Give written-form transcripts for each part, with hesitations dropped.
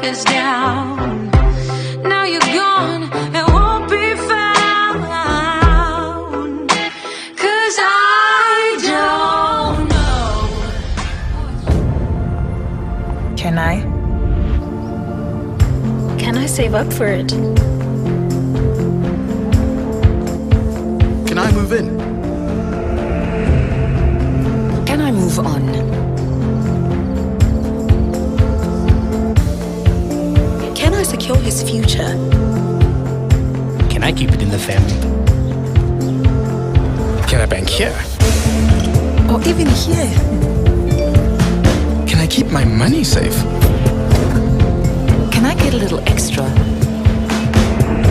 us down. Now you're gone and won't be found. 'Cause I don't know. Can I? Can I save up for it? Can I move in? Can I move on? Can I secure his future? Can I keep it in the family? Can I bank here? Or even here? Can I keep my money safe? Can I get a little extra?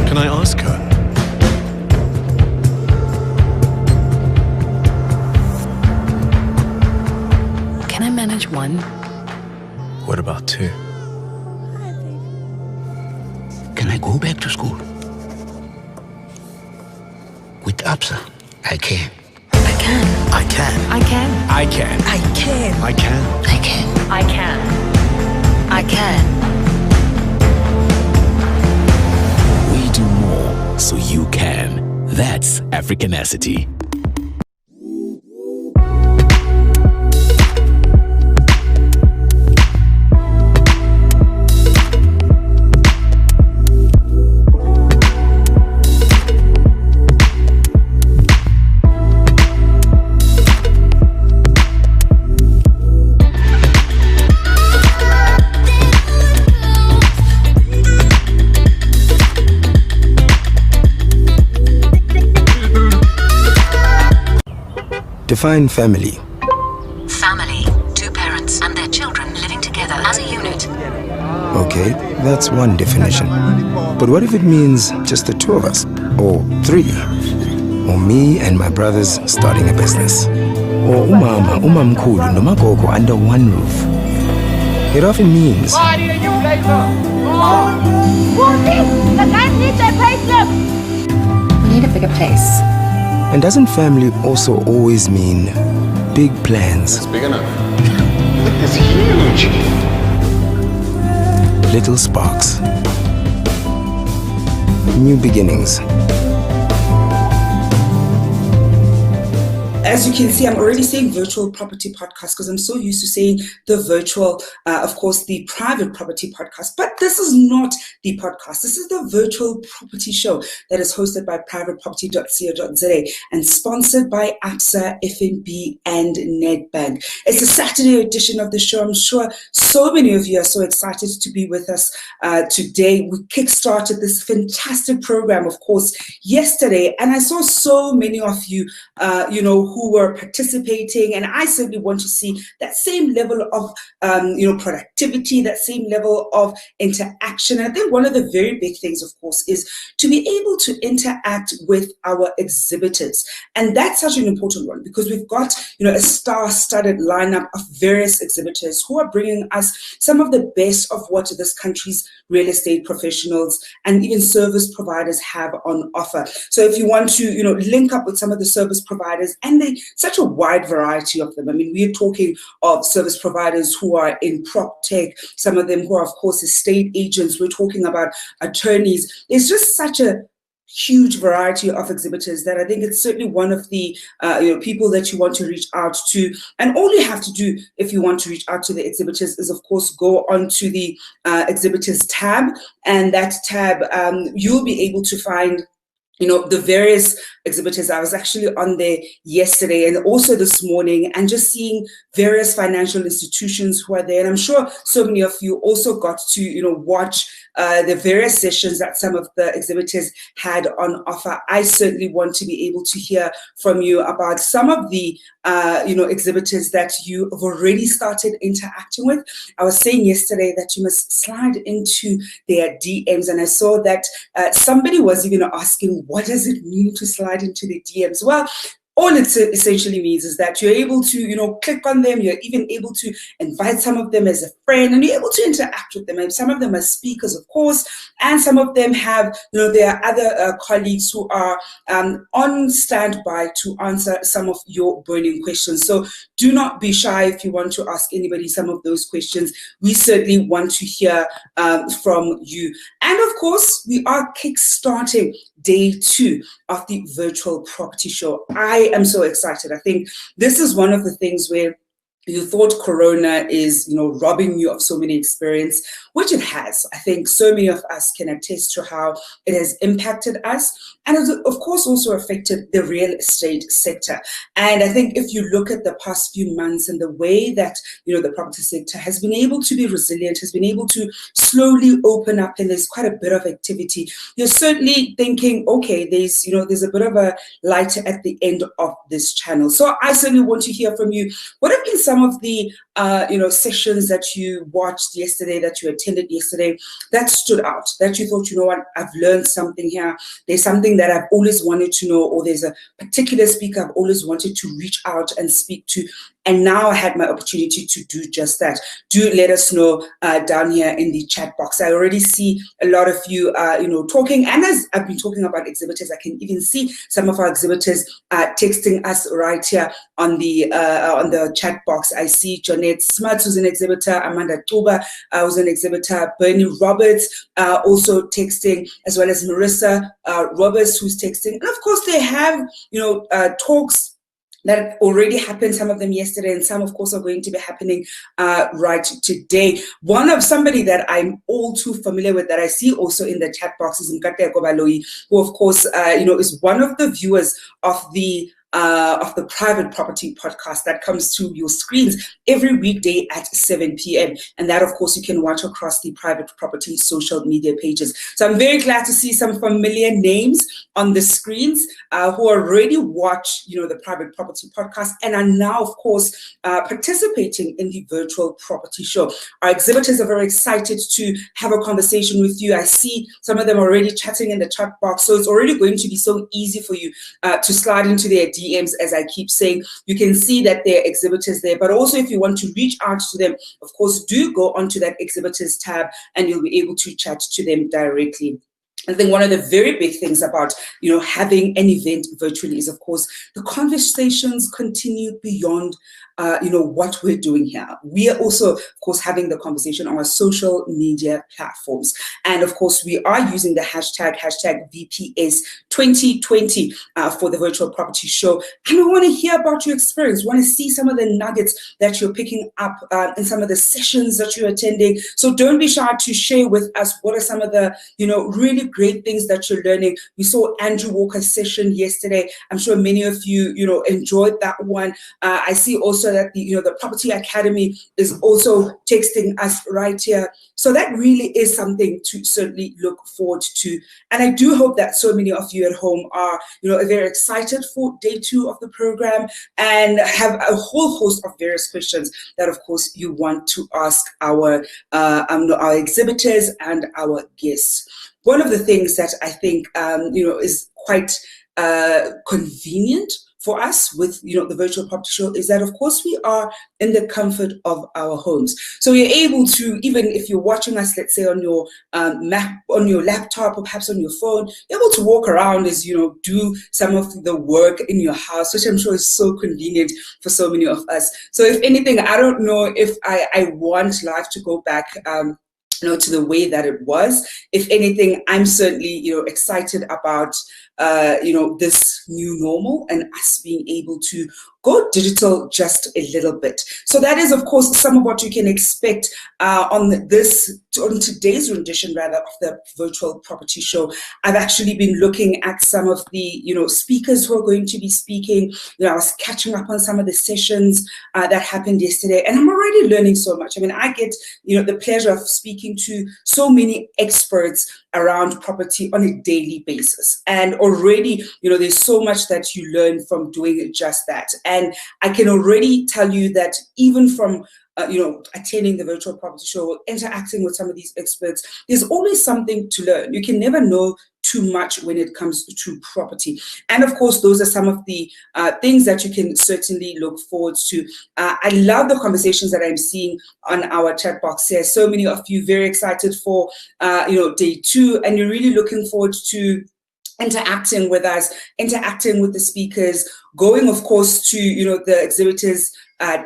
Can I ask her? Can I manage one? What about two? Can I go back to school? With Absa, I can. I can. I can. I can. I can. I can. I can. I can. I can. I can. We do more so you can. That's Africanacity. Define family. Family. Two parents and their children living together as a unit. Okay, that's one definition. But what if it means just the two of us? Or three? Or me and my brothers starting a business? Or umama, umamkhulu, nomagogo under one roof? It often means We need a bigger place. and doesn't family also always mean big plans? Big enough. It's huge. Little sparks. New beginnings. As you can see, I'm already saying virtual property podcast because I'm so used to saying the virtual, of course, the private property podcast. But this is not the podcast. This is the virtual property show that is hosted by privateproperty.co.za and sponsored by AXA, FNB, and Nedbank. It's a Saturday edition of the show. I'm sure so many of you are so excited to be with us today. We kickstarted this fantastic program, of course, yesterday, and I saw so many of you, who were participating, and I certainly want to see that same level of, productivity, that same level of interaction. And I think one of the very big things, of course, is to be able to interact with our exhibitors, and that's such an important one because we've got, a star-studded lineup of various exhibitors who are bringing us some of the best of what this country's real estate professionals and even service providers have on offer. So if you want to, link up with some of the service providers, and they such a wide variety of them. I mean, we're talking of service providers who are in prop tech, some of them who are, of course, estate agents. We're talking about attorneys. It's just such a huge variety of exhibitors that I think it's certainly one of the people that you want to reach out to. And all you have to do if you want to reach out to the exhibitors is, of course, go onto the exhibitors tab, and that tab you'll be able to find the various exhibitors. I was actually on there yesterday and also this morning, and just seeing various financial institutions who are there. And I'm sure so many of you also got to, watch the various sessions that some of the exhibitors had on offer. I certainly want to be able to hear from you about some of the, exhibitors that you have already started interacting with. I was saying yesterday that you must slide into their DMs, and I saw that somebody was even asking, what does it mean to slide into the DMs? Well, all it essentially means is that you're able to, click on them. You're even able to invite some of them as a friend, and you're able to interact with them. And some of them are speakers, of course, and some of them have, there are other colleagues who are on standby to answer some of your burning questions. So do not be shy if you want to ask anybody some of those questions. We certainly want to hear from you. And of course, we are kickstarting day 2 of the virtual property show. I am so excited. I think this is one of the things where you thought Corona is, robbing you of so many experience, which it has. I think so many of us can attest to how it has impacted us, and it, of course, also affected the real estate sector. And I think if you look at the past few months and the way that, the property sector has been able to be resilient, has been able to slowly open up, and there's quite a bit of activity, you're certainly thinking, okay, there's a bit of a light at the end of this channel. So I certainly want to hear from you. What have been some of the sessions that you watched yesterday, that you attended yesterday, that stood out, that you thought, what, I've learned something here, there's something that I've always wanted to know, or there's a particular speaker I've always wanted to reach out and speak to, and now I had my opportunity to do just that. Do let us know down here in the chat box. I already see a lot of you, talking, and as I've been talking about exhibitors, I can even see some of our exhibitors texting us right here on the chat box. I see Janet Smuts, who's an exhibitor, Amanda Tuba, who's an exhibitor, Bernie Roberts, also texting, as well as Marissa Roberts, who's texting. And of course, they have, talks that already happened, some of them yesterday, and some, of course, are going to be happening right today. One of somebody that I'm all too familiar with, that I see also in the chat box, is Mkate Kobaloi, who, of course, is one of the viewers of the private property podcast that comes to your screens every weekday at 7 p.m. And that, of course, you can watch across the private property social media pages. So I'm very glad to see some familiar names on the screens who already watch, the private property podcast and are now, of course, participating in the virtual property show. Our exhibitors are very excited to have a conversation with you. I see some of them already chatting in the chat box. So it's already going to be so easy for you to slide into their DMs, as I keep saying. You can see that there are exhibitors there, but also if you want to reach out to them, of course, do go onto that exhibitors tab and you'll be able to chat to them directly. I think one of the very big things about, having an event virtually is, of course, the conversations continue beyond, what we're doing here. We are also, of course, having the conversation on our social media platforms. And of course, we are using the hashtag VPS2020 for the virtual property show. And I want to hear about your experience. Want to see some of the nuggets that you're picking up in some of the sessions that you're attending. So don't be shy to share with us what are some of the, really great things that you're learning. We saw Andrew Walker's session yesterday. I'm sure many of you, enjoyed that one. I see also that the Property Academy is also texting us right here. So that really is something to certainly look forward to. And I do hope that so many of you at home are, very excited for day 2 of the program and have a whole host of various questions that, of course, you want to ask our exhibitors and our guests. One of the things that I think, is quite convenient for us with, the virtual property show is that, of course, we are in the comfort of our homes. So you're able to, even if you're watching us, let's say on your on your laptop or perhaps on your phone, you're able to walk around as, do some of the work in your house, which I'm sure is so convenient for so many of us. So if anything, I don't know if I want life to go back to the way that it was. If anything, I'm certainly, excited about, this new normal and us being able to go digital just a little bit. So that is, of course, some of what you can expect on today's rendition, of the virtual property show. I've actually been looking at some of the, speakers who are going to be speaking. I was catching up on some of the sessions that happened yesterday, and I'm already learning so much. I mean, I get, the pleasure of speaking to so many experts around property on a daily basis. And already, there's so much that you learn from doing just that. And I can already tell you that even from attending the virtual property show, interacting with some of these experts, there's always something to learn. You can never know too much when it comes to property. And of course, those are some of the things that you can certainly look forward to. I love the conversations that I'm seeing on our chat box here. So many of you very excited for, day 2, and you're really looking forward to interacting with us, interacting with the speakers, going, of course, to, the exhibitors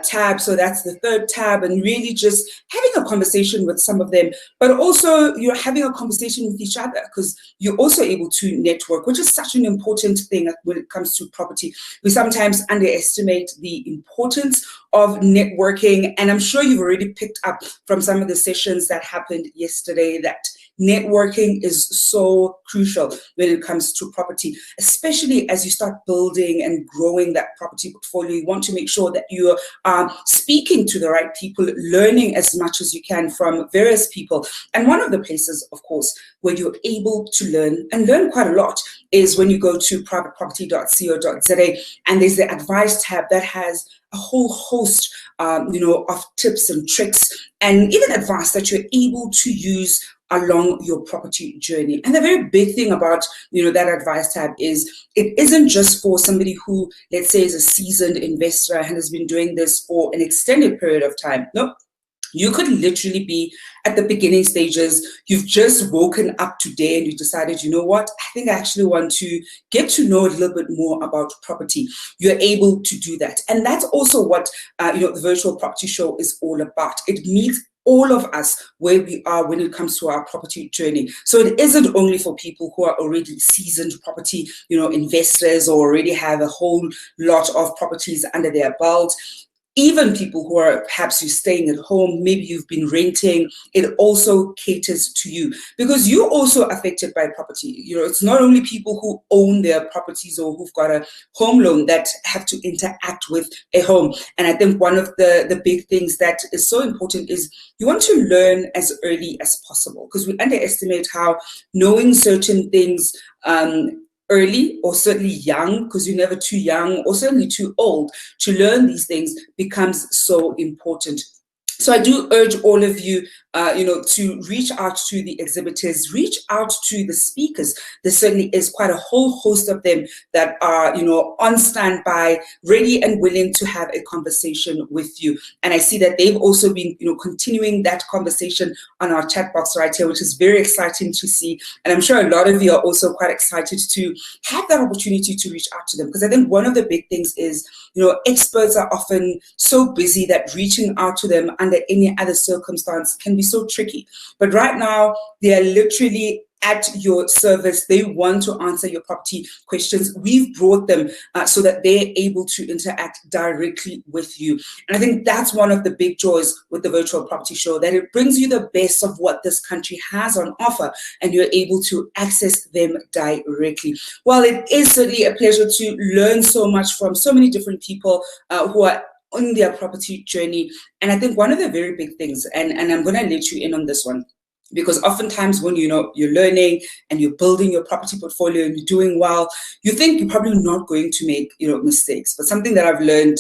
tab. So that's the 3rd tab, and really just having a conversation with some of them, but also you're having a conversation with each other, because you're also able to network, which is such an important thing when it comes to property. We sometimes underestimate the importance of networking, and I'm sure you've already picked up from some of the sessions that happened yesterday that networking is so crucial when it comes to property, especially as you start building and growing that property portfolio. You want to make sure that you are speaking to the right people, learning as much as you can from various people. And one of the places, of course, where you're able to learn quite a lot is when you go to privateproperty.co.za, and there's the advice tab that has a whole host, of tips and tricks, and even advice that you're able to use along your property journey. And the very big thing about, that advice tab is it isn't just for somebody who, let's say, is a seasoned investor and has been doing this for an extended period of time. No, you could literally be at the beginning stages. You've just woken up today and you decided, you know what, I think I actually want to get to know a little bit more about property. You're able to do that. And that's also what, the virtual property show is all about. It meets all of us where we are when it comes to our property journey. So it isn't only for people who are already seasoned property, investors, or already have a whole lot of properties under their belt. Even people who are perhaps you're staying at home, maybe you've been renting, it also caters to you, because you're also affected by property. It's not only people who own their properties or who've got a home loan that have to interact with a home. And I think one of the big things that is so important is you want to learn as early as possible, because we underestimate how knowing certain things early, or certainly young, because you're never too young or certainly too old to learn these things, becomes so important. So I do urge all of you, to reach out to the exhibitors, reach out to the speakers. There certainly is quite a whole host of them that are, on standby, ready and willing to have a conversation with you. And I see that they've also been, continuing that conversation on our chat box right here, which is very exciting to see. And I'm sure a lot of you are also quite excited to have that opportunity to reach out to them, because I think one of the big things is, experts are often so busy that reaching out to them under any other circumstance can be so tricky. But right now, they are literally at your service. They want to answer your property questions. We've brought them so that they're able to interact directly with you. And I think that's one of the big joys with the virtual property show, that it brings you the best of what this country has on offer, and you're able to access them directly. Well, it is certainly a pleasure to learn so much from so many different people who are on their property journey. And I think one of the very big things, and I'm going to let you in on this one, because oftentimes when you're learning and you're building your property portfolio and you're doing well, you think you're probably not going to make mistakes. But something that I've learned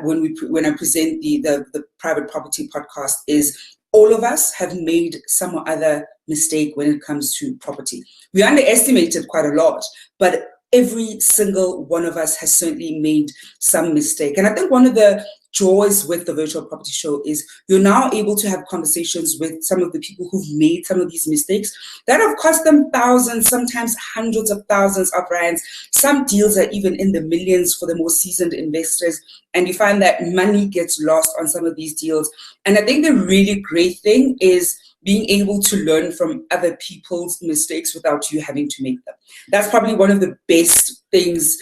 when I present the private property podcast is all of us have made some or other mistake when it comes to property. We underestimate it quite a lot, but every single one of us has certainly made some mistake. And I think one of the joys with the virtual property show is you're now able to have conversations with some of the people who've made some of these mistakes that have cost them thousands, sometimes hundreds of thousands of rands. Some deals are even in the millions for the more seasoned investors. And you find that money gets lost on some of these deals. And I think the really great thing is being able to learn from other people's mistakes without you having to make them. That's probably one of the best things,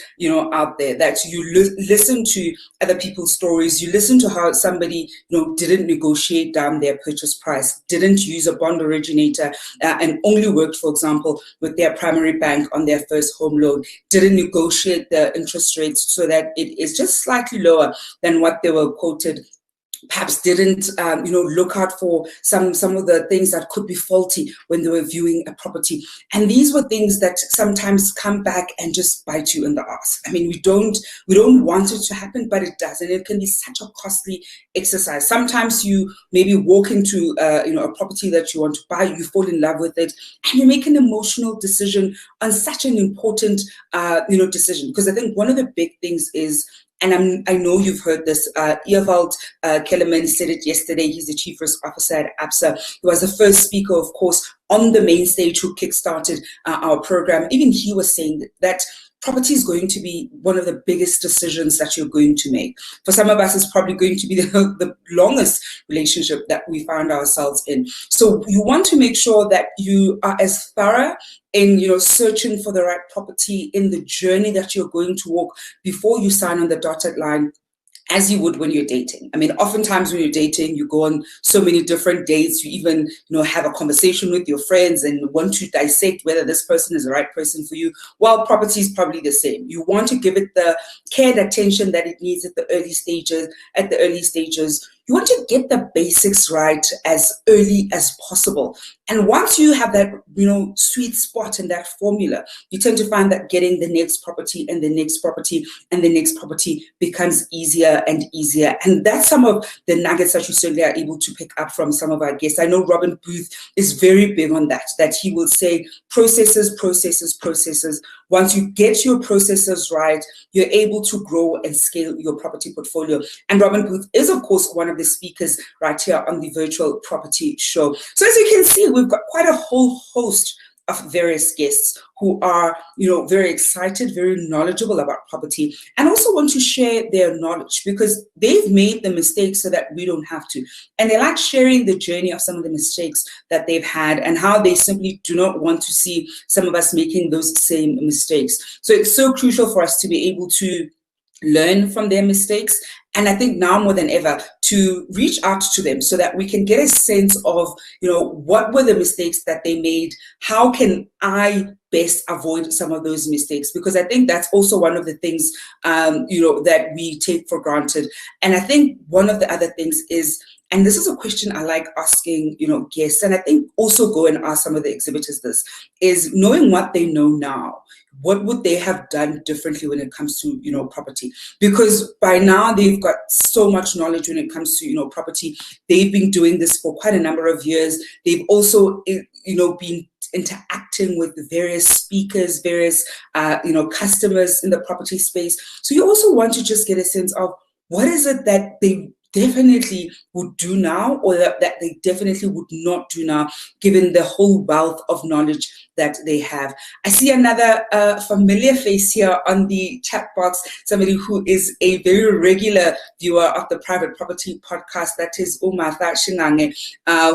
out there, that you listen to other people's stories. You listen to how somebody, didn't negotiate down their purchase price, didn't use a bond originator, and only worked, for example, with their primary bank on their first home loan, didn't negotiate the interest rates so that it is just slightly lower than what they were quoted perhaps didn't, look out for some of the things that could be faulty when they were viewing a property. And these were things that sometimes come back and just bite you in the ass. I mean, we don't want it to happen, but it does. And it can be such a costly exercise. Sometimes you maybe walk into, a property that you want to buy, you fall in love with it, and you make an emotional decision on such an important, decision. Because I think one of the big things is, and I know you've heard this, Ewald Kellerman said it yesterday. He's the Chief Risk Officer at ABSA. He was the first speaker, of course, on the main stage who kickstarted our program. Even he was saying that property is going to be one of the biggest decisions that you're going to make. For some of us, it's probably going to be the longest relationship that we found ourselves in. So you want to make sure that you are as thorough in searching for the right property in the journey that you're going to walk before you sign on the dotted line, as you would when you're dating. I mean, oftentimes when you're dating, you go on so many different dates. You even, have a conversation with your friends and want to dissect whether this person is the right person for you. Well, property is probably the same. You want to give it the care and attention that it needs at the early stages. You want to get the basics right as early as possible. And once you have that, sweet spot in that formula, you tend to find that getting the next property and the next property and the next property becomes easier and easier. And that's some of the nuggets that you certainly are able to pick up from some of our guests. I know Robin Booth is very big on that he will say processes. Once you get your processes right, you're able to grow and scale your property portfolio. And Robin Booth is, of course, one of the speakers right here on the Virtual Property Show. So as you can see, we've got quite a whole host of various guests who are, very excited, very knowledgeable about property, and also want to share their knowledge because they've made the mistakes so that we don't have to. And they like sharing the journey of some of the mistakes that they've had and how they simply do not want to see some of us making those same mistakes. So it's so crucial for us to be able to learn from their mistakes. And I think now more than ever to reach out to them so that we can get a sense of, what were the mistakes that they made? How can I best avoid some of those mistakes? Because I think that's also one of the things, that we take for granted. And I think one of the other things is, and this is a question I like asking, guests, and I think also go and ask some of the exhibitors this, is knowing what they know now. What would they have done differently when it comes to, property? Because by now they've got so much knowledge when it comes to, property. They've been doing this for quite a number of years. They've also, been interacting with various speakers, various, customers in the property space. So you also want to just get a sense of what is it that they definitely would do now, or that they definitely would not do now, given the whole wealth of knowledge that they have. I see another familiar face here on the chat box, somebody who is a very regular viewer of the Private Property Podcast. That is Umatha Shingange,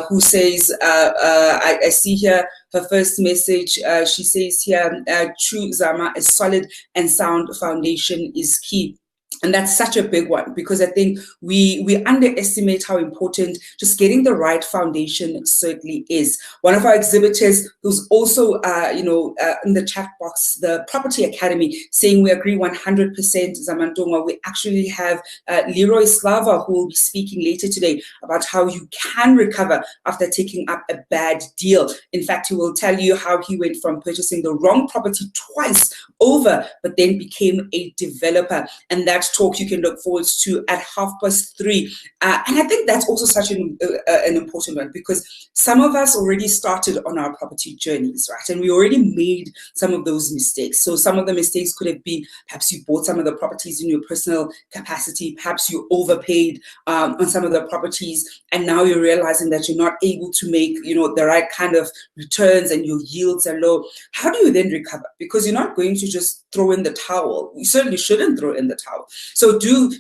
who says, I see here her first message. She says here, true Zama, a solid and sound foundation is key. And that's such a big one, because I think we underestimate how important just getting the right foundation certainly is. One of our exhibitors who's also, in the chat box, the Property Academy, saying we agree 100%, Zamantungwa. We actually have Leroy Slava, who will be speaking later today about how you can recover after taking up a bad deal. In fact, he will tell you how he went from purchasing the wrong property twice over, but then became a developer. And that talk you can look forward to at 3:30. And I think that's also such an important one, because some of us already started on our property journeys, right? And we already made some of those mistakes. So some of the mistakes could have been, perhaps you bought some of the properties in your personal capacity, perhaps you overpaid on some of the properties, and now you're realizing that you're not able to make, the right kind of returns and your yields are low. How do you then recover? Because you're not going to just throw in the towel. You certainly shouldn't throw in the towel. So do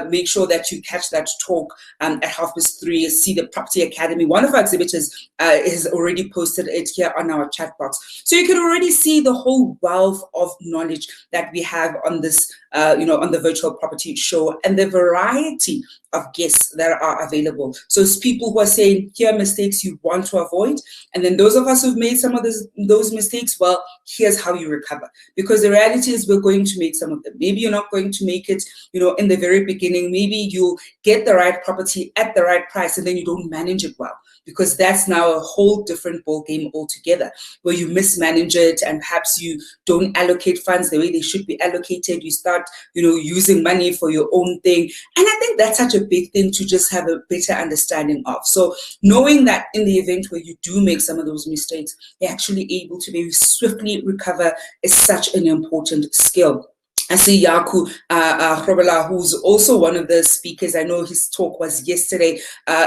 make sure that you catch that talk at 3:30. See the Property Academy. One of our exhibitors has already posted it here on our chat box. So you can already see the whole wealth of knowledge that we have on this, on the Virtual Property Show, and the variety of guests that are available. So it's people who are saying, here are mistakes you want to avoid. And then those of us who've made some of those mistakes, well, here's how you recover. Because the reality is we're going to make some of them. Maybe you're not going to make it, in the very beginning. Maybe you'll get the right property at the right price and then you don't manage it well. Because that's now a whole different ball game altogether, where you mismanage it and perhaps you don't allocate funds the way they should be allocated. You start, using money for your own thing. And I think that's such a big thing to just have a better understanding of. So knowing that in the event where you do make some of those mistakes, you're actually able to very swiftly recover is such an important skill. I see Yaku Grobela, who's also one of the speakers. I know his talk was yesterday.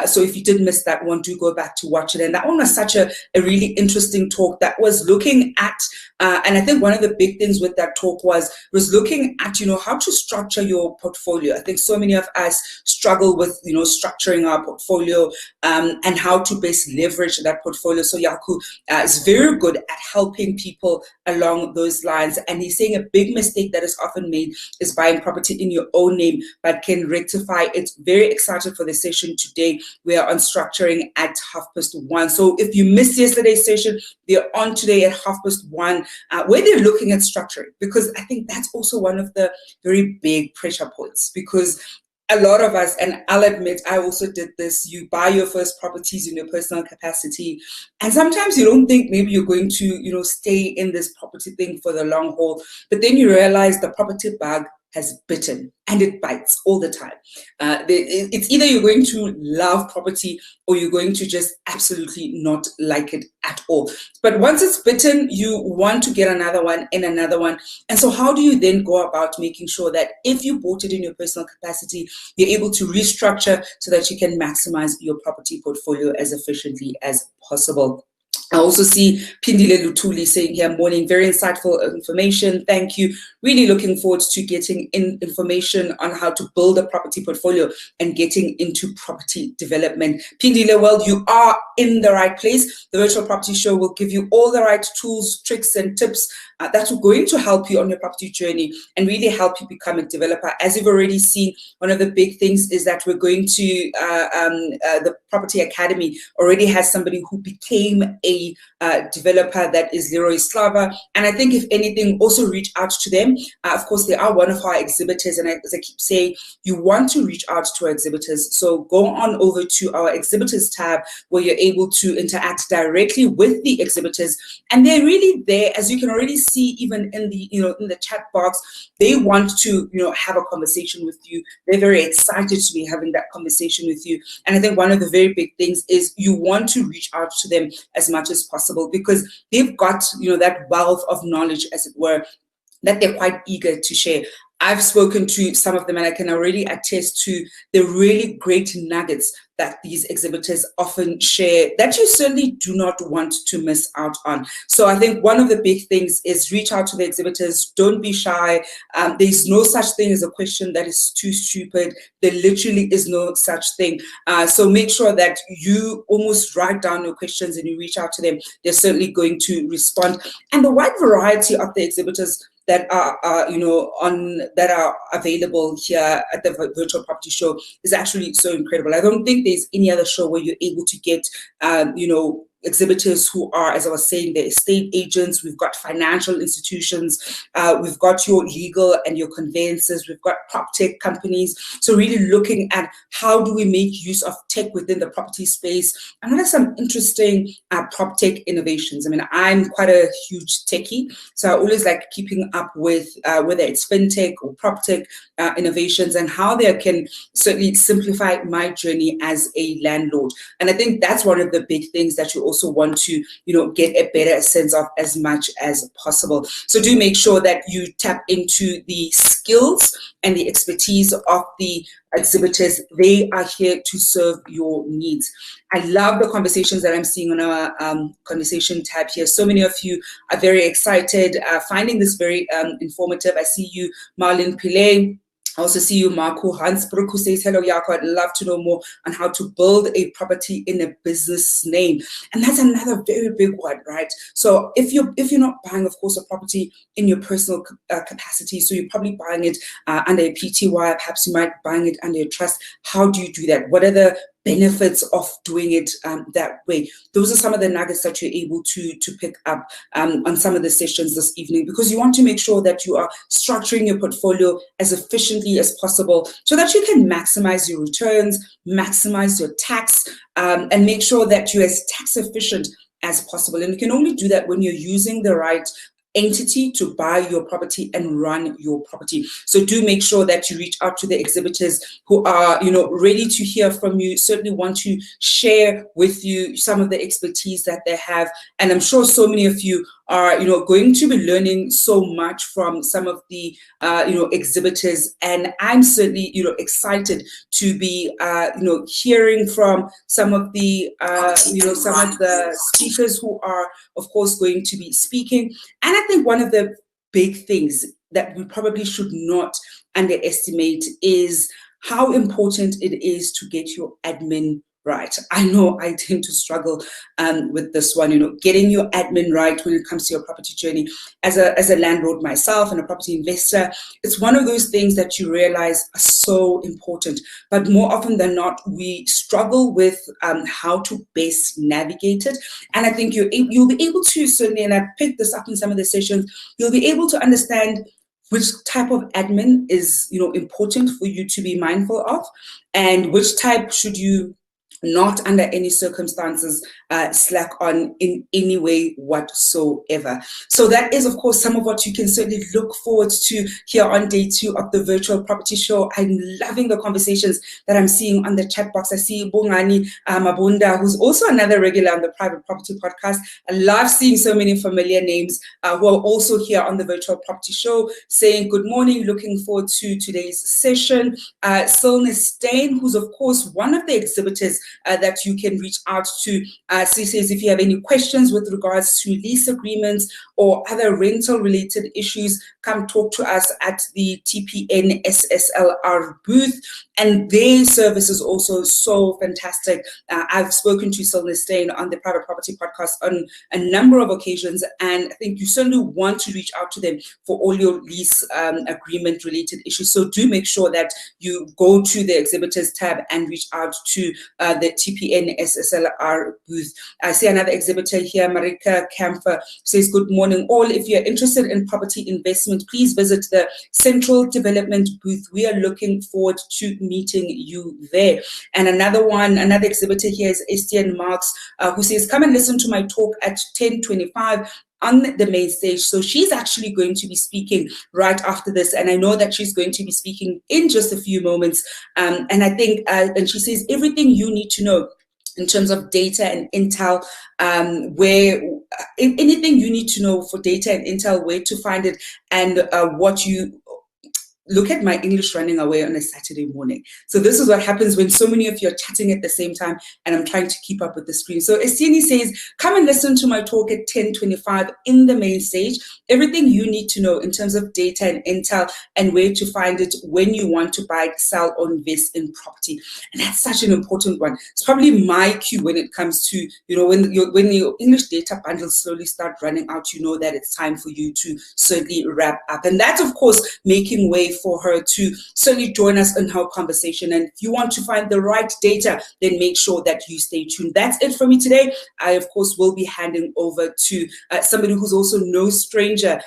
So if you did miss that one, do go back to watch it. And that one was such a really interesting talk that was looking at, and I think one of the big things with that talk was looking at, how to structure your portfolio. I think so many of us struggle with, structuring our portfolio and how to best leverage that portfolio. So Yaku is very good at helping people along those lines. And he's saying a big mistake that is often made is buying property in your own name, but can rectify it. Very excited for the session today. We are on structuring at 1:30. So if you missed yesterday's session, they're on today at 1:30, where they're looking at structuring, because I think that's also one of the very big pressure points, because a lot of us, and I'll admit, I also did this. You buy your first properties in your personal capacity, and sometimes you don't think maybe you're going to, stay in this property thing for the long haul, but then you realize the property bug has bitten, and it bites all the time. It's either you're going to love property or you're going to just absolutely not like it at all. But once it's bitten, you want to get another one and another one. And so how do you then go about making sure that if you bought it in your personal capacity, you're able to restructure so that you can maximize your property portfolio as efficiently as possible? I also see Pindile Lutuli saying here, morning, very insightful information. Thank you. Really looking forward to getting information on how to build a property portfolio and getting into property development. Pindile, well, you are in the right place. The Virtual Property Show will give you all the right tools, tricks, and tips that are going to help you on your property journey and really help you become a developer. As you've already seen, one of the big things is that we're going to, the Property Academy already has somebody who became a developer, that is Leroy Slava. And I think if anything, also reach out to them. Of course, they are one of our exhibitors. And as I keep saying, you want to reach out to our exhibitors. So go on over to our exhibitors tab where you're able to interact directly with the exhibitors. And they're really there, as you can already see, even in the, in the chat box, they want to, have a conversation with you. They're very excited to be having that conversation with you. And I think one of the very big things is you want to reach out to them as much as possible, because they've got, that wealth of knowledge, as it were, that they're quite eager to share. I've spoken to some of them and I can already attest to the really great nuggets that these exhibitors often share that you certainly do not want to miss out on. So I think one of the big things is reach out to the exhibitors. Don't be shy. There's no such thing as a question that is too stupid. There literally is no such thing. So make sure that you almost write down your questions and you reach out to them. They're certainly going to respond. And the wide variety of the exhibitors that are, that are available here at the Virtual Property Show is actually so incredible. I don't think there's any other show where you're able to get, exhibitors who are, as I was saying, the estate agents. We've got financial institutions. We've got your legal and your conveyancers. We've got prop tech companies. So really looking at how do we make use of tech within the property space. And what are some interesting prop tech innovations? I mean, I'm quite a huge techie, so I always like keeping up with whether it's fintech or prop tech innovations and how they can certainly simplify my journey as a landlord. And I think that's one of the big things that you also want to, get a better sense of as much as possible. So do make sure that you tap into the skills and the expertise of the exhibitors. They are here to serve your needs. I love the conversations that I'm seeing on our conversation tab here. So many of you are very excited, finding this very informative. I see you, Marlon Pillay. I also see you, Marco Hansbrook, who says, hello, Jaco, I'd love to know more on how to build a property in a business name. And that's another very big one, right? So if you're not buying, of course, a property in your personal capacity, so you're probably buying it under a PTY, perhaps you might be buying it under a trust. How do you do that? What are the benefits of doing it that way? Those are some of the nuggets that you're able to pick up on some of the sessions this evening, because you want to make sure that you are structuring your portfolio as efficiently as possible so that you can maximize your returns, maximize your tax, and make sure that you're as tax efficient as possible. And you can only do that when you're using the right entity to buy your property and run your property. So do make sure that you reach out to the exhibitors who are, ready to hear from you, certainly want to share with you some of the expertise that they have. And I'm sure so many of you are, going to be learning so much from some of the, exhibitors. And I'm certainly, excited to be, hearing from some of the, some of the speakers who are, of course, going to be speaking. And I think one of the big things that we probably should not underestimate is how important it is to get your admin right. I know I tend to struggle with this one, getting your admin right when it comes to your property journey. As a landlord myself and a property investor, it's one of those things that you realize are so important. But more often than not, we struggle with how to best navigate it. And I think you'll be able to certainly, and I picked this up in some of the sessions, you'll be able to understand which type of admin is important for you to be mindful of, and which type should you not under any circumstances slack on in any way whatsoever. So that is, of course, some of what you can certainly look forward to here on day 2 of the virtual property show. I'm loving the conversations that I'm seeing on the chat box. I see Bongani Mabunda, who's also another regular on the Private Property Podcast. I love seeing so many familiar names who are also here on the virtual property show, saying good morning, looking forward to today's session. Silne Stein, who's of course one of the exhibitors that you can reach out to. She says if you have any questions with regards to lease agreements or other rental related issues, come talk to us at the TPN SSLR booth. And their service is also so fantastic. I've spoken to Silne Stein on the Private Property Podcast on a number of occasions, and I think you certainly want to reach out to them for all your lease agreement related issues. So do make sure that you go to the exhibitors tab and reach out to the TPN SSLR booth. I see another exhibitor here, Marika Camphor, says good morning all. If you're interested in property investment, please visit the Central Development booth. We are looking forward to meeting you there. And another exhibitor here is Estienne Marks, who says come and listen to my talk at 10:25 on the main stage. So she's actually going to be speaking right after this, and I know that she's going to be speaking in just a few moments. And I think, and she says everything you need to know in terms of data and intel, where anything you need to know for data and intel, where to find it, and what you look at my English running away on a Saturday morning. So this is what happens when so many of you are chatting at the same time and I'm trying to keep up with the screen. So Estienne says, come and listen to my talk at 10:25 in the main stage. Everything you need to know in terms of data and intel and where to find it when you want to buy, sell, or invest in property. And that's such an important one. It's probably my cue when it comes to, when your English data bundles slowly start running out, that it's time for you to certainly wrap up. And that's, of course, making way for her to certainly join us in her conversation. And if you want to find the right data, then make sure that you stay tuned. That's it for me today. I, of course, will be handing over to somebody who's also no stranger,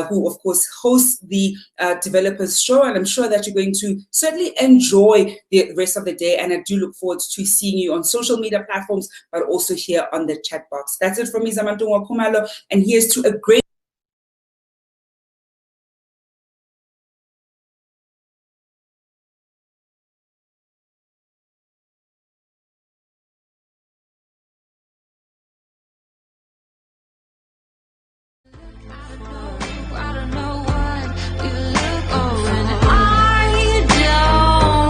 who, of course, hosts the Developers Show. And I'm sure that you're going to certainly enjoy the rest of the day. And I do look forward to seeing you on social media platforms, but also here on the chat box. That's it from me, Zamantungwa Khumalo. And here's to a great I don't know what you look for, and I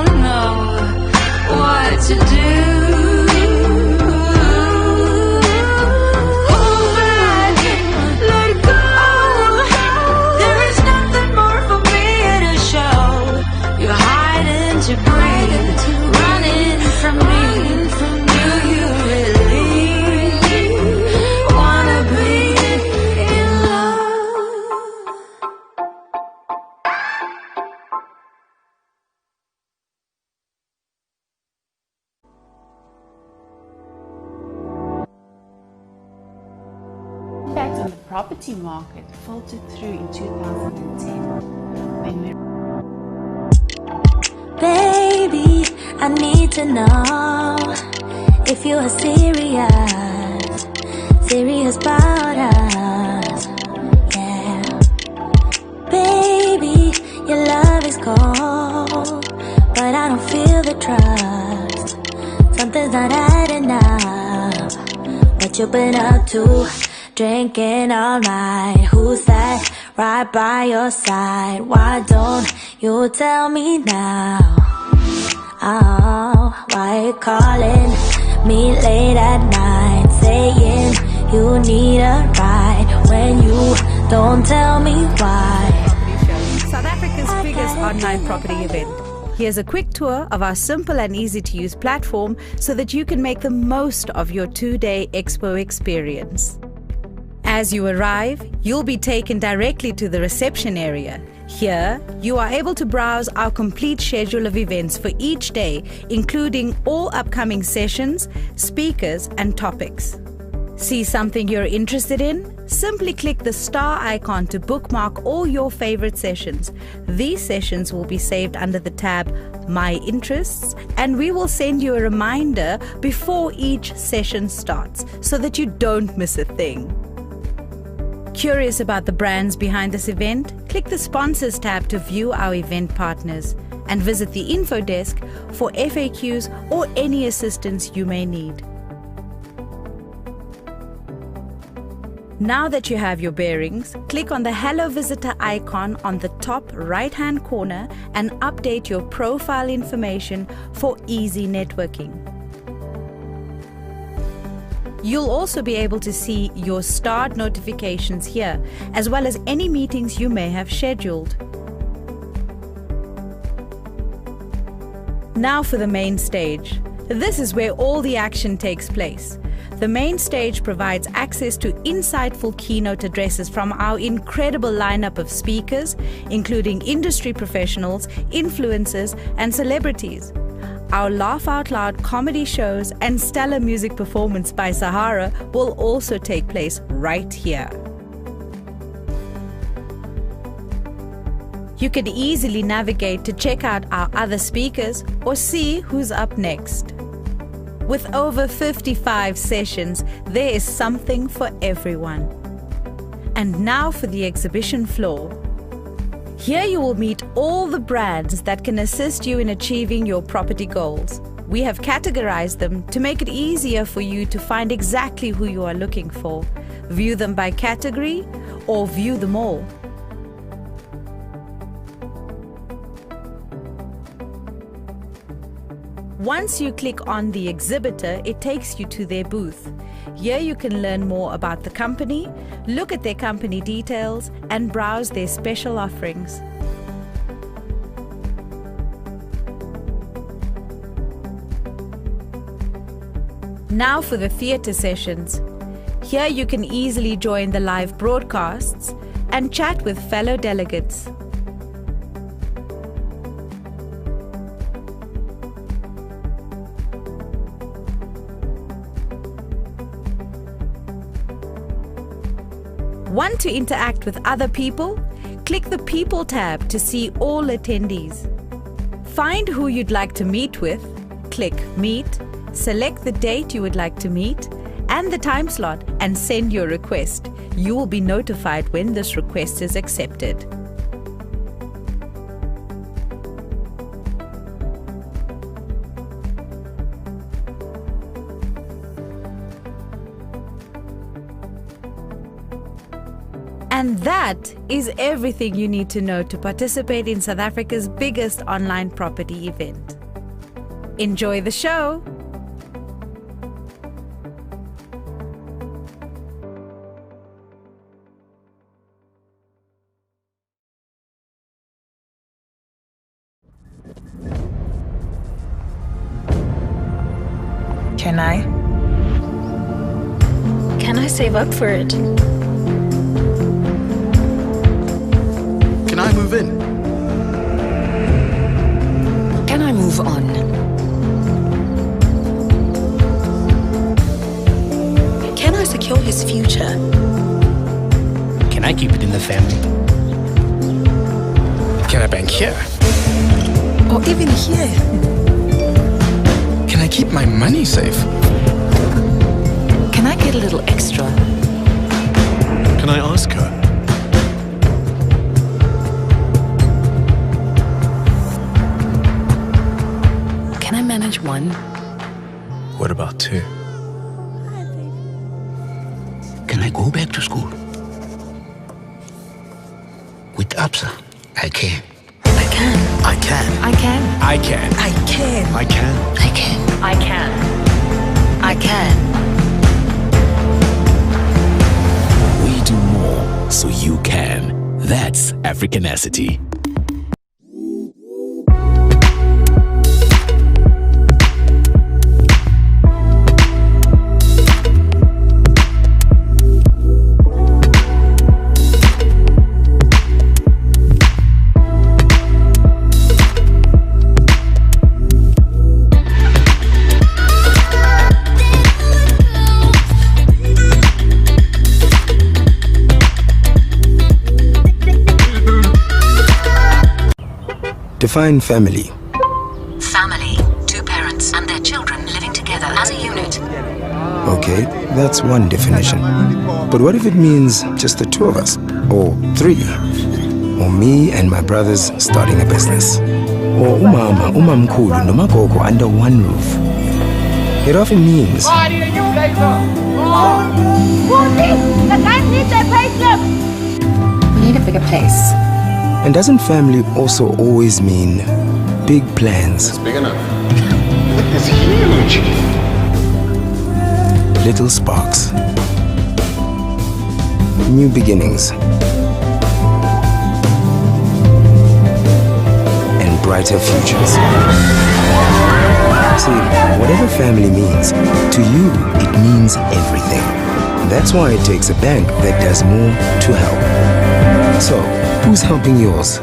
don't know what to do. Hold back, let go. insights on the property market filtered through in 2010 when we Baby, I need to know if you are serious about us. Yeah, baby, your love is cold, but I don't feel the trust. Something's not adding up. What you been up to? Drinking all night. Who's that right by your side? Why don't you tell me now? Oh, why you calling me late at night, saying you need a ride when you don't tell me why? South Africa's biggest online property event. Here's a quick tour of our simple and easy to use platform so that you can make the most of your 2-day expo experience. As you arrive, you'll be taken directly to the reception area. Here, you are able to browse our complete schedule of events for each day, including all upcoming sessions, speakers, and topics. See something you're interested in? Simply click the star icon to bookmark all your favorite sessions. These sessions will be saved under the tab My Interests, and we will send you a reminder before each session starts so that you don't miss a thing. Curious about the brands behind this event? Click the Sponsors tab to view our event partners and visit the info desk for FAQs or any assistance you may need. Now that you have your bearings, click on the Hello Visitor icon on the top right-hand corner and update your profile information for easy networking. You'll also be able to see your starred notifications here, as well as any meetings you may have scheduled. Now for the main stage. This is where all the action takes place. The main stage provides access to insightful keynote addresses from our incredible lineup of speakers, including industry professionals, influencers, and celebrities. Our laugh out loud comedy shows and stellar music performance by Sahara will also take place right here. You can easily navigate to check out our other speakers or see who's up next. With over 55 sessions, there is something for everyone. And now for the exhibition floor. Here you will meet all the brands that can assist you in achieving your property goals. We have categorized them to make it easier for you to find exactly who you are looking for. View them by category or view them all. Once you click on the exhibitor, it takes you to their booth. Here you can learn more about the company, look at their company details, and browse their special offerings. Now for the theatre sessions. Here you can easily join the live broadcasts and chat with fellow delegates. Want to interact with other people? Click the People tab to see all attendees. Find who you'd like to meet with, click Meet, select the date you would like to meet and the time slot and send your request. You will be notified when this request is accepted. And that is everything you need to know to participate in South Africa's biggest online property event. Enjoy the show! Can I? Can I save up for it? Can I move in? Can I move on? Can I secure his future? I keep it in the family? Can I bank here? Or even here? Can I keep my money safe? Can I get a little extra? Can I ask her? Can I manage one? What about two? Can I go back to school? With Absa, I can. I can. I can. I can. I can. I can. I can. I can. I can. I can. We do more so you can. That's Africanacity. Define family. Family, two parents and their children living together as a unit. Okay, that's one definition. But what if it means just the two of us? Or three? Or me and my brothers starting a business? Or umama, umamkhulu, noma gogo under one roof? It often means We need a bigger place. and doesn't family also always mean big plans? It's big enough. It's huge. Little sparks. New beginnings. And brighter futures. See, whatever family means, to you, it means everything. That's why it takes a bank that does more to help. So, who's helping yours?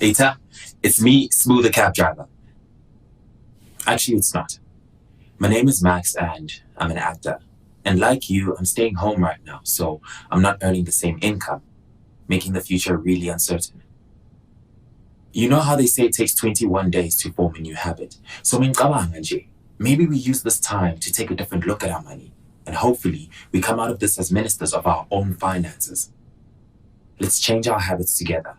Eta, it's me, Smooth the cab driver. Actually, it's not. My name is Max and I'm an actor. And like you, I'm staying home right now, so I'm not earning the same income, making the future really uncertain. You know how they say it takes 21 days to form a new habit? So maybe we use this time to take a different look at our money, and hopefully we come out of this as ministers of our own finances. Let's change our habits together.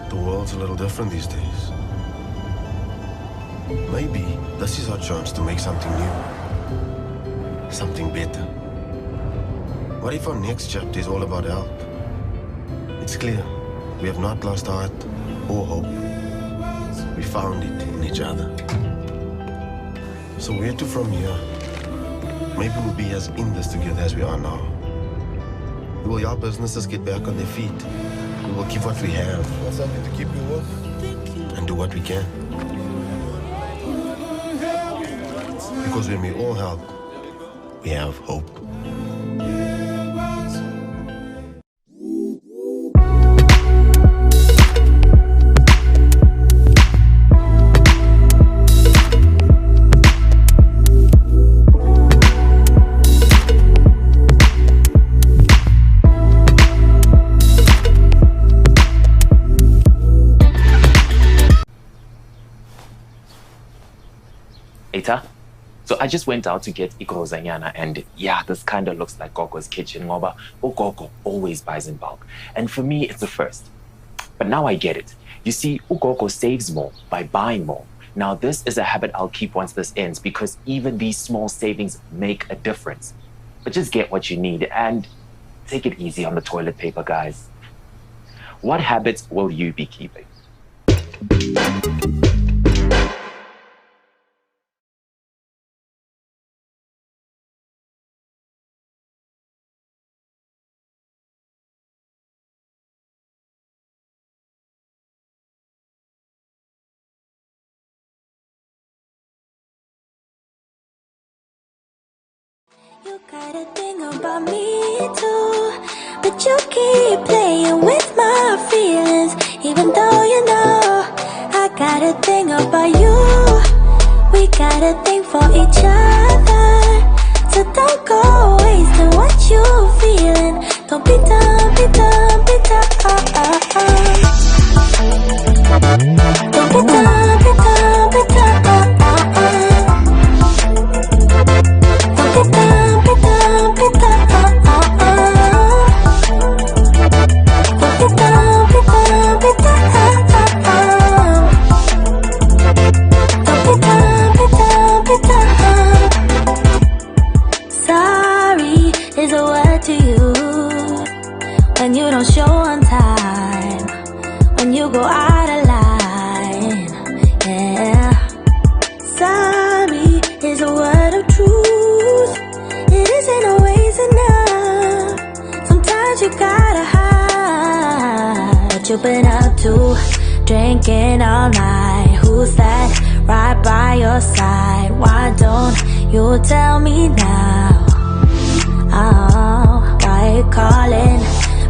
The world's a little different these days. Maybe this is our chance to make something new. Something better. What if our next chapter is all about help? It's clear we have not lost heart or hope. We found it in each other. So where to from here? Maybe we'll be as in this together as we are now. We will help businesses get back on their feet. We will give what we have. Want something to keep you with? And do what we can. Because when we all help, we have hope. Eta, so I just went out to get ikrozanyana, and yeah, this kind of looks like Gogo's kitchen. Ngoba Ugogo always buys in bulk, and for me it's a first. But now I get it. You see, Ugogo saves more by buying more. Now this is a habit I'll keep once this ends, because even these small savings make a difference. But just get what you need and take it easy on the toilet paper, guys. What habits will you be keeping? You got a thing about me too, but you keep playing with my feelings, even though you know I got a thing about you. We got a thing for each other, so don't go wasting what you feeling. Don't be dumb, be dumb, be dumb. Don't be dumb, be dumb, be dumb. Don't be dumb. Sorry is a word to you when you don't show on time, when you go out of line. Yeah, sorry is a word of truth. It isn't always enough. Sometimes you gotta hide what you've been up to, drinking all night. Who's that right by your side? Why don't you tell me now? Oh, why you calling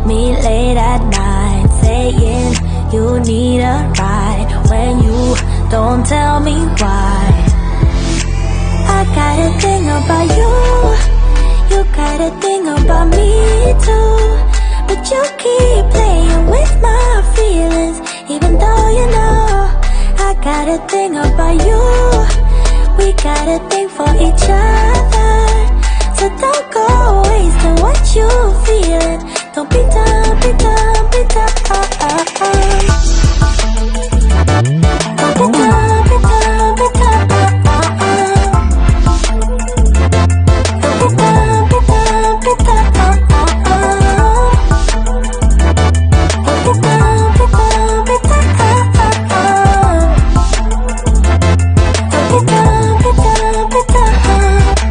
me late at night, saying you need a ride when you don't tell me why? I got a thing about you, you got a thing about me too, but you keep playing with my feelings, even though you know I got a thing about you. We got a thing for each other, so don't go wasting what you feeling. Don't be dumb, be dumb, be dumb. Don't be dumb, be dumb, be dumb. Don't be dumb, be dumb, be dumb. Don't be dumb, be dumb, be dumb. Don't be dumb, be dumb, be dumb.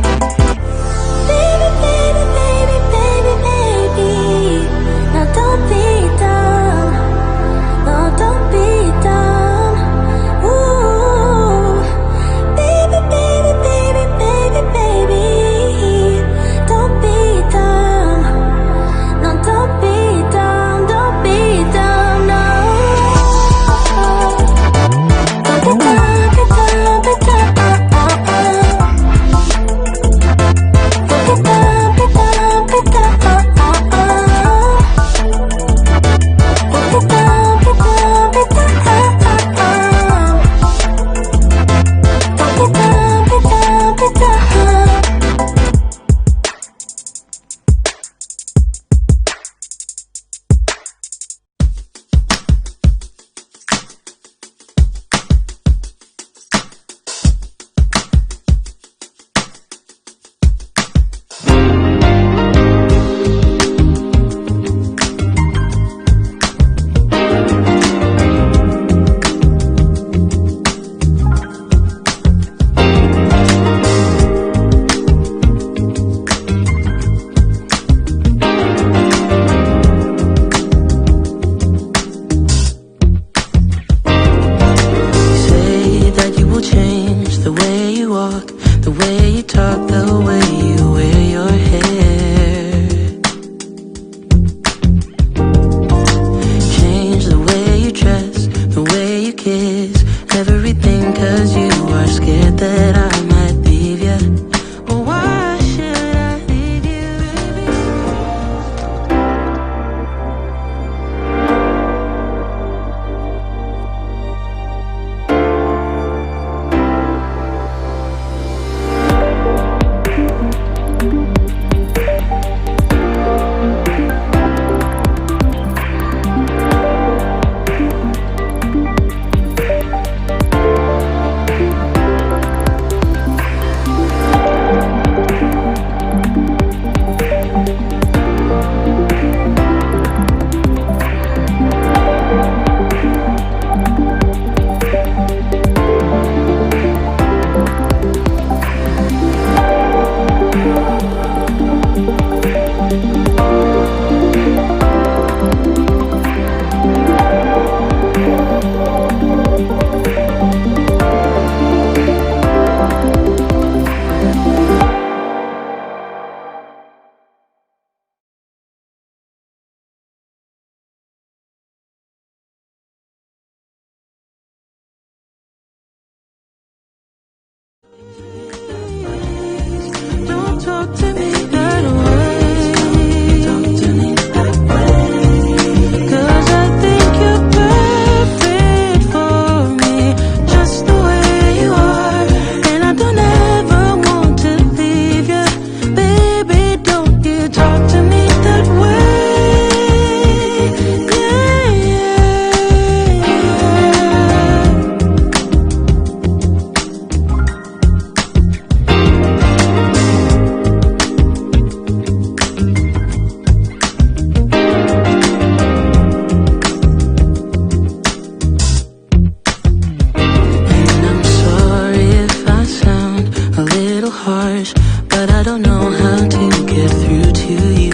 but I don't know how to get through to you.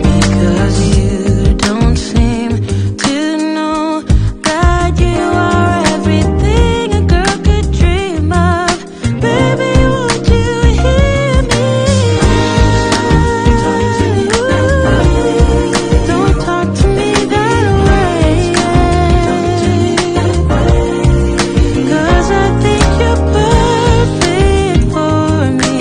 Because you don't seem to know that you are everything a girl could dream of. Baby, would you hear me? Don't talk to me that way. 'Cause I think you're perfect for me.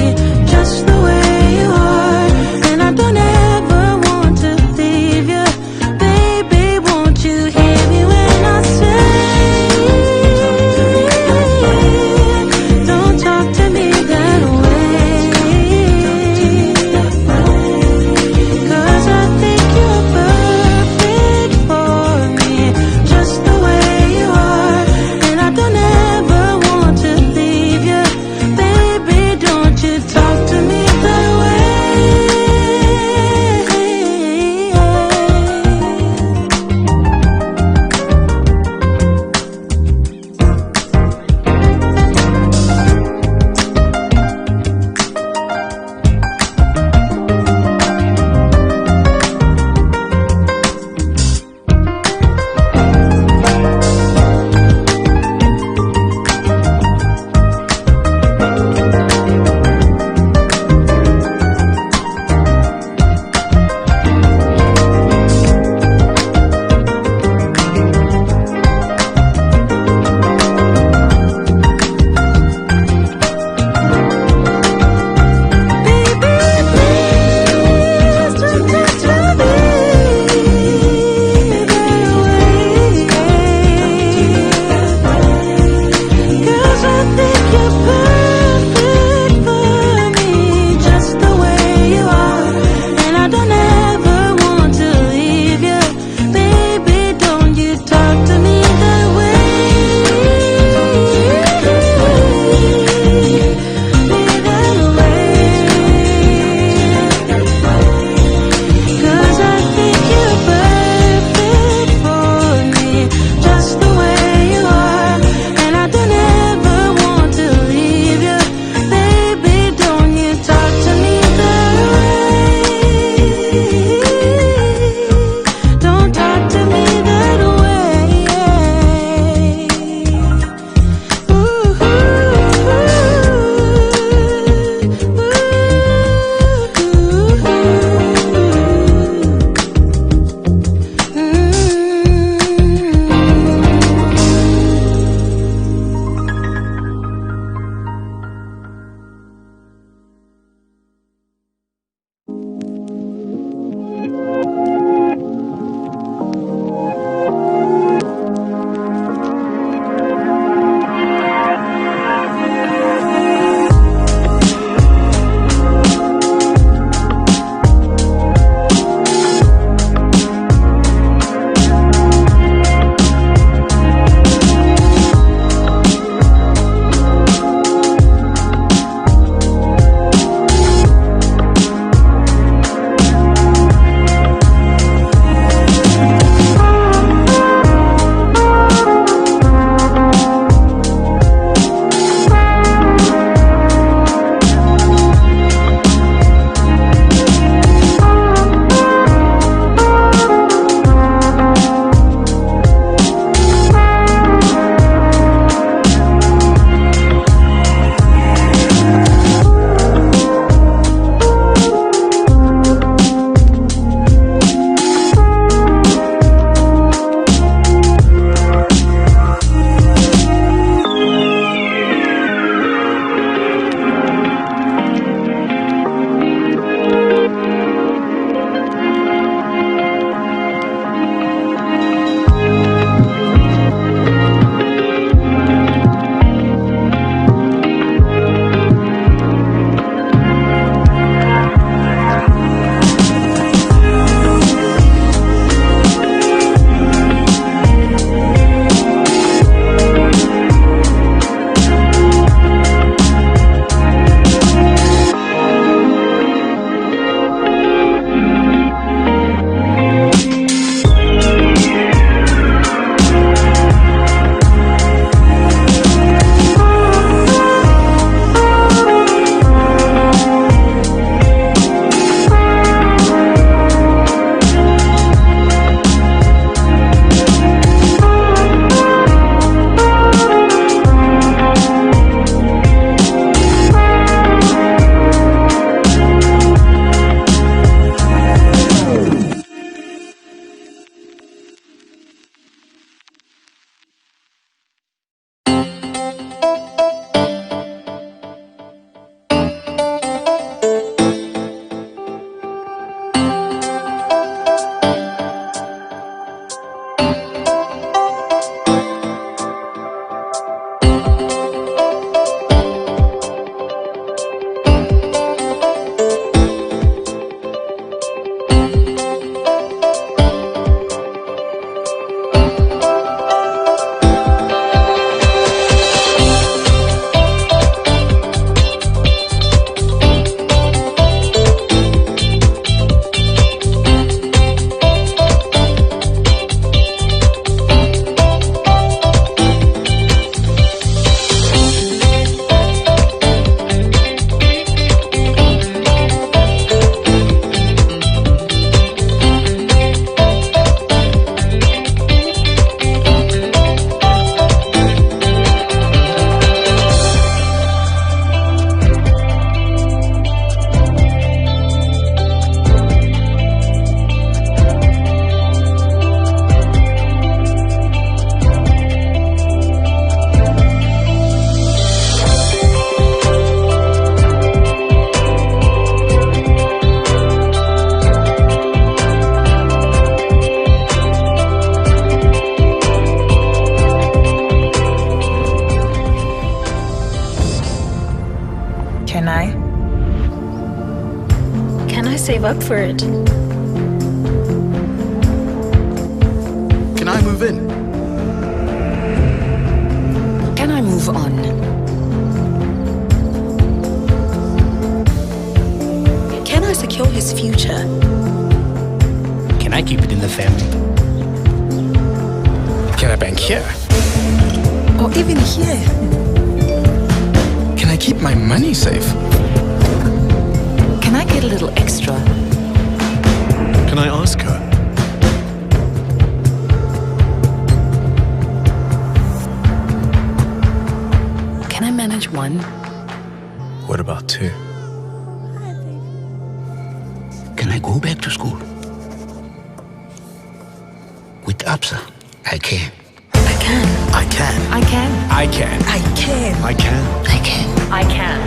Can I? Can I save up for it? Can I move in? Can I move on? Can I secure his future? Can I keep it in the family? Can I bank here? Or even here? Can I keep my money safe? Can I get a little extra? Can I ask her? Can I manage one? What about two? Can I go back to school? With Absa, I can. I can. I can. I can. I can. I can. I can. I can. I can.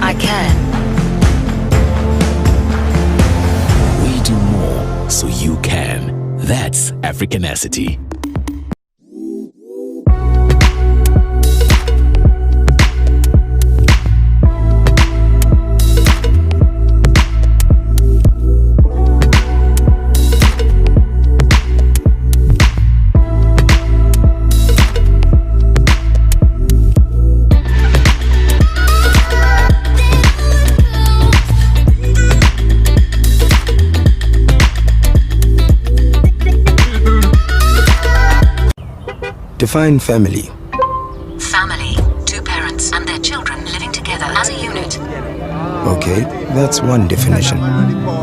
I can. We do more so you can. That's Africanacity. Define family. Family. Two parents and their children living together as a unit. Okay, that's one definition.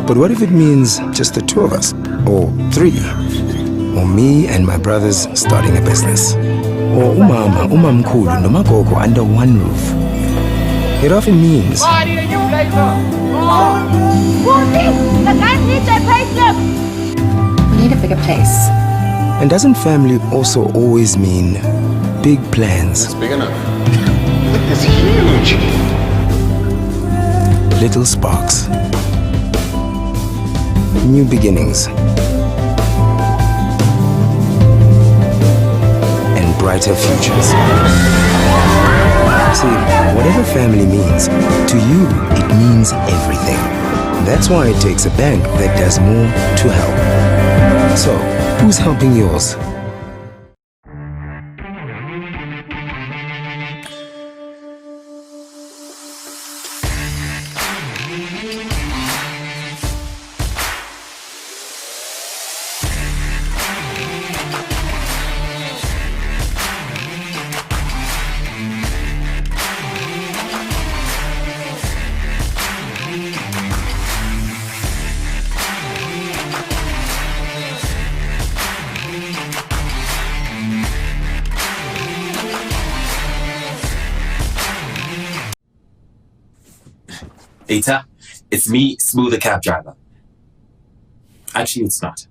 But what if it means just the two of us? Or three? Or me and my brothers starting a business? Or umama, umamkhulu, nomagogo under one roof? It often means We need a bigger place. and doesn't family also always mean big plans? It's big enough. It's huge. Little sparks. New beginnings. And brighter futures. See, whatever family means, to you, it means everything. That's why it takes a bank that does more to help. So, who's helping yours? Eta, it's me, Smooth the cab driver. Actually, it's not.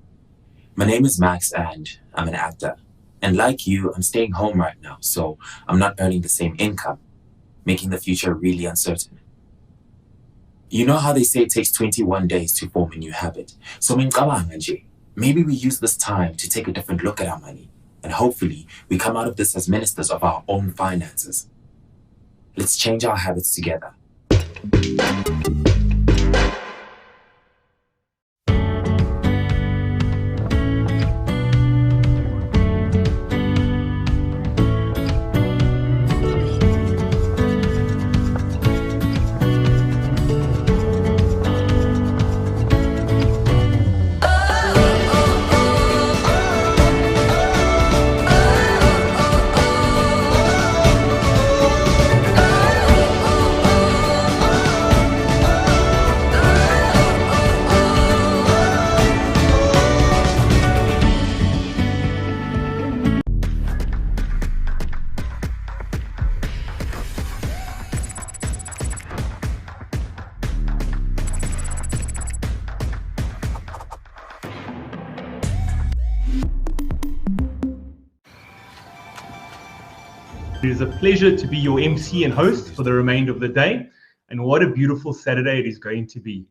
My name is Max and I'm an actor. And like you, I'm staying home right now, so I'm not earning the same income, making the future really uncertain. You know how they say it takes 21 days to form a new habit? So maybe we use this time to take a different look at our money, and hopefully we come out of this as ministers of our own finances. Let's change our habits together. It is a pleasure to be your MC and host for the remainder of the day, and what a beautiful Saturday it is going to be.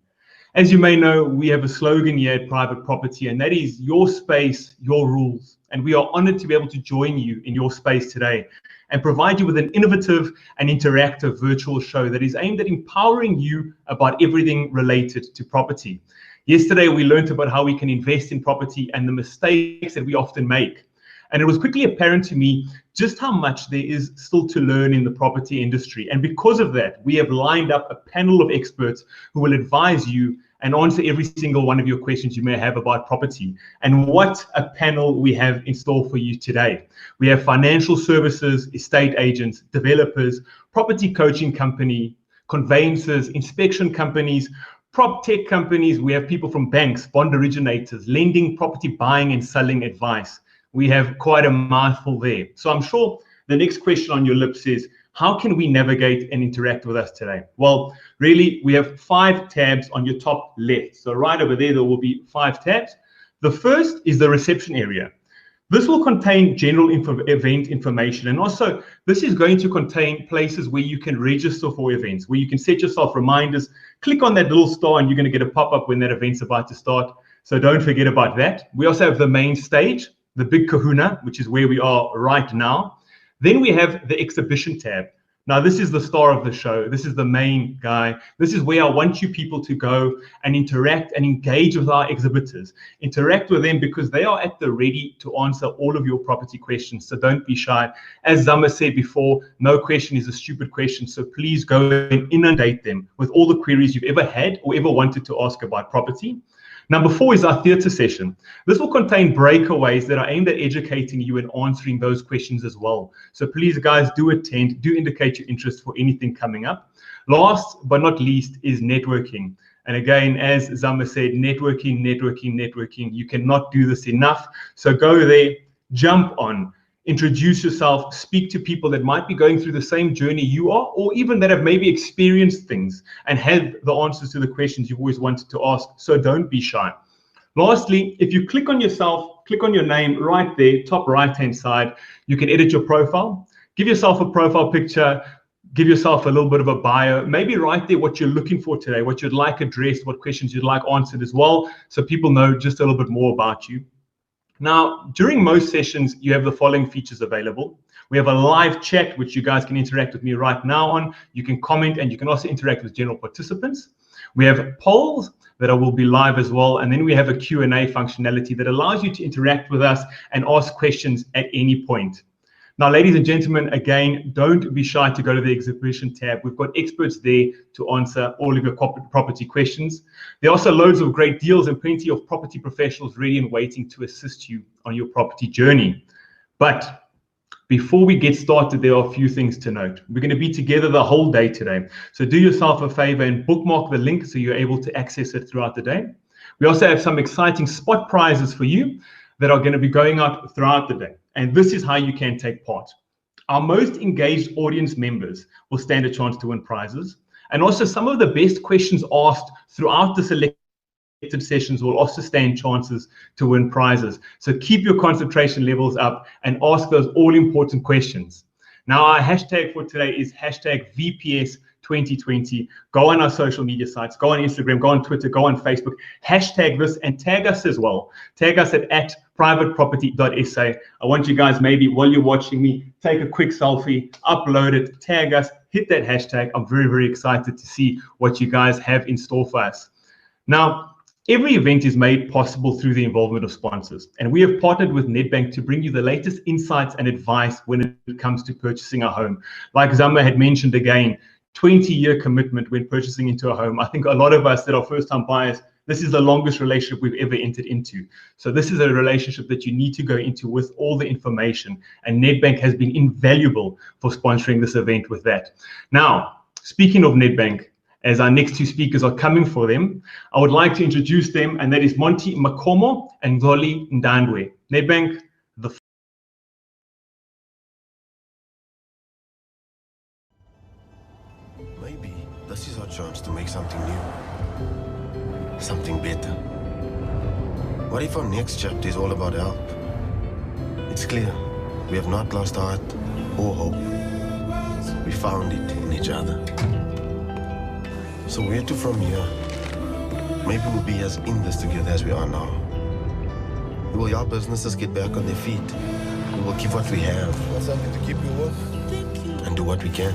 As you may know, we have a slogan here at Private Property, and that is your space, your rules. And we are honored to be able to join you in your space today and provide you with an innovative and interactive virtual show that is aimed at empowering you about everything related to property. Yesterday, we learned about how we can invest in property and the mistakes that we often make. And it was quickly apparent to me just how much there is still to learn in the property industry. And because of that, we have lined up a panel of experts who will advise you and answer every single one of your questions you may have about property. And what a panel we have in store for you today. We have financial services, estate agents, developers, property coaching company, conveyancers, inspection companies, prop tech companies. We have people from banks, bond originators, lending, property buying and selling advice. We have quite a mouthful there. So I'm sure the next question on your lips is, how can we navigate and interact with us today? Well, really, we have 5 tabs on your top left. So right over there will be 5 tabs. The first is the reception area. This will contain general event information. And also, this is going to contain places where you can register for events, where you can set yourself reminders. Click on that little star and you're going to get a pop-up when that event's about to start. So don't forget about that. We also have the main stage, the big kahuna, which is where we are right now. Then we have the exhibition tab. Now, this is the star of the show. This is the main guy. This is where I want you people to go and interact and engage with our exhibitors. Interact with them because they are at the ready to answer all of your property questions. So don't be shy. As Zama said before, no question is a stupid question. So please go and inundate them with all the queries you've ever had or ever wanted to ask about property. Number 4 is our theatre session. This will contain breakaways that are aimed at educating you and answering those questions as well. So please, guys, do attend, do indicate your interest for anything coming up. Last but not least is networking. And again, as Zama said, networking, networking, networking. You cannot do this enough. So go there, jump on, introduce yourself, speak to people that might be going through the same journey you are, or even that have maybe experienced things and had the answers to the questions you've always wanted to ask. So don't be shy. Lastly, if you click on yourself, click on your name right there, top right-hand side, you can edit your profile, give yourself a profile picture, give yourself a little bit of a bio, maybe write there what you're looking for today, what you'd like addressed, what questions you'd like answered as well, so people know just a little bit more about you. Now, during most sessions, you have the following features available. We have a live chat, which you guys can interact with me right now on. You can comment and you can also interact with general participants. We have polls that will be live as well. And then we have a Q&A functionality that allows you to interact with us and ask questions at any point. Now, ladies and gentlemen, again, don't be shy to go to the exhibition tab. We've got experts there to answer all of your property questions. There are also loads of great deals and plenty of property professionals ready and waiting to assist you on your property journey. But before we get started, there are a few things to note. We're going to be together the whole day today. So do yourself a favor and bookmark the link so you're able to access it throughout the day. We also have some exciting spot prizes for you that are going to be going out throughout the day. And this is how you can take part. Our most engaged audience members will stand a chance to win prizes. And also some of the best questions asked throughout the selected sessions will also stand chances to win prizes. So keep your concentration levels up and ask those all important questions. Now, our hashtag for today is hashtag VPS 2020. Go on our social media sites, go on Instagram, go on Twitter, go on Facebook, hashtag this and tag us as well. Tag us at privateproperty.sa. I want you guys, maybe while you're watching me, take a quick selfie, upload it, tag us, hit that hashtag. I'm very, very excited to see what you guys have in store for us. Now, every event is made possible through the involvement of sponsors, and we have partnered with Nedbank to bring you the latest insights and advice when it comes to purchasing a home. Like Zama had mentioned again, 20-year commitment when purchasing into a home. I think a lot of us that are first-time buyers, this is the longest relationship we've ever entered into. So this is a relationship that you need to go into with all the information, and Nedbank has been invaluable for sponsoring this event with that. Now, speaking of Nedbank, as our next 2 speakers are coming for them, I would like to introduce them, and that is Monty Makomo and Zoli Ndandwe. Nedbank, the Maybe this is our chance to make something new, something better. What if our next chapter is all about help? It's clear we have not lost heart or hope. We found it in each other. So where to from here? Maybe we'll be as in this together as we are now. We will help businesses get back on their feet. We will keep what we have. Want something to keep you warm? do what we can.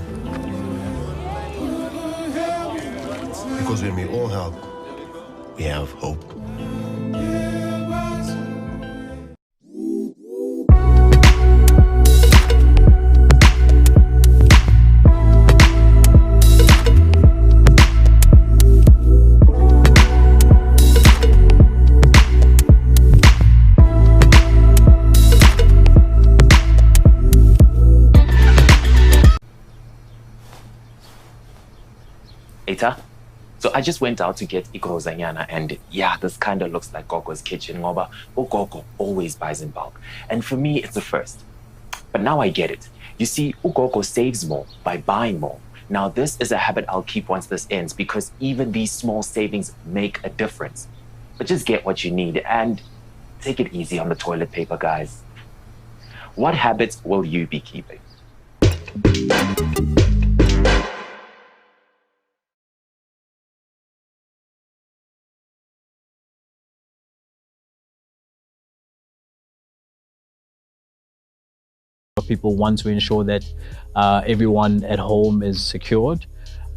Because when we all help, we have hope. Eta, so I just went out to get ikozanyana, and yeah, this kind of looks like Gogo's kitchen. Ngoba Ugogo always buys in bulk, and for me, it's a first. But now I get it. You see, Ugogo saves more by buying more. Now this is a habit I'll keep once this ends, because even these small savings make a difference. But just get what you need and take it easy on the toilet paper, guys. What habits will you be keeping? People want to ensure that everyone at home is secured.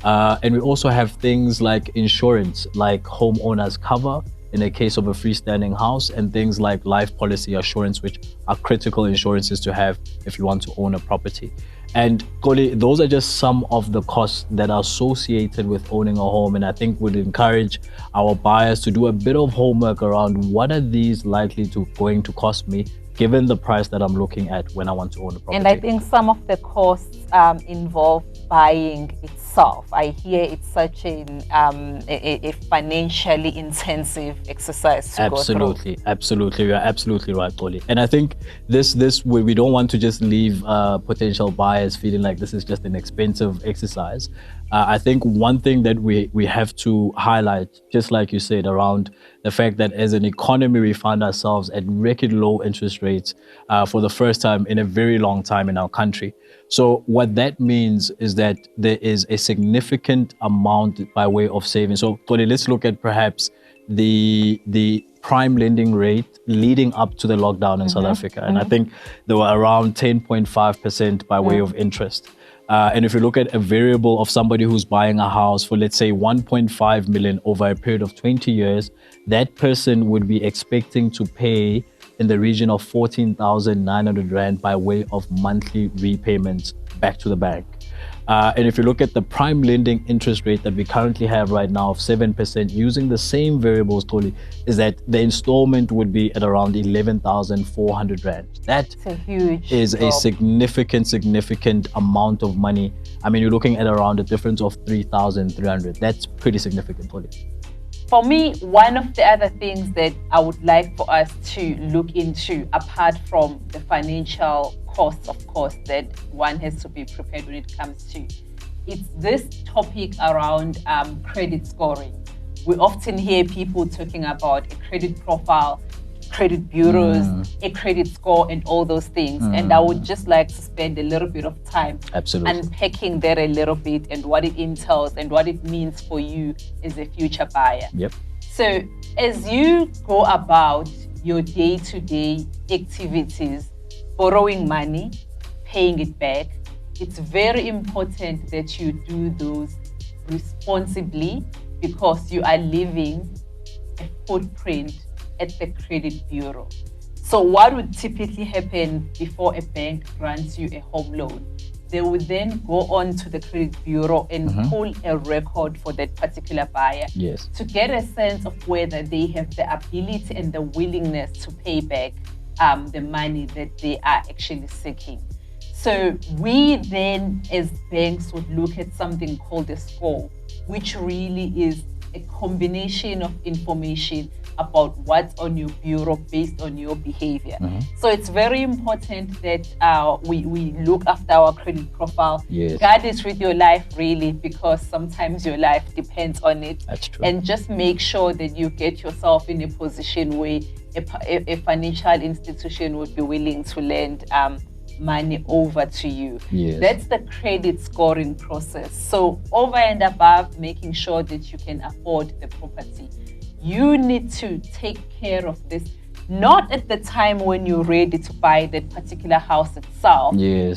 And we also have things like insurance, like homeowners cover in the case of a freestanding house, and things like life policy assurance, which are critical insurances to have if you want to own a property. And Koli, those are just some of the costs that are associated with owning a home. And I think would encourage our buyers to do a bit of homework around what are these likely going to cost me, given the price that I'm looking at when I want to own a property. And I think some of the costs involve buying itself. I hear it's such a financially intensive exercise to go through. Absolutely. You're absolutely right, Koli. And I think this we don't want to just leave potential buyers feeling like this is just an expensive exercise. I think one thing that we have to highlight, just like you said, around the fact that as an economy, we find ourselves at record low interest rates for the first time in a very long time in our country. So what that means is that there is a significant amount by way of savings. So Koli, let's look at perhaps the prime lending rate leading up to the lockdown in South Africa. And I think they were around 10.5% by way of interest. And if you look at a variable of somebody who's buying a house for, let's say, 1.5 million over a period of 20 years, that person would be expecting to pay in the region of 14,900 Rand by way of monthly repayments back to the bank. And if you look at the prime lending interest rate that we currently have right now of 7%, using the same variables, Toli, is that the installment would be at around 11,400 Rand. That is a significant amount of money. I mean, you're looking at around a difference of 3,300. That's pretty significant, Toli. For me, one of the other things that I would like for us to look into, apart from the financial costs, of course, that one has to be prepared when it comes to, it's this topic around credit scoring. We often hear people talking about a credit profile, credit bureaus, a credit score, and all those things. And I would just like to spend a little bit of time unpacking that a little bit and what it entails and what it means for you as a future buyer. So as you go about your day-to-day activities, borrowing money, paying it back, it's very important that you do those responsibly, because you are leaving a footprint at the credit bureau. So what would typically happen before a bank grants you a home loan? They would then go on to the credit bureau and pull a record for that particular buyer to get a sense of whether they have the ability and the willingness to pay back the money that they are actually seeking. So we then as banks would look at something called a score, which really is a combination of information about what's on your bureau based on your behavior. So it's very important that we look after our credit profile. Guard it with your life, really, because sometimes your life depends on it. That's true. And just make sure that you get yourself in a position where a financial institution would be willing to lend money over to you. That's the credit scoring process. So over and above making sure that you can afford the property, you need to take care of this, not at the time when you're ready to buy that particular house itself.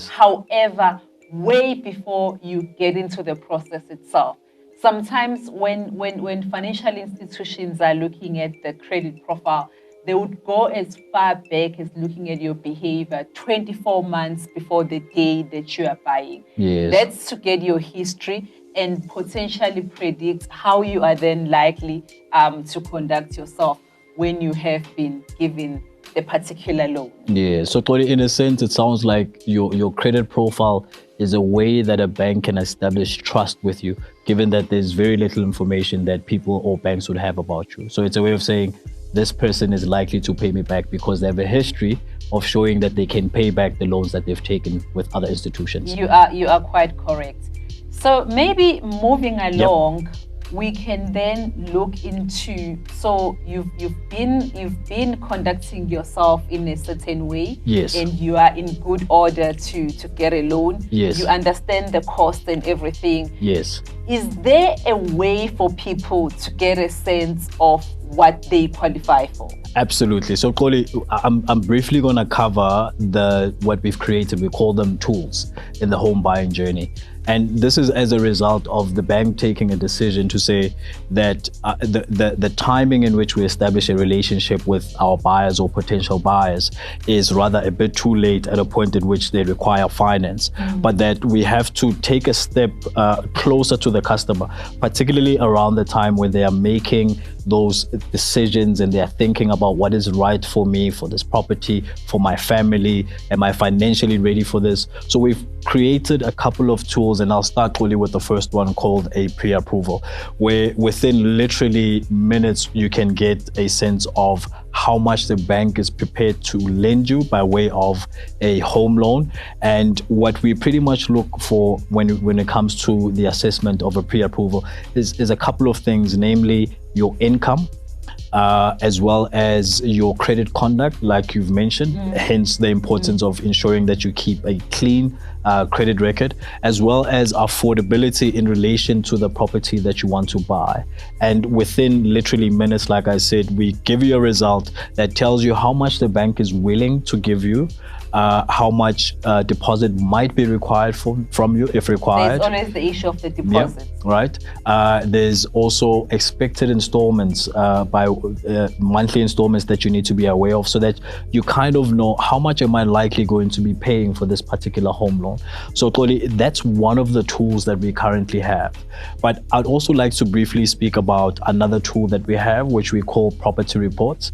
However, way before you get into the process itself. Sometimes when financial institutions are looking at the credit profile, they would go as far back as looking at your behavior 24 months before the day that you are buying. Yes. That's to get your history and potentially predict how you are then likely to conduct yourself when you have been given the particular loan. Yeah, so Tori, in a sense, it sounds like your credit profile is a way that a bank can establish trust with you, given that there's very little information that people or banks would have about you. So it's a way of saying, this person is likely to pay me back because they have a history of showing that they can pay back the loans that they've taken with other institutions. You are quite correct. So maybe moving along, we can then look into, so you've been conducting yourself in a certain way, yes, and you are in good order to get a loan. Yes. You understand the cost and everything. Yes. Is there a way for people to get a sense of what they qualify for? Absolutely. So, Koli, I'm briefly going to cover what we've created. We call them tools in the home buying journey. And this is as a result of the bank taking a decision to say that the timing in which we establish a relationship with our buyers or potential buyers is rather a bit too late at a point at which they require finance, but that we have to take a step closer to the customer, particularly around the time when they are making those decisions and they are thinking about what is right for me, for this property, for my family. Am I financially ready for this? So we've created a couple of tools, and I'll start really with the first one called a pre-approval, where within literally minutes you can get a sense of how much the bank is prepared to lend you by way of a home loan. And what we pretty much look for when it comes to the assessment of a pre-approval is a couple of things, namely your income, as well as your credit conduct, like you've mentioned, hence the importance of ensuring that you keep a clean credit record, as well as affordability in relation to the property that you want to buy. And within literally minutes, like I said, we give you a result that tells you how much the bank is willing to give you, how much deposit might be required from you if required. There's always the issue of the deposit. Yeah, right. There's also expected installments by monthly installments that you need to be aware of, so that you kind of know how much am I likely going to be paying for this particular home loan. So Toli, that's one of the tools that we currently have. But I'd also like to briefly speak about another tool that we have, which we call property reports.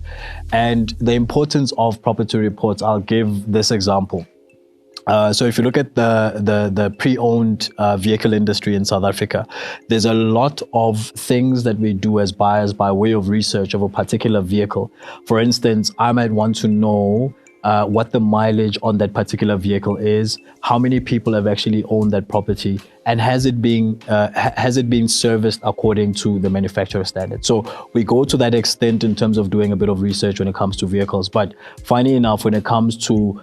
And the importance of property reports, I'll give this example. So if you look at the pre-owned vehicle industry in South Africa, there's a lot of things that we do as buyers by way of research of a particular vehicle. For instance, I might want to know what the mileage on that particular vehicle is, how many people have actually owned that property, and has it been serviced according to the manufacturer standard. So we go to that extent in terms of doing a bit of research when it comes to vehicles. But funny enough, when it comes to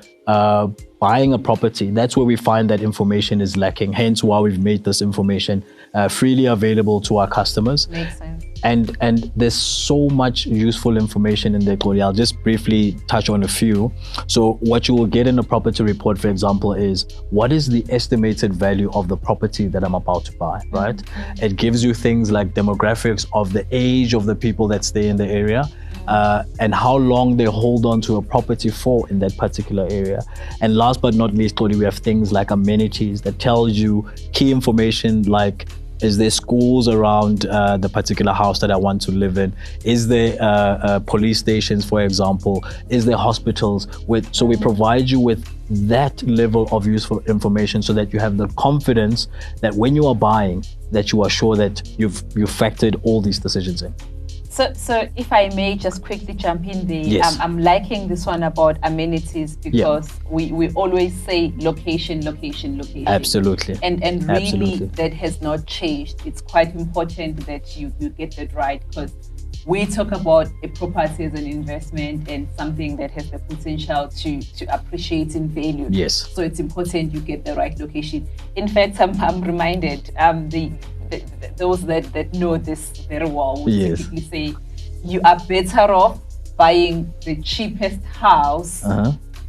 buying a property, that's where we find that information is lacking. Hence why we've made this information freely available to our customers. Makes sense. And there's so much useful information in there, Claudia. I'll just briefly touch on a few. So what you will get in a property report, for example, is what is the estimated value of the property that I'm about to buy, right? Mm-hmm. It gives you things like demographics of the age of the people that stay in the area, and how long they hold on to a property for in that particular area. And last but not least, Claudia, we have things like amenities that tells you key information like, is there schools around the particular house that I want to live in? Is there police stations, for example? Is there hospitals? So we provide you with that level of useful information so that you have the confidence that when you are buying, that you are sure that you've factored all these decisions in. So if I may just quickly jump in there, yes. I'm liking this one about amenities because we always say location. Absolutely. And really Absolutely. That has not changed. It's quite important that you get that right, because we talk about a property as an investment and something that has the potential to appreciate in value. Yes. So it's important you get the right location. In fact, I'm reminded, those that know this very well will typically say you are better off buying the cheapest house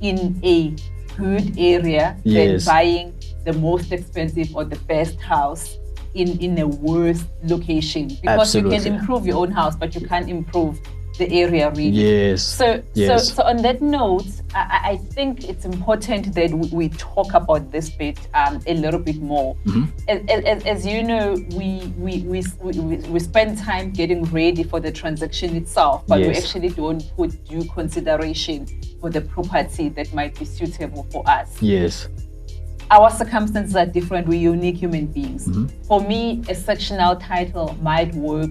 in a good area than buying the most expensive or the best house in a worse location, because Absolutely. you can improve your own house, but you can't improve the area really. Yes. So on that note, I think it's important that we talk about this bit a little bit more. As you know, we spend time getting ready for the transaction itself, but we actually don't put due consideration for the property that might be suitable for us. Yes. Our circumstances are different. We're unique human beings. For me, a sectional title might work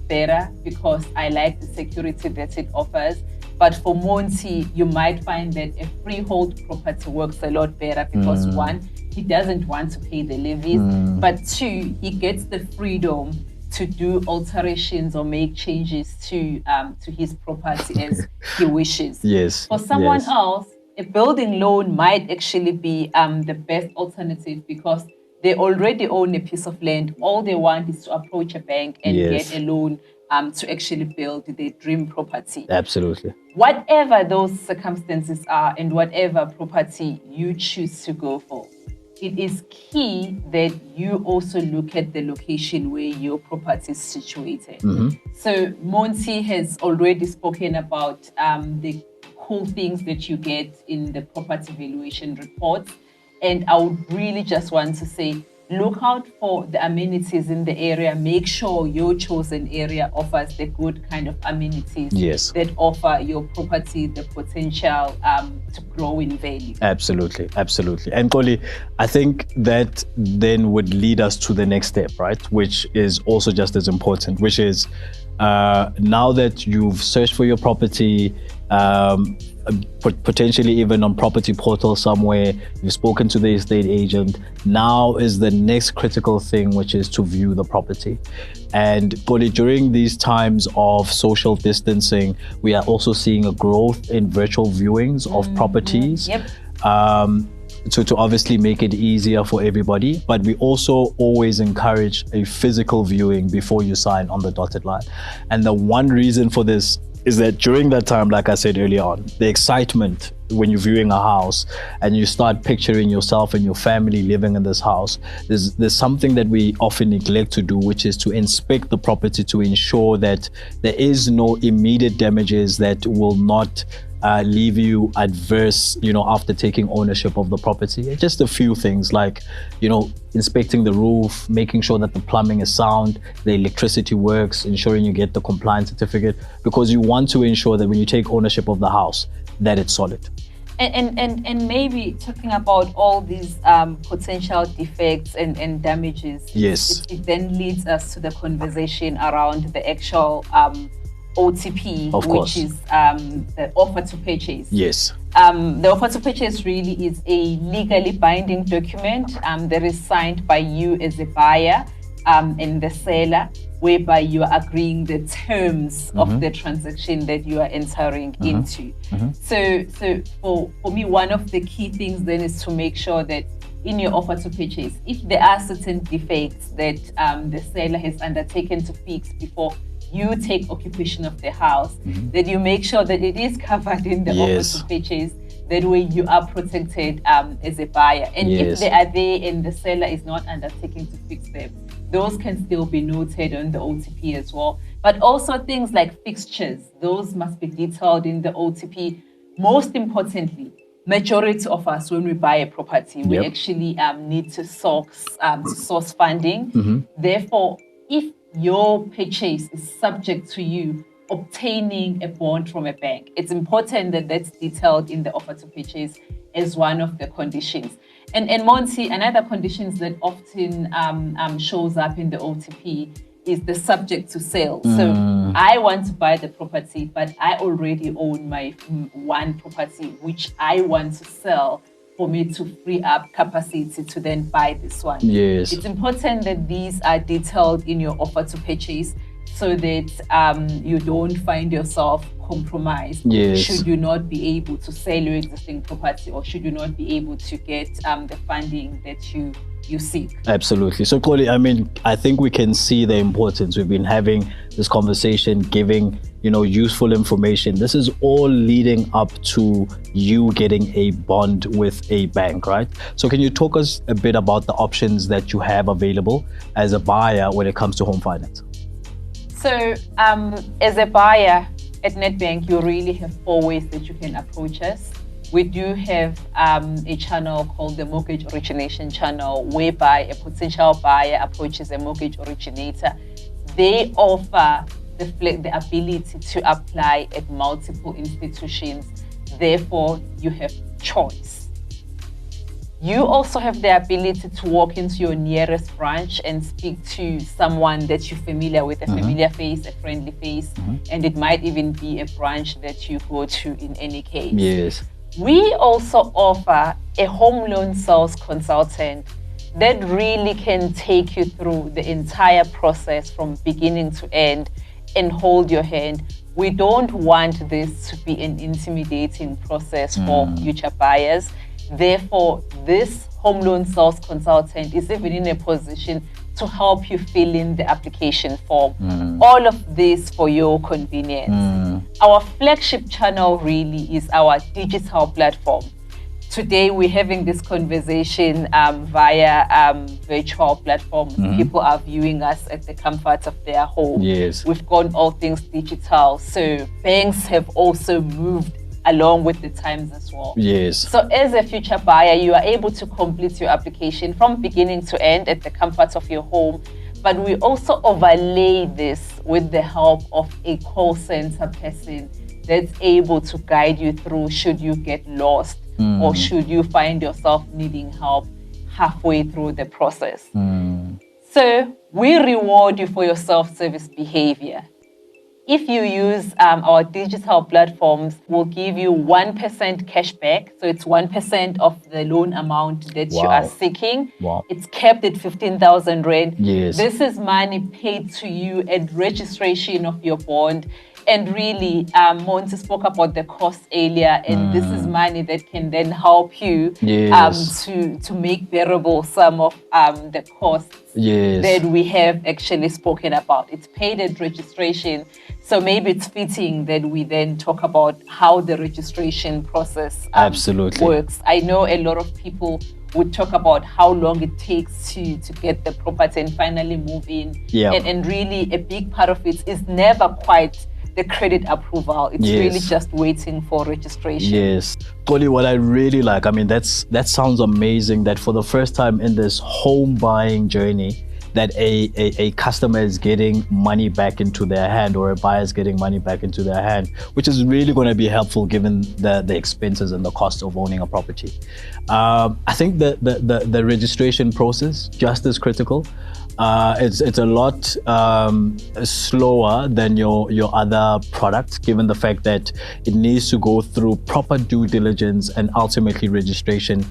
better because I like the security that it offers. But for Monty, you might find that a freehold property works a lot better because one, he doesn't want to pay the levies, but two, he gets the freedom to do alterations or make changes to his property as he wishes. Yes. For someone else, a building loan might actually be the best alternative because they already own a piece of land. All they want is to approach a bank and get a loan to actually build their dream property. Absolutely. Whatever those circumstances are and whatever property you choose to go for, it is key that you also look at the location where your property is situated. So Monty has already spoken about the cool things that you get in the property valuation reports. And I would really just want to say, look out for the amenities in the area. Make sure your chosen area offers the good kind of amenities that offer your property the potential to grow in value. Absolutely, absolutely. And Koli, I think that then would lead us to the next step, right? Which is also just as important, which is now that you've searched for your property, potentially even on property portal somewhere, you've spoken to the estate agent, now is the next critical thing, which is to view the property. And during these times of social distancing, we are also seeing a growth in virtual viewings of properties. To obviously make it easier for everybody, but we also always encourage a physical viewing before you sign on the dotted line. And the one reason for this is that during that time, like I said earlier on, the excitement when you're viewing a house and you start picturing yourself and your family living in this house, there's something that we often neglect to do, which is to inspect the property to ensure that there is no immediate damages that will not leave you adverse, after taking ownership of the property. Just a few things like, inspecting the roof, making sure that the plumbing is sound, the electricity works, ensuring you get the compliance certificate, because you want to ensure that when you take ownership of the house, that it's solid. And maybe talking about all these potential defects and damages, it then leads us to the conversation around the actual OTP, which is the offer to purchase. Yes. The offer to purchase really is a legally binding document that is signed by you as a buyer and the seller, whereby you are agreeing the terms of the transaction that you are entering into. So for me, one of the key things then is to make sure that in your offer to purchase, if there are certain defects that the seller has undertaken to fix before you take occupation of the house, that you make sure that it is covered in the offer to purchase. That way you are protected as a buyer. And if they are there and the seller is not undertaking to fix them, those can still be noted on the OTP as well. But also things like fixtures, those must be detailed in the OTP. Most importantly, majority of us, when we buy a property, we actually need to source funding. Therefore, if your purchase is subject to you obtaining a bond from a bank, it's important that that's detailed in the offer to purchase as one of the conditions. And Monty, another conditions that often shows up in the OTP is the subject to sale. So I want to buy the property, but I already own my one property which I want to sell for me to free up capacity to then buy this one. Yes. It's important that these are detailed in your offer to purchase so that you don't find yourself compromised should you not be able to sell your existing property or should you not be able to get the funding that you you seek. Absolutely. So, Koli, I mean, I think we can see the importance. We've been having this conversation, giving, useful information. This is all leading up to you getting a bond with a bank, right? So can you talk us a bit about the options that you have available as a buyer when it comes to home finance? So as a buyer at Nedbank, you really have 4 ways that you can approach us. We do have a channel called the mortgage origination channel, whereby a potential buyer approaches a mortgage originator. They offer the ability to apply at multiple institutions. Therefore, you have choice. You also have the ability to walk into your nearest branch and speak to someone that you're familiar with, a familiar face, a friendly face, and it might even be a branch that you go to in any case. Yes. We also offer a home loan sales consultant that really can take you through the entire process from beginning to end and hold your hand. We don't want this to be an intimidating process for future buyers. Therefore, this home loan sales consultant is even in a position to help you fill in the application form. All of this for your convenience. Our flagship channel really is our digital platform. Today, we're having this conversation via virtual platforms. People are viewing us at the comfort of their home. Yes. We've gone all things digital. So banks have also moved along with the times as well. Yes. So as a future buyer, you are able to complete your application from beginning to end at the comfort of your home. But we also overlay this with the help of a call center person that's able to guide you through should you get lost or should you find yourself needing help halfway through the process. So we reward you for your self-service behavior. If you use our digital platforms, we'll give you 1% cash back. So it's 1% of the loan amount that you are seeking. It's capped at 15,000 Rand. Yes. This is money paid to you at registration of your bond. And really, Monty spoke about the cost earlier, and this is money that can then help you to make bearable some of the costs that we have actually spoken about. It's paid at registration, so maybe it's fitting that we then talk about how the registration process works. I know a lot of people would talk about how long it takes to get the property and finally move in. And really, a big part of it is never quite the credit approval. It's really just waiting for registration. Yes. Koli, what I really like, I mean, that sounds amazing that for the first time in this home buying journey, that a customer is getting money back into their hand, or a buyer is getting money back into their hand, which is really going to be helpful given the expenses and the cost of owning a property. I think the registration process just as critical. It's a lot slower than your other products, given the fact that it needs to go through proper due diligence and ultimately registration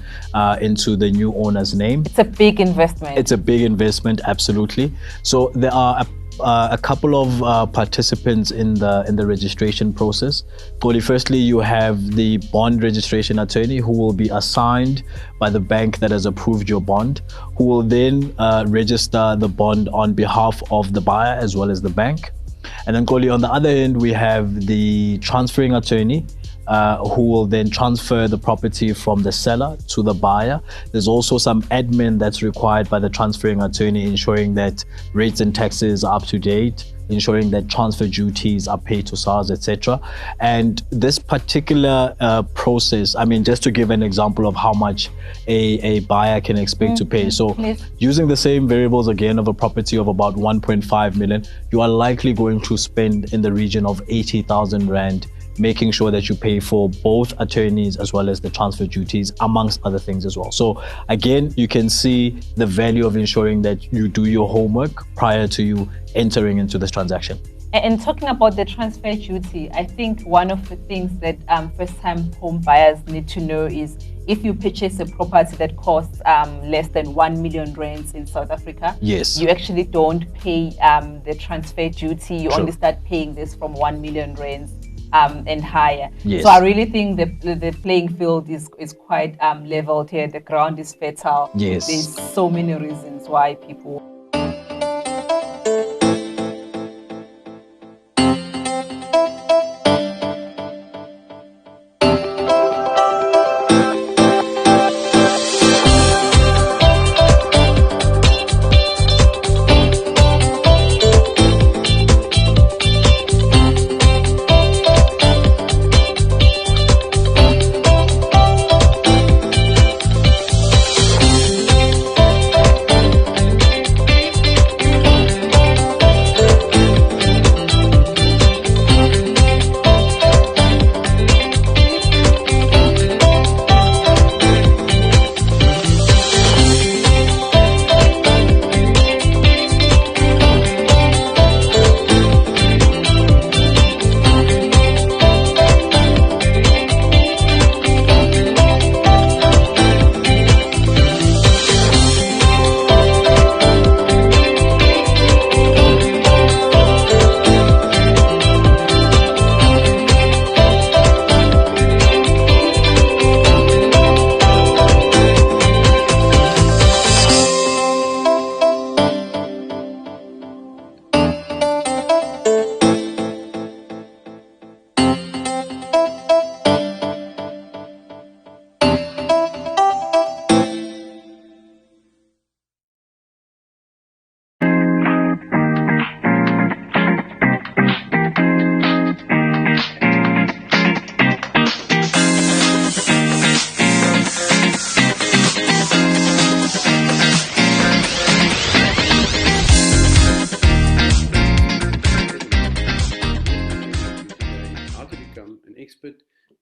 into the new owner's name. It's a big investment. It's a big investment, absolutely. So there are a couple of participants in the registration process. Koli, firstly, you have the bond registration attorney who will be assigned by the bank that has approved your bond, who will then register the bond on behalf of the buyer as well as the bank. And then, Koli, on the other end, we have the transferring attorney, who will then transfer the property from the seller to the buyer. There's also some admin that's required by the transferring attorney, ensuring that rates and taxes are up to date, ensuring that transfer duties are paid to SARS, etc. And this particular process, I mean, just to give an example of how much a buyer can expect to pay. So using the same variables again of a property of about 1.5 million, you are likely going to spend in the region of 80,000 Rand, making sure that you pay for both attorneys as well as the transfer duties, amongst other things as well. So again, you can see the value of ensuring that you do your homework prior to you entering into this transaction. And talking about the transfer duty, I think one of the things that first-time home buyers need to know is if you purchase a property that costs less than 1 million rands in South Africa, you actually don't pay the transfer duty. You only start paying this from 1 million rands and higher. Yes. So I really think the playing field is quite leveled here. The ground is fertile. Yes. There's so many reasons why people.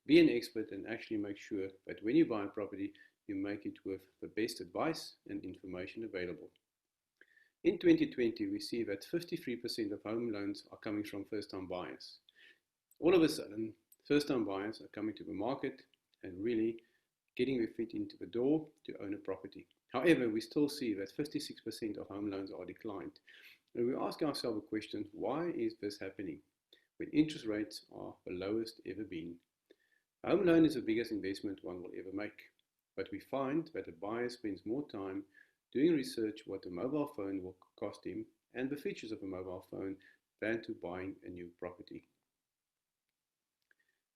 Be an expert and actually make sure that when you buy a property, you make it with the best advice and information available. In 2020, we see that 53% of home loans are coming from first-time buyers. All of a sudden, first-time buyers are coming to the market and really getting their feet into the door to own a property. However, we still see that 56% of home loans are declined. And we ask ourselves a question, why is this happening when interest rates are the lowest ever been? A home loan is the biggest investment one will ever make, but we find that a buyer spends more time doing research what a mobile phone will cost him and the features of a mobile phone than to buying a new property.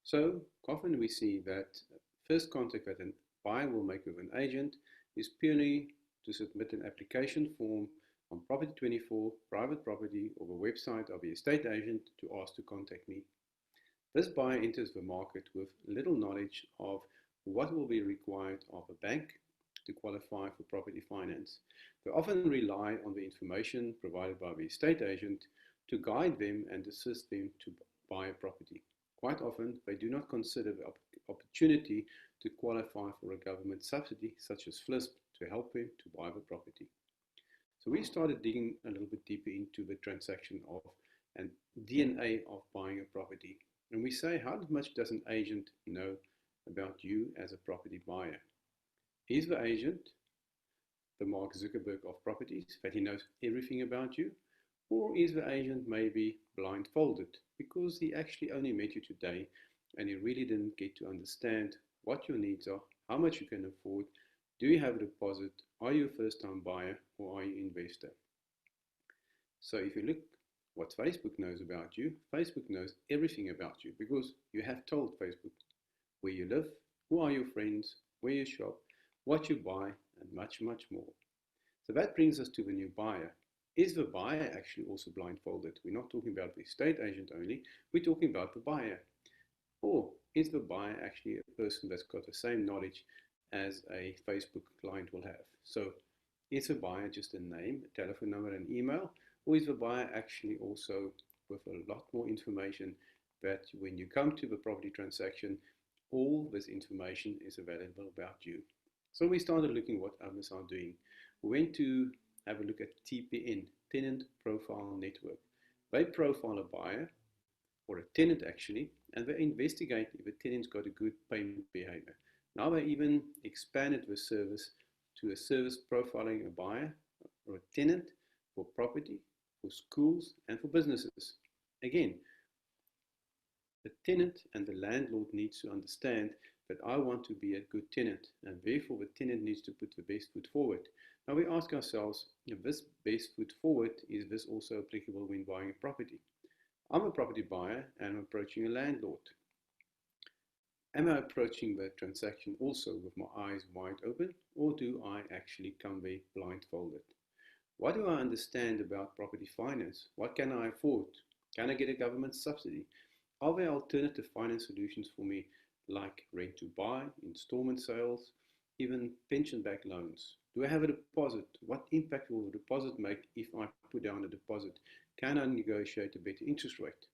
So often we see that first contact that a buyer will make with an agent is purely to submit an application form on Property24, private property, or the website of the estate agent to ask to contact me. This buyer enters the market with little knowledge of what will be required of a bank to qualify for property finance. They often rely on the information provided by the estate agent to guide them and assist them to buy a property. Quite often, they do not consider the opportunity to qualify for a government subsidy such as FLISP to help them to buy the property. So we started digging a little bit deeper into the transaction of and DNA of buying a property. And we say, how much does an agent know about you as a property buyer? Is the agent the Mark Zuckerberg of properties, that he knows everything about you? Or is the agent maybe blindfolded because he actually only met you today and he really didn't get to understand what your needs are, how much you can afford, do you have a deposit, are you a first-time buyer or are you an investor? So if you look what Facebook knows about you, Facebook knows everything about you because you have told Facebook where you live, who are your friends, where you shop, what you buy, and much, much more. So that brings us to the new buyer. Is the buyer actually also blindfolded? We're not talking about the estate agent only, we're talking about the buyer. Or is the buyer actually a person that's got the same knowledge as a Facebook client will have? So is the buyer just a name, a telephone number, and email? Or is the buyer actually also with a lot more information that when you come to the property transaction, all this information is available about you? So we started looking what others are doing. We went to have a look at TPN, Tenant Profile Network. They profile a buyer, or a tenant actually, and they investigate if a tenant's got a good payment behavior. Now they even expanded the service to a service profiling a buyer or a tenant for property, for schools, and for businesses. Again, The tenant and the landlord needs to understand that I want to be a good tenant, and therefore the tenant needs to put the best foot forward. Now we ask ourselves, if this best foot forward, is this also applicable when buying a property? I'm a property buyer and I'm approaching a landlord. Am I approaching the transaction also with my eyes wide open, or do I actually come there blindfolded? What do I understand about property finance? What can I afford? Can I get a government subsidy? Are there alternative finance solutions for me, like rent to buy, installment sales, even pension-backed loans? Do I have a deposit? What impact will the deposit make if I put down a deposit? Can I negotiate a better interest rate?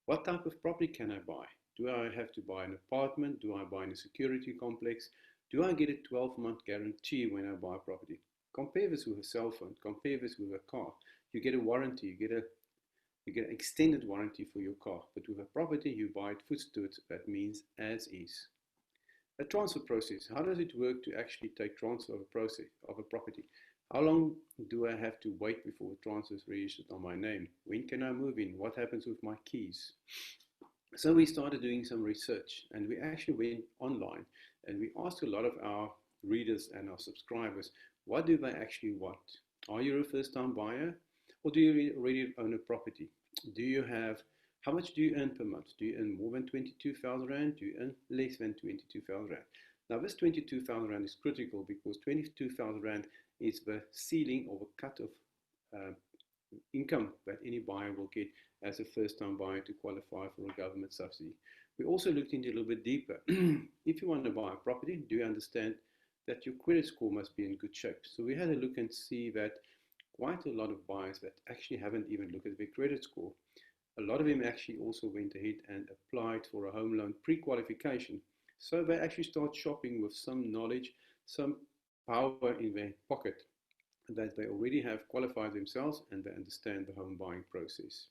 What type of property can I buy? Do I have to buy an apartment? Do I buy in a security complex? Do I get a 12-month guarantee when I buy a property? Compare this with a cell phone. Compare this with a car. You get a warranty. You get an extended warranty for your car. But with a property, you buy it footstool. That means as is. A transfer process. How does it work to actually take transfer of a property? How long do I have to wait before the transfer is registered on my name? When can I move in? What happens with my keys? So we started doing some research, and we actually went online and we asked a lot of our readers and our subscribers, what do they actually want? Are you a first-time buyer, or do you already own a property? How much do you earn per month? Do you earn more than 22,000 Rand? Do you earn less than 22,000 Rand? Now this 22,000 Rand is critical because 22,000 Rand is the ceiling or the cut of income that any buyer will get as a first-time buyer to qualify for a government subsidy. We also looked into a little bit deeper. If you want to buy a property, do you understand that your credit score must be in good shape? So we had a look and see that quite a lot of buyers that actually haven't even looked at their credit score. A lot of them actually also went ahead and applied for a home loan pre-qualification. So they actually start shopping with some knowledge, some power in their pocket, that they already have qualified themselves and they understand the home buying process.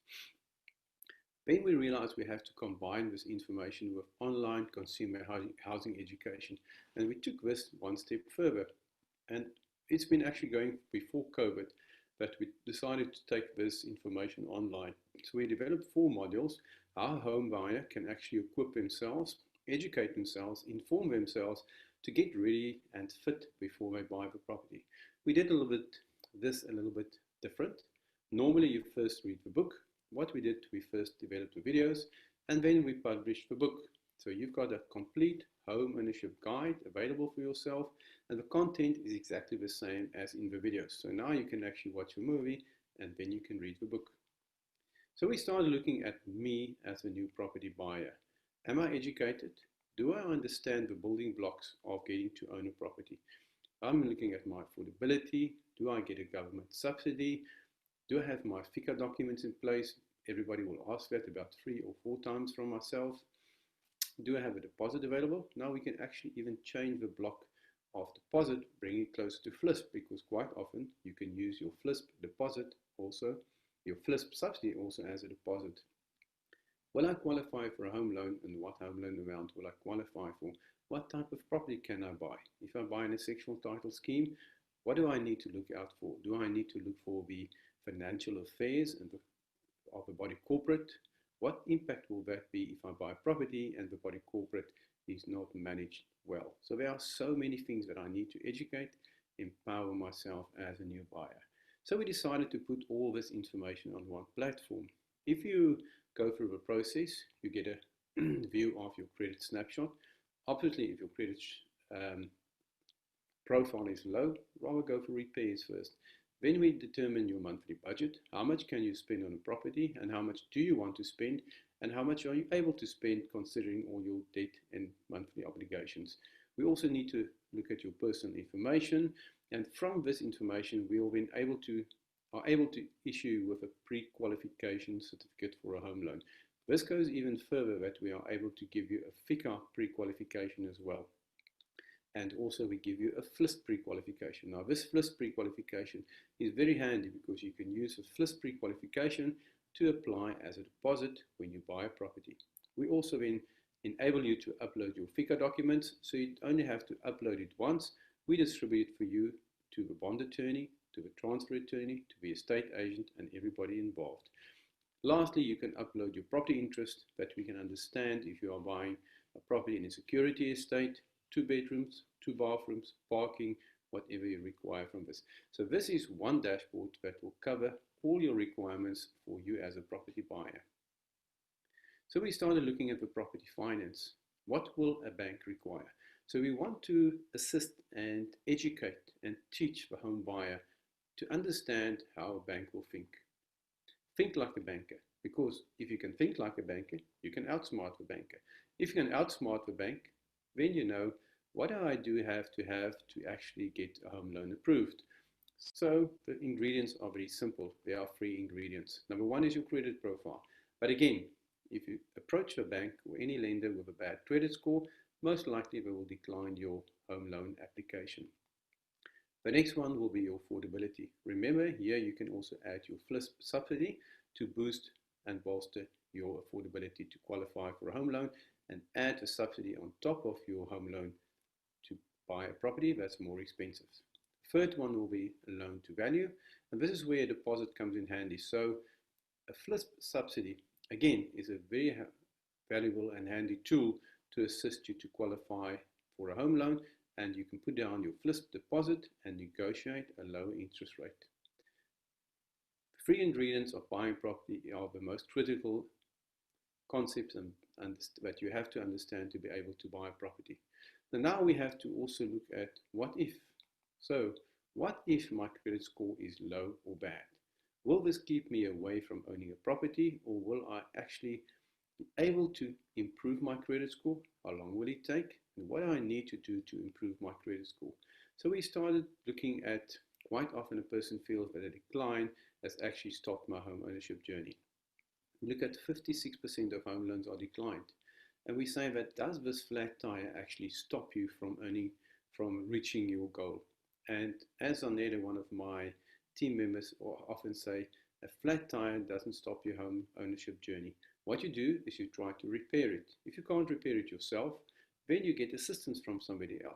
Then we realized we have to combine this information with online consumer housing education, and we took this one step further. And it's been actually going before COVID that we decided to take this information online. So we developed 4 modules. How a home buyer can actually equip themselves, educate themselves, inform themselves to get ready and fit before they buy the property. We did a little bit different. Normally you first read the book. What we did, we first developed the videos and then we published the book. So you've got a complete home ownership guide available for yourself, and the content is exactly the same as in the videos. So now you can actually watch a movie and then you can read the book. So we started looking at me as a new property buyer. Am I educated? Do I understand the building blocks of getting to own a property? I'm looking at my affordability. Do I get a government subsidy? Do I have my FICA documents in place? Everybody will ask that about 3 or 4 times from myself. Do I have a deposit available? Now we can actually even change the block of deposit, bring it closer to FLISP, because quite often you can use your FLISP deposit also, your FLISP subsidy also as a deposit. Will I qualify for a home loan, and what home loan amount will I qualify for? What type of property can I buy? If I buy in a sectional title scheme, what do I need to look out for? Do I need to look for the financial affairs of the body corporate? What impact will that be if I buy a property and the body corporate is not managed well? So there are so many things that I need to educate, empower myself as a new buyer. So we decided to put all this information on one platform. If you go through the process, you get a view of your credit snapshot. Obviously, if your credit profile is low, rather go for repairs first. Then we determine your monthly budget. How much can you spend on a property, and how much do you want to spend, and how much are you able to spend considering all your debt and monthly obligations. We also need to look at your personal information, and from this information we will then are able to issue with a pre-qualification certificate for a home loan. This goes even further, that we are able to give you a FICA pre-qualification as well. And also we give you a FLISP pre-qualification. Now this FLISP pre-qualification is very handy because you can use a FLISP pre-qualification to apply as a deposit when you buy a property. We also then enable you to upload your FICA documents, so you only have to upload it once. We distribute it for you to the bond attorney, to the transfer attorney, to the estate agent, and everybody involved. Lastly, you can upload your property interest that we can understand if you are buying a property in a security estate, 2 bedrooms, 2 bathrooms, parking, whatever you require from this. So this is one dashboard that will cover all your requirements for you as a property buyer. So we started looking at the property finance. What will a bank require? So we want to assist and educate and teach the home buyer to understand how a bank will think. Think like a banker, because if you can think like a banker, you can outsmart the banker. If you can outsmart the bank, then you know, what do I have to actually get a home loan approved? So the ingredients are very simple. There are 3 ingredients. Number 1 is your credit profile. But again, if you approach a bank or any lender with a bad credit score, most likely they will decline your home loan application. The next one will be your affordability. Remember, here you can also add your FLISP subsidy to boost and bolster your affordability to qualify for a home loan, and add a subsidy on top of your home loan to buy a property that's more expensive. Third one will be a loan to value, and this is where a deposit comes in handy. So a FLISP subsidy, again, is a very valuable and handy tool to assist you to qualify for a home loan, and you can put down your FLISP deposit and negotiate a lower interest rate. 3 ingredients of buying property are the most critical concepts and that you have to understand to be able to buy a property. And now we have to also look at what if. So what if my credit score is low or bad? Will this keep me away from owning a property, or will I actually be able to improve my credit score? How long will it take? And what do I need to do to improve my credit score? So we started looking at, quite often a person feels that a decline has actually stopped my home ownership journey. We look at 56% of home loans are declined. And we say that, does this flat tire actually stop you from reaching your goal? And as Aneta, one of my team members, often say, a flat tire doesn't stop your home ownership journey. What you do is you try to repair it. If you can't repair it yourself, then you get assistance from somebody else.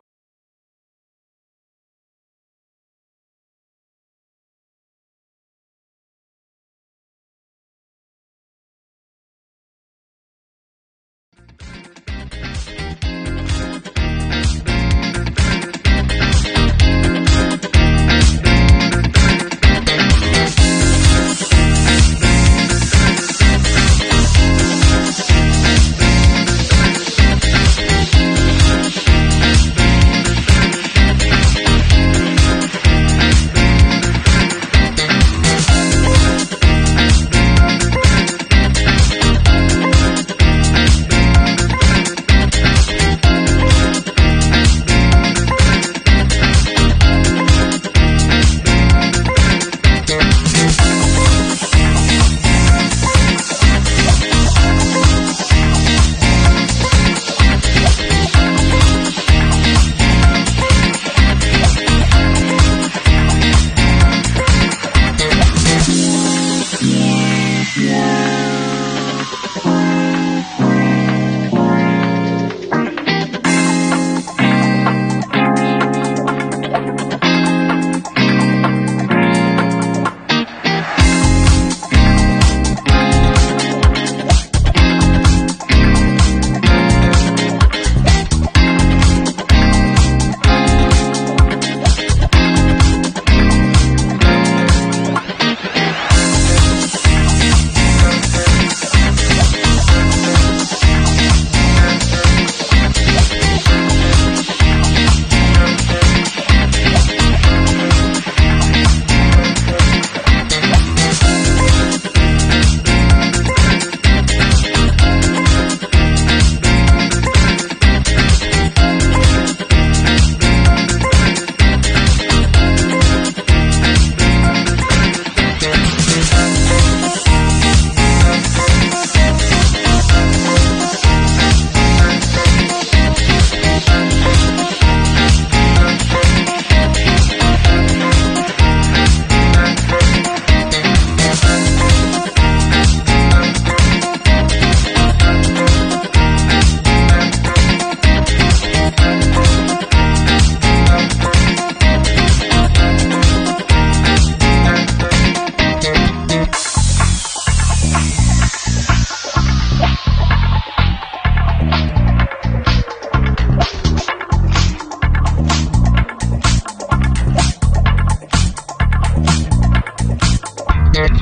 With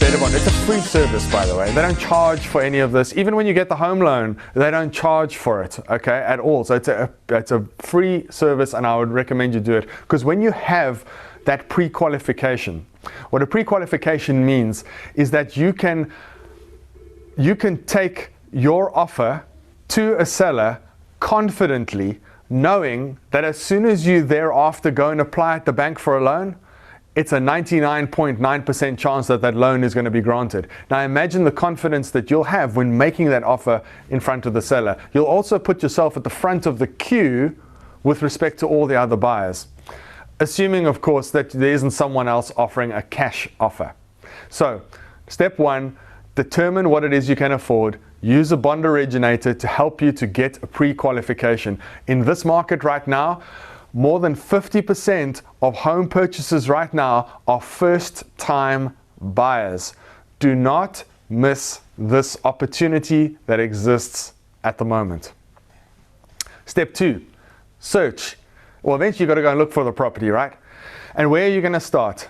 Betterbond. It's a free service, by the way. They don't charge for any of this. Even when you get the home loan, they don't charge for it, okay, at all. So it's a free service, and I would recommend you do it. Because when you have that pre-qualification, what a pre-qualification means is that you can take your offer to a seller confidently, knowing that as soon as you thereafter go and apply at the bank for a loan, it's a 99.9% chance that that loan is going to be granted. Now imagine the confidence that you'll have when making that offer in front of the seller. You'll also put yourself at the front of the queue with respect to all the other buyers. Assuming, of course, that there isn't someone else offering a cash offer. So, step one, determine what it is you can afford. Use a bond originator to help you to get a pre-qualification. In this market right now, more than 50% of home purchases right now are first-time buyers. Do not miss this opportunity that exists at the moment. Step two, search. Well, eventually you've got to go and look for the property, right? And where are you going to start?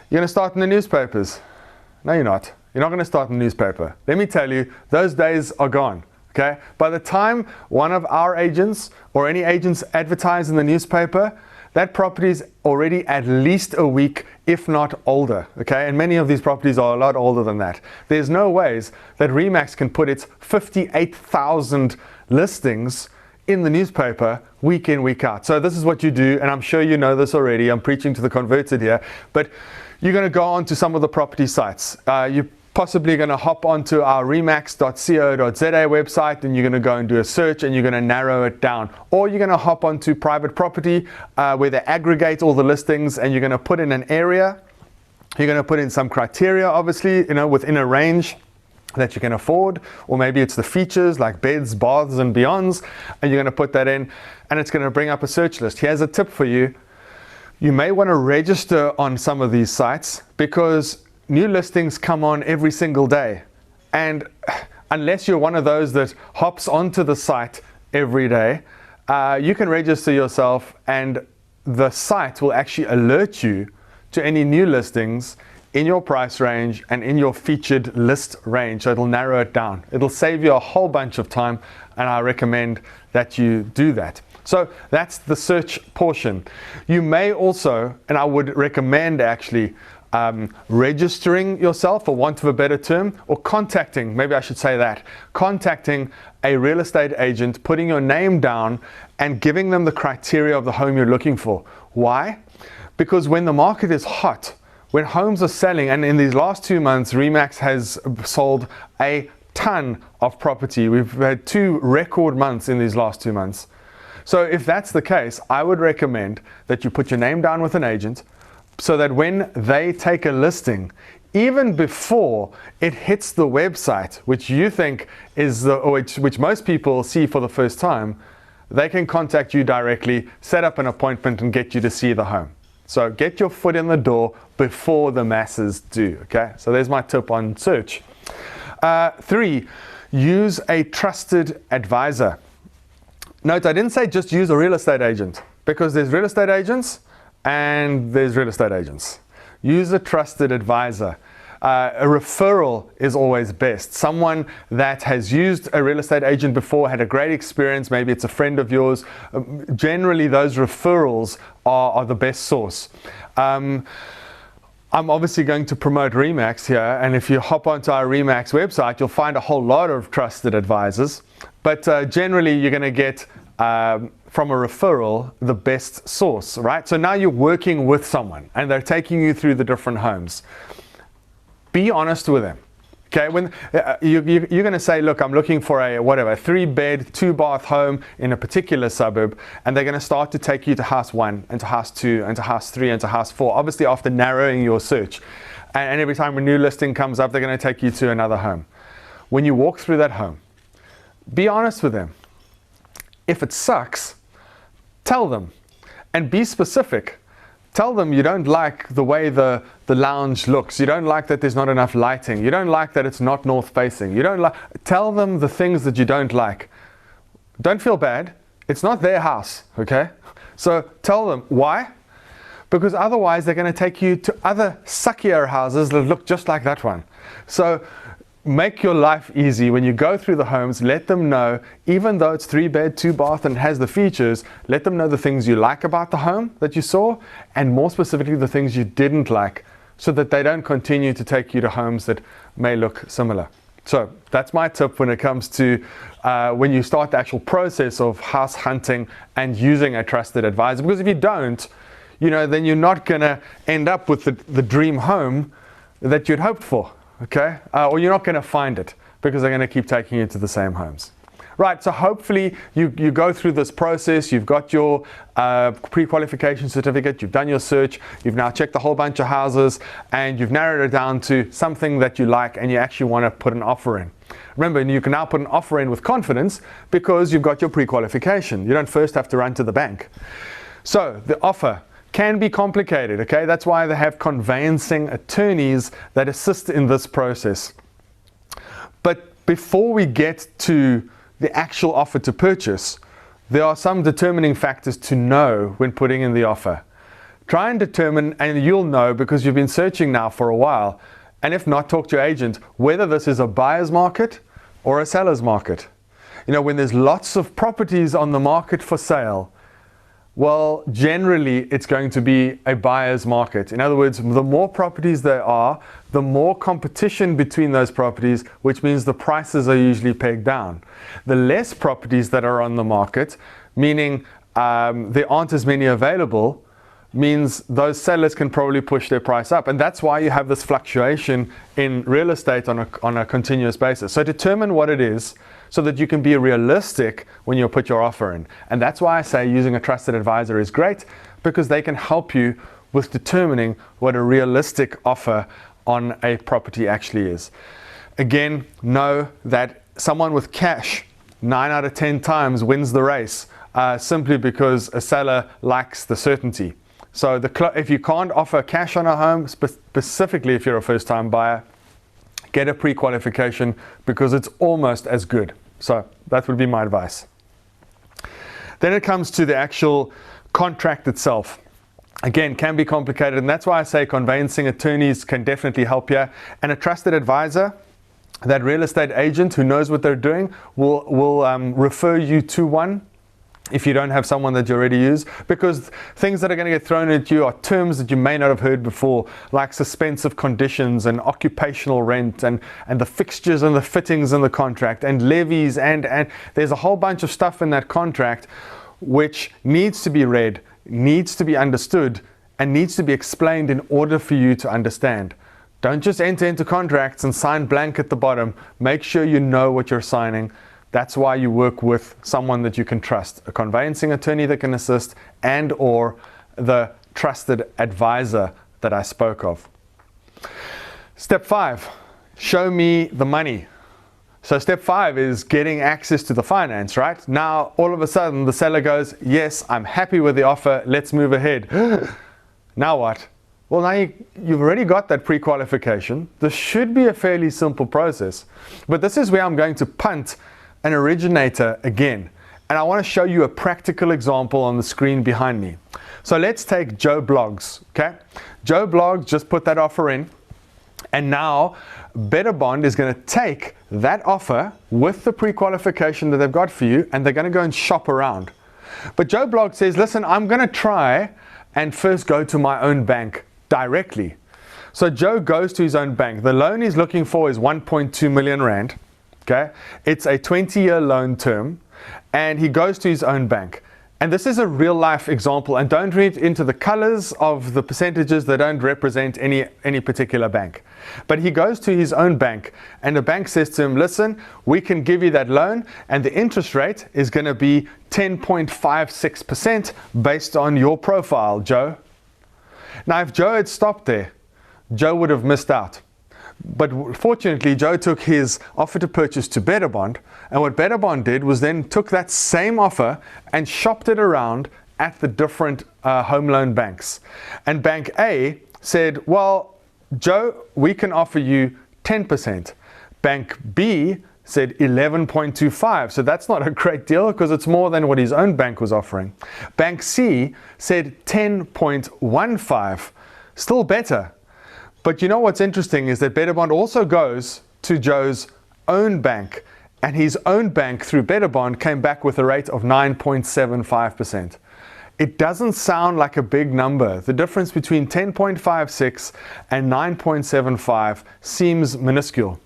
You're going to start in the newspapers. No, you're not. You're not going to start in the newspaper. Let me tell you, those days are gone. Okay? By the time one of our agents or any agents advertise in the newspaper, that property is already at least a week, if not older. Okay? And many of these properties are a lot older than that. There's no ways that Remax can put its 58,000 listings in the newspaper week in, week out. So this is what you do, and I'm sure you know this already. I'm preaching to the converted here, but you're going to go on to some of the property sites. You're possibly going to hop onto our remax.co.za website, and you're going to go and do a search, and you're going to narrow it down. Or you're going to hop onto private property where they aggregate all the listings, and you're going to put in an area. You're going to put in some criteria, obviously, within a range that you can afford, or maybe it's the features like beds, baths, and beyonds, and you're going to put that in, and it's going to bring up a search list. Here's a tip for you. You may want to register on some of these sites because new listings come on every single day, and unless you're one of those that hops onto the site every day, you can register yourself, and the site will actually alert you to any new listings in your price range and in your featured list range. So it'll narrow it down. It'll save you a whole bunch of time, and I recommend that you do that. So that's the search portion. You may also, and I would recommend actually, registering yourself, for want of a better term, or contacting, maybe I should say that, contacting a real estate agent, putting your name down and giving them the criteria of the home you're looking for. Why? Because when the market is hot, when homes are selling, and in these last 2 months, Remax has sold a ton of property. We've had 2 record months in these last 2 months. So if that's the case, I would recommend that you put your name down with an agent, so that when they take a listing, even before it hits the website, which you think is which most people see for the first time, they can contact you directly, set up an appointment, and get you to see the home. So get your foot in the door before the masses do. Okay, so there's my tip on search. 3, use a trusted advisor. Note, I didn't say just use a real estate agent, because there's real estate agents and there's real estate agents. Use a trusted advisor. A referral is always best. Someone that has used a real estate agent before, had a great experience, maybe it's a friend of yours. Generally, those referrals are the best source. I'm obviously going to promote Remax here, and if you hop onto our Remax website, you'll find a whole lot of trusted advisors. But generally, you're going to get from a referral the best source, right? So now you're working with someone, and they're taking you through the different homes. Be honest with them. Okay, when you're going to say, look, I'm looking for a 3-bed, 2-bath home in a particular suburb, and they're going to start to take you to house 1 and to house 2 and to house 3 and to house 4, obviously after narrowing your search. And every time a new listing comes up, they're going to take you to another home. When you walk through that home, be honest with them. If it sucks, tell them, and be specific. Tell them you don't like the way the lounge looks. You don't like that there's not enough lighting. You don't like that it's not north facing. You don't like. Tell them the things that you don't like. Don't feel bad. It's not their house, okay? So tell them why. Because otherwise they're going to take you to other suckier houses that look just like that one. So make your life easy. When you go through the homes, let them know, even though it's 3-bed, 2-bath and has the features, let them know the things you like about the home that you saw, and more specifically the things you didn't like, so that they don't continue to take you to homes that may look similar. So that's my tip when it comes to when you start the actual process of house hunting and using a trusted advisor. Because if you don't, then you're not going to end up with the dream home that you'd hoped for, okay? Or you're not going to find it because they're going to keep taking you to the same homes. Right, so hopefully you go through this process, you've got your pre-qualification certificate, you've done your search, you've now checked a whole bunch of houses, and you've narrowed it down to something that you like and you actually want to put an offer in. Remember, you can now put an offer in with confidence because you've got your pre-qualification. You don't first have to run to the bank. So the offer can be complicated, okay? That's why they have conveyancing attorneys that assist in this process. But before we get to the actual offer to purchase, there are some determining factors to know when putting in the offer. Try and determine, and you'll know because you've been searching now for a while, and if not, talk to your agent, whether this is a buyer's market or a seller's market. When there's lots of properties on the market for sale, well, generally it's going to be a buyer's market. In other words, the more properties there are, the more competition between those properties, which means the prices are usually pegged down. The less properties that are on the market, meaning there aren't as many available, means those sellers can probably push their price up. And that's why you have this fluctuation in real estate on a continuous basis. So determine what it is, so that you can be realistic when you put your offer in. And that's why I say using a trusted advisor is great, because they can help you with determining what a realistic offer on a property actually is. Again, know that someone with cash 9 out of 10 times wins the race, simply because a seller likes the certainty. So if you can't offer cash on a home, specifically if you're a first-time buyer, get a pre-qualification because it's almost as good. So that would be my advice. Then it comes to the actual contract itself. Again, can be complicated, and that's why I say conveyancing attorneys can definitely help you. And a trusted advisor, that real estate agent who knows what they're doing, will refer you to one if you don't have someone that you already use, because things that are going to get thrown at you are terms that you may not have heard before, like suspensive conditions and occupational rent and the fixtures and the fittings in the contract and levies, and there's a whole bunch of stuff in that contract which needs to be read, needs to be understood, and needs to be explained in order for you to understand. Don't just enter into contracts and sign blank at the bottom. Make sure you know what you're signing. That's why you work with someone that you can trust, a conveyancing attorney that can assist, and or the trusted advisor that I spoke of. Step 5, show me the money. So step 5 is getting access to the finance, right? Now, all of a sudden, the seller goes, yes, I'm happy with the offer, let's move ahead. Now what? Well, now you've already got that pre-qualification. This should be a fairly simple process. But this is where I'm going to punt an originator again. And I want to show you a practical example on the screen behind me. So let's take Joe Bloggs, okay? Joe Bloggs just put that offer in, and now Better Bond is going to take that offer with the pre-qualification that they've got for you, and they're going to go and shop around. But Joe Bloggs says, listen, I'm going to try and first go to my own bank directly. So Joe goes to his own bank. The loan he's looking for is 1.2 million rand. Okay, it's a 20-year loan term, and he goes to his own bank. And this is a real life example, and don't read into the colors of the percentages that don't represent any particular bank. But he goes to his own bank, and the bank says to him, listen, we can give you that loan, and the interest rate is going to be 10.56% based on your profile, Joe. Now, if Joe had stopped there, Joe would have missed out. But fortunately, Joe took his offer to purchase to Better Bond, and what Better Bond did was then took that same offer and shopped it around at the different home loan banks. And Bank A said, well, Joe, we can offer you 10%. Bank B said 11.25. So that's not a great deal because it's more than what his own bank was offering. Bank C said 10.15. Still better. But you know what's interesting is that Betterbond also goes to Joe's own bank, and his own bank through Betterbond came back with a rate of 9.75%. It doesn't sound like a big number. The difference between 10.56 and 9.75 seems minuscule.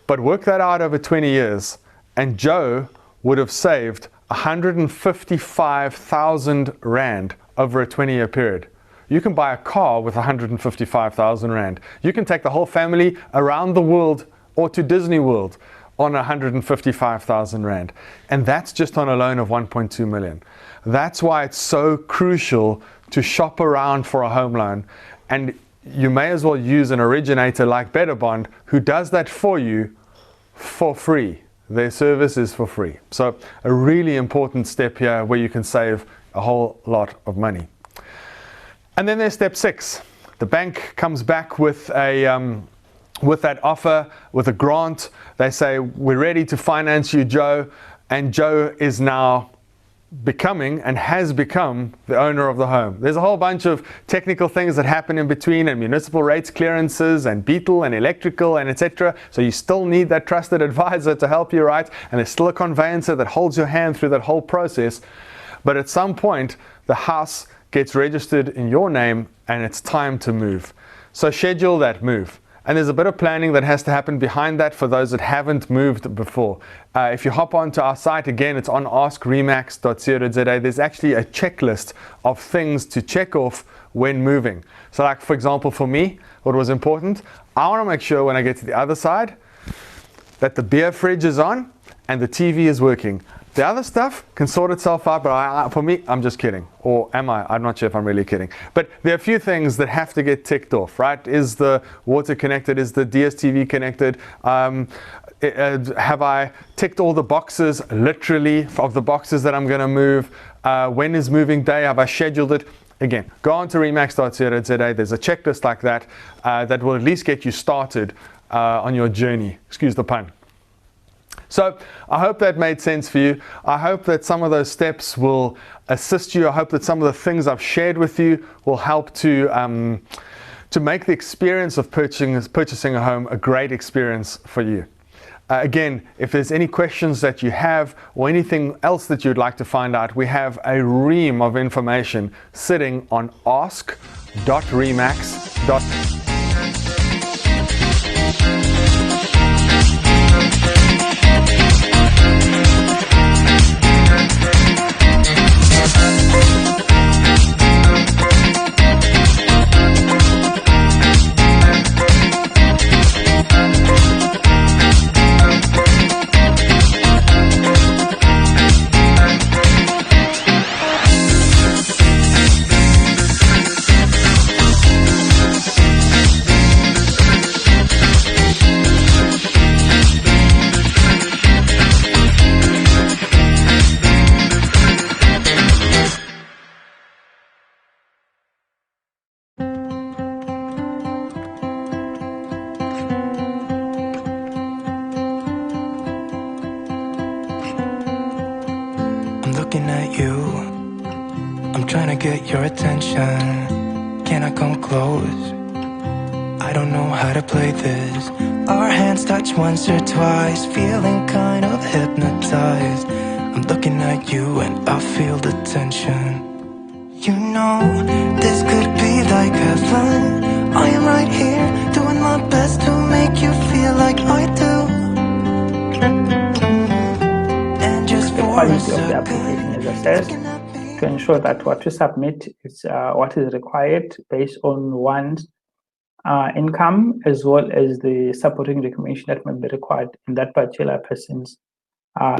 But work that out over 20 years, and Joe would have saved 155,000 Rand over a 20-year period. You can buy a car with 155,000 Rand. You can take the whole family around the world or to Disney World on 155,000 Rand. And that's just on a loan of 1.2 million. That's why it's so crucial to shop around for a home loan. And you may as well use an originator like Betterbond who does that for you for free. Their service is for free. So a really important step here where you can save a whole lot of money. And then there's step 6. The bank comes back with with that offer, with a grant. They say, we're ready to finance you, Joe. And Joe is now becoming and has become the owner of the home. There's a whole bunch of technical things that happen in between, and municipal rates clearances and beetle and electrical and etc. So you still need that trusted advisor to help you, right? And there's still a conveyancer that holds your hand through that whole process. But at some point, the house gets registered in your name and it's time to move. So schedule that move. And there's a bit of planning that has to happen behind that for those that haven't moved before. If you hop onto our site, again, it's on askremax.co.za. There's actually a checklist of things to check off when moving. So like, for example, for me, what was important, I want to make sure when I get to the other side that the beer fridge is on and the TV is working. The other stuff can sort itself out, but for me, I'm just kidding. Or am I? I'm not sure if I'm really kidding. But there are a few things that have to get ticked off, right? Is the water connected? Is the DSTV connected? Have I ticked all the boxes, literally, of the boxes that I'm going to move? When is moving day? Have I scheduled it? Again, go on to remax.co.za. There's a checklist like that that will at least get you started on your journey. Excuse the pun. So I hope that made sense for you. I hope that some of those steps will assist you. I hope that some of the things I've shared with you will help to make the experience of purchasing a home a great experience for you. Again, if there's any questions that you have or anything else that you'd like to find out, we have a ream of information sitting on ask.remax.co.za. looking at you. I'm trying to get your attention. Can I come close? I don't know how to play this. Our hands touch once or twice, feeling kind of hypnotized. I'm looking at you and I feel the tension. You know, this could be like heaven. I am right here, doing my best to make you feel like I do. And just for a quality of the application is assessed to ensure that what you submit is what is required based on one's income, as well as the supporting documentation that may be required in that particular person's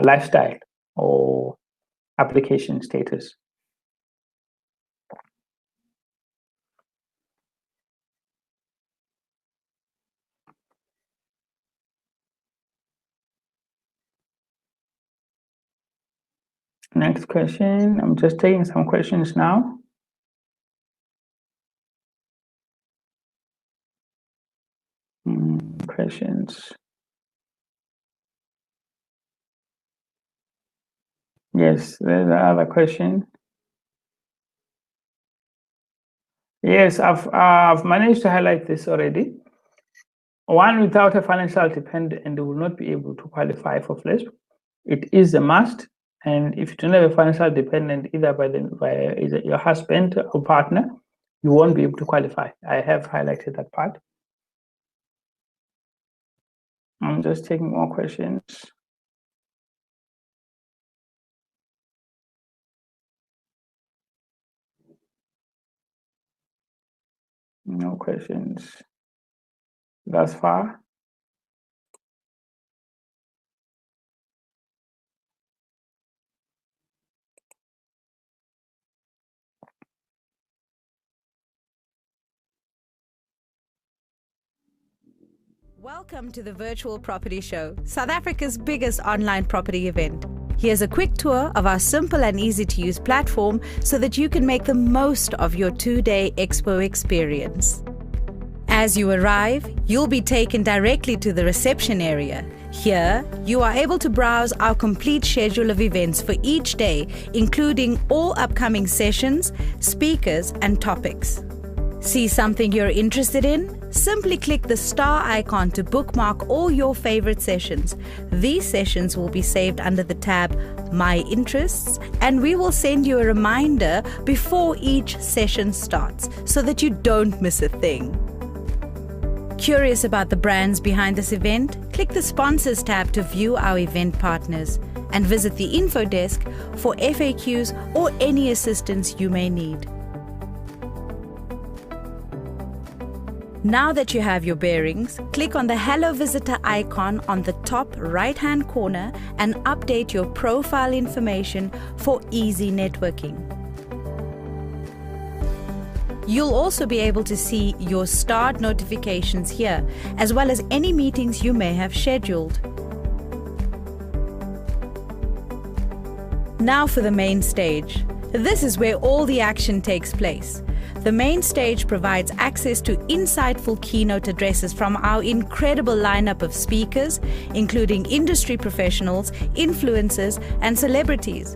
lifestyle or application status. Next question. I'm just taking some questions now. Questions. Yes, there's another question. Yes, I've managed to highlight this already. One, without a financial dependent will not be able to qualify for FLESP. It is a must, and if you don't have a financial dependent either by either your husband or partner, you won't be able to qualify. I have highlighted that part. I'm just taking more questions. No questions thus far. Welcome to the Virtual Property Show, South Africa's biggest online property event. Here's a quick tour of our simple and easy to use platform so that you can make the most of your 2-day expo experience. As you arrive, you'll be taken directly to the reception area. Here, you are able to browse our complete schedule of events for each day, including all upcoming sessions, speakers, and topics. See something you're interested in? Simply click the star icon to bookmark all your favorite sessions. These sessions will be saved under the tab My Interests, and we will send you a reminder before each session starts so that you don't miss a thing. Curious about the brands behind this event? Click the Sponsors tab to view our event partners and visit the info desk for FAQs or any assistance you may need. Now that you have your bearings, click on the Hello Visitor icon on the top right-hand corner and update your profile information for easy networking. You'll also be able to see your starred notifications here, as well as any meetings you may have scheduled. Now for the main stage. This is where all the action takes place. The main stage provides access to insightful keynote addresses from our incredible lineup of speakers, including industry professionals, influencers, and celebrities.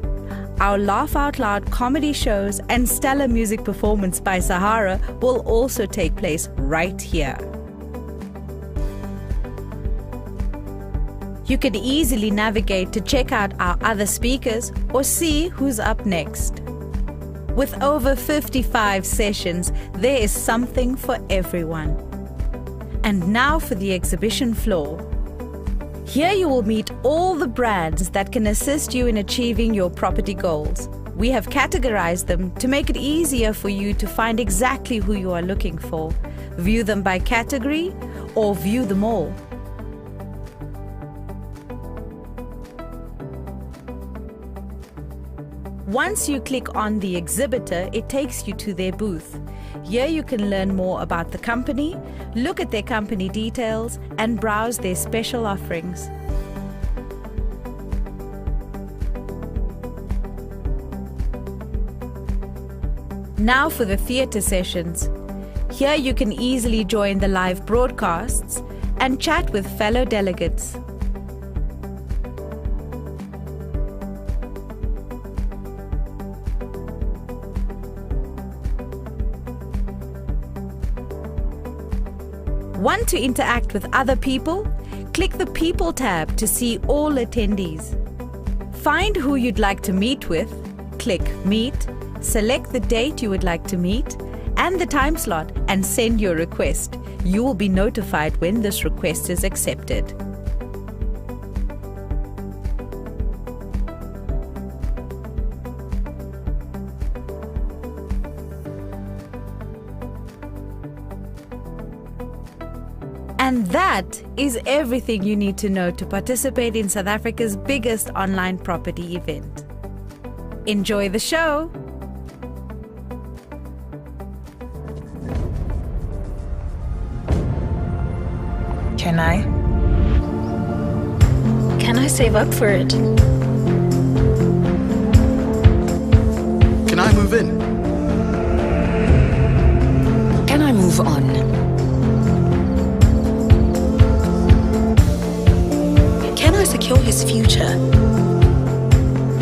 Our laugh out loud comedy shows and stellar music performance by Sahara will also take place right here. You can easily navigate to check out our other speakers or see who's up next. With over 55 sessions, there is something for everyone. And now for the exhibition floor. Here you will meet all the brands that can assist you in achieving your property goals. We have categorized them to make it easier for you to find exactly who you are looking for. View them by category or view them all. Once you click on the exhibitor, it takes you to their booth. Here you can learn more about the company, look at their company details, and browse their special offerings. Now for the theatre sessions. Here you can easily join the live broadcasts and chat with fellow delegates. Want to interact with other people? Click the People tab to see all attendees. Find who you'd like to meet with, click Meet, select the date you would like to meet, and the time slot, and send your request. You will be notified when this request is accepted. And that is everything you need to know to participate in South Africa's biggest online property event. Enjoy the show! Can I? Can I save up for it? move in? Can I move on? Can I secure his future?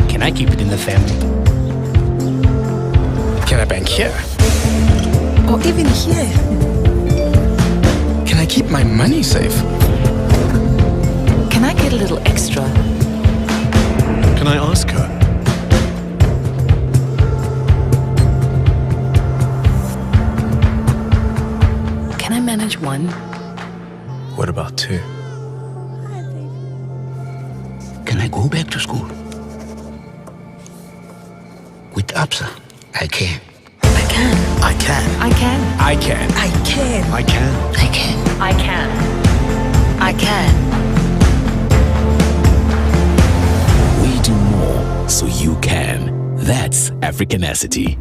Can I keep it in the family? Can I bank here? Or even here? Can I keep my money safe? Can I get a little extra? Can I ask her? Can I manage one? What about two? Can I go back to school? With Absa, I can. I can. I can. I can. I can. I can. I can. I can. I can. I can. We do more so you can. That's Africanacity.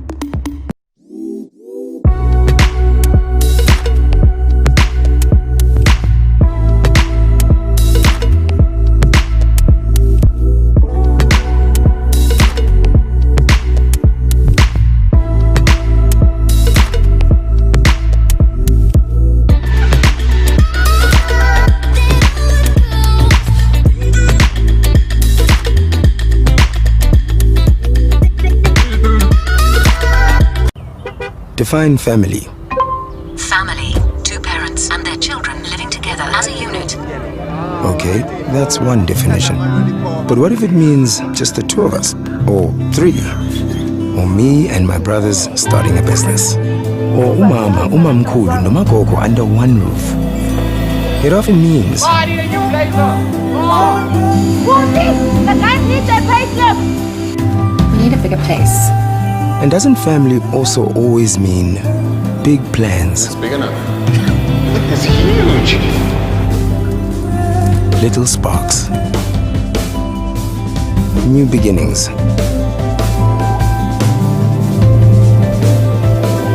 Define family. Family, two parents and their children living together as a unit. Okay, that's one definition. But what if it means just the two of us? Or three? Or me and my brothers starting a business? Or umama, umamkhulu, noma gogo under one roof? It often means We need a bigger place. and doesn't family also always mean big plans? It's big enough. It's huge. Little sparks. New beginnings.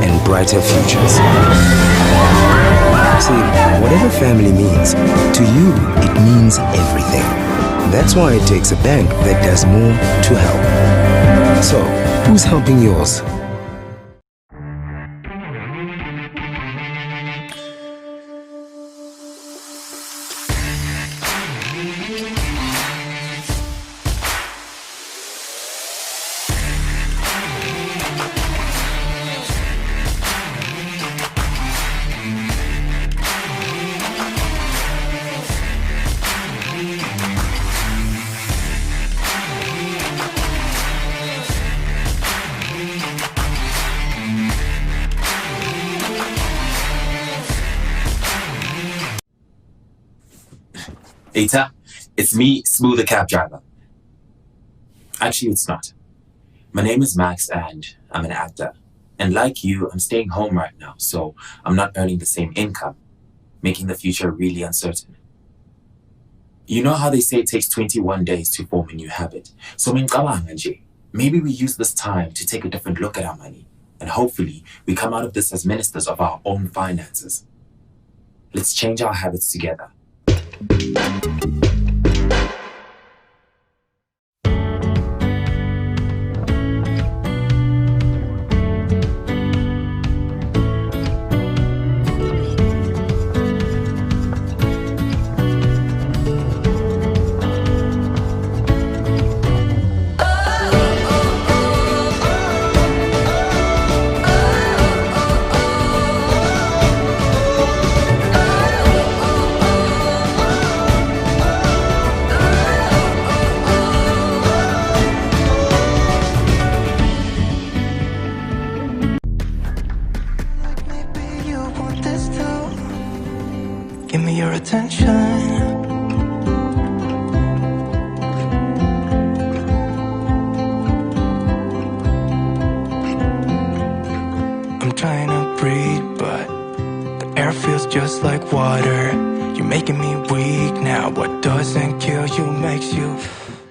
And brighter futures. See, whatever family means, to you, it means everything. That's why it takes a bank that does more to help. So, who's helping yours? Eta, it's me, Smooth the cab driver. Actually, it's not. My name is Max and I'm an actor. And like you, I'm staying home right now, so I'm not earning the same income, making the future really uncertain. You know how they say it takes 21 days to form a new habit? So maybe we use this time to take a different look at our money, and hopefully we come out of this as ministers of our own finances. Let's change our habits together. Give me your attention. I'm trying to breathe, but the air feels just like water. You're making me weak now. What doesn't kill you makes you.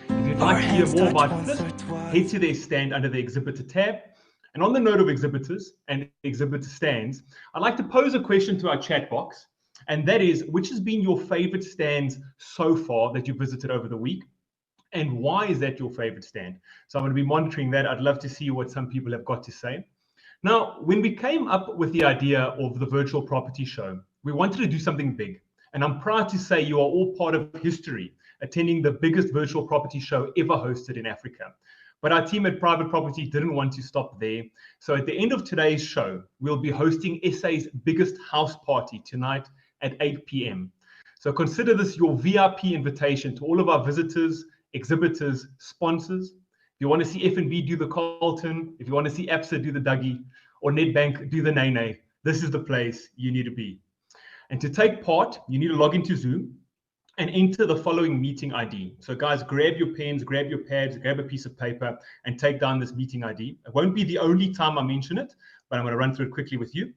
If you'd like to hear more about this, head to their stand under the exhibitor tab. And on the note of exhibitors and exhibitor stands, I'd like to pose a question to our chat box. And that is, which has been your favorite stands so far that you visited over the week? And why is that your favorite stand? So I'm going to be monitoring that. I'd love to see what some people have got to say. Now, when we came up with the idea of the virtual property show, we wanted to do something big. And I'm proud to say you are all part of history, attending the biggest virtual property show ever hosted in Africa. But our team at Private Property didn't want to stop there. So at the end of today's show, we'll be hosting SA's biggest house party tonight at 8 p.m. So consider this your VIP invitation to all of our visitors, exhibitors, sponsors. If you want to see FNB do the Carlton, if you want to see ABSA do the Dougie, or Nedbank do the Nene, this is the place you need to be. And to take part, you need to log into Zoom and enter the following meeting ID. So guys, grab your pens, grab your pads, grab a piece of paper, and take down this meeting ID. It won't be the only time I mention it, but I'm going to run through it quickly with you.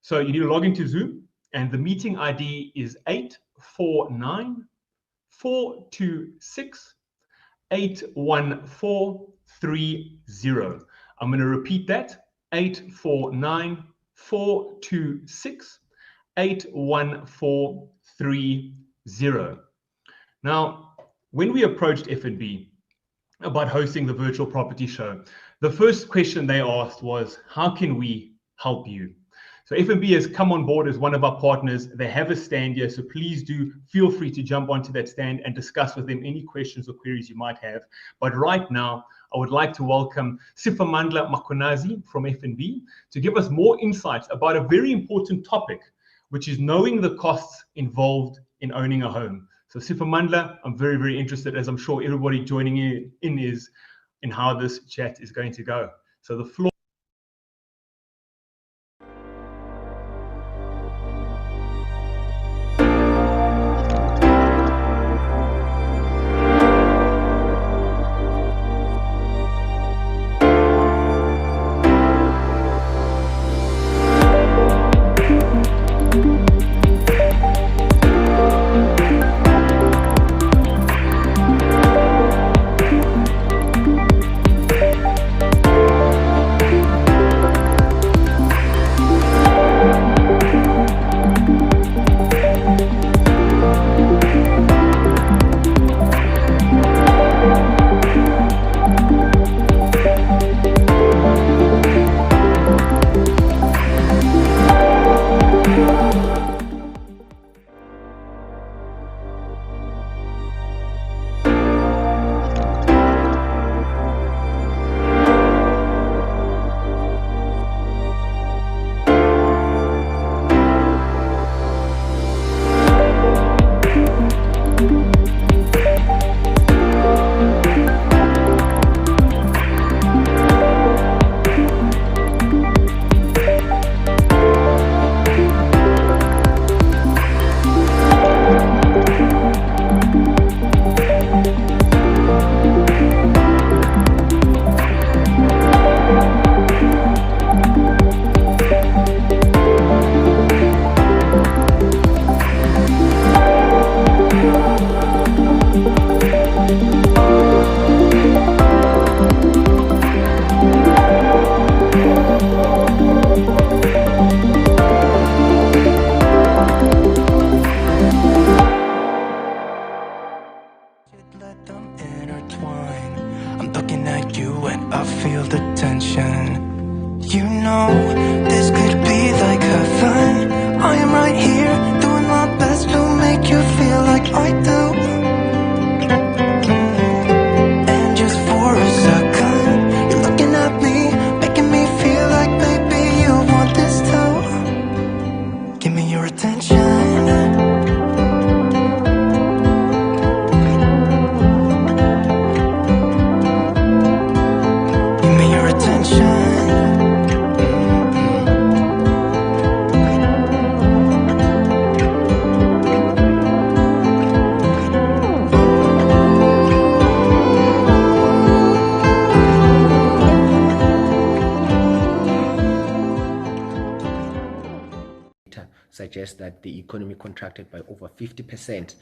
So you need to log into Zoom, and the meeting ID is 849-426-81430. I'm going to repeat that, 849-426-81430. Now, when we approached FNB about hosting the virtual property show, the first question they asked was, how can we help you? So FNB has come on board as one of our partners. They have a stand here, so please do feel free to jump onto that stand and discuss with them any questions or queries you might have. But right now, I would like to welcome Sifamandla Makonazi from FNB to give us more insights about a very important topic, which is knowing the costs involved in owning a home. So Sifamandla, I'm very, very interested, as I'm sure everybody joining in is, in how this chat is going to go. So the floor. suggest that the economy contracted by over 50%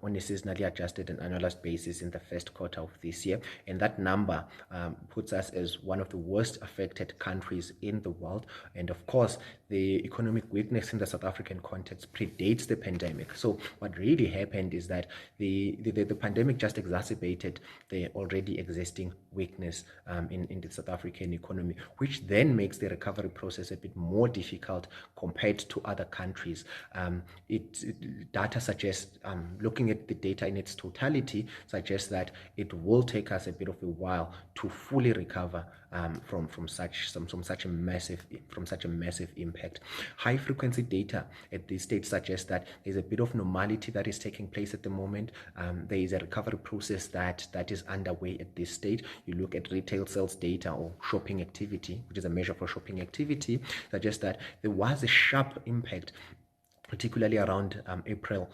on a seasonally adjusted and annualized basis in the first quarter of this year. And that number puts us as one of the worst affected countries in the world. And of course, the economic weakness in the South African context predates the pandemic. So what really happened is that the pandemic just exacerbated the already existing weakness in the South African economy, which then makes the recovery process a bit more difficult compared to other countries. Data suggests, looking at the data in its totality, suggests that it will take us a bit of a while to fully recover from such a massive impact. High frequency data at this stage suggests that there's a bit of normality that is taking place at the moment. There is a recovery process that is underway at this stage. You look at retail sales data or shopping activity, which is a measure for shopping activity, suggests that there was a sharp impact, particularly around April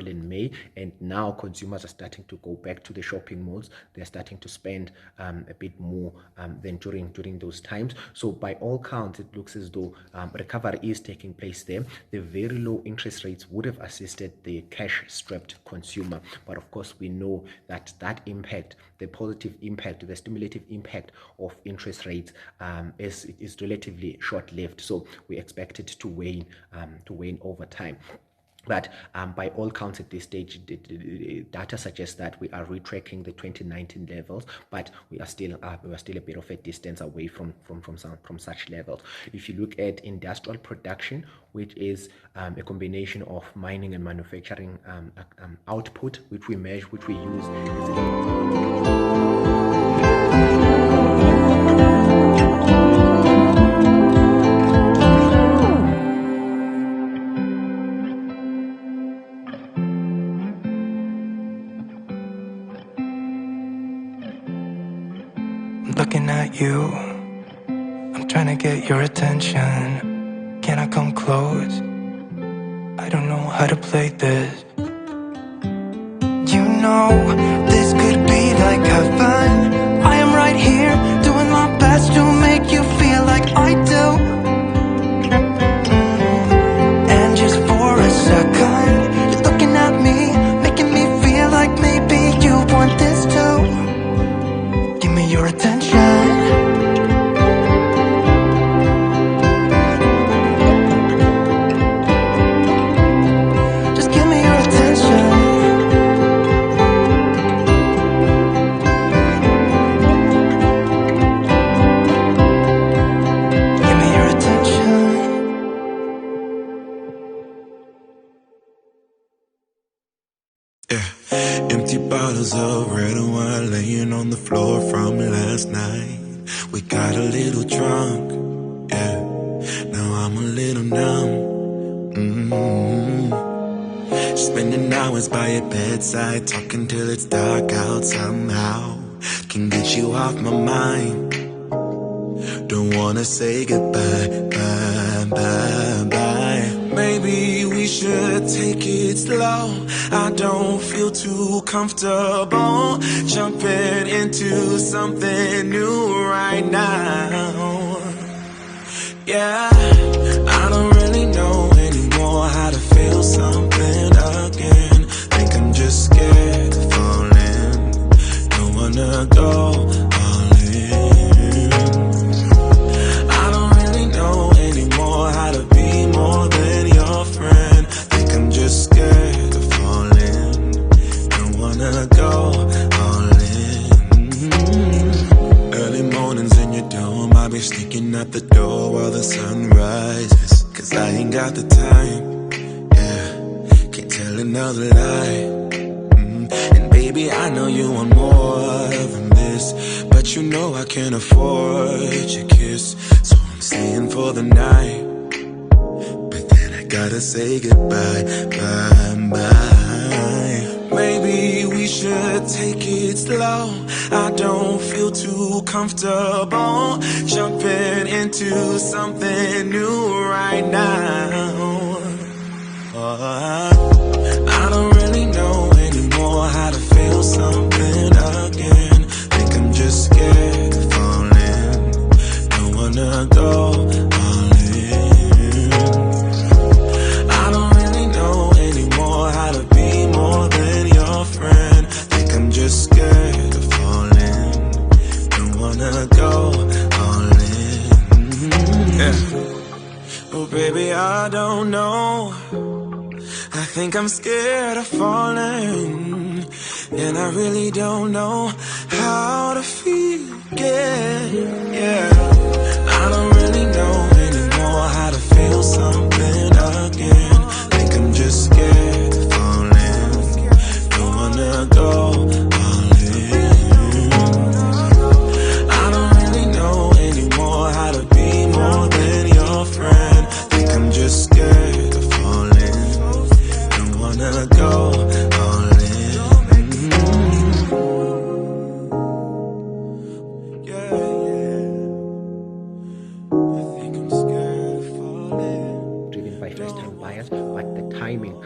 and May, and now consumers are starting to go back to the shopping malls. They're starting to spend a bit more than during those times. So by all counts, it looks as though recovery is taking place there. The very low interest rates would have assisted the cash-strapped consumer, but of course we know that impact, the positive impact, the stimulative impact of interest rates is relatively short-lived. So we expect it to wane over time. But by all counts at this stage, the data suggests that we are retracking the 2019 levels, but we are still a bit of a distance away from such levels. If you look at industrial production, which is a combination of mining and manufacturing output, which we measure, which we use looking at you, I'm trying to get your attention. Can I come close? I don't know how to play this. You know, this could be like heaven. I am right here, doing my best to make you feel like I do. And just for a second, you're looking at me, making me feel like maybe you want this too. Give me your attention. Just give me your attention. Give me your attention. Empty bottles of red wine laying on the floor from last night. We got a little drunk, yeah. Now I'm a little numb. Spending hours by your bedside, talking till it's dark out somehow. Can get you off my mind. Don't wanna say goodbye, bye, bye, bye. Maybe we should take it slow. I don't feel too comfortable jumping into something new right now. Yeah, I don't really know anymore how to feel something again. Think I'm just scared of falling. Don't wanna go all in. I don't really know anymore how to be more than your friend. Think I'm just scared of falling. Don't wanna go all in. Early mornings in your dome, I'll be sneaking out the door while the sun rises. Cause I ain't got the time, yeah. Can't tell another lie. And baby, I know you want more than this, but you know I can't afford your kiss. So I'm staying for the night, but then I gotta say goodbye, bye, bye. Maybe we should take it slow. I don't feel too comfortable jumping into something new right now. I don't really know anymore how to feel something again. Think I'm just scared of falling. Don't wanna go all in. think I'm scared of falling, and I really don't know how to feel again. Yeah, I don't really know anymore how to feel something again. Think I'm just scared of falling. Don't wanna go all in. I don't really know anymore how to be more than your friend. Think I'm just scared of falling. Don't wanna go all in. Driven by first-time buyers, but the timing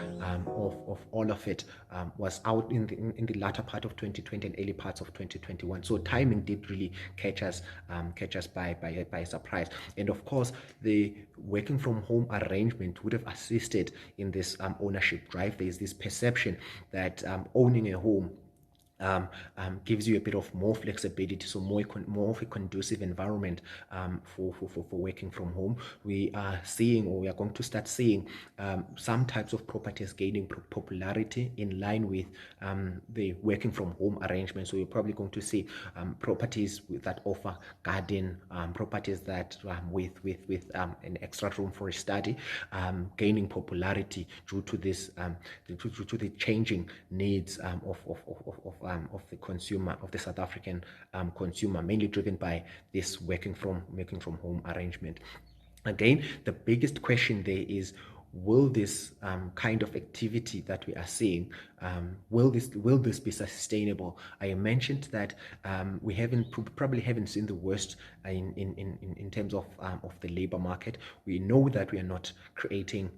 of all of it was out in the latter part of 2020 and early parts of 2021. So timing did really catch us by surprise. And of course, the working from home arrangement would have assisted in this ownership drive. There is this perception that owning a home gives you a bit of more flexibility, so more of a conducive environment for working from home. We are seeing, or we are going to start seeing, some types of properties gaining popularity in line with the working from home arrangement. So you're probably going to see properties that offer garden, properties that with an extra room for a study, gaining popularity due to this, due to the changing needs of the consumer, of the South African consumer, mainly driven by this working from home arrangement. Again, the biggest question there is, will this kind of activity that we are seeing, will this be sustainable? I mentioned that we probably haven't seen the worst in terms of the labor market. We know that we are not creating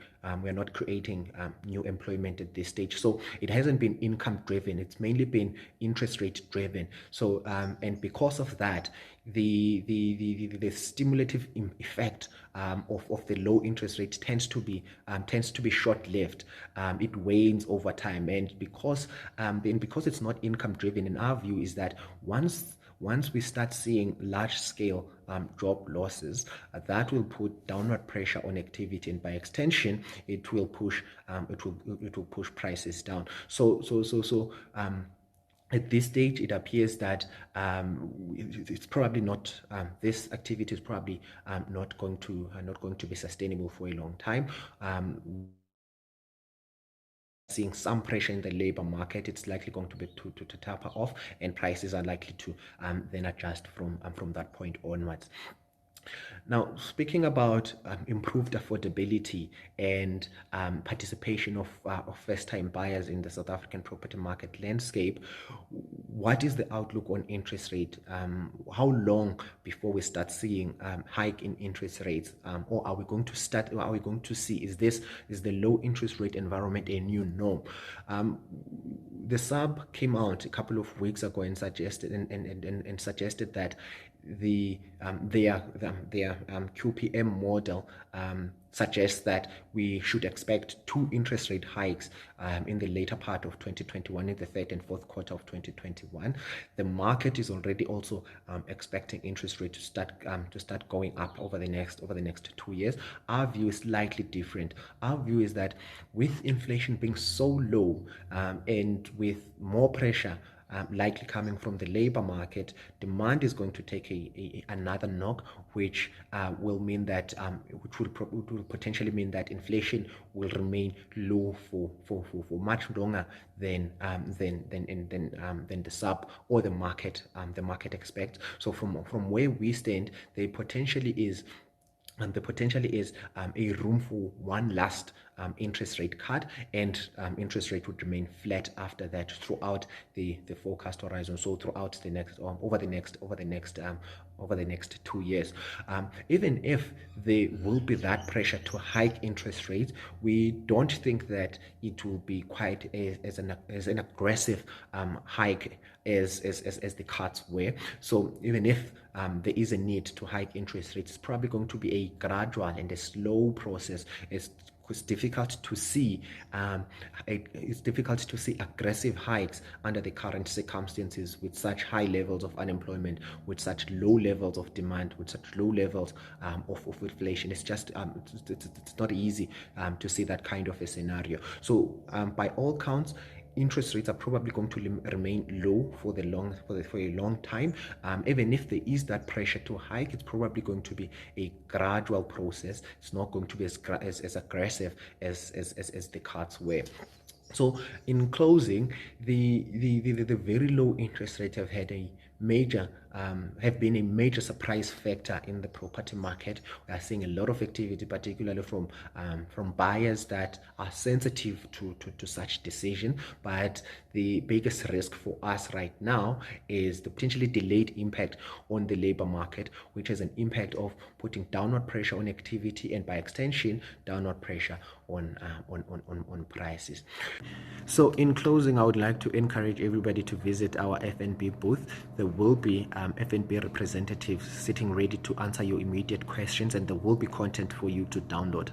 new employment at this stage. So it hasn't been income driven. It's mainly been interest rate driven. So and because of that, the stimulative effect of the low interest rate tends to be short-lived. It wanes over time, and because it's not income driven, in our view is that once we start seeing large-scale job losses, that will put downward pressure on activity, and by extension, it will push prices down. So at this stage, it appears that it's probably not. This activity is probably not going to be sustainable for a long time. Seeing some pressure in the labor market, it's likely going to be to taper off, and prices are likely to then adjust from that point onwards. Now, speaking about improved affordability and participation of first-time buyers in the South African property market landscape, what is the outlook on interest rate? How long before we start seeing hike in interest rates, or are we going to see? Is the low interest rate environment a new norm? The SARB came out a couple of weeks ago and suggested that their QPM model suggests that we should expect 2 interest rate hikes in the later part of 2021, in the third and fourth quarter of 2021. The market is already also expecting interest rate to start going up over the next 2 years. Our view is slightly different. Our view is that with inflation being so low and with more pressure likely coming from the labor market, demand is going to take another knock, which will mean that which will potentially mean that inflation will remain low for much longer than the SARB or the market expects. So from where we stand, there potentially is a room for one last interest rate cut, and interest rate would remain flat after that throughout the forecast horizon. So throughout the next over the next 2 years. Even if there will be that pressure to hike interest rates, we don't think that it will be quite as an aggressive hike as the cuts were. So even if there is a need to hike interest rates, it's probably going to be a gradual and a slow process. It's it's difficult to see aggressive hikes under the current circumstances, with such high levels of unemployment, with such low levels of demand, with such low levels of inflation. It's just it's not easy to see that kind of a scenario. So by all counts, interest rates are probably going to remain low for a long time. Even if there is that pressure to hike, it's probably going to be a gradual process. It's not going to be as aggressive as the cuts were. So in closing, the very low interest rates have been a major surprise factor in the property market. We are seeing a lot of activity, particularly from buyers that are sensitive to such decision. But the biggest risk for us right now is the potentially delayed impact on the labor market, which has an impact of putting downward pressure on activity, and by extension downward pressure on prices. So in closing, I would like to encourage everybody to visit our FNB booth. There will be FNB representatives sitting ready to answer your immediate questions, and there will be content for you to download.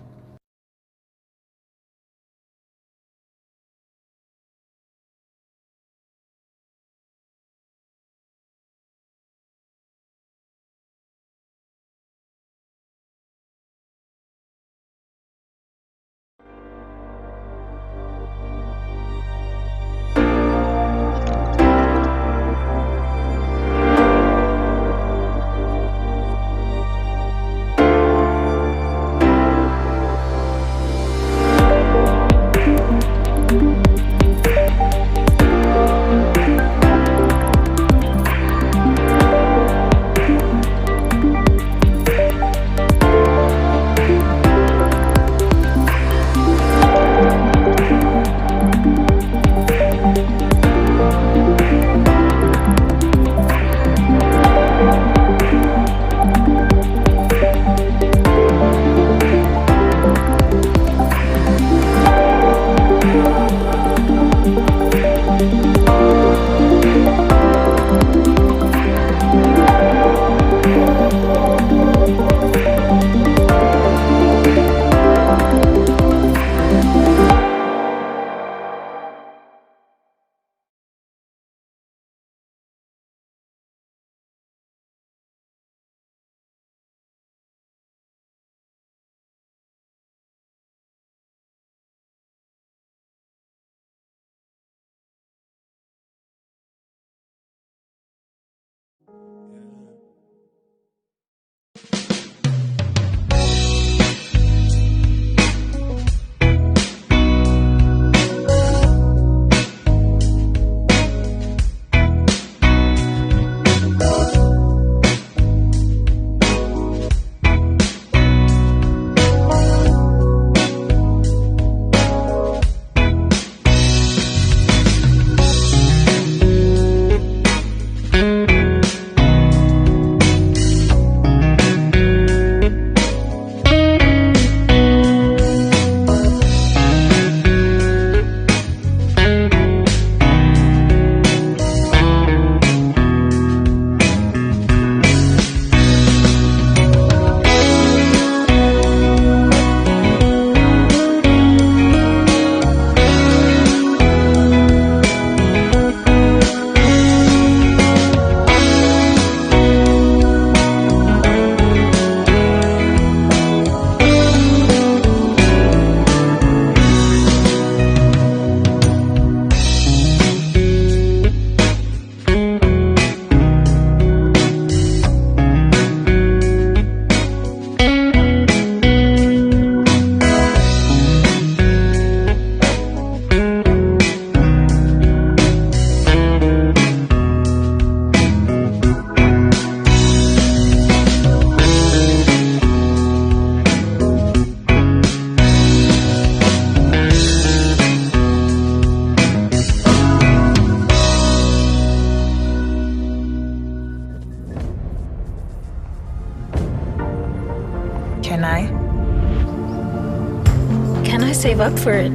Can I save up for it?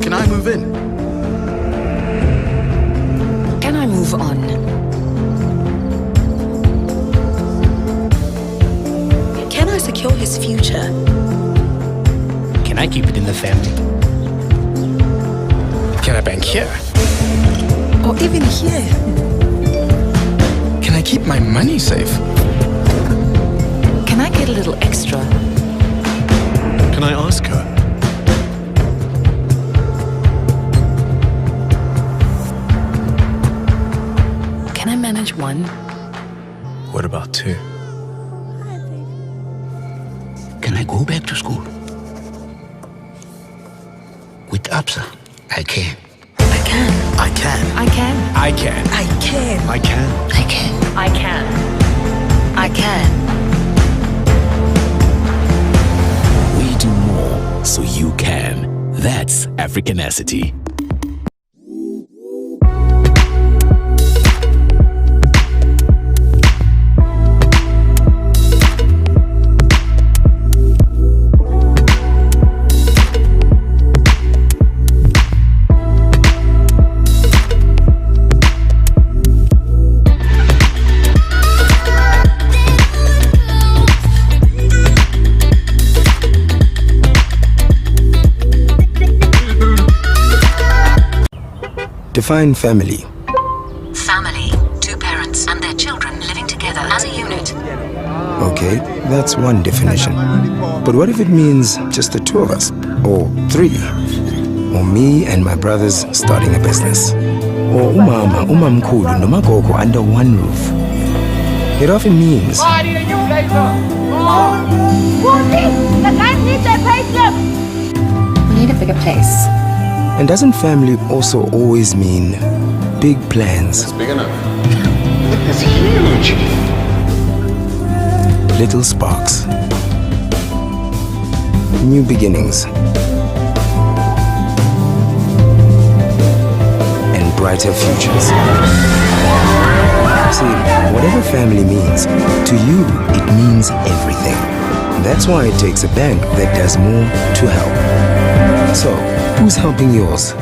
Can I move in? Can I move on? Can I secure keep it in the family? Can I bank here? Or even here? Can I keep my money safe? Can I get a little extra? Can I ask her? Can I manage one? What about two? Can I go back to school? With Absa, I can. I can. I can. I can. I can. I can. I can. I can. I can. I can. We do more so you can. That's Africanacity. Define family. Family, two parents and their children living together as a unit. Okay, that's one definition. But what if it means just the two of us? Or three? Or me and my brothers starting a business? Or umama, umamkhulu, noma gogo under one roof? It often means We need a bigger place. and doesn't family also always mean big plans? It's big enough. It's huge. Little sparks. New beginnings. And brighter futures. See, whatever family means, to you, it means everything. That's why it takes a bank that does more to help. So, who's helping yours?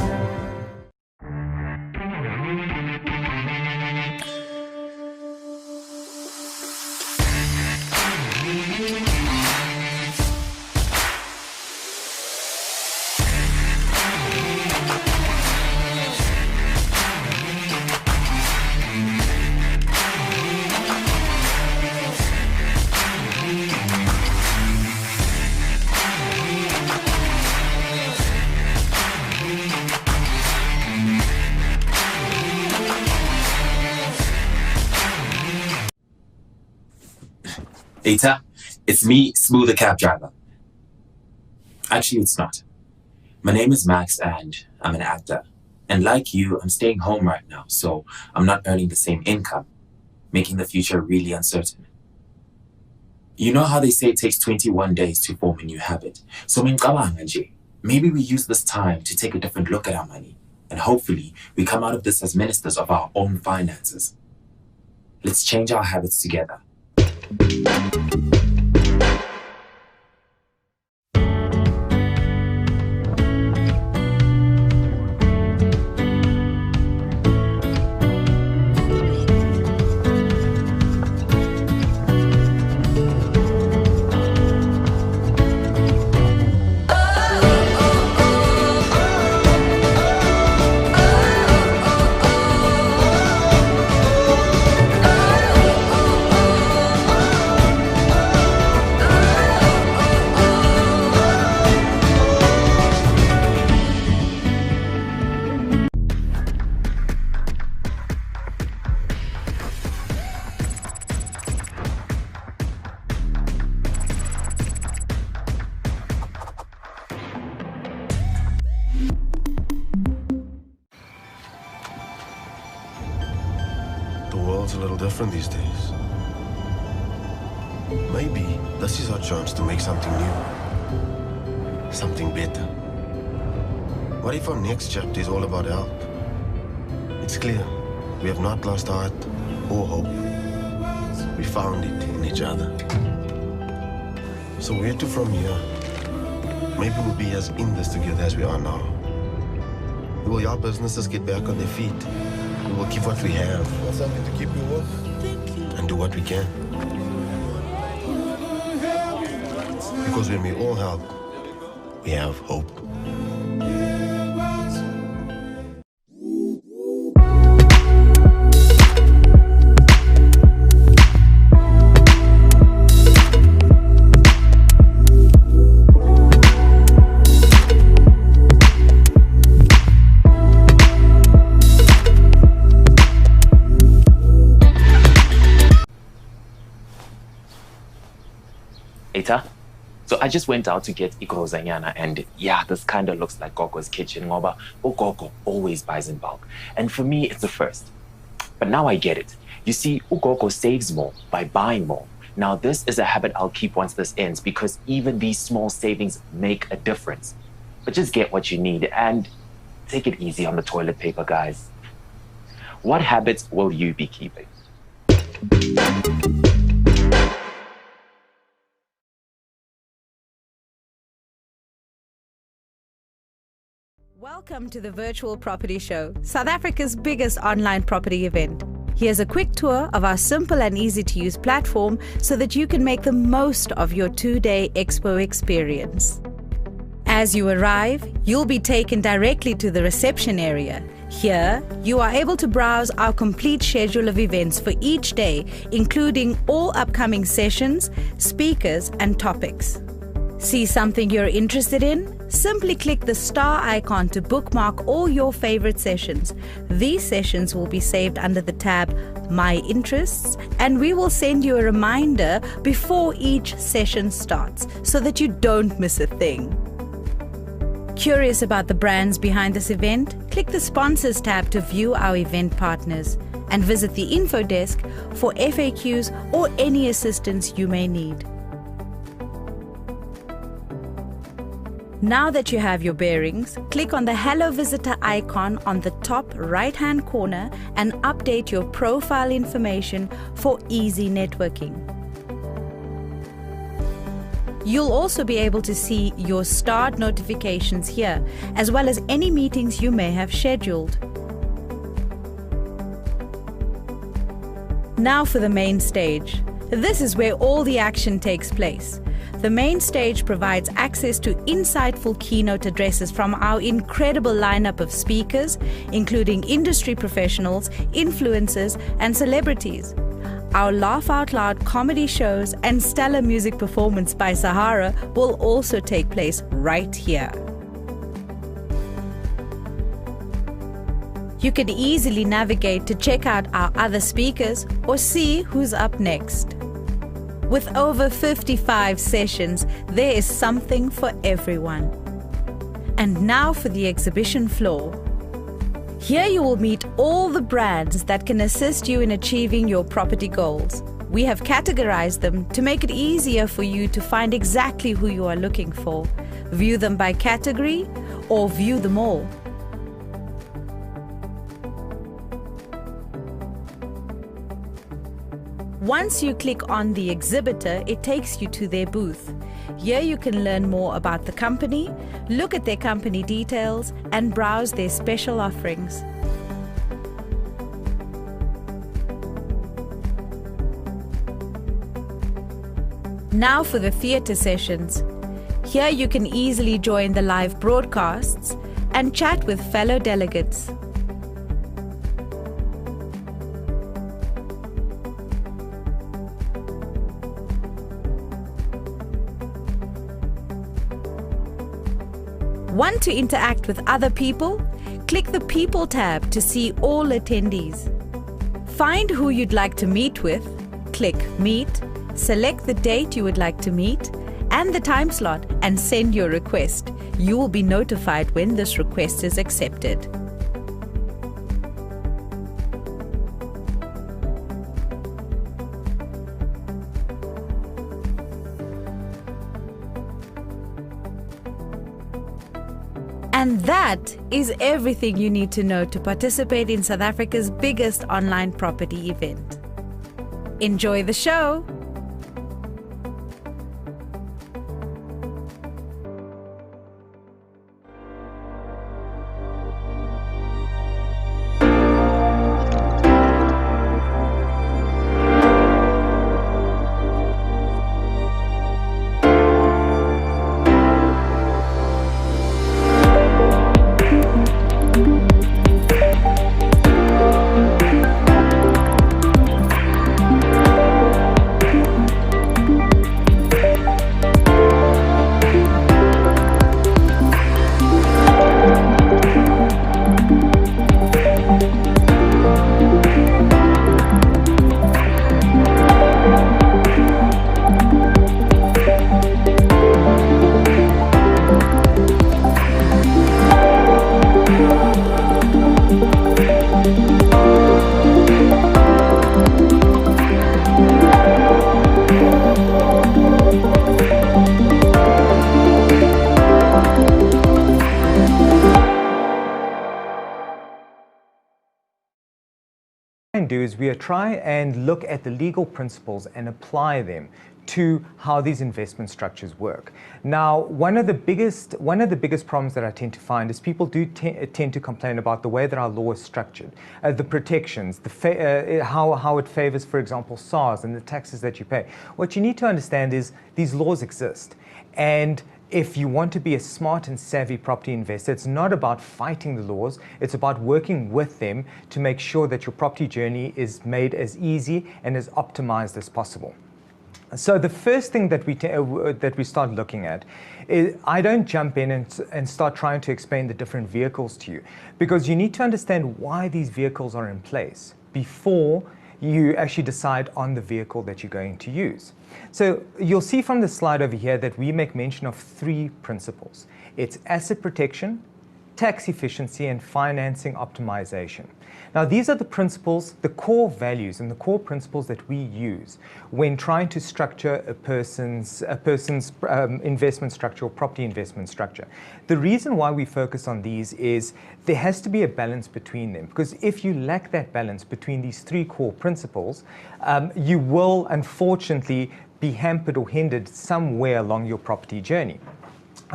Eta, it's me, Smooth the cab driver. Actually, it's not. My name is Max and I'm an actor. And like you, I'm staying home right now, so I'm not earning the same income, making the future really uncertain. You know how they say it takes 21 days to form a new habit? So maybe we use this time to take a different look at our money, and hopefully we come out of this as ministers of our own finances. Let's change our habits together. The world's a little different these days. Maybe this is our chance to make something new. Something better. What if our next chapter is all about help? It's clear, we have not lost heart or hope. We found it in each other. So where to from here? Maybe we'll be as in this together as we are now. We will help businesses get back on their feet. We will keep what we have. Want something to keep you warm? And do what we can. Because when we all help, we have hope. Eta, so I just went out to get ikrozanyana, and yeah, this kind of looks like Gogo's kitchen. Ngoba uGogo always buys in bulk, and for me it's a first. But now I get it. You see, uGogo saves more by buying more. Now this is a habit I'll keep once this ends, because even these small savings make a difference. But just get what you need and take it easy on the toilet paper, guys. What habits will you be keeping? Welcome to the Virtual Property Show, South Africa's biggest online property event. Here's a quick tour of our simple and easy to use platform so that you can make the most of your 2-day expo experience. As you arrive, you'll be taken directly to the reception area. Here, you are able to browse our complete schedule of events for each day, including all upcoming sessions, speakers, and topics. See something you're interested in? Simply click the star icon to bookmark all your favorite sessions. These sessions will be saved under the tab My Interests, and we will send you a reminder before each session starts so that you don't miss a thing. Curious about the brands behind this event? Click the Sponsors tab to view our event partners and visit the info desk for FAQs or any assistance you may need. Now that you have your bearings, click on the Hello Visitor icon on the top right-hand corner and update your profile information for easy networking. You'll also be able to see your starred notifications here, as well as any meetings you may have scheduled. Now for the main stage. This is where all the action takes place. The main stage provides access to insightful keynote addresses from our incredible lineup of speakers, including industry professionals, influencers, and celebrities. Our laugh out loud comedy shows and stellar music performance by Sahara will also take place right here. You can easily navigate to check out our other speakers or see who's up next. With over 55 sessions, there is something for everyone. And now for the exhibition floor. Here you will meet all the brands that can assist you in achieving your property goals. We have categorized them to make it easier for you to find exactly who you are looking for. View them by category or view them all. Once you click on the exhibitor, it takes you to their booth. Here you can learn more about the company, look at their company details, and browse their special offerings. Now for the theatre sessions. Here you can easily join the live broadcasts and chat with fellow delegates. Want to interact with other people? Click the People tab to see all attendees. Find who you'd like to meet with, click Meet, select the date you would like to meet, and the time slot, and send your request. You will be notified when this request is accepted. And that is everything you need to know to participate in South Africa's biggest online property event. Enjoy the show! do is we try and look at the legal principles and apply them to how these investment structures work. Now, one of the biggest problems that I tend to find is people do tend to complain about the way that our law is structured, the protections, how it favors, for example, SARS and the taxes that you pay. What you need to understand is these laws exist, and if you want to be a smart and savvy property investor, it's not about fighting the laws, it's about working with them to make sure that your property journey is made as easy and as optimized as possible. So the first thing that we start looking at is, I don't jump in and start trying to explain the different vehicles to you, because you need to understand why these vehicles are in place before you actually decide on the vehicle that you're going to use. So you'll see from the slide over here that we make mention of 3 principles. It's asset protection, tax efficiency, and financing optimization. Now, these are the principles, the core values and the core principles that we use when trying to structure a person's investment structure or property investment structure. The reason why we focus on these is there has to be a balance between them, because if you lack that balance between these 3 core principles, you will unfortunately be hampered or hindered somewhere along your property journey.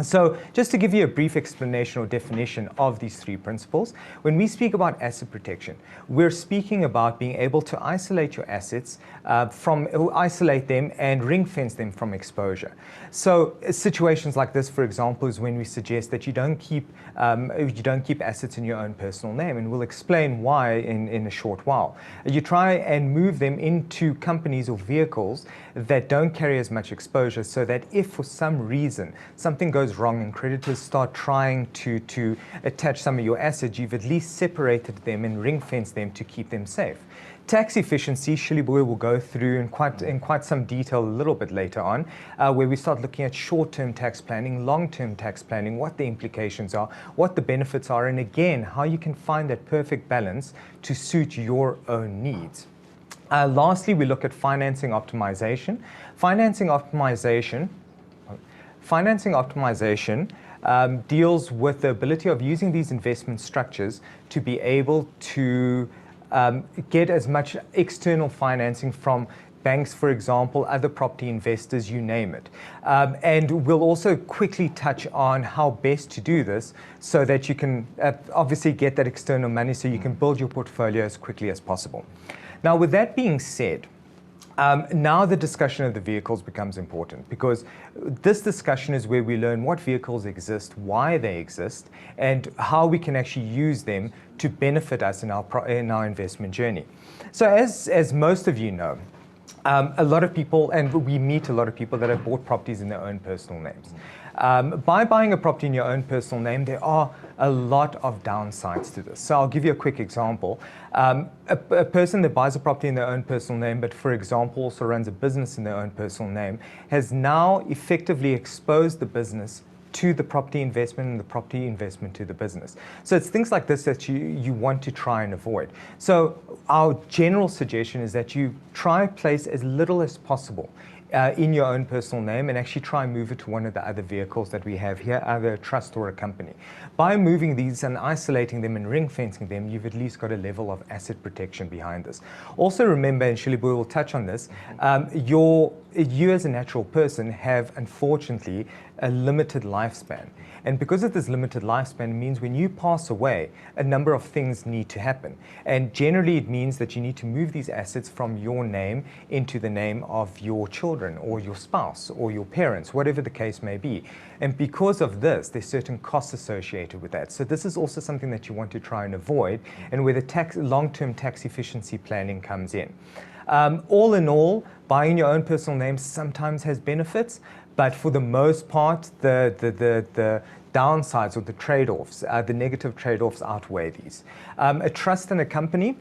So just to give you a brief explanation or definition of these 3 principles, when we speak about asset protection, we're speaking about being able to isolate your assets isolate them and ring fence them from exposure. So situations like this, for example, is when we suggest that you don't keep assets in your own personal name, and we'll explain why in a short while. You try and move them into companies or vehicles that don't carry as much exposure, so that if for some reason something goes wrong and creditors start trying to attach some of your assets, you've at least separated them and ring fenced them to keep them safe. Tax efficiency, Shiliboy will go through in quite some detail a little bit later on, where we start looking at short-term tax planning, long-term tax planning, what the implications are, what the benefits are, and again, how you can find that perfect balance to suit your own needs. Lastly, we look at financing optimization. Financing optimization deals with the ability of using these investment structures to be able to get as much external financing from banks, for example, other property investors, you name it. And we'll also quickly touch on how best to do this so that you can obviously get that external money so you can build your portfolio as quickly as possible. Now, with that being said, now the discussion of the vehicles becomes important, because this discussion is where we learn what vehicles exist, why they exist, and how we can actually use them to benefit us in our investment journey. So as most of you know, a lot of people, and we meet a lot of people that have bought properties in their own personal names. By buying a property in your own personal name, there are a lot of downsides to this. So I'll give you a quick example. A person that buys a property in their own personal name, but for example also runs a business in their own personal name, has now effectively exposed the business to the property investment and the property investment to the business. So it's things like this that you want to try and avoid. So our general suggestion is that you try place as little as possible in your own personal name, and actually try and move it to one of the other vehicles that we have here, either a trust or a company. By moving these and isolating them and ring fencing them, you've at least got a level of asset protection behind this. Also remember, and Shiliboy will touch on this, you as a natural person have, unfortunately, a limited lifespan. And because of this limited lifespan, it means when you pass away, a number of things need to happen. And generally it means that you need to move these assets from your name into the name of your children or your spouse or your parents, whatever the case may be. And because of this, there's certain costs associated with that. So this is also something that you want to try and avoid, and where the long-term tax efficiency planning comes in. All in all, buying your own personal name sometimes has benefits, but for the most part, the downsides or the trade-offs, the negative trade-offs outweigh these. A trust and a company,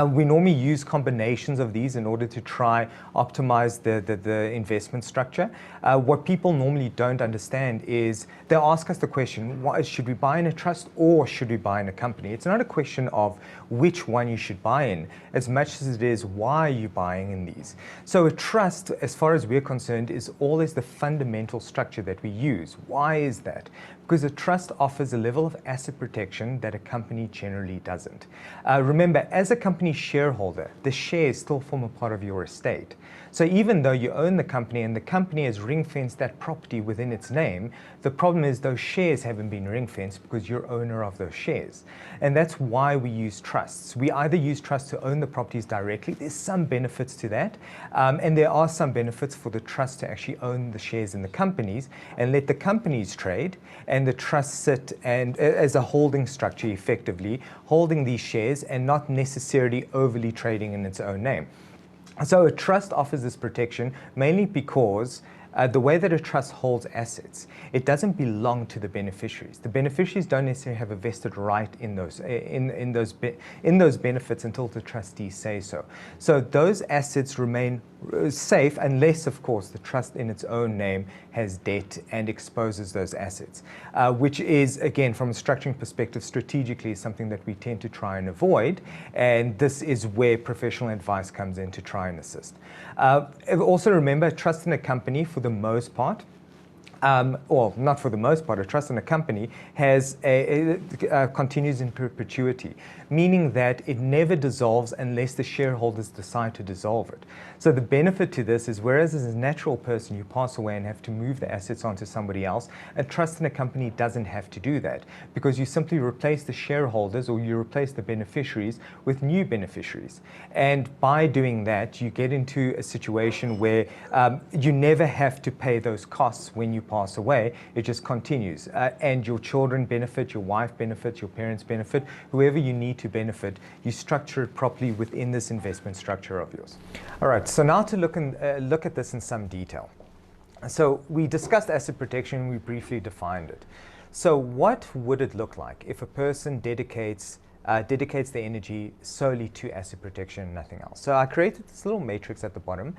we normally use combinations of these in order to try optimize the investment structure. What people normally don't understand is they'll ask us the question, should we buy in a trust or should we buy in a company? It's not a question of which one you should buy in, as much as it is why you're buying in these. So a trust, as far as we're concerned, is always the fundamental structure that we use. Why is that? Because Because a trust offers a level of asset protection that a company generally doesn't. Remember, as a company shareholder, the shares still form a part of your estate. So even though you own the company and the company has ring-fenced that property within its name, the problem is those shares haven't been ring-fenced because you're owner of those shares. And that's why we use trusts. We either use trusts to own the properties directly. There's some benefits to that. And there are some benefits for the trust to actually own the shares in the companies and let the companies trade, and the trust sit and as a holding structure, effectively holding these shares and not necessarily overly trading in its own name. So a trust offers this protection mainly because the way that a trust holds assets, it doesn't belong to the beneficiaries. The beneficiaries don't necessarily have a vested right in those benefits until the trustees say so. So those assets remain safe unless, of course, the trust in its own name has debt and exposes those assets, which is, again, from a structuring perspective, strategically something that we tend to try and avoid. And this is where professional advice comes in to try and assist. Also remember, trust in a company, for the most part, or not for the most part, a trust in a company has continues in perpetuity, meaning that it never dissolves unless the shareholders decide to dissolve it. So the benefit to this is, whereas as a natural person you pass away and have to move the assets onto somebody else, a trust in a company doesn't have to do that, because you simply replace the shareholders, or you replace the beneficiaries with new beneficiaries. And by doing that, you get into a situation where you never have to pay those costs when you pass away. It just continues, and your children benefit, your wife benefits, your parents benefit, whoever you need to benefit. You structure it properly within this investment structure of yours. All right, so now to look at this in some detail. So we discussed asset protection, we briefly defined it. So what would it look like if a person dedicates their energy solely to asset protection and nothing else? So I created this little matrix at the bottom,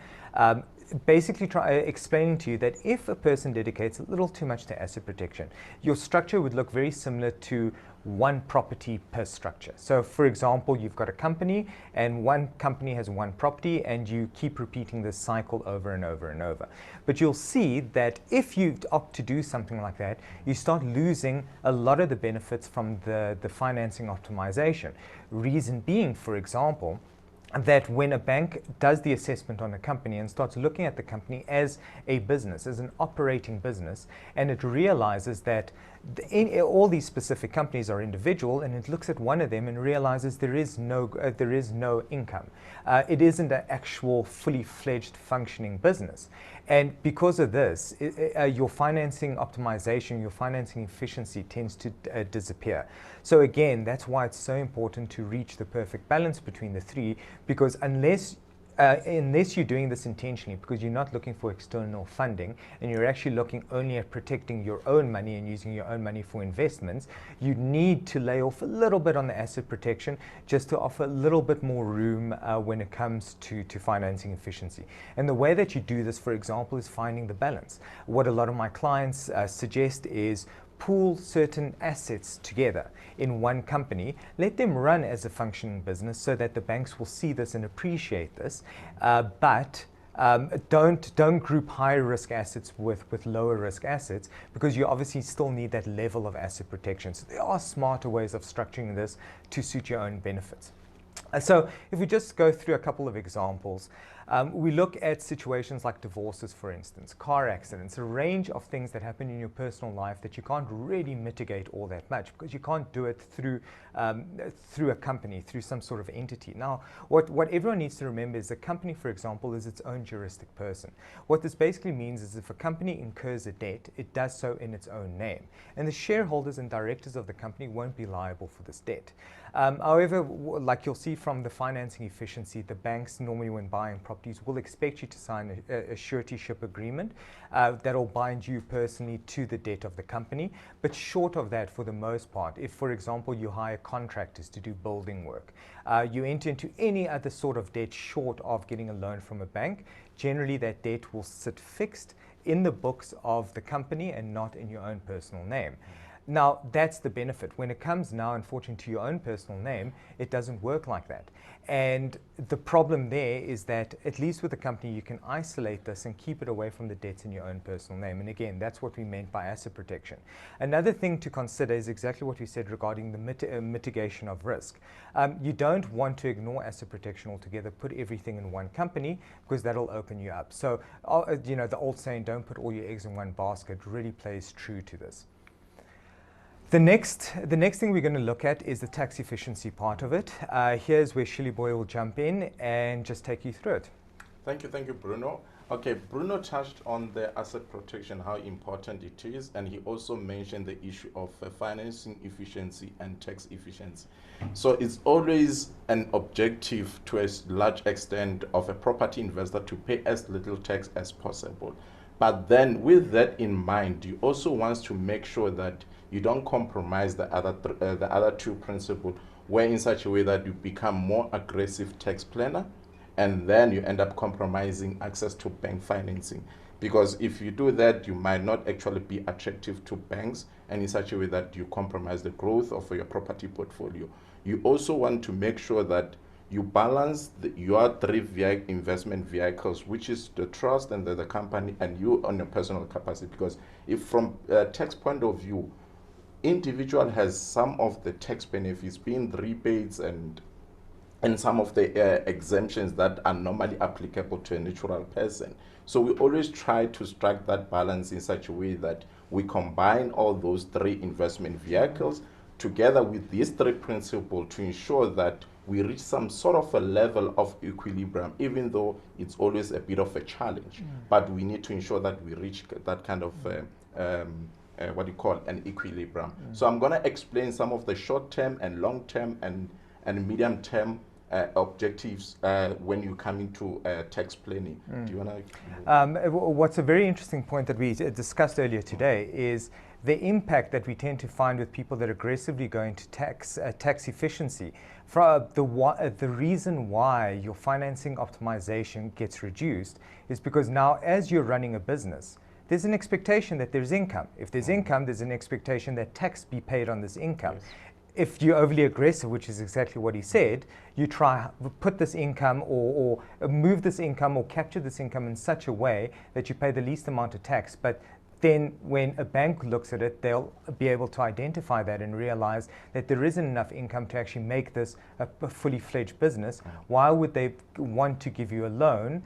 basically explaining to you that if a person dedicates a little too much to asset protection, your structure would look very similar to one property per structure. So for example, you've got a company and one company has one property, and you keep repeating this cycle over and over and over. But you'll see that if you opt to do something like that, you start losing a lot of the benefits from the financing optimization. Reason being, for example, that when a bank does the assessment on a company and starts looking at the company as a business, as an operating business, and it realizes that all these specific companies are individual, and it looks at one of them and realizes there is no income. It isn't an actual fully fledged functioning business. And because of this, your financing optimization, your financing efficiency tends to disappear. So again, that's why it's so important to reach the perfect balance between the three, because unless you're doing this intentionally, because you're not looking for external funding and you're actually looking only at protecting your own money and using your own money for investments, you need to lay off a little bit on the asset protection just to offer a little bit more room when it comes to financing efficiency. And the way that you do this, for example, is finding the balance. What a lot of my clients suggest is pool certain assets together in one company, let them run as a functioning business so that the banks will see this and appreciate this, but don't group high risk assets with lower risk assets, because you obviously still need that level of asset protection. So there are smarter ways of structuring this to suit your own benefits. So if we just go through a couple of examples, we look at situations like divorces, for instance, car accidents, a range of things that happen in your personal life that you can't really mitigate all that much, because you can't do it through a company, through some sort of entity. Now, what everyone needs to remember is a company, for example, is its own juristic person. What this basically means is if a company incurs a debt, it does so in its own name, and the shareholders and directors of the company won't be liable for this debt. However, like you'll see from the financing efficiency, the banks normally, when buying properties, will expect you to sign a suretyship agreement that'll bind you personally to the debt of the company. But short of that, for the most part, if, for example, you hire contractors to do building work, you enter into any other sort of debt short of getting a loan from a bank, generally that debt will sit fixed in the books of the company and not in your own personal name. Now, that's the benefit. When it comes now, unfortunately, to your own personal name, it doesn't work like that. And the problem there is that, at least with the company, you can isolate this and keep it away from the debts in your own personal name. And again, that's what we meant by asset protection. Another thing to consider is exactly what we said regarding the mitigation of risk. You don't want to ignore asset protection altogether, put everything in one company, because that'll open you up. So, you know, the old saying, don't put all your eggs in one basket, really plays true to this. The next thing we're going to look at is the tax efficiency part of it. Here's where Shilly Boy will jump in and just take you through it. Thank you, Bruno. Okay, Bruno touched on the asset protection, how important it is, and he also mentioned the issue of financing efficiency and tax efficiency. So it's always an objective to a large extent of a property investor to pay as little tax as possible. But then with that in mind, you also want to make sure that you don't compromise the other two principles, where in such a way that you become more aggressive tax planner, and then you end up compromising access to bank financing. Because if you do that, you might not actually be attractive to banks, and in such a way that you compromise the growth of your property portfolio. You also want to make sure that you balance your three investment vehicles, which is the trust and the company, and you on your personal capacity. Because if from a tax point of view, individual has some of the tax benefits, being rebates and some of the exemptions that are normally applicable to a natural person. So we always try to strike that balance in such a way that we combine all those three investment vehicles together with these three principles to ensure that we reach some sort of a level of equilibrium, even though it's always a bit of a challenge. But we need to ensure that we reach that kind of what you call an equilibrium. So I'm going to explain some of the short-term and long-term and medium-term objectives when you come into tax planning. Do you want to? What's a very interesting point that we discussed earlier today is the impact that we tend to find with people that aggressively go into tax efficiency. The reason why your financing optimization gets reduced is because now, as you're running a business, there's an expectation that there's income. If there's income, there's an expectation that tax be paid on this income. Yes. If you're overly aggressive, which is exactly what he said, you try put this income or move this income or capture this income in such a way that you pay the least amount of tax. But then when a bank looks at it, they'll be able to identify that and realize that there isn't enough income to actually make this a fully fledged business. Why would they want to give you a loan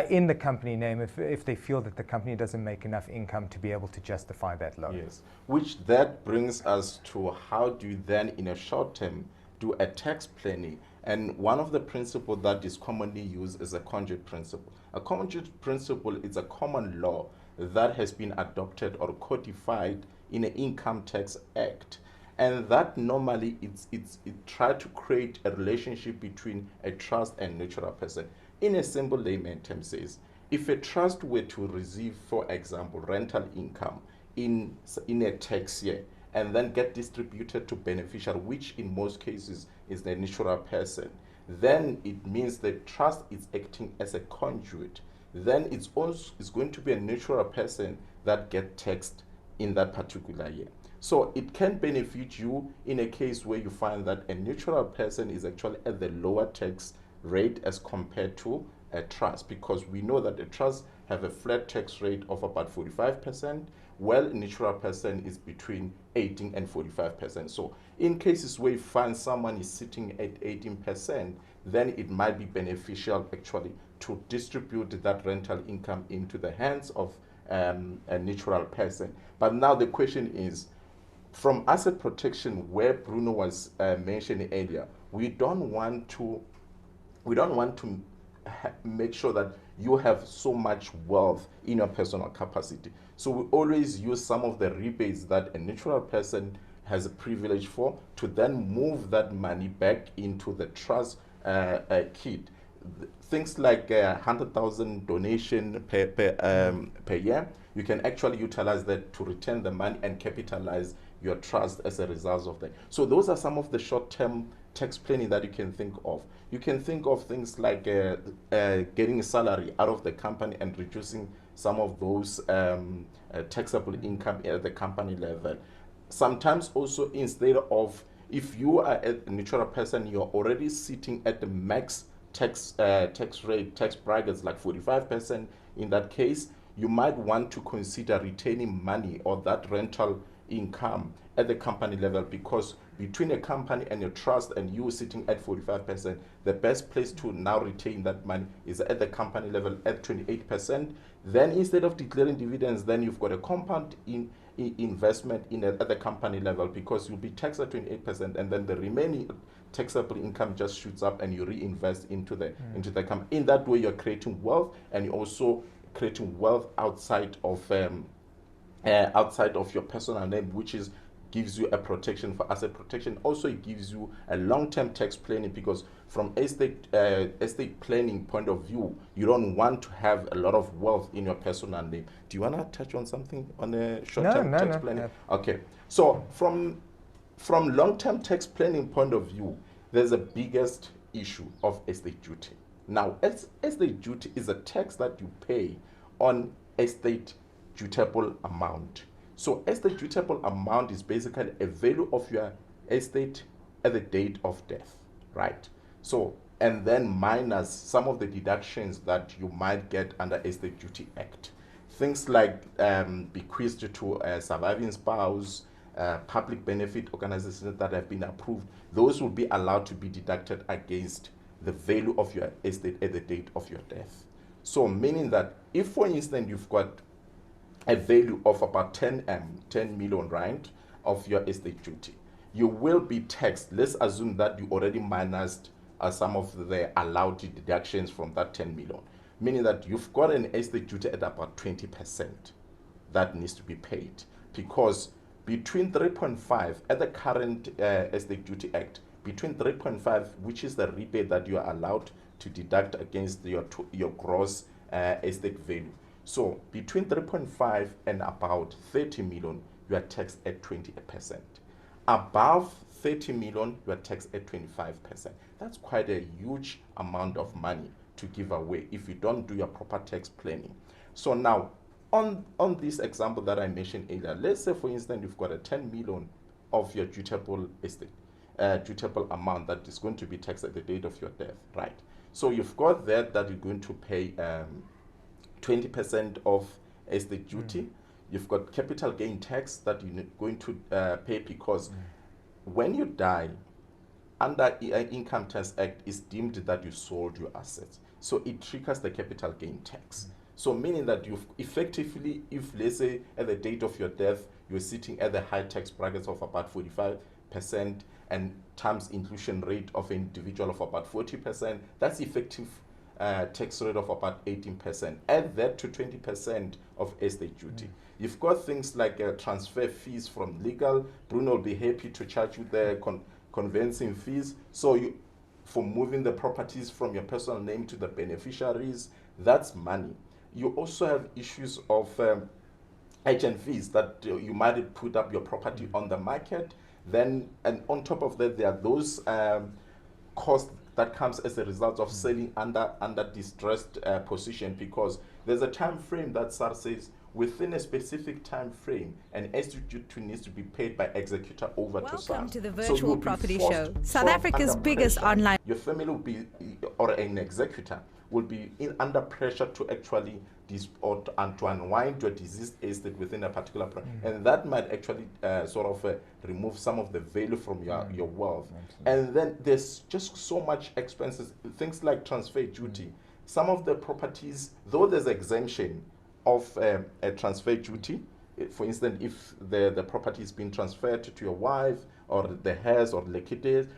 in the company name if they feel that the company doesn't make enough income to be able to justify that loan? Yes, which that brings us to how do you then in a short term do a tax planning. And one of the principles that is commonly used is a conduit principle. A conduit principle is a common law that has been adopted or codified in an Income Tax Act. And that normally it tries to create a relationship between a trust and natural person. In a simple layman term says, if a trust were to receive, for example, rental income in a tax year and then get distributed to beneficiary, which in most cases is the natural person, then it means the trust is acting as a conduit. Then it's going to be a natural person that gets taxed in that particular year. So it can benefit you in a case where you find that a natural person is actually at the lower tax rate as compared to a trust, because we know that a trust have a flat tax rate of about 45%, while a natural person is between 18 and 45%. So in cases where you find someone is sitting at 18%, then it might be beneficial actually to distribute that rental income into the hands of a natural person. But now the question is, from asset protection, where Bruno was mentioning earlier, we don't want to make sure that you have so much wealth in your personal capacity. So we always use some of the rebates that a natural person has a privilege for to then move that money back into the trust kit. Things like 100,000 donation per year, you can actually utilize that to return the money and capitalize your trust as a result of that. So those are some of the short-term tax planning that you can think of. You can think of things like getting a salary out of the company and reducing some of those taxable income at the company level. sometimes also, instead of, if you are a natural person, you're already sitting at the max tax rate, tax brackets like 45%. In that case, you might want to consider retaining money or that rental income at the company level, because between a company and a trust and you sitting at 45%, the best place to now retain that money is at the company level at 28%. Then instead of declaring dividends, then you've got a compound investment at the company level, because you'll be taxed at 28%, and then the remaining taxable income just shoots up and you reinvest into the company. In that way, you're creating wealth, and you're also creating wealth outside of your personal name, which gives you a protection for asset protection. Also, it gives you a long-term tax planning, because from estate planning point of view, you don't want to have a lot of wealth in your personal name. Do you want to touch on something on a short-term tax planning? Yeah. Okay. So from long-term tax planning point of view, there's the biggest issue of estate duty. Now, estate duty is a tax that you pay on estate dutable amount. So estate dutable amount is basically a value of your estate at the date of death, right? So, and then minus some of the deductions that you might get under Estate Duty Act. Things like bequeathed to a surviving spouse, public benefit organizations that have been approved, those will be allowed to be deducted against the value of your estate at the date of your death. So meaning that if, for instance, you've got a value of about 10 million rand of your estate duty, you will be taxed. Let's assume that you already minused some of the allowed deductions from that 10 million, meaning that you've got an estate duty at about 20% that needs to be paid, because between 3.5 at the current Estate Duty Act, between 3.5, which is the rebate that you are allowed to deduct against your gross estate value. So between 3.5 and about 30 million, you are taxed at 20%. Above 30 million, you are taxed at 25%. That's quite a huge amount of money to give away if you don't do your proper tax planning. So now, on this example that I mentioned earlier, let's say, for instance, you've got a 10 million of your dutable estate, dutable amount that is going to be taxed at the date of your death, right? So you've got that you're going to pay 20% of estate duty. You've got capital gain tax that you're going to pay, because when you die, under Income Tax Act, is deemed that you sold your assets. So it triggers the capital gain tax. So meaning that you've effectively, if let's say at the date of your death, you're sitting at the high tax brackets of about 45% and times inclusion rate of an individual of about 40%, that's effective tax rate of about 18%. Add that to 20% of estate duty. You've got things like transfer fees from legal. Bruno will be happy to charge you the conveyancing fees. So you, for moving the properties from your personal name to the beneficiaries, that's money. You also have issues of agent fees that you might put up your property on the market. Then, and on top of that, there are those costs that comes as a result of selling under distressed position, because there's a time frame that SARS says within a specific time frame, an estate duty needs to be paid by executor over to SARS. Welcome to the Virtual Property Show, South Africa's biggest online. Your family will be, or an executor will be under pressure to actually and to unwind your deceased estate within a particular and that might actually sort of remove some of the value from your wealth. And then there's just so much expenses, things like transfer duty. Some of the properties, though there's exemption of a transfer duty, for instance, if the property is being transferred to your wife or the heirs or liquidated,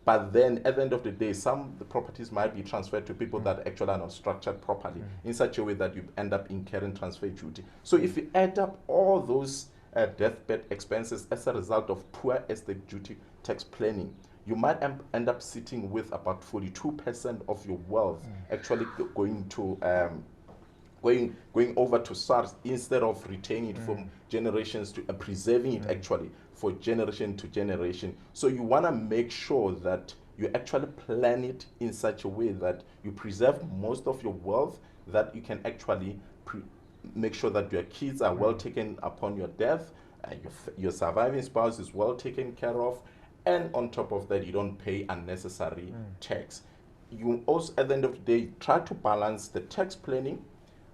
but then at the end of the day, some of the properties might be transferred to people that actually are not structured properly in such a way that you end up incurring transfer duty. So if you add up all those deathbed expenses as a result of poor estate duty tax planning, you might end up sitting with about 42% of your wealth actually going to going over to SARS instead of retaining it from generations to preserving it actually for generation to generation. So you want to make sure that you actually plan it in such a way that you preserve most of your wealth, that you can actually make sure that your kids are well taken upon your death, your surviving spouse is well taken care of, and on top of that, you don't pay unnecessary tax. You also, at the end of the day, try to balance the tax planning,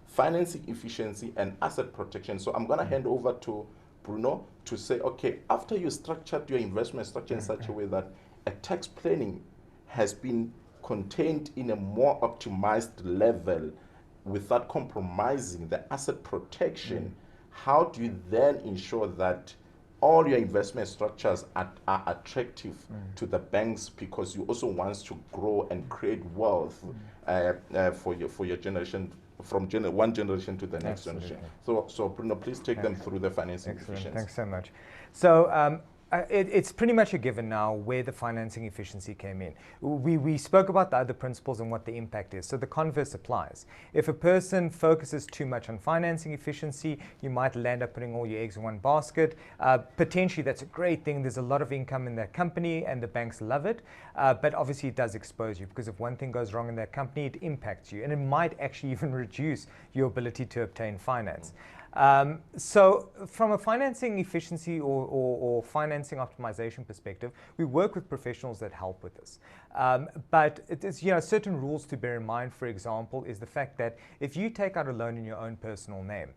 financing efficiency, and asset protection. So I'm going to hand over to Bruno to say, okay, after you structured your investment structure in such a way that a tax planning has been contained in a more optimized level without compromising the asset protection, how do you then ensure that all your investment structures are attractive to the banks, because you also want to grow and create wealth for your generation, from one generation to the next generation. So Bruno, please take them through the financing efficiency. Thanks so much. So it's pretty much a given now where the financing efficiency came in. We spoke about the other principles and what the impact is. So the converse applies. If a person focuses too much on financing efficiency, you might land up putting all your eggs in one basket. Potentially that's a great thing. There's a lot of income in that company and the banks love it. But obviously it does expose you, because if one thing goes wrong in that company, it impacts you. And it might actually even reduce your ability to obtain finance. So from a financing efficiency or financing optimization perspective, we work with professionals that help with this. But it is, certain rules to bear in mind, for example, is the fact that if you take out a loan in your own personal name,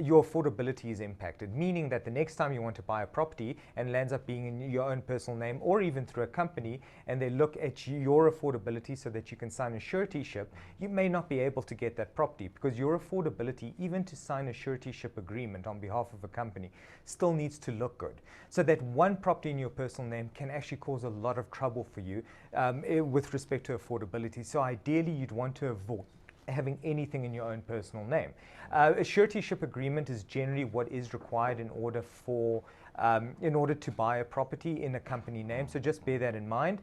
your affordability is impacted, meaning that the next time you want to buy a property and lands up being in your own personal name or even through a company, and they look at your affordability so that you can sign a suretyship, you may not be able to get that property, because your affordability, even to sign a suretyship agreement on behalf of a company, still needs to look good. So that one property in your personal name can actually cause a lot of trouble for you with respect to affordability. So ideally, you'd want to avoid having anything in your own personal name. A suretyship agreement is generally what is required in order to buy a property in a company name. So just bear that in mind.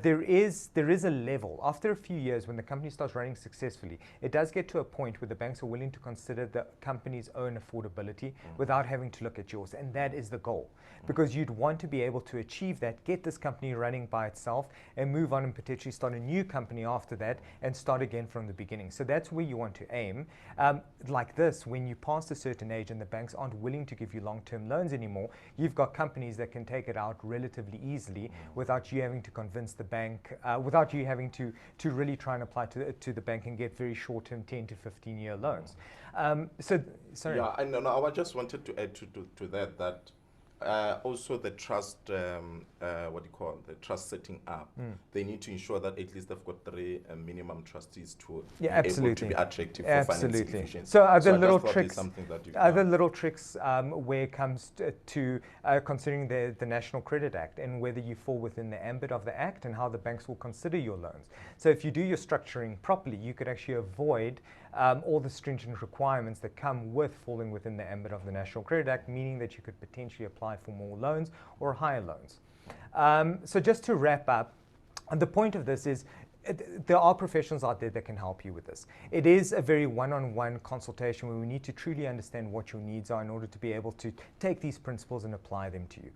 There is a level. After a few years, when the company starts running successfully, it does get to a point where the banks are willing to consider the company's own affordability without having to look at yours. And that is the goal, because you'd want to be able to achieve that, get this company running by itself, and move on and potentially start a new company after that and start again from the beginning. So that's where you want to aim. Like this, when you pass a certain age and the banks aren't willing to give you long-term loans anymore, you've got companies that can take it out relatively easily without you having to convince the bank, without you having to really try and apply to the bank and get very short-term 10 to 15-year loans. Sorry. Yeah, I just wanted to add to that also the trust, the trust setting up. They need to ensure that at least they've got 3 minimum trustees to be able to be attractive for financing efficiency. So other little tricks where it comes to considering the National Credit Act and whether you fall within the ambit of the Act and how the banks will consider your loans. So if you do your structuring properly, you could actually avoid all the stringent requirements that come with falling within the ambit of the National Credit Act, meaning that you could potentially apply for more loans or higher loans. So just to wrap up, the point of this is there are professionals out there that can help you with this. It is a very one-on-one consultation where we need to truly understand what your needs are in order to be able to take these principles and apply them to you.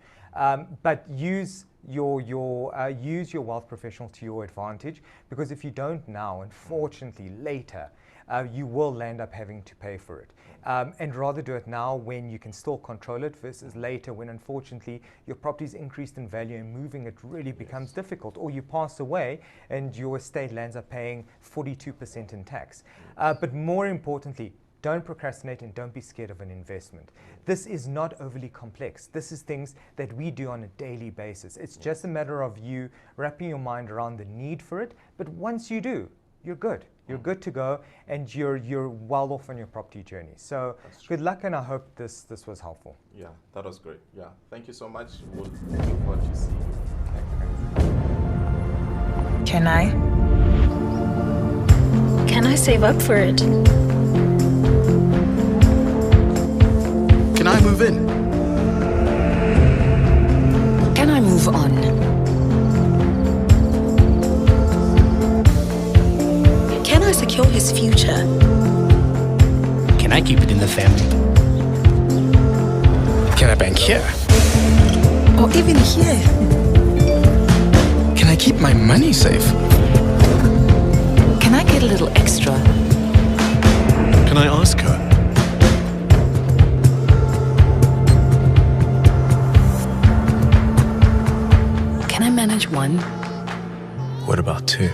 But use your wealth professional to your advantage, because if you don't now, unfortunately later, you will land up having to pay for it. And rather do it now when you can still control it versus later when unfortunately your property's increased in value and moving it really becomes difficult, or you pass away and your estate lands up paying 42% in tax. But more importantly, don't procrastinate and don't be scared of an investment. This is not overly complex. This is things that we do on a daily basis. It's just a matter of you wrapping your mind around the need for it. But once you do, you're good. You're good to go, and you're well off on your property journey. So good luck, and I hope this was helpful. Yeah, that was great. Yeah, thank you so much. We'll look forward to see you. Can I save up for it? Can I move in? Can I move on? Can I secure his future? Can I keep it in the family? Can I bank here? Or even here? Can I keep my money safe? Can I get a little extra? Can I ask her? manage one. What about two?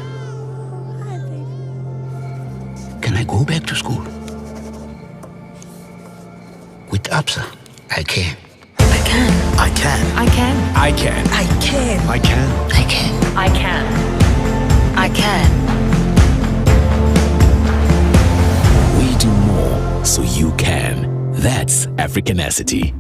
Can I go back to school? With Absa, I can. I can. I can. I can. I can. I can. I can. I can. I can. I can. We do more so you can. That's Africanacity.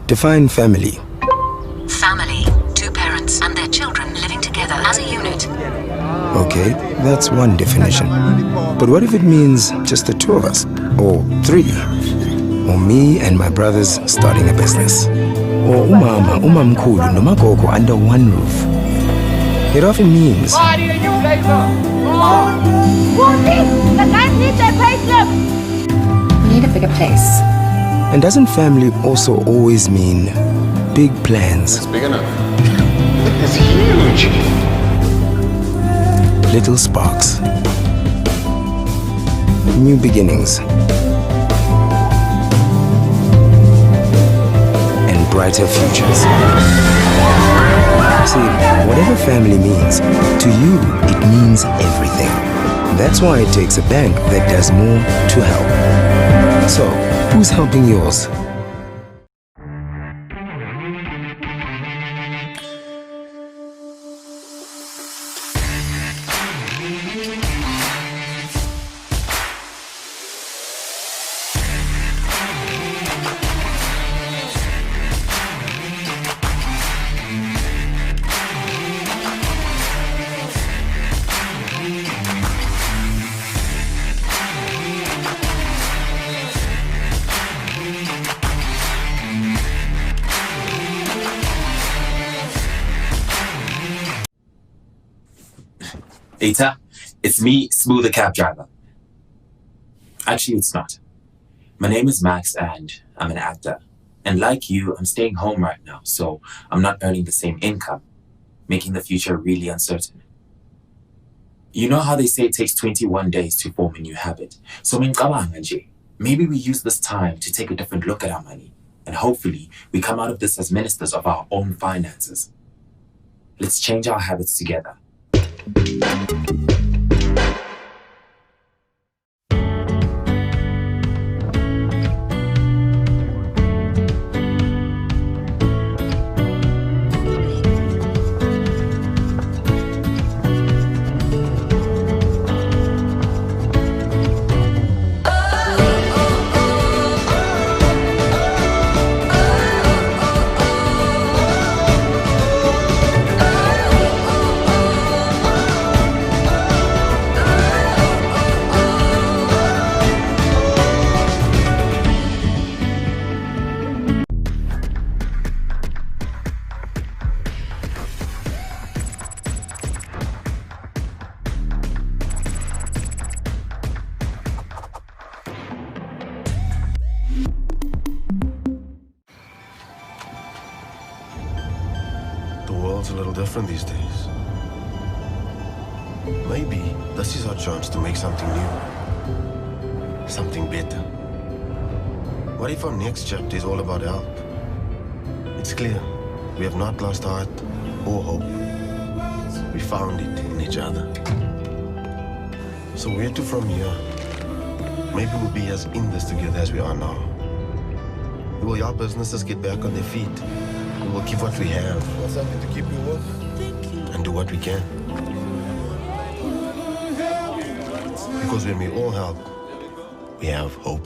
Define family. Family, two parents and their children living together as a unit. Okay, that's one definition. But what if it means just the two of us? Or three? Or me and my brothers starting a business? Or umama, umamkhulu, nomagogo under one roof? It often means We need a bigger place. and doesn't family also always mean big plans? It's big enough. It's huge. Little sparks. New beginnings. And brighter futures. See, whatever family means, to you, it means everything. That's why it takes a bank that does more to help. So, who's helping yours? Eta, it's me, Smooth the cab driver. Actually, it's not. My name is Max and I'm an actor. And like you, I'm staying home right now, so I'm not earning the same income, making the future really uncertain. You know how they say it takes 21 days to form a new habit? So maybe we use this time to take a different look at our money, and hopefully we come out of this as ministers of our own finances. Let's change our habits together. A little different these days. Maybe this is our chance to make something new, something better. What if our next chapter is all about help? It's clear we have not lost heart or hope. We found it in each other. So where to from here? Maybe we'll be as in this together as we are now. We will help businesses get back on their feet. We will give what we have. Want something to keep you warm? And do what we can. Because when we all help, we have hope.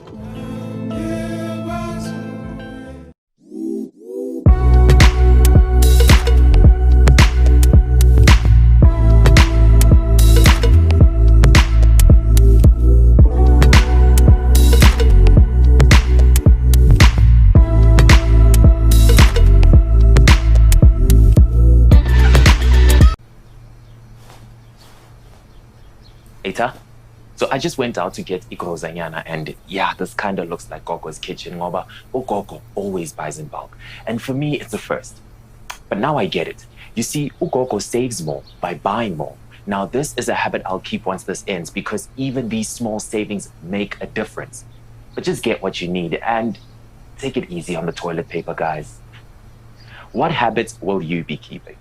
Later, so I just went out to get ikozanyana, and yeah, this kind of looks like Gogo's kitchen. Ngoba Ugogo always buys in bulk. And for me, it's a first. But now I get it. You see, Ugogo saves more by buying more. Now, this is a habit I'll keep once this ends, because even these small savings make a difference. But just get what you need and take it easy on the toilet paper, guys. What habits will you be keeping?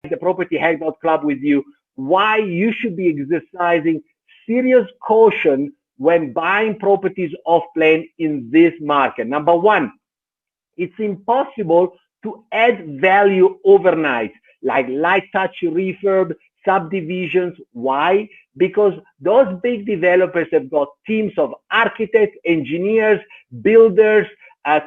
the Property Hack Club with you why you should be exercising serious caution when buying properties off plan in this market. Number one, it's impossible to add value overnight, like light touch refurb, subdivisions. Why? Because those big developers have got teams of architects, engineers, builders,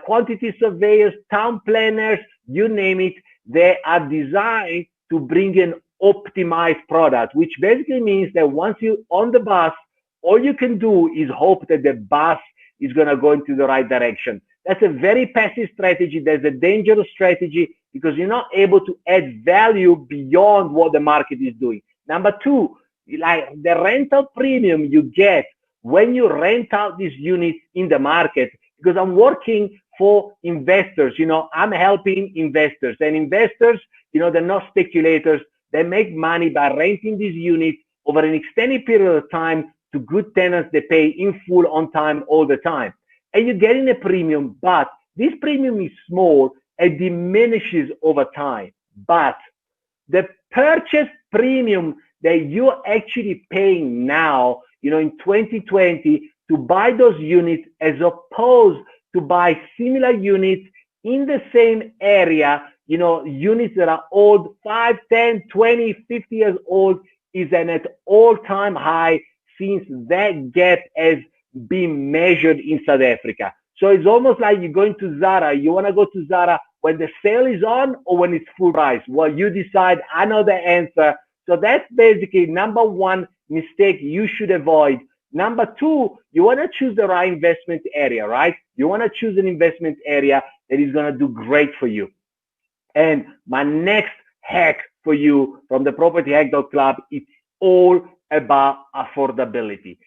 quantity surveyors, town planners, you name it. They are designed to bring an optimized product, which basically means that once you're on the bus, all you can do is hope that the bus is going to go into the right direction. That's a very passive strategy. That's a dangerous strategy because you're not able to add value beyond what the market is doing. Number two, like the rental premium you get when you rent out these units in the market, because I'm working for investors, I'm helping investors, and investors, they're not speculators. They make money by renting these units over an extended period of time to good tenants. They pay in full, on time, all the time. And you're getting a premium, but this premium is small and diminishes over time. But the purchase premium that you're actually paying now, in 2020 to buy those units as opposed to buy similar units in the same area, units that are old, 5, 10, 20, 50 years old, is an all-time high since that gap has been measured in South Africa. So it's almost like you're going to Zara. You want to go to Zara when the sale is on or when it's full price? Well, you decide. I know the answer. So that's basically number one mistake you should avoid. Number two, you want to choose the right investment area, right? You want to choose an investment area that is going to do great for you. And my next hack for you from the Property Hack Club, it's all about affordability.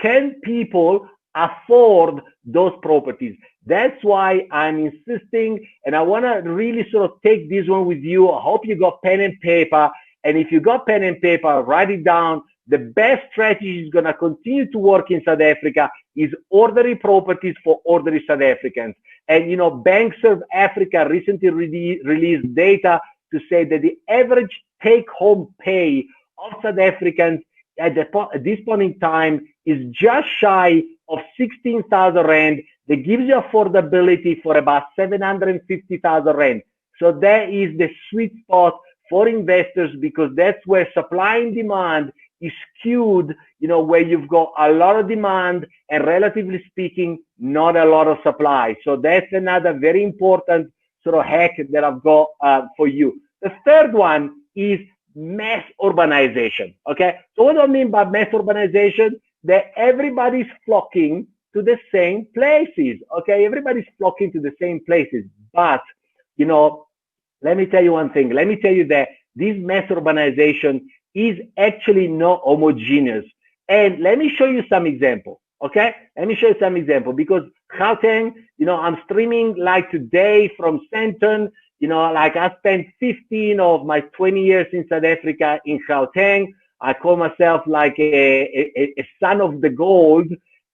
Can people afford those properties? That's why I'm insisting, and I want to really sort of take this one with you. I hope you got pen and paper. And if you got pen and paper, write it down. The best strategy is going to continue to work in South Africa is orderly properties for orderly South Africans. And, BankServe Africa recently released data to say that the average take-home pay of South Africans at this point in time is just shy of 16,000 Rand. That gives you affordability for about 750,000 Rand. So that is the sweet spot for investors because that's where supply and demand is skewed, where you've got a lot of demand and relatively speaking, not a lot of supply. So that's another very important sort of hack that I've got for you. The third one is mass urbanization. Okay. So what do I mean by mass urbanization? That everybody's flocking to the same places. Okay. Everybody's flocking to the same places. But, let me tell you one thing. Let me tell you that this mass urbanization is actually not homogeneous. And let me show you some example. Okay. Let me show you some example because Gauteng, I'm streaming like today from Sandton. Like I spent 15 of my 20 years in South Africa in Gauteng. I call myself like a son of the gold.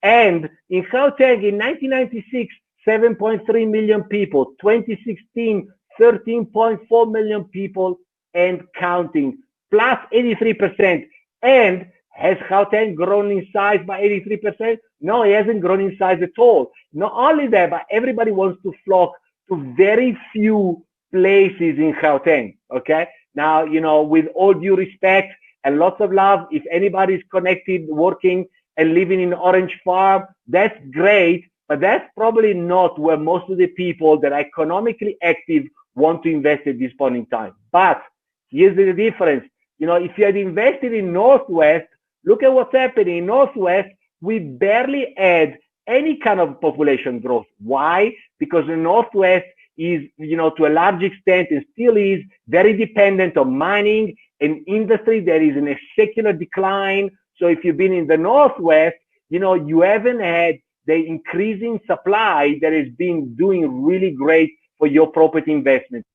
And in Gauteng in 1996, 7.3 million people, 2016, 13.4 million people and counting, plus 83%. And has Gauteng grown in size by 83%? No, it hasn't grown in size at all. Not only that, but everybody wants to flock to very few places in Gauteng. Okay. Now, with all due respect and lots of love, if anybody's connected, working and living in Orange Farm, that's great, but that's probably not where most of the people that are economically active want to invest at this point in time. But here's the difference. If you had invested in Northwest, look at what's happening in Northwest. We barely add any kind of population growth. Why? Because the Northwest is, to a large extent and still is very dependent on mining, an industry that is in a secular decline. So if you've been in the Northwest, you haven't had the increasing supply that has been doing really great for your property investment.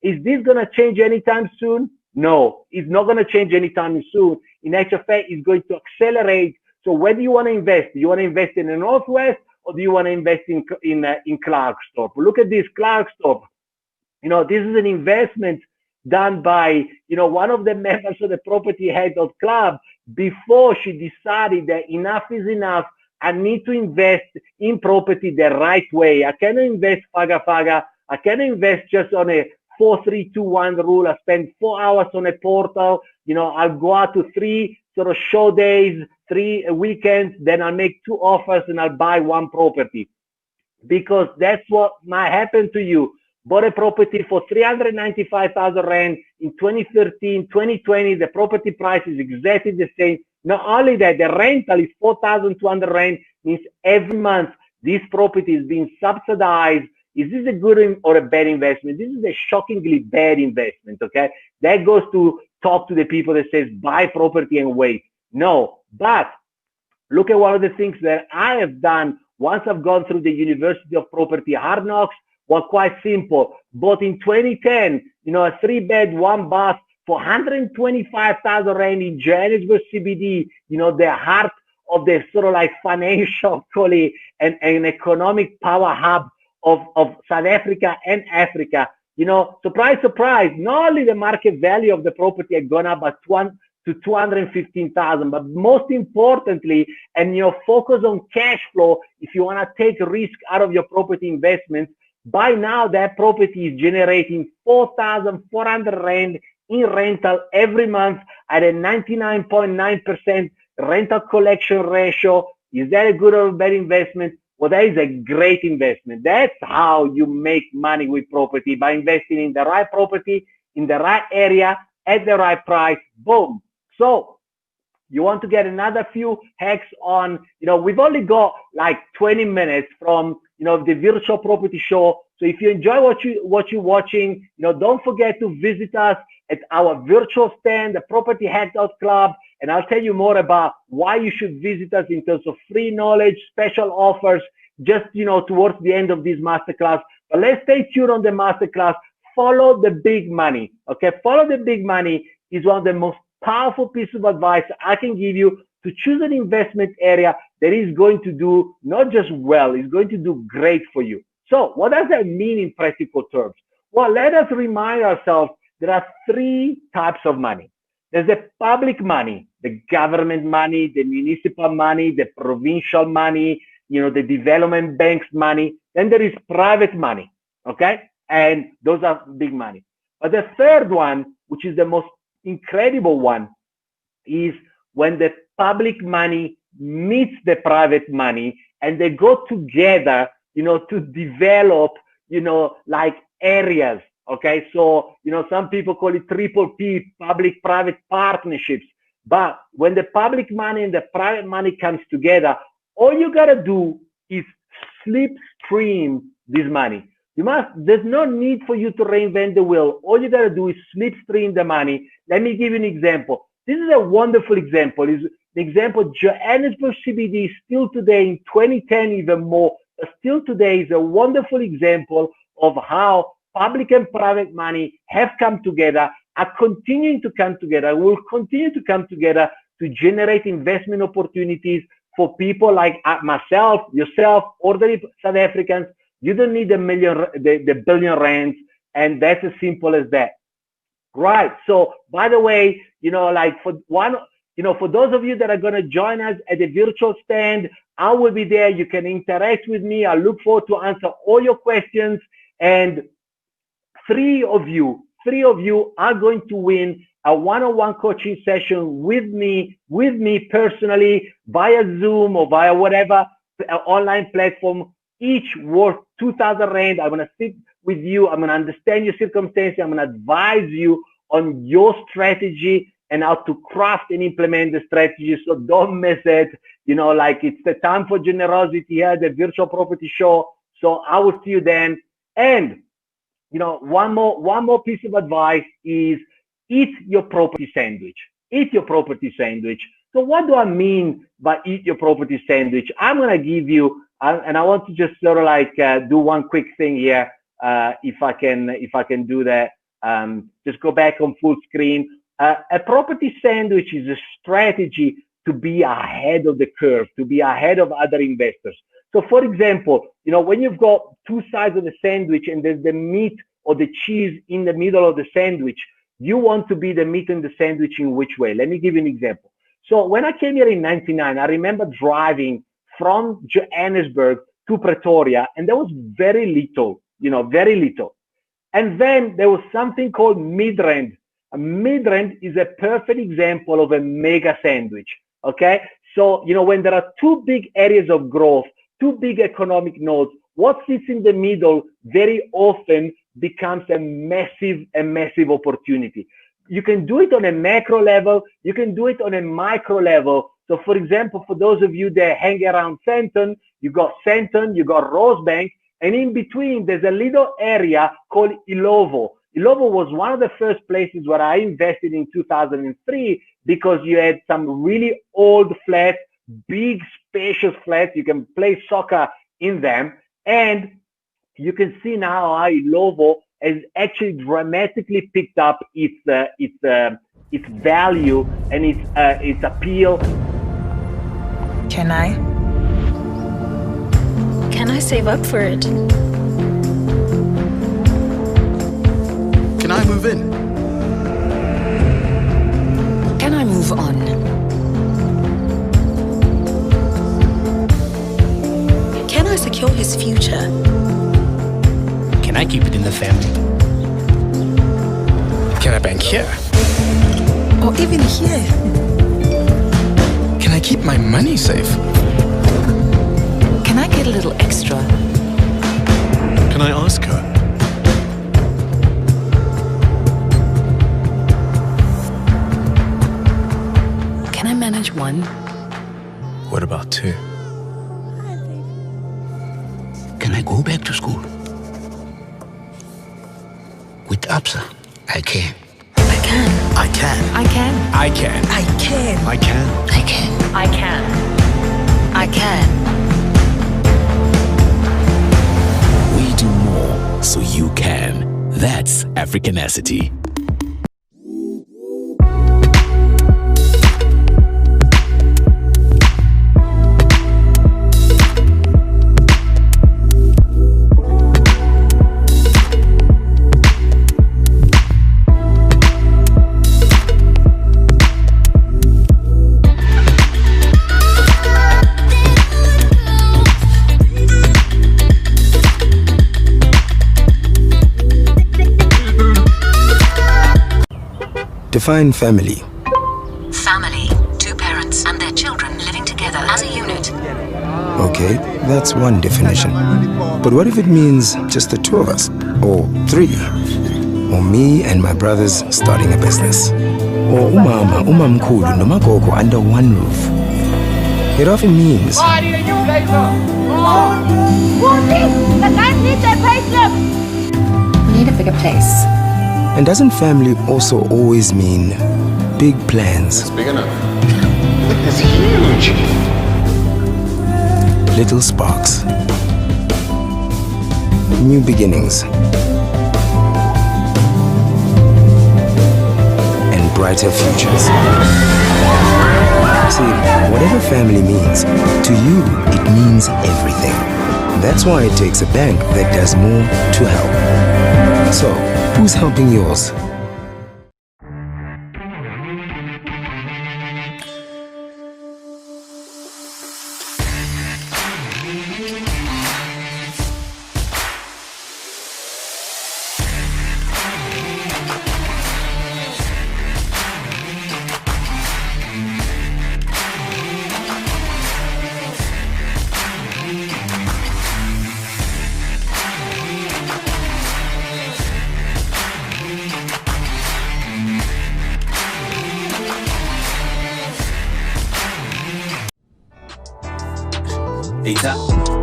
Is this going to change anytime soon? No, it's not going to change anytime soon. In actual fact, it's going to accelerate. So where do you want to invest? Do you want to invest in the Northwest or do you want to invest in Klerksdorp? Look at this, Klerksdorp. This is an investment done by, one of the members of the Property Head.Club Club before she decided that enough is enough. I need to invest in property the right way. I cannot invest faga. I cannot invest just on a 4-3-2-1 rule. I spend 4 hours on a portal. I'll go out to 3 sort of show days, 3 weekends, then I'll make 2 offers and I'll buy 1 property. Because that's what might happen to you. Bought a property for 395,000 Rand in 2013, 2020, the property price is exactly the same. Not only that, the rental is 4,200 Rand, means every month this property is being subsidized. Is this a good or a bad investment? This is a shockingly bad investment, okay? That goes to talk to the people that says buy property and wait. No, but look at one of the things that I have done once I've gone through the University of Property Hard Knocks. Was quite simple. Bought in 2010, a 3-bed, 1-bath for 125,000 Rand in Johannesburg CBD, the heart of the sort of like financial and economic power hub of South Africa and Africa. Surprise, surprise, not only the market value of the property had gone up by to 215,000, but most importantly, and your focus on cash flow, if you want to take risk out of your property investments, by now that property is generating 4,400 Rand in rental every month at a 99.9% rental collection ratio. Is that a good or bad investment? Well, that is a great investment. That's how you make money with property, by investing in the right property, in the right area, at the right price. Boom. So you want to get another few hacks on, we've only got like 20 minutes from, the virtual property show. So if you enjoy what you're watching, don't forget to visit us at our virtual stand, the Property Head.Club Club, and I'll tell you more about why you should visit us in terms of free knowledge, special offers, just, towards the end of this masterclass. But let's stay tuned on the masterclass. Follow the big money, okay? Follow the big money is one of the most powerful pieces of advice I can give you to choose an investment area that is going to do not just well, it's going to do great for you. So what does that mean in practical terms? Well, let us remind ourselves there are 3 types of money. There's the public money, the government money, the municipal money, the provincial money, the development banks money. Then there is private money, okay? And those are big money. But the third one, which is the most incredible one, is when the public money meets the private money and they go together, to develop, like areas. Okay, so, some people call it PPP, public-private partnerships. But when the public money and the private money comes together, all you got to do is slipstream this money. There's no need for you to reinvent the wheel. All you got to do is slipstream the money. Let me give you an example. This is a wonderful example. It's the example Johannesburg CBD still today in 2010 even more, still today is a wonderful example of how public and private money have come together, are continuing to come together, will continue to come together to generate investment opportunities for people like myself, yourself, ordinary South Africans. You don't need the billion rands, and that's as simple as that. Right. So, by the way, for those of you that are going to join us at the virtual stand, I will be there. You can interact with me. I look forward to answer all your questions. And 3 of you are going to win a one-on-one coaching session with me personally via Zoom or via whatever online platform, each worth 2,000 Rand. I'm going to sit with you. I'm going to understand your circumstances. I'm going to advise you on your strategy and how to craft and implement the strategy. So don't miss it. It's the time for generosity here at the Virtual Property Show. So I will see you then. And, one more piece of advice is eat your property sandwich. Eat your property sandwich. So what do I mean by eat your property sandwich? I'm going to give you, and I want to just sort of do one quick thing here. If I can do that, just go back on full screen. A property sandwich is a strategy to be ahead of the curve, to be ahead of other investors. So for example, when you've got 2 sides of the sandwich and there's the meat or the cheese in the middle of the sandwich? You want to be the meat in the sandwich in which way? Let me give you an example. So when I came here in 99, I remember driving from Johannesburg to Pretoria, and there was very little, very little. And then there was something called Midrand. A Midrand is a perfect example of a mega sandwich, okay? So, when there are two big areas of growth, two big economic nodes, what sits in the middle very often becomes a massive opportunity. You can do it on a macro level, you can do it on a micro level. So for example, for those of you that hang around Sandton, you got Rosebank, and in between there's a little area called Ilovo. Ilovo was one of the first places where I invested in 2003 because you had some really old flats, big spacious flats, you can play soccer in them, and you can see now how Ilovo has actually dramatically picked up its value and its appeal. Can I save up for it? Can I move in? Can I move on? Can I secure his future? Can I keep it in the family? Can I bank here? Or even here? Can I keep my money safe? Can I get a little extra? Can I ask her? Can I manage one? What about two? Can I go back to school? With Absa, I can. I can. I can. I can. I can. I can. I can. I can. I can. I can. We do more so you can. That's Africanacity. Define family. Family, two parents and their children living together as a unit. Okay, that's one definition. But what if it means just the two of us? Or three? Or me and my brothers starting a business? Or umama, umamkhulu, noma gogo under one roof? It often means We need a bigger place. and doesn't family also always mean big plans? It's big enough. It's huge. Little sparks. New beginnings. And brighter futures. See, whatever family means, to you, it means everything. That's why it takes a bank that does more to help. So, who's helping yours? Data,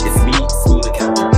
it's me, Smooth the Captain.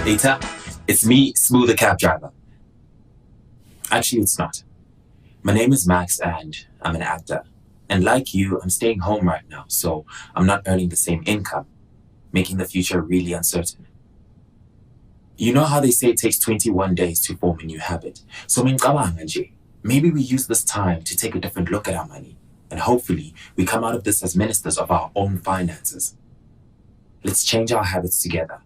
Eta, it's me, Smooth the cab driver. Actually, it's not. My name is Max and I'm an actor. And like you, I'm staying home right now, so I'm not earning the same income, making the future really uncertain. You know how they say it takes 21 days to form a new habit? So maybe we use this time to take a different look at our money, and hopefully we come out of this as ministers of our own finances. Let's change our habits together.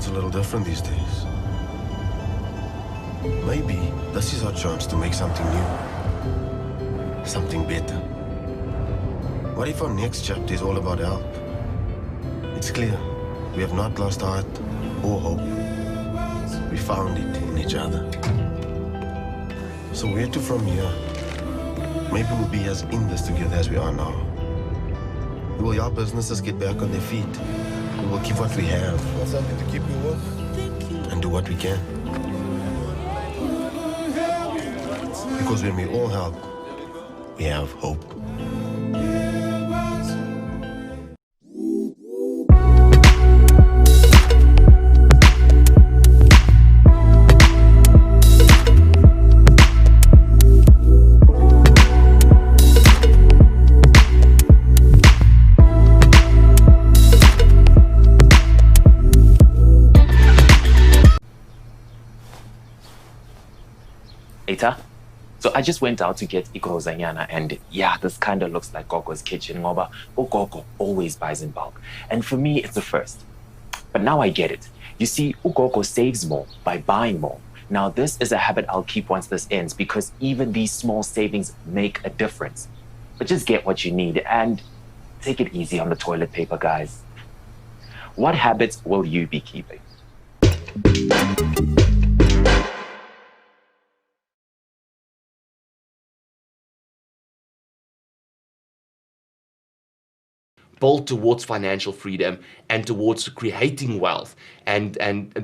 A little different these days. Maybe this is our chance to make something new, something better. What if our next chapter is all about help? It's clear we have not lost heart or hope. We found it in each other. So where to from here? Maybe we'll be as in this together as we are now. We will help businesses get back on their feet. We will keep what we have. Something to keep you warm. And do what we can. Because when we all help, we have hope. So I just went out to get Ikozanyana, and yeah, this kind of looks like Gogo's kitchen. Ngoba Gogo always buys in bulk. And for me, it's a first. But now I get it. You see, Ugogo saves more by buying more. Now this is a habit I'll keep once this ends, because even these small savings make a difference. But just get what you need and take it easy on the toilet paper, guys. What habits will you be keeping? Bold towards financial freedom and towards creating wealth and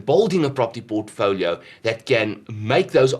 building a property portfolio that can make those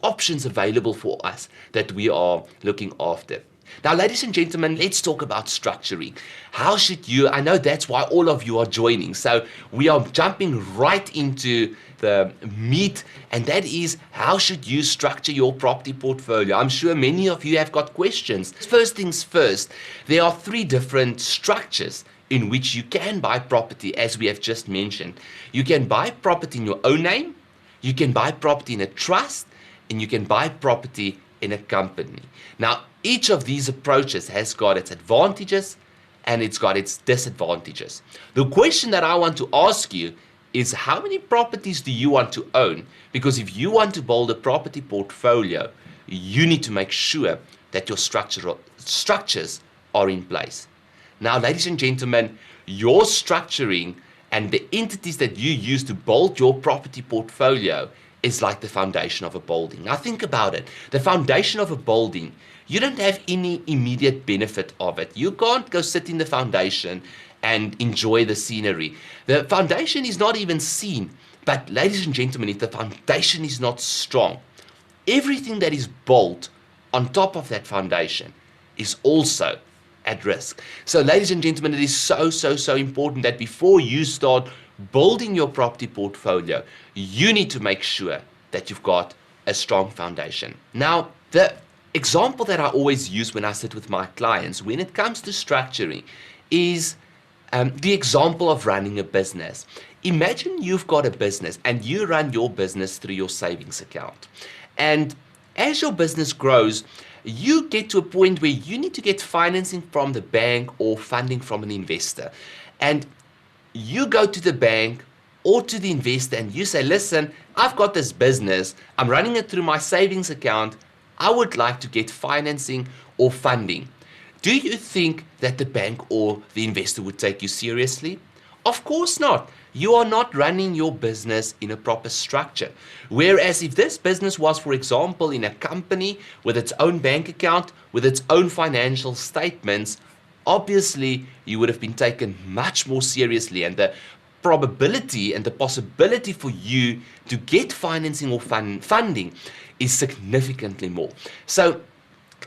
options available for us that we are looking after. Now, ladies and gentlemen, let's talk about structuring. How should you, I know that's why all of you are joining, so we are jumping right into the meat, and that is, how should you structure your property portfolio? I'm sure many of you have got questions. First things first, there are 3 different structures in which you can buy property, as we have just mentioned. You can buy property in your own name, you can buy property in a trust, and you can buy property in a company. Now, each of these approaches has got its advantages and it's got its disadvantages. The question that I want to ask you is, how many properties do you want to own? Because if you want to build a property portfolio, you need to make sure that your structures are in place. Now, ladies and gentlemen, your structuring and the entities that you use to build your property portfolio is like the foundation of a building. Now think about it. The foundation of a building, you don't have any immediate benefit of it. You can't go sit in the foundation and enjoy the scenery. The foundation is not even seen. But ladies and gentlemen, if the foundation is not strong, everything that is built on top of that foundation is also at risk. So ladies and gentlemen, it is so important that before you start building your property portfolio, you need to make sure that you've got a strong foundation. Now, the example that I always use when I sit with my clients when it comes to structuring is the example of running a business. Imagine you've got a business and you run your business through your savings account. And as your business grows, you get to a point where you need to get financing from the bank or funding from an investor. And you go to the bank or to the investor and you say, listen, I've got this business, I'm running it through my savings account, I would like to get financing or funding. Do you think that the bank or the investor would take you seriously? Of course not. You are not running your business in a proper structure. Whereas if this business was, for example, in a company with its own bank account, with its own financial statements, obviously you would have been taken much more seriously, and the probability and the possibility for you to get financing or funding is significantly more. So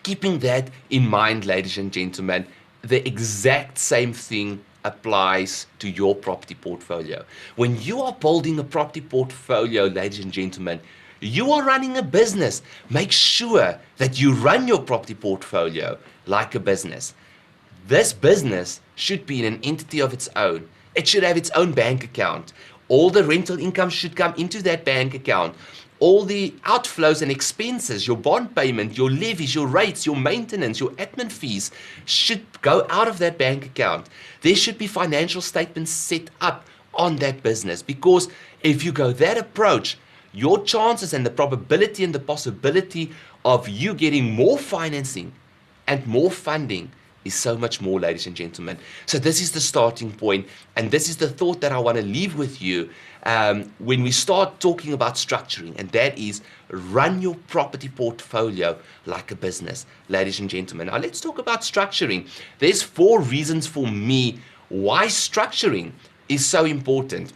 keeping that in mind, ladies and gentlemen, the exact same thing applies to your property portfolio. When you are building a property portfolio, ladies and gentlemen, you are running a business. Make sure that you run your property portfolio like a business. This business should be in an entity of its own. It should have its own bank account. All the rental income should come into that bank account. All the outflows and expenses, your bond payment, your levies, your rates, your maintenance, your admin fees should go out of that bank account. There should be financial statements set up on that business, because if you go that approach, your chances and the probability and the possibility of you getting more financing and more funding is so much more, ladies and gentlemen. So this is the starting point, and this is the thought that I want to leave with you when we start talking about structuring, and that is run your property portfolio like a business, ladies and gentlemen. Now let's talk about structuring. There's 4 reasons for me why structuring is so important.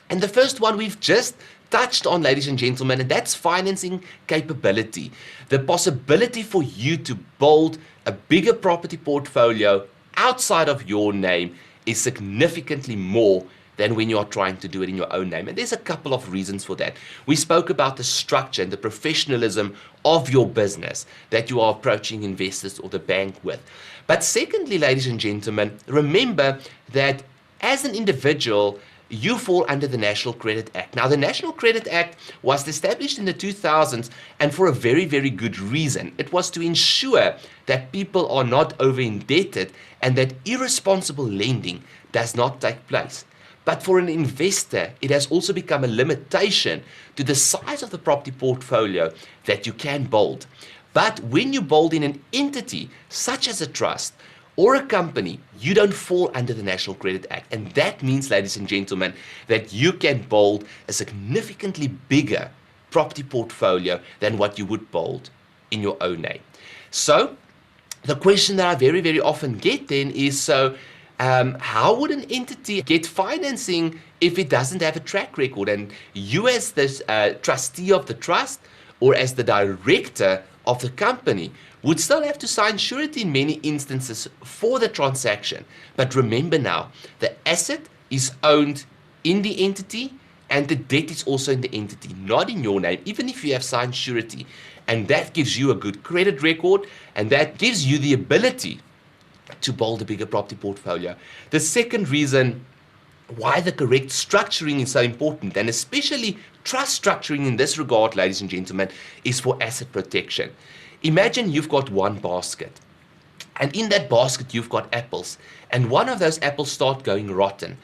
And the first one we've just touched on, ladies and gentlemen, and that's financing capability. The possibility for you to build a bigger property portfolio outside of your name is significantly more than when you are trying to do it in your own name. And there's a couple of reasons for that. We spoke about the structure and the professionalism of your business that you are approaching investors or the bank with. But secondly, ladies and gentlemen, remember that as an individual, you fall under the National Credit Act. Now, the National Credit Act was established in the 2000s, and for a very, very good reason. It was to ensure that people are not over-indebted and that irresponsible lending does not take place. But for an investor, it has also become a limitation to the size of the property portfolio that you can build. But when you build in an entity such as a trust or a company, you don't fall under the National Credit Act. And that means, ladies and gentlemen, that you can build a significantly bigger property portfolio than what you would build in your own name. So the question that I very, very often get then is, how would an entity get financing if it doesn't have a track record? And you as the trustee of the trust or as the director of the company would still have to sign surety in many instances for the transaction. But remember now, the asset is owned in the entity and the debt is also in the entity, not in your name, even if you have signed surety. And that gives you a good credit record, and that gives you the ability to build a bigger property portfolio. The second reason why the correct structuring is so important, and especially trust structuring in this regard, ladies and gentlemen, is for asset protection. Imagine you've got one basket, and in that basket you've got apples, and one of those apples start going rotten.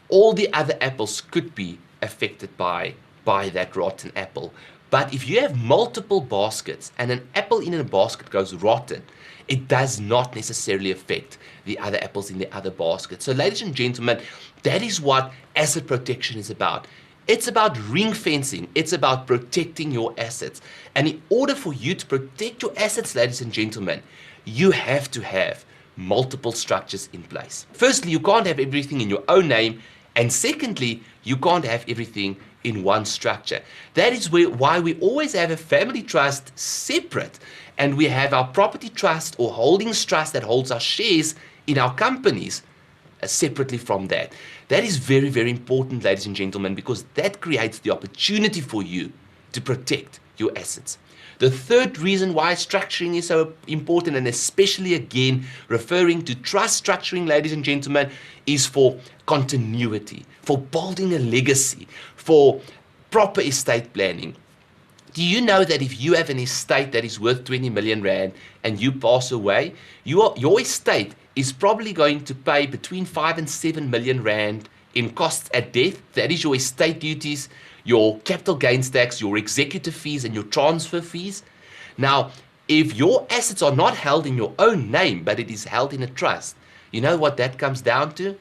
All the other apples could be affected by that rotten apple. But if you have multiple baskets and an apple in a basket goes rotten, it does not necessarily affect the other apples in the other basket. So ladies and gentlemen, that is what asset protection is about. It's about ring fencing. It's about protecting your assets. And in order for you to protect your assets, ladies and gentlemen, you have to have multiple structures in place. Firstly, you can't have everything in your own name. And secondly, you can't have everything in one structure. That is why we always have a family trust separate, and we have our property trust or holdings trust that holds our shares in our companies separately from that. That is very, very important, ladies and gentlemen, because that creates the opportunity for you to protect your assets. The third reason why structuring is so important, and especially again referring to trust structuring, ladies and gentlemen, is for continuity, for building a legacy, for proper estate planning. Do you know that if you have an estate that is worth 20 million rand and you pass away, your estate is probably going to pay between 5 and 7 million rand in costs at death? That is your estate duties, your capital gains tax, your executive fees, and your transfer fees. Now, if your assets are not held in your own name, but it is held in a trust, you know what that comes down to?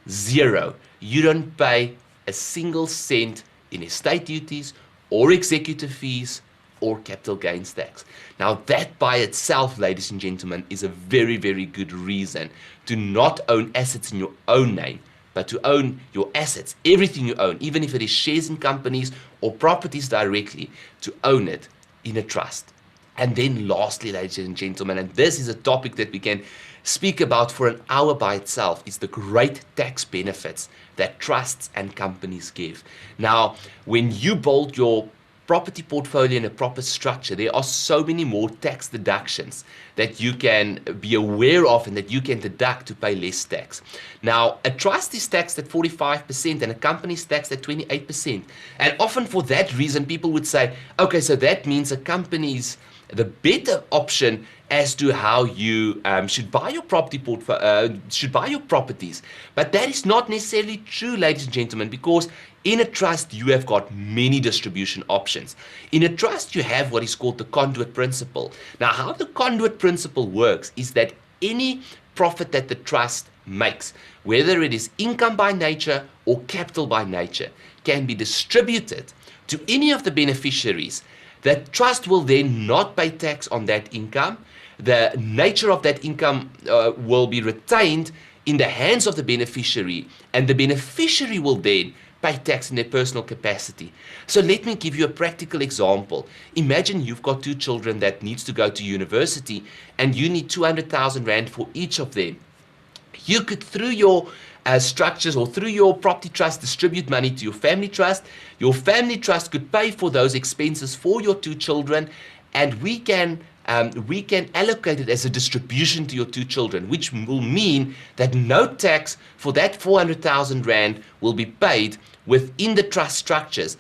Zero. You don't pay a single cent in estate duties or executive fees or capital gains tax. Now, that by itself, ladies and gentlemen, is a very, very good reason to not own assets in your own name, but to own your assets, everything you own, even if it is shares in companies or properties directly, to own it in a trust. And then lastly, ladies and gentlemen, and this is a topic that we can speak about for an hour by itself, is the great tax benefits that trusts and companies give. Now, when you build your property portfolio in a proper structure, there are so many more tax deductions that you can be aware of and that you can deduct to pay less tax. Now, a trust is taxed at 45% and a company is taxed at 28%. And often for that reason, people would say, okay, so that means a company's the better option as to how you should buy your properties. But that is not necessarily true, ladies and gentlemen, because in a trust you have got many distribution options. In a trust you have what is called the conduit principle. Now, how the conduit principle works is that any profit that the trust makes, whether it is income by nature or capital by nature, can be distributed to any of the beneficiaries. That trust will then not pay tax on that income. The nature of that income will be retained in the hands of the beneficiary, and the beneficiary will then pay tax in their personal capacity. So let me give you a practical example. Imagine you've got 2 children that needs to go to university and you need 200,000 rand for each of them. You could, through your structures or through your property trust, distribute money to your family trust. Your family trust could pay for those expenses for your 2 children, and we can allocate it as a distribution to your 2 children, which will mean that no tax for that 400,000 rand will be paid within the trust structures.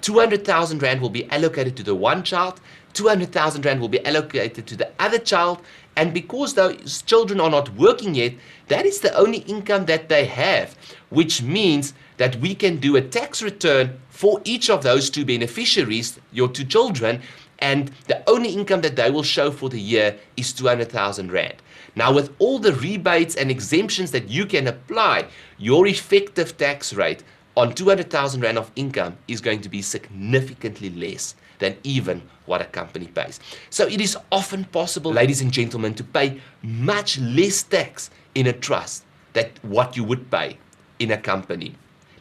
200,000 rand will be allocated to the one child, 200,000 rand will be allocated to the other child, and because those children are not working yet, that is the only income that they have, which means that we can do a tax return for each of those 2 beneficiaries, your 2 children, and the only income that they will show for the year is 200,000 rand. Now, with all the rebates and exemptions that you can apply, your effective tax rate on 200,000 rand of income is going to be significantly less than even what a company pays. So it is often possible, ladies and gentlemen, to pay much less tax in a trust than what you would pay in a company.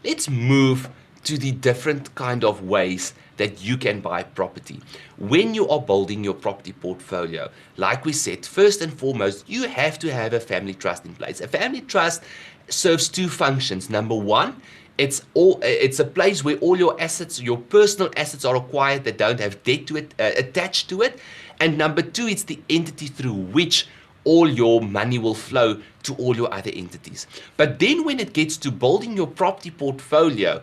Let's move to the different kind of ways that you can buy property. When you are building your property portfolio, like we said, first and foremost, you have to have a family trust in place. A family trust serves 2 functions. Number one, it's a place where all your assets, your personal assets, are acquired that don't have debt to it, attached to it. And number 2, it's the entity through which all your money will flow to all your other entities. But then when it gets to building your property portfolio,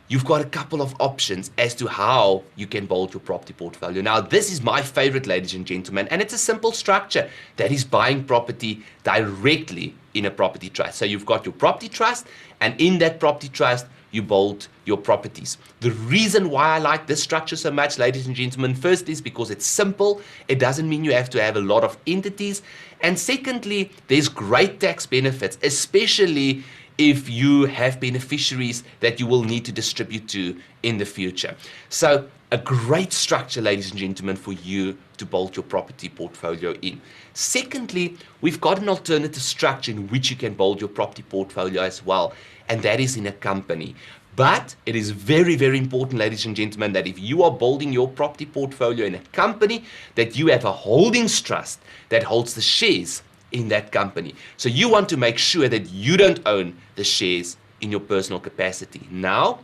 you've got a couple of options as to how you can build your property portfolio. Now, this is my favorite, ladies and gentlemen, and it's a simple structure. That is buying property directly in a property trust. So you've got your property trust, and in that property trust, you build your properties. The reason why I like this structure so much, ladies and gentlemen, first is because it's simple. It doesn't mean you have to have a lot of entities. And secondly, there's great tax benefits, especially if you have beneficiaries that you will need to distribute to in the future. So a great structure, ladies and gentlemen, for you to build your property portfolio in. Secondly, we've got an alternative structure in which you can build your property portfolio as well, and that is in a company. But it is very, very important, ladies and gentlemen, that if you are building your property portfolio in a company, that you have a holdings trust that holds the shares in that company. So you want to make sure that you don't own the shares in your personal capacity. Now,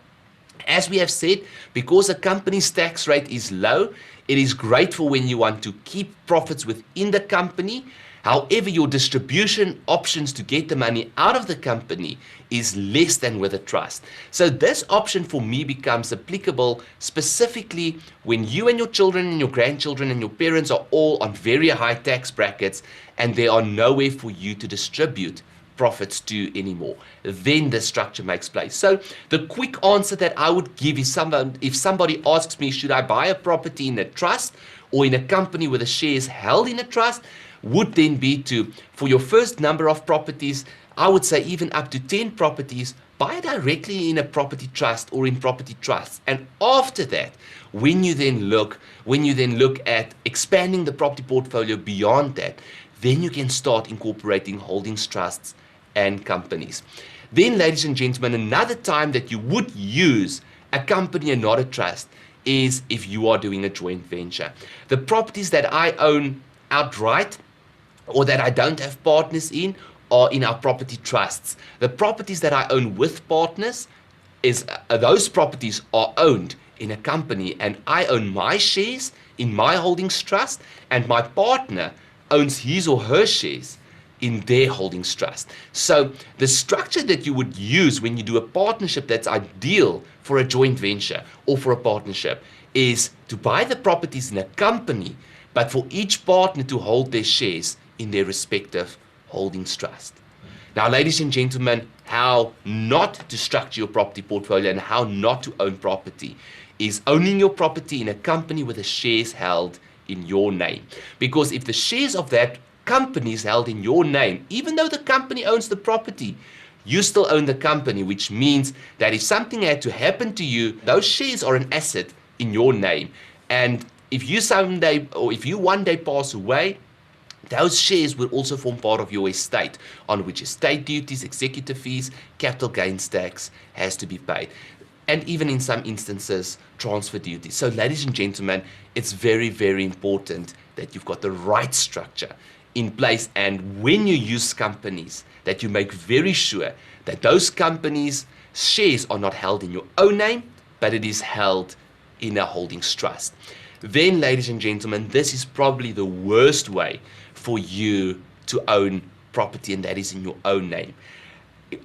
As we have said, because a company's tax rate is low, it is great for when you want to keep profits within the company. However, your distribution options to get the money out of the company is less than with a trust. So this option for me becomes applicable specifically when you and your children and your grandchildren and your parents are all on very high tax brackets and there are nowhere for you to distribute profits to anymore. Then the structure makes place. So the quick answer that I would give is if somebody asks me, should I buy a property in a trust or in a company with the shares held in a trust, would then be to, for your first number of properties, I would say even up to 10 properties, buy directly in a property trust or in property trusts. And after that, when you then look at expanding the property portfolio beyond that, then you can start incorporating holdings trusts and companies. Then, ladies and gentlemen, another time that you would use a company and not a trust is if you are doing a joint venture. The properties that I own outright or that I don't have partners in are in our property trusts. The properties that I own with partners, those properties are owned in a company, and I own my shares in my holdings trust, and my partner owns his or her shares in their holdings trust. So the structure that you would use when you do a partnership that's ideal for a joint venture or for a partnership is to buy the properties in a company, but for each partner to hold their shares in their respective holdings trust. Now, ladies and gentlemen, how not to structure your property portfolio and how not to own property is owning your property in a company with the shares held in your name. Because if the shares of that company is held in your name, even though the company owns the property, you still own the company, which means that if something had to happen to you, those shares are an asset in your name. And if you one day pass away, those shares will also form part of your estate, on which estate duties, executive fees, capital gains tax has to be paid. And even in some instances, transfer duties. So ladies and gentlemen, it's very, very important that you've got the right structure in place. And when you use companies, that you make very sure that those companies' shares are not held in your own name, but it is held in a holdings trust. Then, ladies and gentlemen, this is probably the worst way for you to own property, and that is in your own name.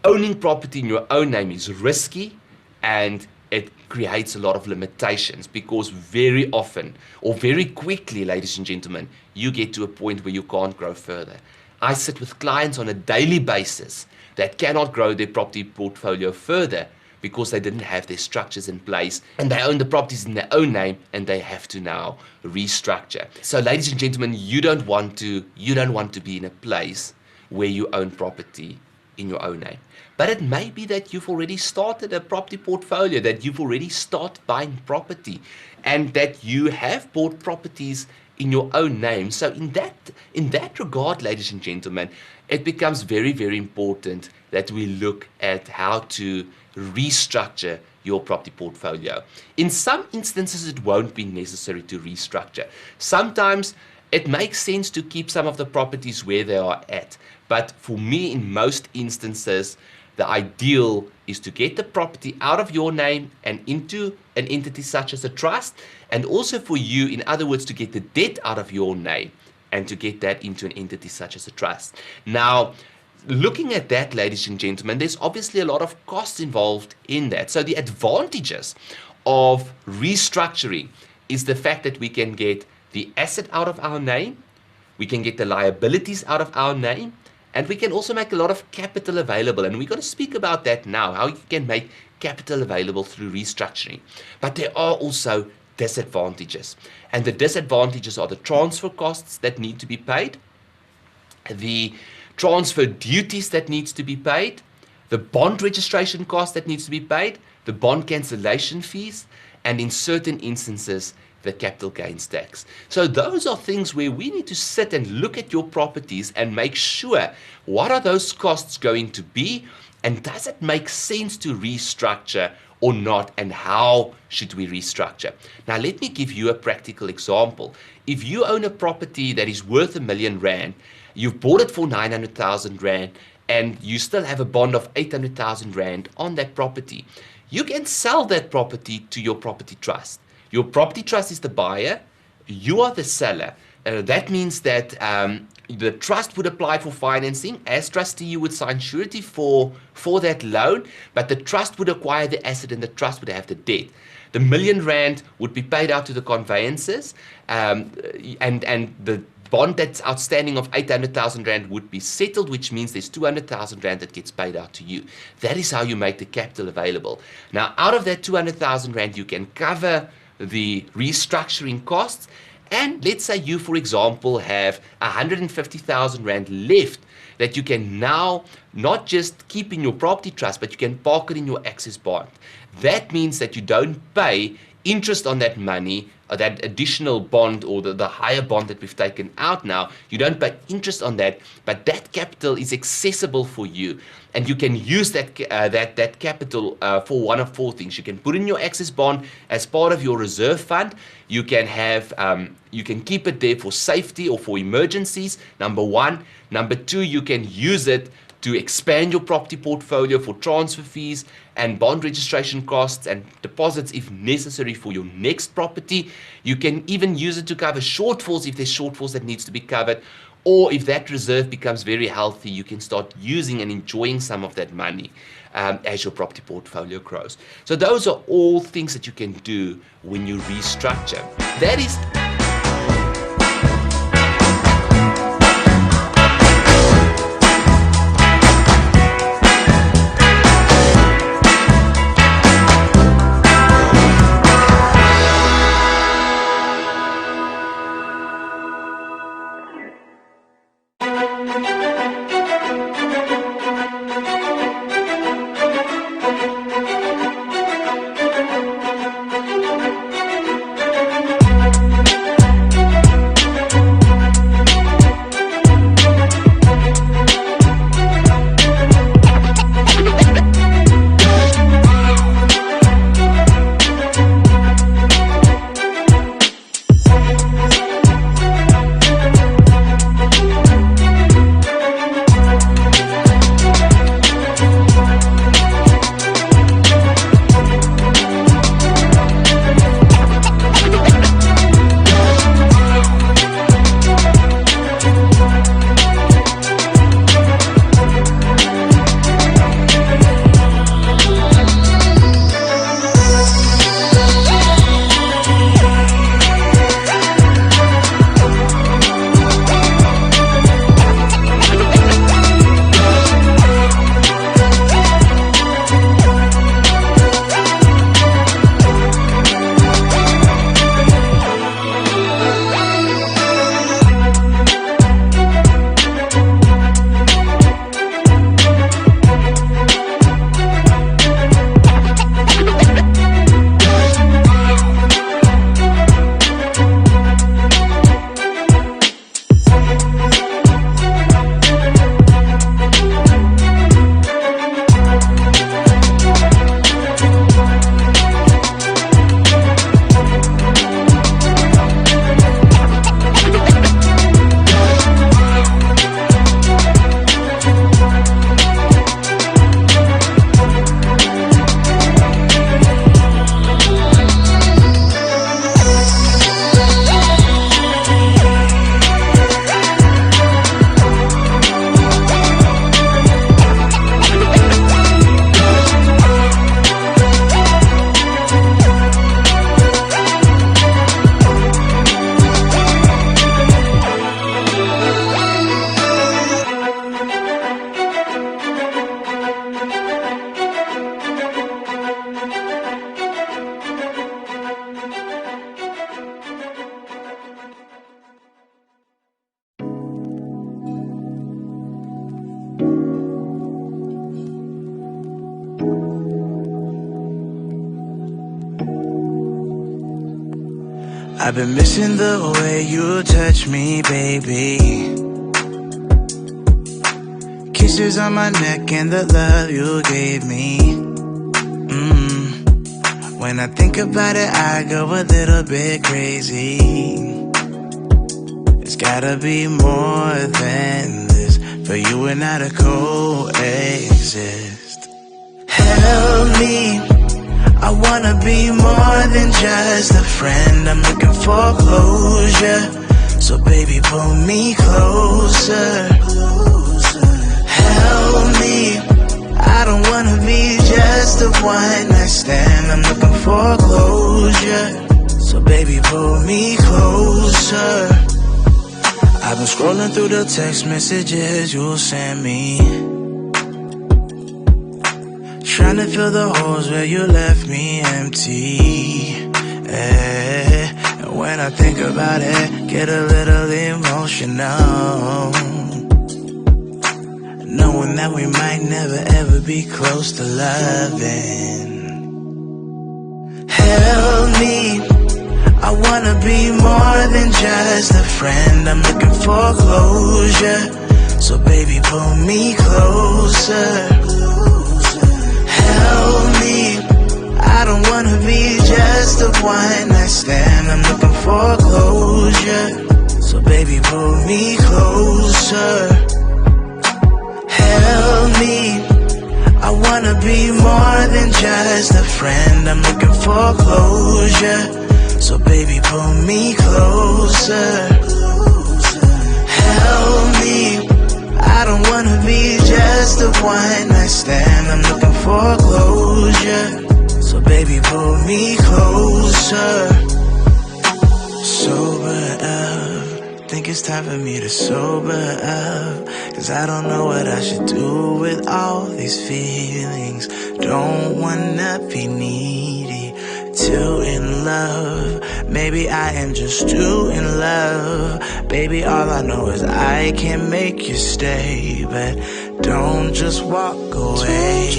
Owning property in your own name is risky, and it creates a lot of limitations, because very often or very quickly, ladies and gentlemen, you get to a point where you can't grow further. I sit with clients on a daily basis that cannot grow their property portfolio further because they didn't have their structures in place, and they own the properties in their own name, and they have to now restructure. So ladies and gentlemen, you don't want to be in a place where you own property in your own name. But it may be that you've already started a property portfolio, that you've already started buying property, and that you have bought properties in your own name. So in that regard, ladies and gentlemen, it becomes very, very important that we look at how to restructure your property portfolio. In some instances, it won't be necessary to restructure. Sometimes it makes sense to keep some of the properties where they are at. But for me, in most instances, the ideal is to get the property out of your name and into an entity such as a trust, and also for you, in other words, to get the debt out of your name and to get that into an entity such as a trust. Now, looking at that, ladies and gentlemen, there's obviously a lot of costs involved in that. So the advantages of restructuring is the fact that we can get the asset out of our name, we can get the liabilities out of our name, and we can also make a lot of capital available. And we're going to speak about that now, how you can make capital available through restructuring. But there are also disadvantages. And the disadvantages are the transfer costs that need to be paid, the transfer duties that needs to be paid, the bond registration cost that needs to be paid, the bond cancellation fees, and in certain instances, the capital gains tax. So those are things where we need to sit and look at your properties and make sure what are those costs going to be, and does it make sense to restructure or not, and how should we restructure? Now let me give you a practical example. If you own a property that is worth R1 million, you've bought it for 900,000 Rand, and you still have a bond of 800,000 Rand on that property, you can sell that property to your property trust. Your property trust is the buyer, you are the seller. That means that the trust would apply for financing. As trustee, you would sign surety for that loan, but the trust would acquire the asset and the trust would have the debt. The R1 million would be paid out to the conveyancers, and the bond that's outstanding of 800,000 Rand would be settled, which means there's 200,000 Rand that gets paid out to you. That is how you make the capital available. Now, out of that 200,000 Rand, you can cover the restructuring costs. And let's say you, for example, have 150,000 Rand left that you can now not just keep in your property trust, but you can park it in your access bond. That means that you don't pay interest on that money, or that additional bond, or the higher bond that we've taken out now. You don't pay interest on that, but that capital is accessible for you. And you can use that capital for one of four things. You can put in your access bond as part of your reserve fund. You can have, you can keep it there for safety or for emergencies, number one. Number two, you can use it to expand your property portfolio for transfer fees and bond registration costs and deposits if necessary for your next property. You can even use it to cover shortfalls if there's shortfalls that needs to be covered. Or if that reserve becomes very healthy, you can start using and enjoying some of that money as your property portfolio grows. So those are all things that you can do when you restructure. That is... I've been missing the way you touch me, baby. Kisses on my neck and the love you gave me. When I think about it, I go a little bit crazy. It's gotta be more than this for you and I to coexist. Help me I wanna be more than just a friend. I'm looking for closure. So baby, pull me closer. Help me. I don't wanna be just a one night stand. I'm looking for closure. So baby, pull me closer. I've been scrolling through the text messages you sent me, trying to fill the holes where you left me empty. And when I think about it, get a little emotional, knowing that we might never ever be close to loving. Help me. I wanna be more than just a friend. I'm looking for closure. So baby, pull me closer. Help me. I don't wanna be just a one night stand. I'm looking for closure. So baby, pull me closer. Help me. I wanna be more than just a friend. I'm looking for closure. So baby, pull me closer. Help me. I don't wanna be just a one night stand. I'm looking for closure. So baby, pull me closer. Sober up. Think it's time for me to sober up. 'Cause I don't know what I should do with all these feelings. Don't wanna be needy, too in love. Maybe I am just too in love. Baby, all I know is I can't make you stay. But don't just walk away.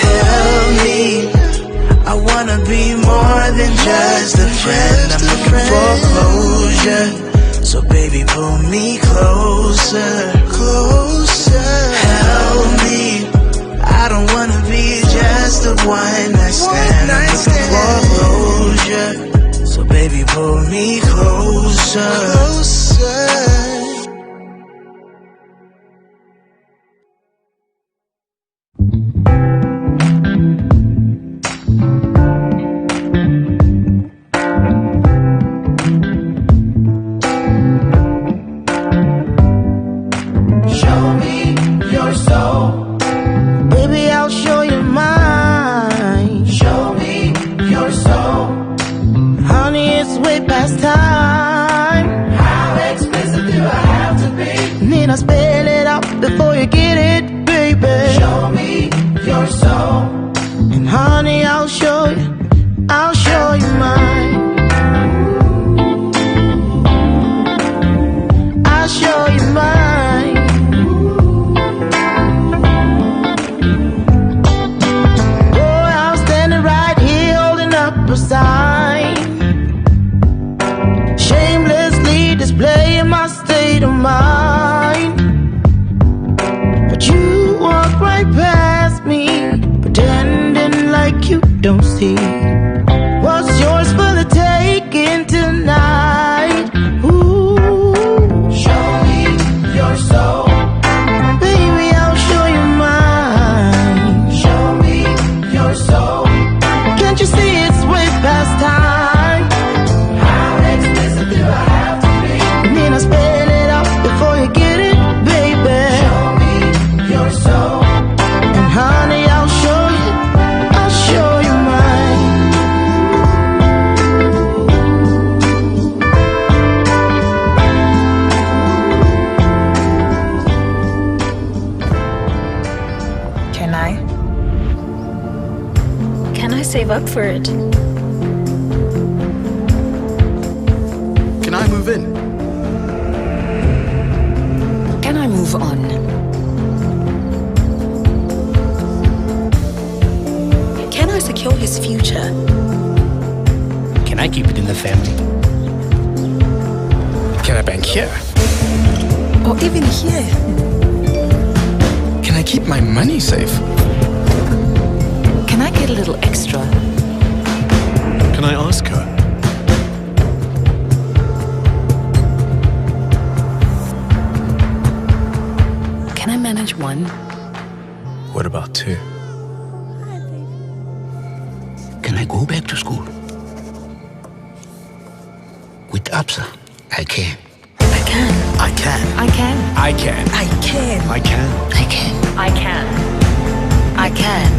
Help me. I wanna be more than just a friend. I'm looking for closure. So baby, pull me closer. Help me. I don't wanna be just a one night stand. I'm looking for closure. So baby, pull me closer. Show me your soul. Baby, I'll show you mine. Show me your soul. Honey, it's way past time. How expensive do I have to be? Need I spell it out before you get it, baby? Show me your soul. And honey, I'll show you mine. I'll show you mine. Boy, I'm standing right here holding up a sign, shamelessly displaying my state of mind. But you walk right past me, pretending like you don't see what's yours for the taking tonight. Ooh, show me your soul. Baby, I'll show you mine. Show me your soul. Can't you see it's way past time? How expensive do I have to be? Need I spell it out before you get it, baby? Show me your soul. And honey, I'll show you mine. Can I save up for it? Can I move in? Can I move on? Can I secure his future? Can I keep it in the family? Can I bank here? Or even here? Can I keep my money safe? Can I get a little extra? Can I ask her? Can I manage one? What about two? I go back to school? With Absa, I can. I can. I can. I can. I can. I can. I can. I can. I can. I can.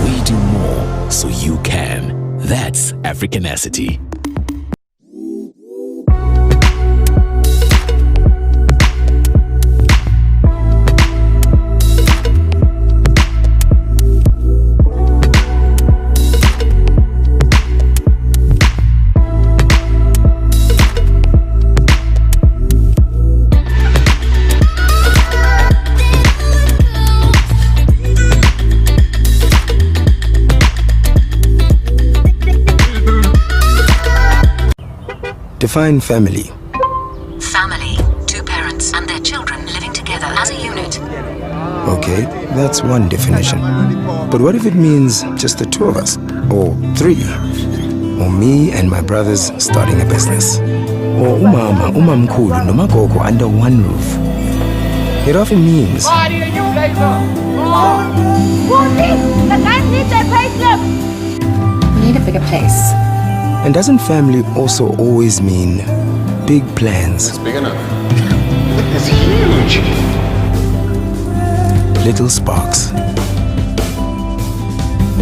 We do more so you can. That's Africanacity. Define family. Family, 2 parents and their children living together as a unit. Okay, that's one definition. But what if it means just the 2 of us? Or 3? Or me and my brothers starting a business? Or umama, umamkhulu, noma gogo under one roof? It often means The guys need their payslip. We need a bigger place. And doesn't family also always mean big plans? It's big enough. It's huge. Little sparks.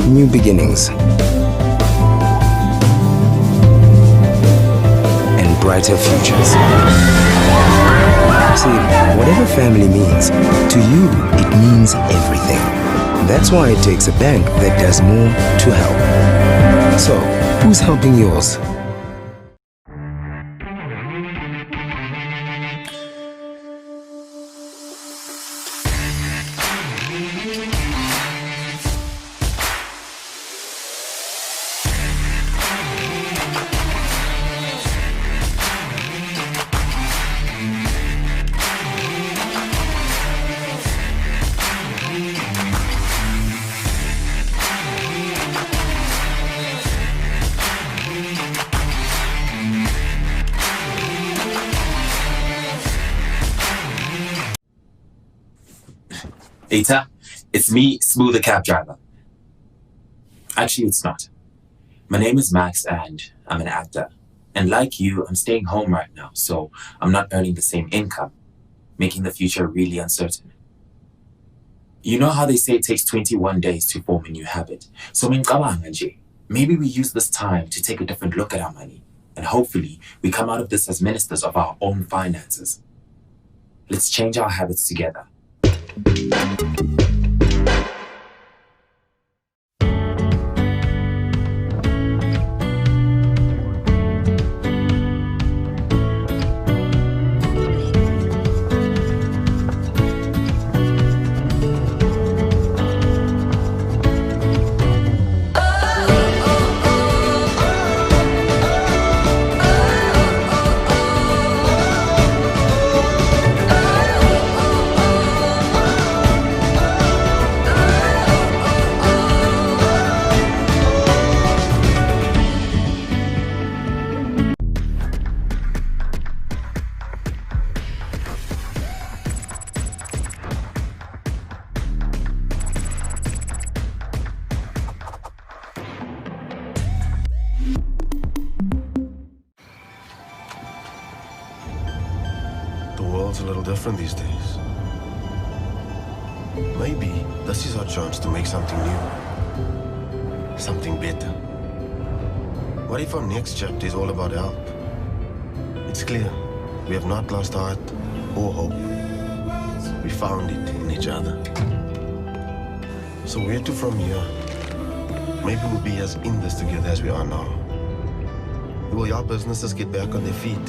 New beginnings. And brighter futures. See, whatever family means, to you it means everything. That's why it takes a bank that does more to help. So, who's helping yours? Eta, it's me, Smooth the cab driver. Actually, it's not. My name is Max and I'm an actor. And like you, I'm staying home right now, so I'm not earning the same income, making the future really uncertain. You know how they say it takes 21 days to form a new habit? So maybe we use this time to take a different look at our money, and hopefully we come out of this as ministers of our own finances. Let's change our habits together. The world's a little different these days. Maybe this is our chance to make something new. Something better. What if our next chapter is all about help? It's clear we have not lost heart or hope. We found it in each other. So where to from here? Maybe we'll be as in this together as we are now. We will help businesses get back on their feet.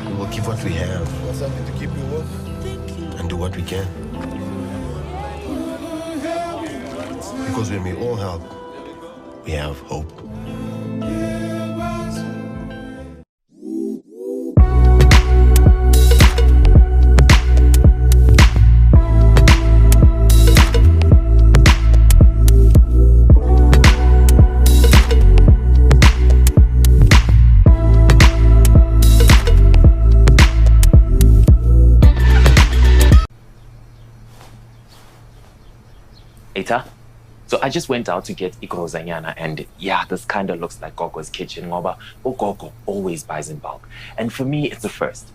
We will keep what we have. Want something to keep you warm? And do what we can. Because when we all help, we have hope. Eta, So I just went out to get ikrozanyana, and yeah, this kind of looks like Gogo's kitchen. Ngoba uGogo always buys in bulk. And for me, it's a first.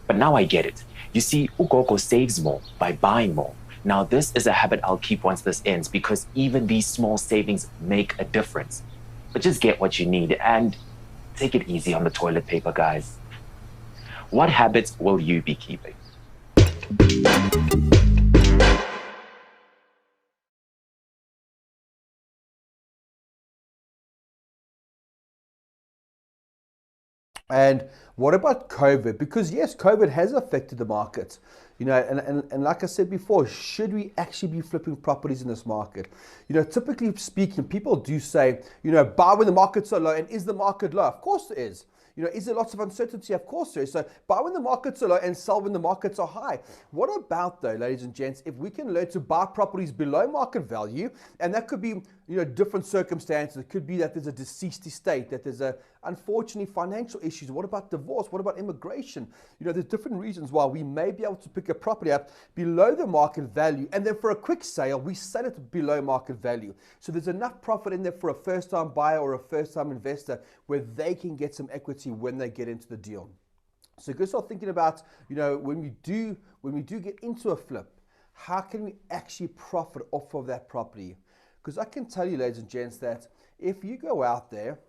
But now I get it. You see, uGogo saves more by buying more. Now this is a habit I'll keep once this ends, because even these small savings make a difference. But just get what you need and take it easy on the toilet paper, guys. What habits will you be keeping? And what about COVID? Because yes, COVID has affected the market. You know, and like I said before, should we actually be flipping properties in this market? You know, typically speaking, people do say, you know, buy when the markets are low. And is the market low? Of course it is. You know, is there lots of uncertainty? Of course there is. So buy when the markets are low and sell when the markets are high. What about, though, ladies and gents, if we can learn to buy properties below market value, and that could be, you know, different circumstances. It could be that there's a deceased estate, that there's a, unfortunately, financial issues. What about divorce? What about immigration? You know, there's different reasons why we may be able to pick a property up below the market value, and then for a quick sale, we sell it below market value. So there's enough profit in there for a first-time buyer or a first-time investor where they can get some equity when they get into the deal. So go start thinking about, you know, when we do get into a flip, how can we actually profit off of that property? Because I can tell you, ladies and gents, that if you go out there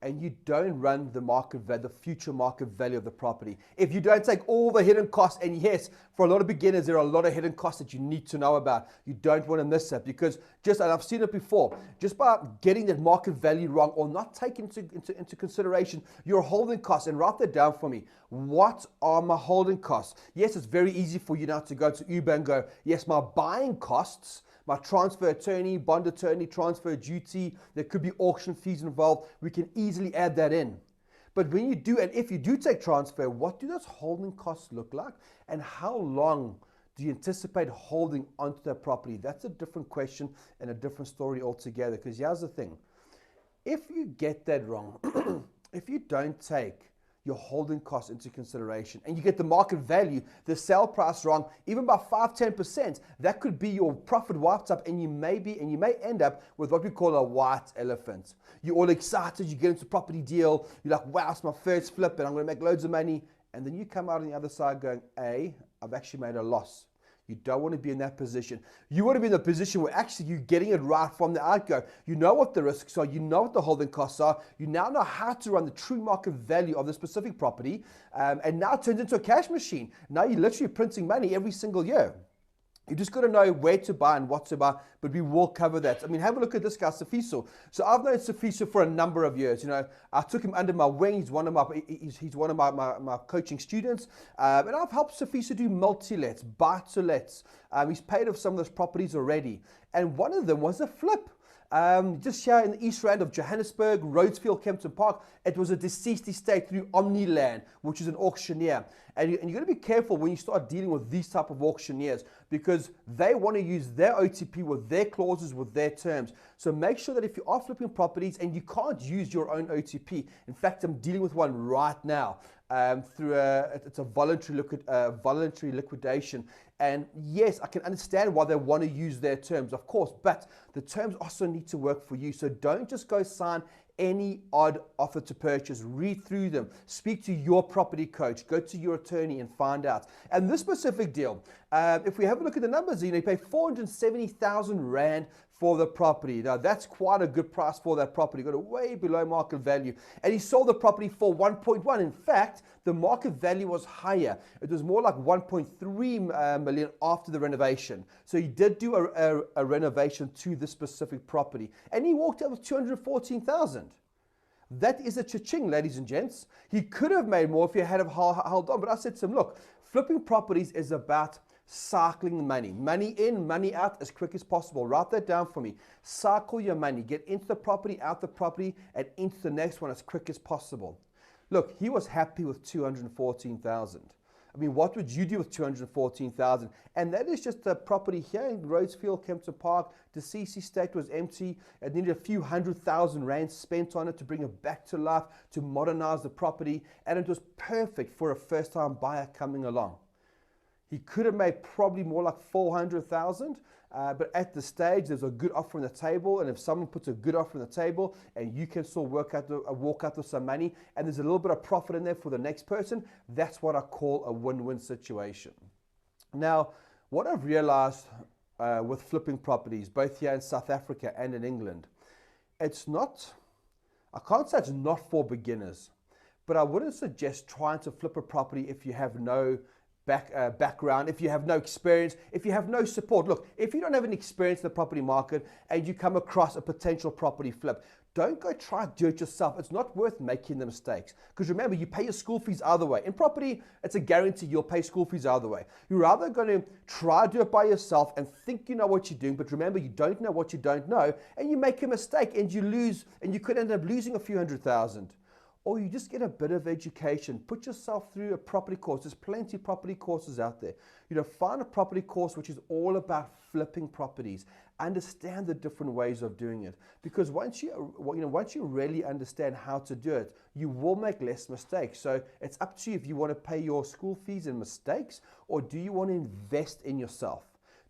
and you don't run the market value, the future market value of the property, if you don't take all the hidden costs, and yes, for a lot of beginners, there are a lot of hidden costs that you need to know about. You don't want to miss that, because and I've seen it before, just by getting that market value wrong or not taking into consideration your holding costs, and write that down for me. What are my holding costs? Yes, it's very easy for you now to go to Uber and go, yes, my buying costs, my transfer attorney, bond attorney, transfer duty, there could be auction fees involved. We can easily add that in. But when you do, and if you do take transfer, what do those holding costs look like? And how long do you anticipate holding onto that property? That's a different question and a different story altogether. Because here's the thing. If you get that wrong, if you don't take your holding costs into consideration, and you get the market value, the sale price wrong, even by 5-10%, that could be your profit wiped up, and you may end up with what we call a white elephant. You're all excited, you get into a property deal, you're like, wow, it's my first flip, and I'm going to make loads of money, and then you come out on the other side going, I've actually made a loss. You don't want to be in that position. You want to be in a position where actually you're getting it right from the outgo. You know what the risks are. You know what the holding costs are. You now know how to run the true market value of the specific property, and now it turns into a cash machine. Now you're literally printing money every single year. You just got to know where to buy and what to buy, but we will cover that. I mean, have a look at this guy, Sifiso. So I've known Sifiso for a number of years. You know, I took him under my wing. He's one of my coaching students, and I've helped Sifiso do multi-lets, buy-to-lets. He's paid off some of those properties already, and one of them was a flip. Just here in the East Rand of Johannesburg, Rhodesfield, Kempton Park, it was a deceased estate through Omniland, which is an auctioneer. And you're going to be careful when you start dealing with these type of auctioneers, because they want to use their OTP with their clauses, with their terms. So make sure that if you are flipping properties and you can't use your own OTP, in fact, I'm dealing with one right now it's a voluntary liquidation. And yes, I can understand why they want to use their terms, of course, but the terms also need to work for you. So don't just go sign any odd offer to purchase. Read through them. Speak to your property coach. Go to your attorney and find out. And this specific deal, if we have a look at the numbers, you pay 470,000 Rand for the property. Now that's quite a good price for that property. Got it way below market value. And he sold the property for 1.1. In fact, the market value was higher. It was more like 1.3 million after the renovation. So he did do a renovation to this specific property. And he walked out with 214,000. That is a cha-ching, ladies and gents. He could have made more if he had held on. But I said to him, look, flipping properties is about cycling money. Money in, money out as quick as possible. Write that down for me. Cycle your money. Get into the property, out the property, and into the next one as quick as possible. Look, he was happy with 214,000. I mean, what would you do with 214,000? And that is just a property here in Rhodesfield, Kempton Park. The CC estate was empty. It needed a few 100,000 Rand spent on it to bring it back to life, to modernize the property. And it was perfect for a first-time buyer coming along. He could have made probably more like 400,000. But at the stage, there's a good offer on the table, and if someone puts a good offer on the table, and you can still walk out with some money, and there's a little bit of profit in there for the next person, that's what I call a win-win situation. Now, what I've realized with flipping properties, both here in South Africa and in England, it's not, I can't say it's not for beginners, but I wouldn't suggest trying to flip a property if you have no background, if you have no experience, if you have no support. Look, if you don't have any experience in the property market and you come across a potential property flip, don't go try to do it yourself. It's not worth making the mistakes. Because remember, you pay your school fees either way. In property, it's a guarantee you'll pay school fees either way. You're rather going to try to do it by yourself and think you know what you're doing, but remember, you don't know what you don't know, and you make a mistake and you lose, and you could end up losing a few $100,000. Or you just get a bit of education. Put yourself through a property course. There's plenty of property courses out there. Find a property course which is all about flipping properties. Understand the different ways of doing it. Because once you really understand how to do it, you will make less mistakes. So it's up to you if you want to pay your school fees and mistakes, or do you want to invest in yourself?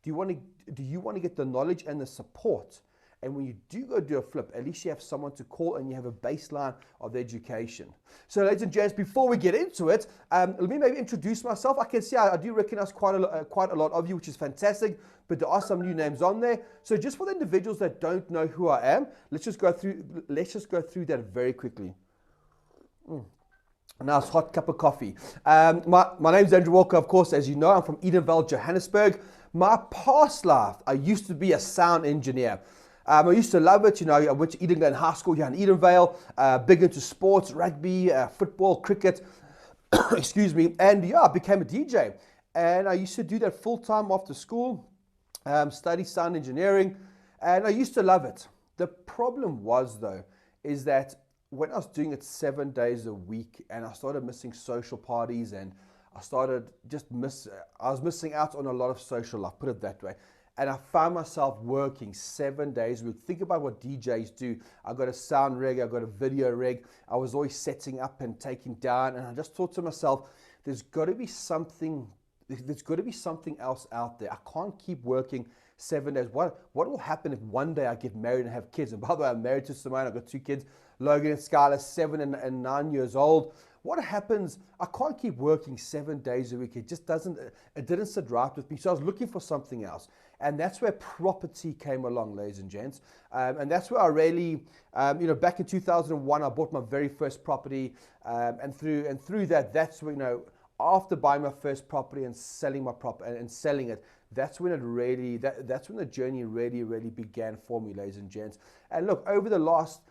Do you want to get the knowledge and the support? And when you do go do a flip, at least you have someone to call and you have a baseline of education. So ladies and gents, before we get into it, let me maybe introduce myself. I can see I do recognize quite a lot of you, which is fantastic, but there are some new names on there. So just for the individuals that don't know who I am, let's just go through that very quickly. Nice hot cup of coffee. My name is Andrew Walker, of course, as you know. I'm from Edenvale, Johannesburg. My past life, I used to be a sound engineer. I used to love it. I went to Eden Glen High School here in Edenvale, big into sports, rugby, football, cricket, excuse me, and I became a DJ. And I used to do that full-time after school, study sound engineering, and I used to love it. The problem was, though, is that when I was doing it 7 days a week and I started missing social parties and I was missing out on a lot of social life, put it that way. And I found myself working 7 days a week. Think about what DJs do. I got a sound rig, I got a video rig. I was always setting up and taking down. And I just thought to myself, there's got to be something else out there. I can't keep working 7 days. What will happen if one day I get married and have kids? And by the way, I'm married to Simone. I've got 2 kids, Logan and Skylar, 7 and 9 years old. What happens? I can't keep working 7 days a week. It didn't sit right with me. So I was looking for something else. And that's where property came along, ladies and gents. And that's where I really, back in 2001, I bought my very first property. And through that, that's when, after buying my first property and selling my property and selling it, that's when that's when the journey really began for me, ladies and gents. And look, over the last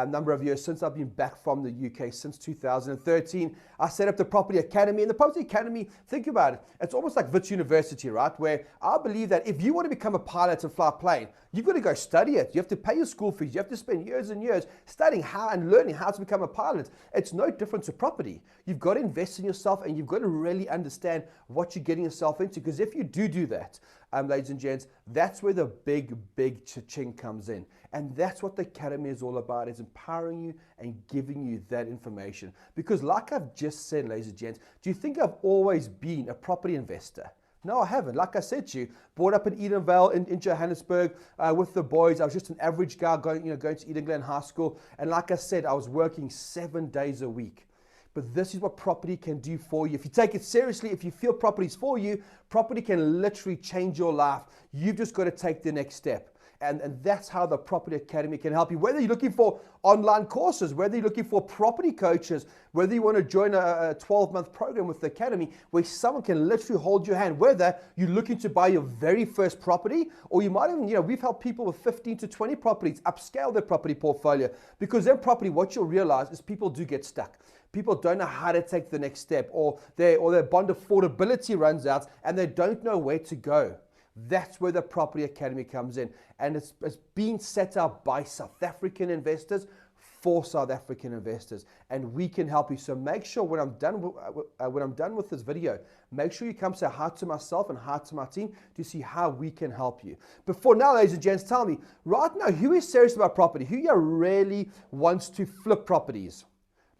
number of years since I've been back from the UK, since 2013, I set up the Property Academy. And the Property Academy, think about it, it's almost like Wits University, right? Where I believe that if you want to become a pilot and fly a plane, you've got to go study it. You have to pay your school fees. You have to spend years and years studying how and learning how to become a pilot. It's no different to property. You've got to invest in yourself and you've got to really understand what you're getting yourself into. Because if you do that, ladies and gents, that's where the big cha-ching comes in. And that's what the Academy is all about, is empowering you and giving you that information. Because like I've just said, ladies and gents, do you think I've always been a property investor? No, I haven't. Like I said to you, brought up in Edenvale in Johannesburg with the boys. I was just an average guy going to Eden Glen High School. And like I said, I was working 7 days a week. But this is what property can do for you. If you take it seriously, if you feel property is for you, property can literally change your life. You've just got to take the next step. And that's how the Property Academy can help you. Whether you're looking for online courses, whether you're looking for property coaches, whether you want to join a 12-month program with the Academy where someone can literally hold your hand, whether you're looking to buy your very first property, or you might even, we've helped people with 15 to 20 properties upscale their property portfolio. Because in property, what you'll realize is people do get stuck. People don't know how to take the next step, or their bond affordability runs out and they don't know where to go. That's where the Property Academy comes in. And it's been set up by South African investors for South African investors. And we can help you. So make sure when I'm done with this video, make sure you come say hi to myself and hi to my team to see how we can help you. But for now, ladies and gents, tell me, right now, who is serious about property? Who here really wants to flip properties?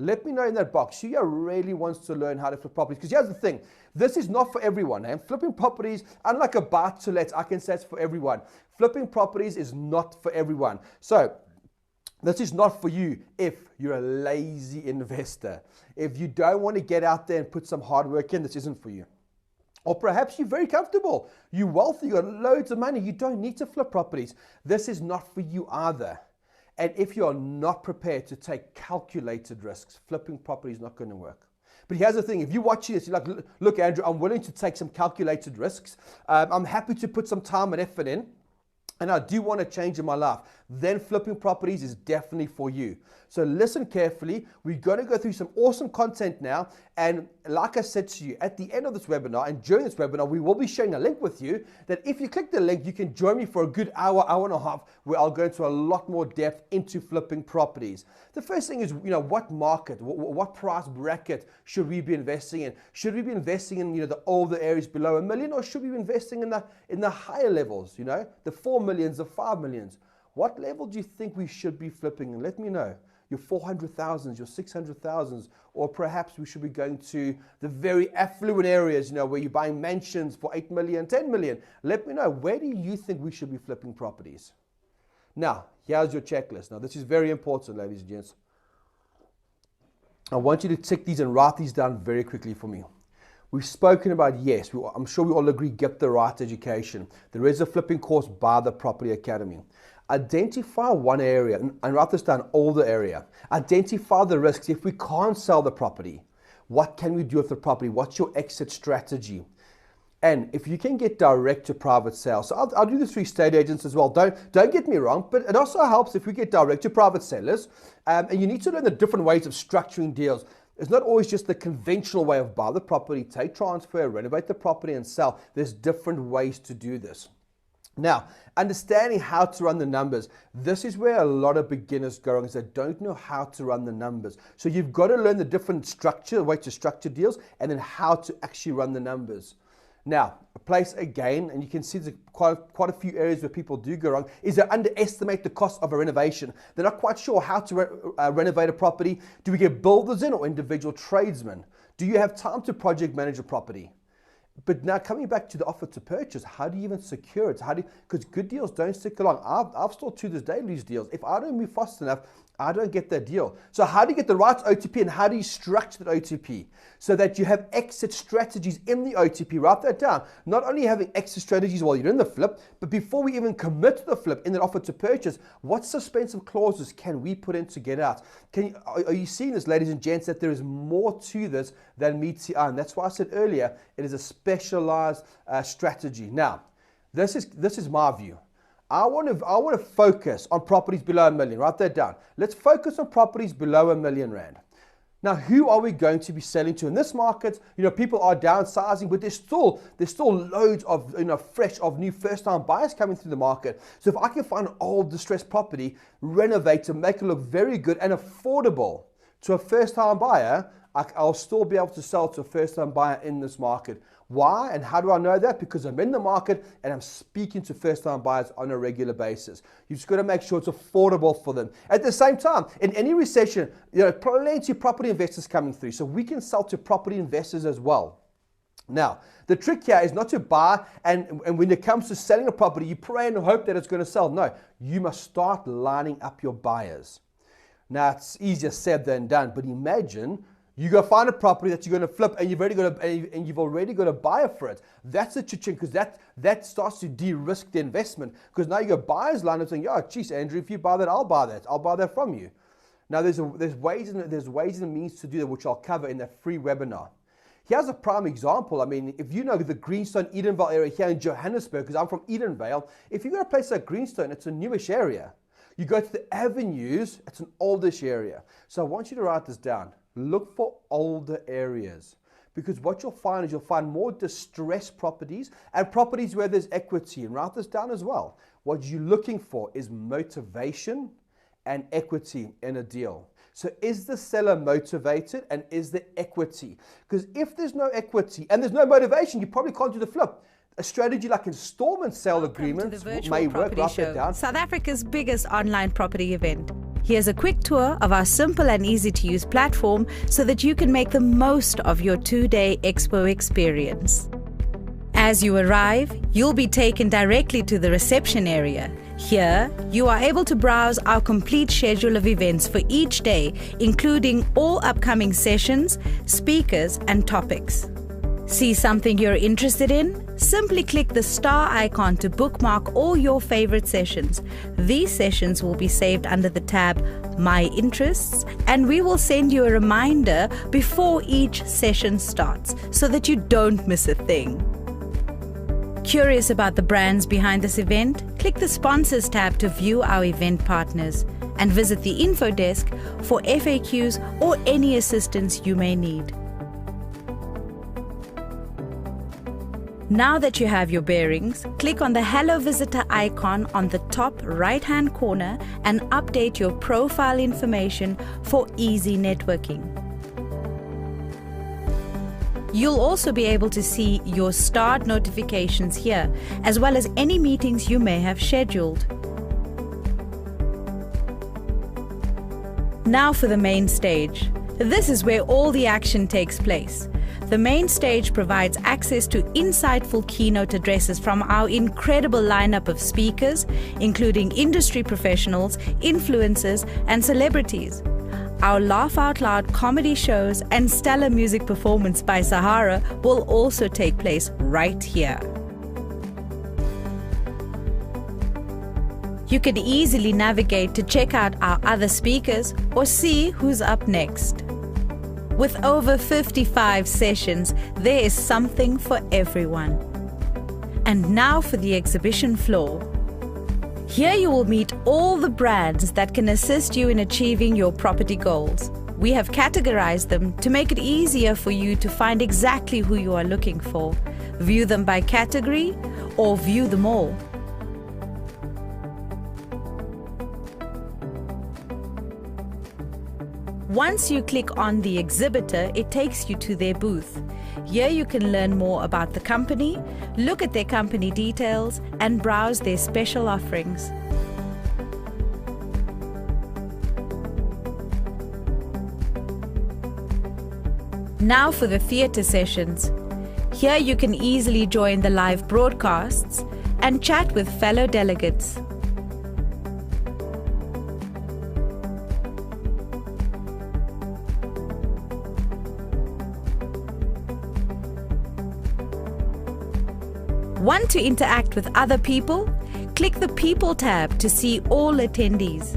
Let me know in that box who here really wants to learn how to flip properties. Because here's the thing, this is not for everyone. And flipping properties, unlike a buy to let, I can say it's for everyone. Flipping properties is not for everyone. So this is not for you if you're a lazy investor. If you don't want to get out there and put some hard work in, this isn't for you. Or perhaps you're very comfortable, you're wealthy, you got loads of money, you don't need to flip properties. This is not for you either. And if you're not prepared to take calculated risks, flipping property is not going to work. But here's the thing, if you're watching this, you're like, look, Andrew, I'm willing to take some calculated risks. I'm happy to put some time and effort in, and I do want to change in my life, then flipping properties is definitely for you. So listen carefully. We're going to go through some awesome content now. And like I said to you, at the end of this webinar and during this webinar, we will be sharing a link with you that if you click the link, you can join me for a good hour, hour and a half, where I'll go into a lot more depth into flipping properties. The first thing is, what market, what price bracket should we be investing in? Should we be investing in, the older areas below $1 million, or should we be investing in the higher levels, the 4 millions, the 5 millions? What level do you think we should be flipping? And let me know. Your 400,000s, your 600,000s, or perhaps we should be going to the very affluent areas, where you're buying mansions for 8 million, 10 million. Let me know, where do you think we should be flipping properties? Now, here's your checklist. Now, this is very important, ladies and gents. I want you to tick these and write these down very quickly for me. We've spoken about, yes, I'm sure we all agree, get the right education. There is a flipping course by the Property Academy. Identify one area and write this down, older area. Identify the risks. If we can't sell the property, what can we do with the property? What's your exit strategy? And if you can get direct to private sales, so I'll do this through estate agents as well. Don't get me wrong, but it also helps if we get direct to private sellers. And you need to learn the different ways of structuring deals. It's not always just the conventional way of buy the property, take transfer, renovate the property and sell. There's different ways to do this. Now, understanding how to run the numbers, this is where a lot of beginners go wrong, is they don't know how to run the numbers. So you've got to learn the different structure, way to structure deals, and then how to actually run the numbers. Now, a place again, and you can see there's quite a few areas where people do go wrong, is they underestimate the cost of a renovation. They're not quite sure how to renovate a property. Do we get builders in or individual tradesmen? Do you have time to project manage a property? But now coming back to the offer to purchase, how do you even secure it? Because good deals don't stick along. I've still to this day lose deals. If I don't move fast enough, I don't get that deal. So how do you get the right OTP and how do you structure that OTP so that you have exit strategies in the OTP? Write that down. Not only having exit strategies while you're in the flip, but before we even commit to the flip in that offer to purchase, what suspensive clauses can we put in to get out? Are you seeing this, ladies and gents, that there is more to this than meets the eye? And that's why I said earlier, it is a specialized strategy. Now, this is my view. I want to focus on properties below $1 million. Write that down. Let's focus on properties below R1 million. Now, who are we going to be selling to in this market? People are downsizing, but there's still loads of fresh new first-time buyers coming through the market. So if I can find an old distressed property, renovate to make it look very good and affordable to a first-time buyer, I'll still be able to sell to a first-time buyer in this market. Why and how do I know that? Because I'm in the market and I'm speaking to first-time buyers on a regular basis. You've just got to make sure it's affordable for them. At the same time, in any recession, plenty of property investors coming through, so we can sell to property investors as well. Now, the trick here is not to buy and when it comes to selling a property, you pray and hope that it's going to sell. No, you must start lining up your buyers. Now, it's easier said than done, but imagine you go find a property that you're going to flip and you've already got a buyer for it. That's a cha-ching, because that starts to de-risk the investment, because now you got buyers lined up saying, "Yeah, geez, Andrew, if you buy that, I'll buy that. I'll buy that from you." Now there's ways and means to do that, which I'll cover in that free webinar. Here's a prime example. I mean, if you know the Greenstone, Edenvale area here in Johannesburg, because I'm from Edenvale, if you go to a place like Greenstone, it's a newish area. You go to the avenues, it's an oldish area. So I want you to write this down. Look for older areas, because what you'll find is you'll find more distressed properties and properties where there's equity. And write this down as well. What you're looking for is motivation and equity in a deal. So is the seller motivated and is there equity? Because if there's no equity and there's no motivation, you probably can't do the flip. A strategy like installment sale agreements may work. Write that down. South Africa's biggest online property event. Here's a quick tour of our simple and easy to use platform so that you can make the most of your 2-day expo experience. As you arrive, you'll be taken directly to the reception area. Here, you are able to browse our complete schedule of events for each day, including all upcoming sessions, speakers, and topics. See something you're interested in? Simply click the star icon to bookmark all your favorite sessions. These sessions will be saved under the tab My Interests, and we will send you a reminder before each session starts so that you don't miss a thing. Curious about the brands behind this event? Click the Sponsors tab to view our event partners and visit the info desk for FAQs or any assistance you may need. Now that you have your bearings, click on the Hello Visitor icon on the top right-hand corner and update your profile information for easy networking. You'll also be able to see your starred notifications here, as well as any meetings you may have scheduled. Now for the main stage. This is where all the action takes place. The main stage provides access to insightful keynote addresses from our incredible lineup of speakers, including industry professionals, influencers, and celebrities. Our laugh out loud comedy shows and stellar music performance by Sahara will also take place right here. You can easily navigate to check out our other speakers or see who's up next. With over 55 sessions, there is something for everyone. And now for the exhibition floor. Here you will meet all the brands that can assist you in achieving your property goals. We have categorized them to make it easier for you to find exactly who you are looking for. View them by category or view them all. Once you click on the exhibitor, it takes you to their booth. Here you can learn more about the company, look at their company details, and browse their special offerings. Now for the theatre sessions. Here you can easily join the live broadcasts and chat with fellow delegates. Want to interact with other people? Click the People tab to see all attendees.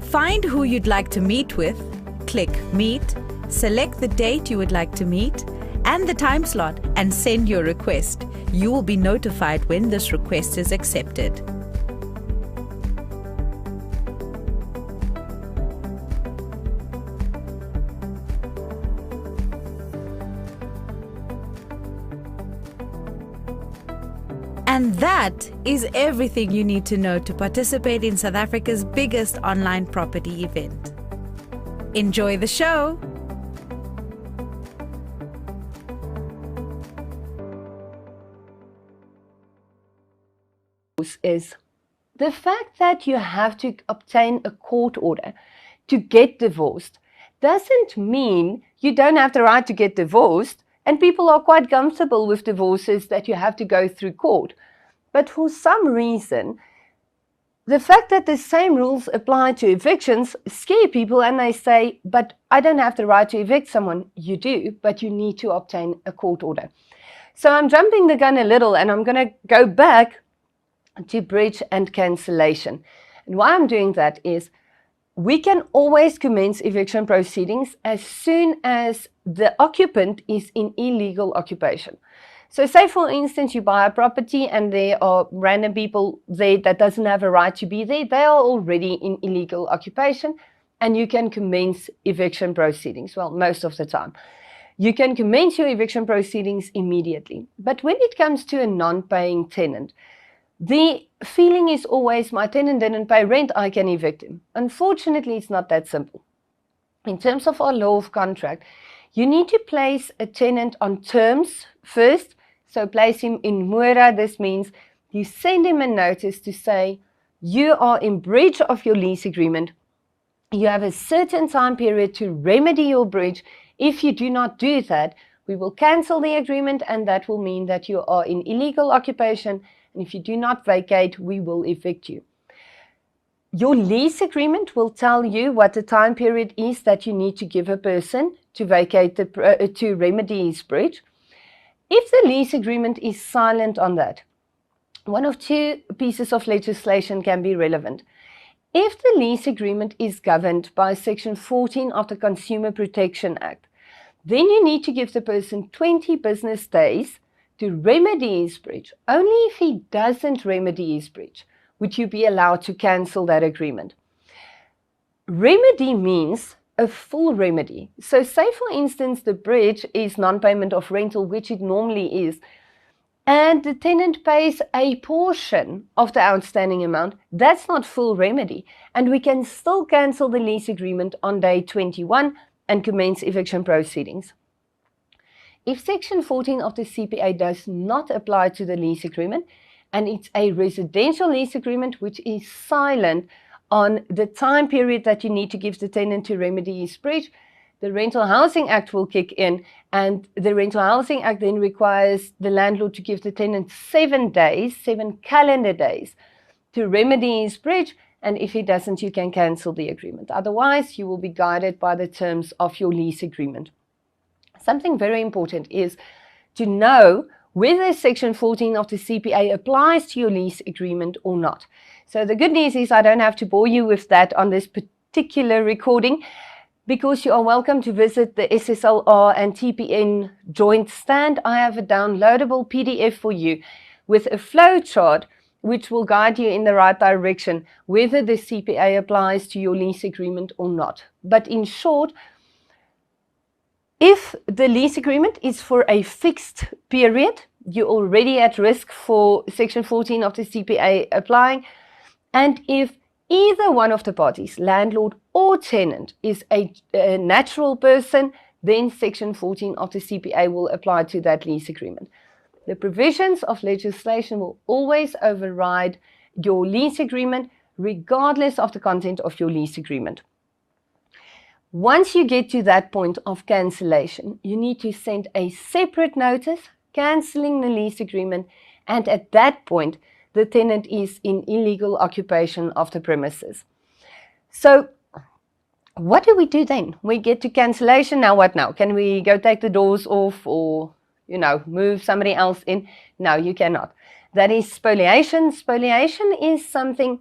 Find who you'd like to meet with, click Meet, select the date you would like to meet, and the time slot, and send your request. You will be notified when this request is accepted. And that is everything you need to know to participate in South Africa's biggest online property event. Enjoy the show! Is the fact that you have to obtain a court order to get divorced doesn't mean you don't have the right to get divorced, and people are quite comfortable with divorces that you have to go through court. But for some reason, the fact that the same rules apply to evictions scare people, and they say, but I don't have the right to evict someone. You do, but you need to obtain a court order. So I'm jumping the gun a little, and I'm going to go back to breach and cancellation. And why I'm doing that is we can always commence eviction proceedings as soon as the occupant is in illegal occupation. So say, for instance, you buy a property and there are random people there that doesn't have a right to be there. They are already in illegal occupation, and you can commence eviction proceedings. Well, most of the time. You can commence your eviction proceedings immediately. But when it comes to a non-paying tenant, the feeling is always, my tenant didn't pay rent, I can evict him. Unfortunately, it's not that simple. In terms of our law of contract, you need to place a tenant on terms first. So place him in mora. This means you send him a notice to say you are in breach of your lease agreement You have a certain time period to remedy your breach. If you do not do that, we will cancel the agreement, and that will mean that you are in illegal occupation. And if you do not vacate, we will evict you. Your lease agreement will tell you what the time period is that you need to give a person to vacate to remedy his breach. If the lease agreement is silent on that, one of two pieces of legislation can be relevant. If the lease agreement is governed by Section 14 of the Consumer Protection Act, then you need to give the person 20 business days to remedy his breach. Only if he doesn't remedy his breach would you be allowed to cancel that agreement. Remedy means a full remedy. So say, for instance, the breach is non-payment of rental, which it normally is, and the tenant pays a portion of the outstanding amount. That's not full remedy, and we can still cancel the lease agreement on day 21 and commence eviction proceedings. If Section 14 of the CPA does not apply to the lease agreement, and it's a residential lease agreement which is silent on the time period that you need to give the tenant to remedy his breach, the Rental Housing Act will kick in, and the Rental Housing Act then requires the landlord to give the tenant 7 days, 7 calendar days, to remedy his breach, and if he doesn't, you can cancel the agreement. Otherwise, you will be guided by the terms of your lease agreement. Something very important is to know whether Section 14 of the CPA applies to your lease agreement or not. So the good news is I don't have to bore you with that on this particular recording, because you are welcome to visit the SSLR and TPN joint stand. I have a downloadable PDF for you with a flow chart which will guide you in the right direction whether the CPA applies to your lease agreement or not. But in short, if the lease agreement is for a fixed period, you're already at risk for Section 14 of the CPA applying. And if either one of the parties, landlord or tenant, is a natural person, then Section 14 of the CPA will apply to that lease agreement. The provisions of legislation will always override your lease agreement, regardless of the content of your lease agreement. Once you get to that point of cancellation, you need to send a separate notice cancelling the lease agreement, and at that point, the tenant is in illegal occupation of the premises. So what do we do then? We get to cancellation. Now what now? Can we go take the doors off or, move somebody else in? No, you cannot. That is spoliation. Spoliation is something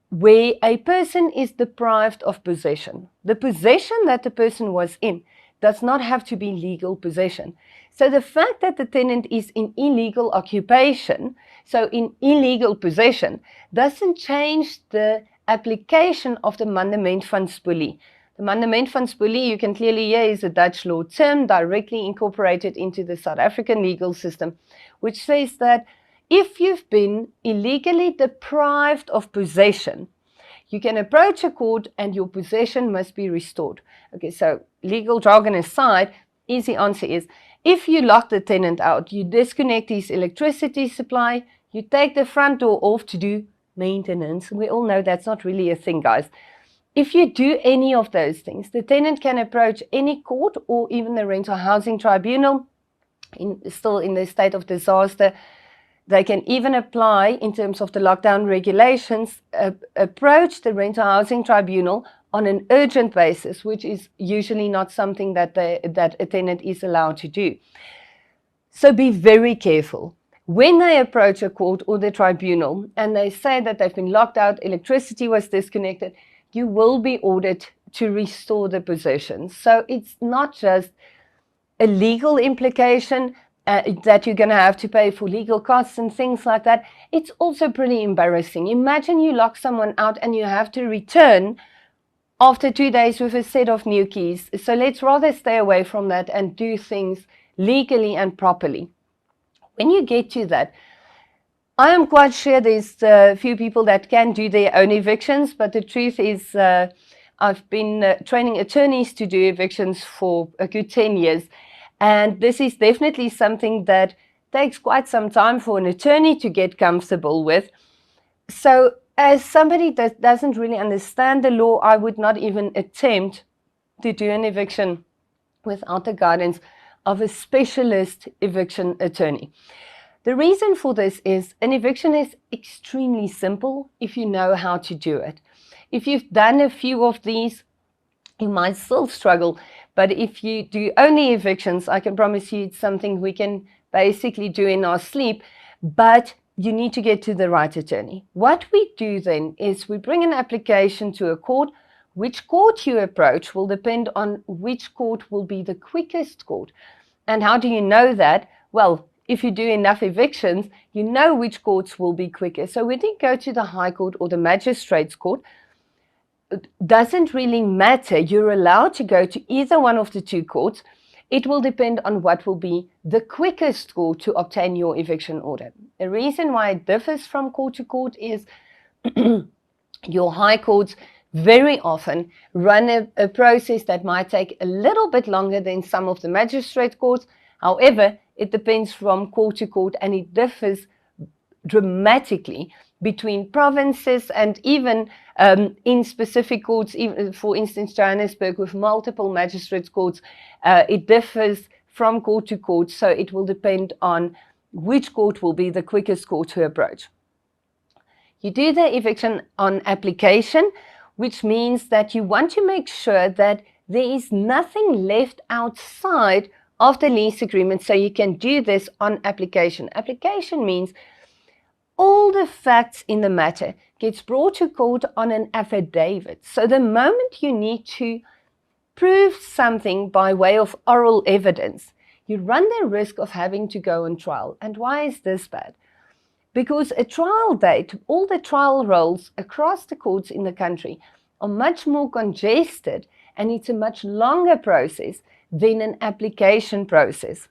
where a person is deprived of possession. The possession that the person was in does not have to be legal possession. So the fact that the tenant is in illegal occupation, so in illegal possession, doesn't change the application of the mandement van spoelie. The mandement van spoelie, you can clearly hear, is a Dutch law term directly incorporated into the South African legal system, which says that if you've been illegally deprived of possession, you can approach a court and your possession must be restored. Okay, so legal jargon aside, easy answer is, if you lock the tenant out, you disconnect his electricity supply, you take the front door off to do maintenance. We all know that's not really a thing, guys. If you do any of those things, the tenant can approach any court or even the Rental Housing Tribunal, still in the state of disaster. They can even apply, in terms of the lockdown regulations, approach the Rental Housing Tribunal on an urgent basis, which is usually not something that a tenant is allowed to do. So be very careful. When they approach a court or the tribunal and they say that they've been locked out, electricity was disconnected, you will be ordered to restore the possession. So it's not just a legal implication that you're going to have to pay for legal costs and things like that. It's also pretty embarrassing. Imagine you lock someone out and you have to return after 2 days with a set of new keys. So let's rather stay away from that and do things legally and properly. When you get to that, I am quite sure there's a few people that can do their own evictions, but the truth is I've been training attorneys to do evictions for a good 10 years. And this is definitely something that takes quite some time for an attorney to get comfortable with. So as somebody that doesn't really understand the law, I would not even attempt to do an eviction without the guidance of a specialist eviction attorney. The reason for this is an eviction is extremely simple if you know how to do it. If you've done a few of these, you might still struggle, but if you do only evictions, I can promise you it's something we can basically do in our sleep, but you need to get to the right attorney. What we do then is we bring an application to a court. Which court you approach will depend on which court will be the quickest court. And how do you know that? Well, if you do enough evictions, you know which courts will be quicker. So whether you go to the High Court or the Magistrates Court, it doesn't really matter. You're allowed to go to either one of the two courts. It will depend on what will be the quickest court to obtain your eviction order. The reason why it differs from court to court is your high courts very often run a process that might take a little bit longer than some of the magistrate courts. However, it depends from court to court, and it differs dramatically between provinces and even in specific courts. Even, for instance, Johannesburg with multiple magistrates courts, it differs from court to court, so it will depend on which court will be the quickest court to approach. You do the eviction on application, which means that you want to make sure that there is nothing left outside of the lease agreement, so you can do this on application. Application means all the facts in the matter gets brought to court on an affidavit. So the moment you need to prove something by way of oral evidence, you run the risk of having to go on trial. And why is this bad? Because a trial date, all the trial rolls across the courts in the country are much more congested, and it's a much longer process than an application process.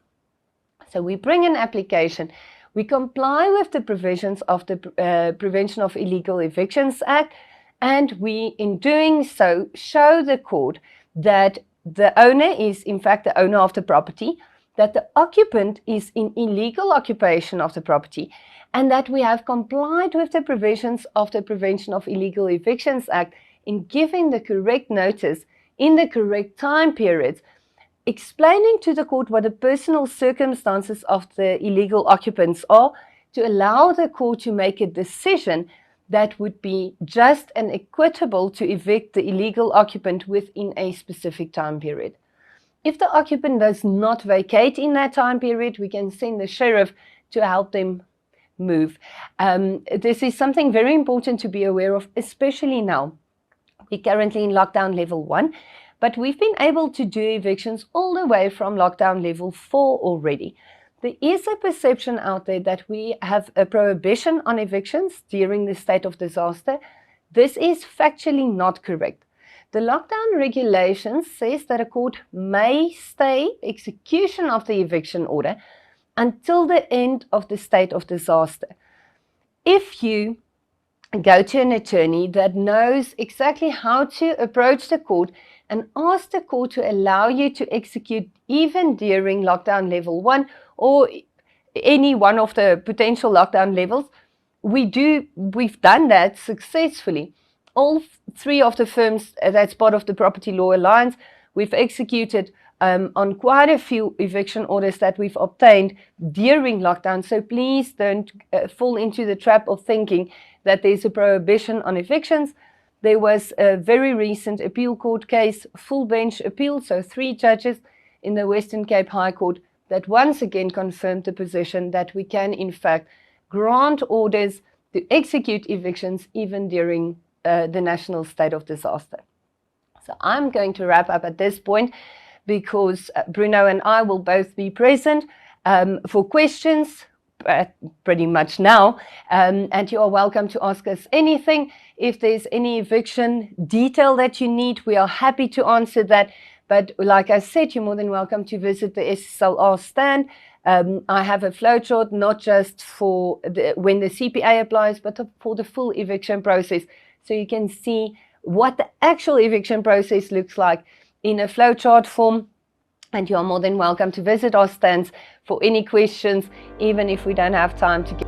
So we bring an application, we comply with the provisions of the Prevention of Illegal Evictions Act, and we, in doing so, show the court that the owner is in fact the owner of the property, that the occupant is in illegal occupation of the property, and that we have complied with the provisions of the Prevention of Illegal Evictions Act in giving the correct notice in the correct time periods, explaining to the court what the personal circumstances of the illegal occupants are, to allow the court to make a decision that would be just and equitable to evict the illegal occupant within a specific time period. If the occupant does not vacate in that time period, we can send the sheriff to help them move. This is something very important to be aware of, especially now. We're currently in lockdown level 1, but we've been able to do evictions all the way from lockdown level 4 already. There is a perception out there that we have a prohibition on evictions during the state of disaster. This is factually not correct. The lockdown regulations says that a court may stay execution of the eviction order until the end of the state of disaster. If you go to an attorney that knows exactly how to approach the court and ask the court to allow you to execute even during lockdown level 1 or any one of the potential lockdown levels, we've done that successfully. All 3 of the firms that's part of the Property Law Alliance, we've executed on quite a few eviction orders that we've obtained during lockdown. So please don't fall into the trap of thinking that there's a prohibition on evictions. There was a very recent appeal court case, full bench appeal, so 3 judges in the Western Cape High Court that once again confirmed the position that we can in fact grant orders to execute evictions even during the national state of disaster. So I'm going to wrap up at this point because Bruno and I will both be present for questions pretty much now, and you are welcome to ask us anything. If there's any eviction detail that you need, we are happy to answer that. But like I said, you're more than welcome to visit the SSLR stand. I have a flowchart not just for when the CPA applies, but for the full eviction process, so you can see what the actual eviction process looks like in a flowchart form. And you are more than welcome to visit our stands for any questions, even if we don't have time to get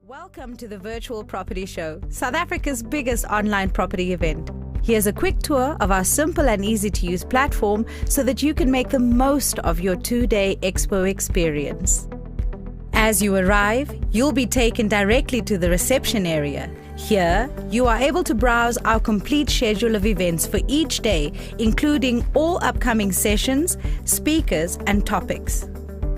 Welcome to the Virtual Property Show, South Africa's biggest online property event. Here's a quick tour of our simple and easy to use platform so that you can make the most of your 2-day expo experience. As you arrive, you'll be taken directly to the reception area. Here, you are able to browse our complete schedule of events for each day, including all upcoming sessions, speakers, and topics.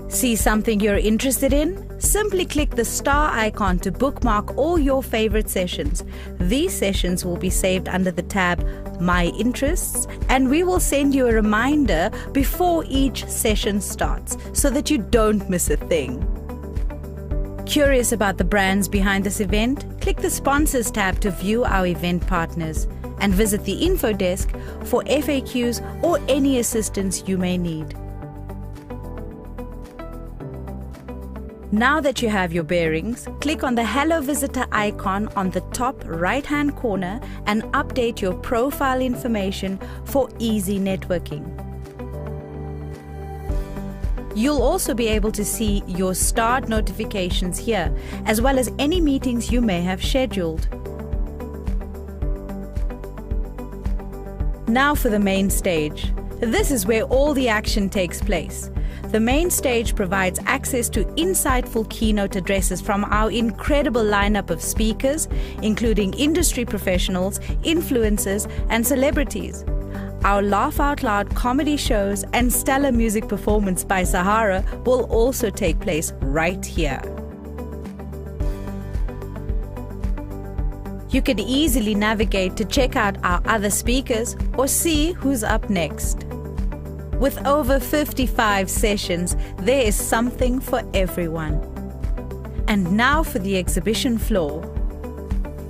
See something you're interested in? Simply click the star icon to bookmark all your favorite sessions. These sessions will be saved under the tab My Interests, and we will send you a reminder before each session starts so that you don't miss a thing. Curious about the brands behind this event? Click the Sponsors tab to view our event partners and visit the info desk for FAQs or any assistance you may need. Now that you have your bearings, click on the Hello Visitor icon on the top right-hand corner and update your profile information for easy networking. You'll also be able to see your starred notifications here, as well as any meetings you may have scheduled. Now for the main stage. This is where all the action takes place. The main stage provides access to insightful keynote addresses from our incredible lineup of speakers, including industry professionals, influencers, and celebrities. Our laugh out loud comedy shows and stellar music performance by Sahara will also take place right here. You can easily navigate to check out our other speakers or see who's up next. With over 55 sessions, there is something for everyone. And now for the exhibition floor.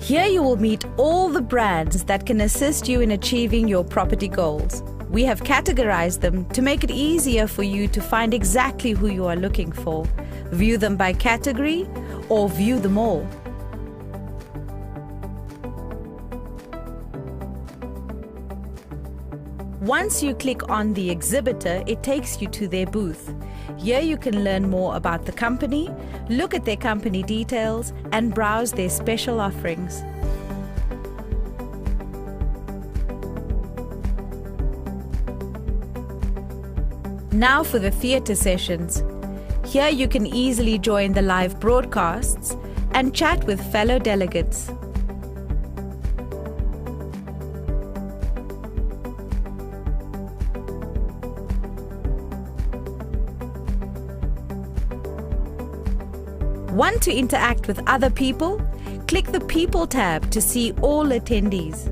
Here you will meet all the brands that can assist you in achieving your property goals. We have categorized them to make it easier for you to find exactly who you are looking for. View them by category or view them all. Once you click on the exhibitor, it takes you to their booth. Here you can learn more about the company, look at their company details, and browse their special offerings. Now for the theatre sessions. Here you can easily join the live broadcasts and chat with fellow delegates. Want to interact with other people? Click the People tab to see all attendees.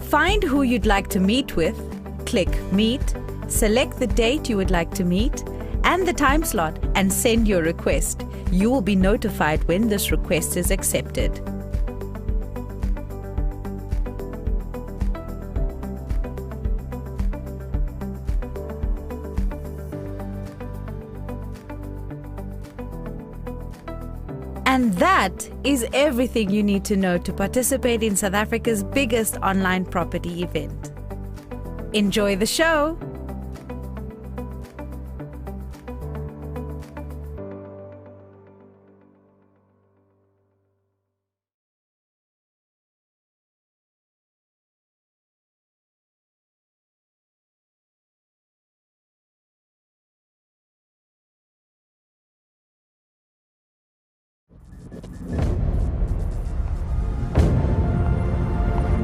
Find who you'd like to meet with, click Meet, select the date you would like to meet, and the time slot, and send your request. You will be notified when this request is accepted. And that is everything you need to know to participate in South Africa's biggest online property event. Enjoy the show!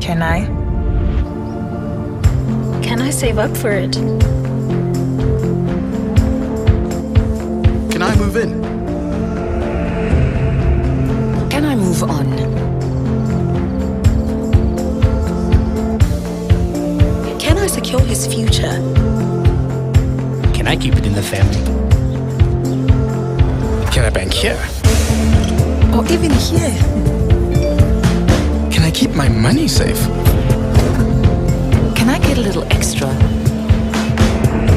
Can I? Can I save up for it? Can I move in? Can I move on? Can I secure his future? Can I keep it in the family? Can I bank here? Or even here? Can I keep my money safe? Can I get a little extra?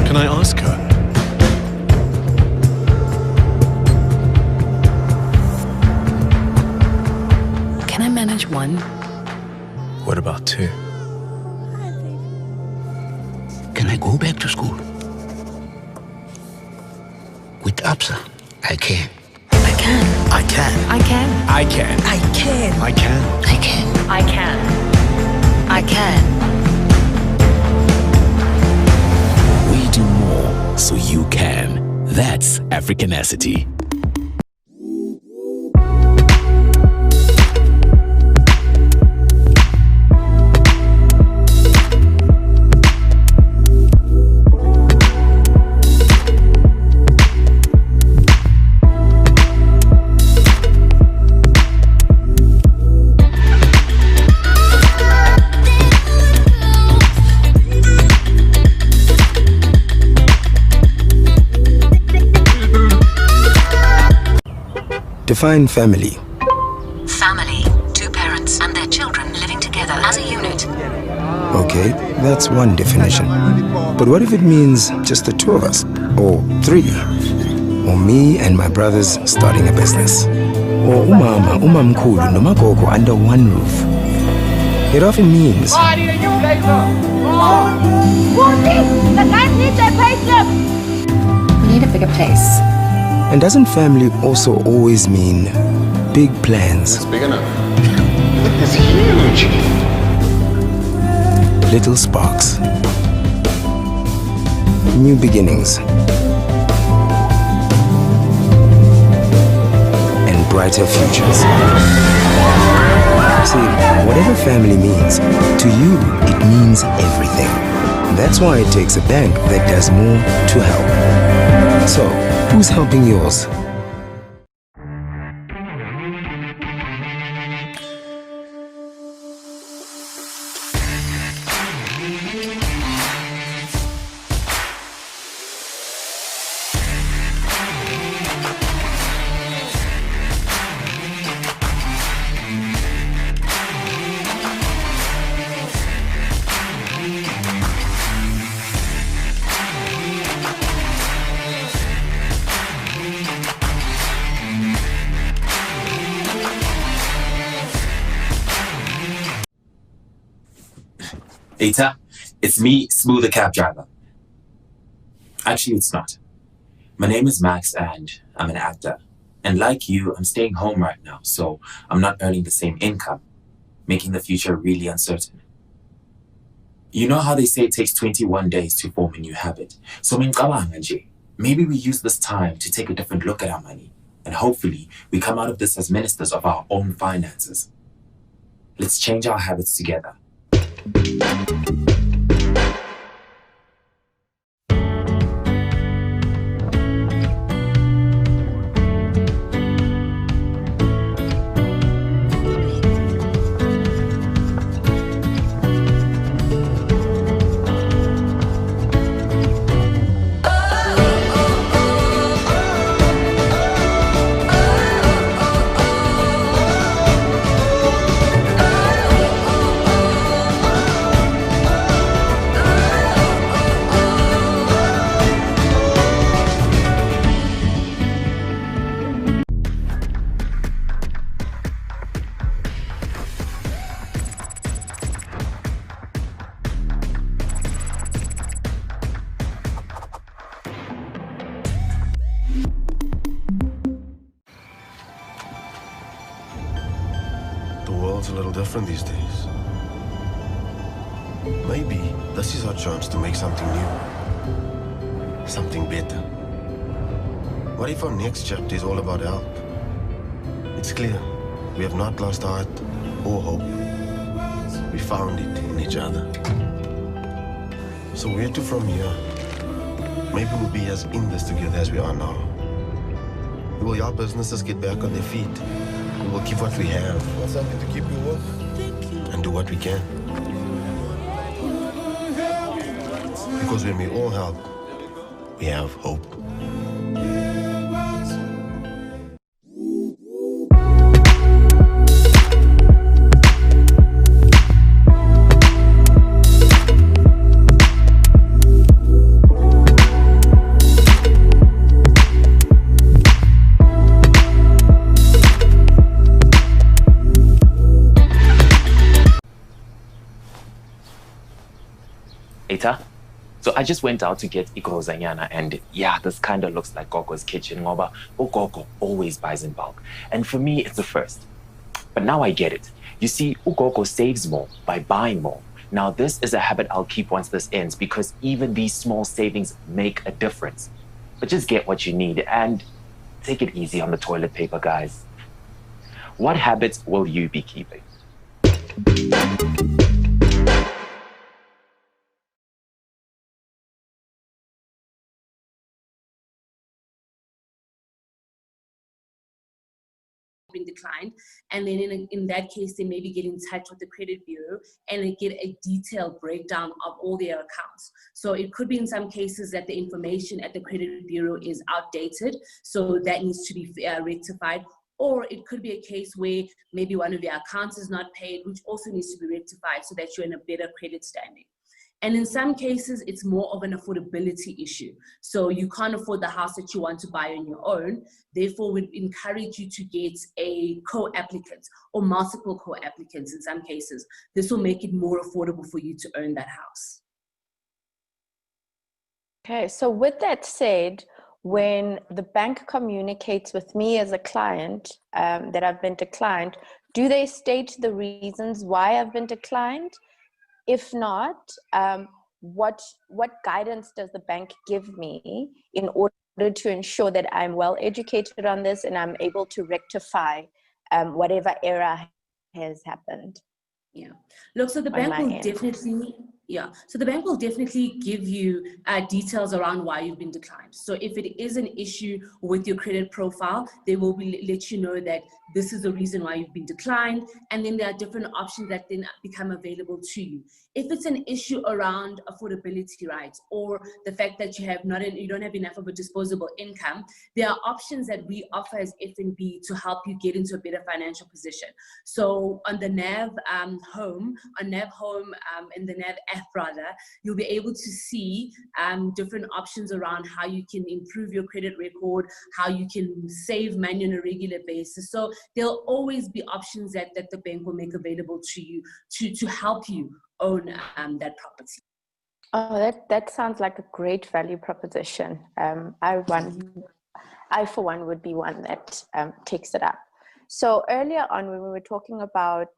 Can I ask her? Can I manage one? What about two? Can I go back to school? With Absa, I can. I can. I can. I can. I can. I can. I can. I can. I can. I can. We do more so you can. That's Africanacity. Define family. Family, 2 parents and their children living together as a unit. Okay, that's one definition. But what if it means just the 2 of us? Or 3? Or me and my brothers starting a business? Or umama, umamkhulu, noma gogo under one roof? It often means The guys need their payslip. We need a bigger place. And doesn't family also always mean big plans? It's big enough. It's huge. Little sparks. New beginnings. And brighter futures. See, whatever family means, to you, it means everything. That's why it takes a bank that does more to help. So, who's helping yours? Eta, it's me, Smooth the cab driver. Actually, it's not. My name is Max and I'm an actor. And like you, I'm staying home right now, so I'm not earning the same income, making the future really uncertain. You know how they say it takes 21 days to form a new habit? So maybe we use this time to take a different look at our money, and hopefully we come out of this as ministers of our own finances. Let's change our habits together. The world's a little different these days. Maybe this is our chance to make something new. Something better. What if our next chapter is all about help? It's clear, we have not lost heart or hope. We found it in each other. So where to from here? Maybe we'll be as in this together as we are now. We will help businesses get back on their feet. We will give what we have. Want something to keep you warm? And do what we can. Because when we all help, we have hope. Eta, So I just went out to get igrozanyana, and yeah, this kind of looks like Gogo's kitchen. Ngoba uGogo always buys in bulk. And for me, it's a first. But now I get it. You see, uGogo saves more by buying more. Now this is a habit I'll keep once this ends, because even these small savings make a difference. But just get what you need and take it easy on the toilet paper, guys. What habits will you be keeping? been declined, and then in that case they maybe get in touch with the credit bureau and they get a detailed breakdown of all their accounts. So it could be in some cases that the information at the credit bureau is outdated, so that needs to be rectified. Or it could be a case where maybe one of your accounts is not paid, which also needs to be rectified so that you're in a better credit standing. And in some cases, it's more of an affordability issue. So you can't afford the house that you want to buy on your own. Therefore, we'd encourage you to get a co-applicant or multiple co-applicants in some cases. This will make it more affordable for you to own that house. Okay, so with that said, when the bank communicates with me as a client that I've been declined, do they state the reasons why I've been declined? If not, what guidance does the bank give me in order to ensure that I'm well educated on this and I'm able to rectify whatever error has happened? Yeah, look, so the bank will definitely, so the bank will definitely give you details around why you've been declined. So if it is an issue with your credit profile, they will let you know that this is the reason why you've been declined, and then there are different options that then become available to you. If it's an issue around affordability, right, or the fact that you don't have enough of a disposable income, there are options that we offer as FNB to help you get into a better financial position. So on the NAV Home, and the NAV app rather, you'll be able to see different options around how you can improve your credit record, how you can save money on a regular basis. So there'll always be options that the bank will make available to you to help you own that property. Oh, that sounds like a great value proposition. I for one would be one that takes it up. So earlier on, when we were talking about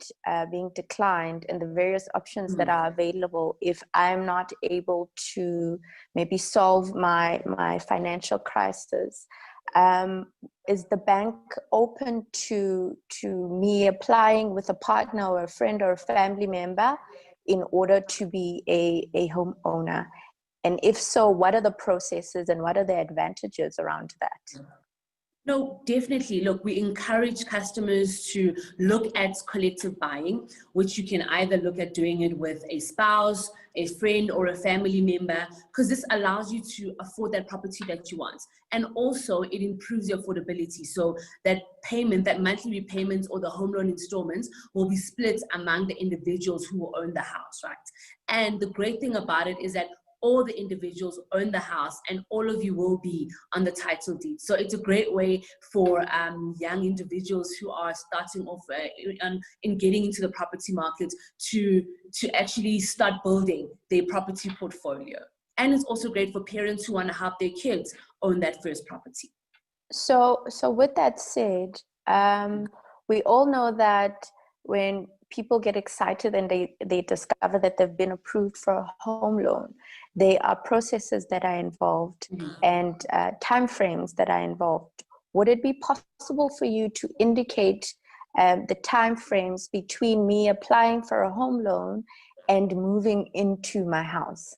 being declined and the various options that are available if I'm not able to maybe solve my financial crisis, is the bank open to me applying with a partner or a friend or a family member in order to be a homeowner? And if so, what are the processes and what are the advantages around that? No, definitely. Look, we encourage customers to look at collective buying, which you can either look at doing it with a spouse, a friend, or a family member, because this allows you to afford that property that you want. And also it improves your affordability. So that payment, that monthly repayment or the home loan installments will be split among the individuals who will own the house, right? And the great thing about it is that all the individuals own the house and all of you will be on the title deed. So it's a great way for young individuals who are starting off in getting into the property market to actually start building their property portfolio. And it's also great for parents who want to help their kids own that first property. So with that said, we all know that when people get excited and they discover that they've been approved for a home loan, there are processes that are involved and timeframes that are involved. Would it be possible for you to indicate the timeframes between me applying for a home loan and moving into my house?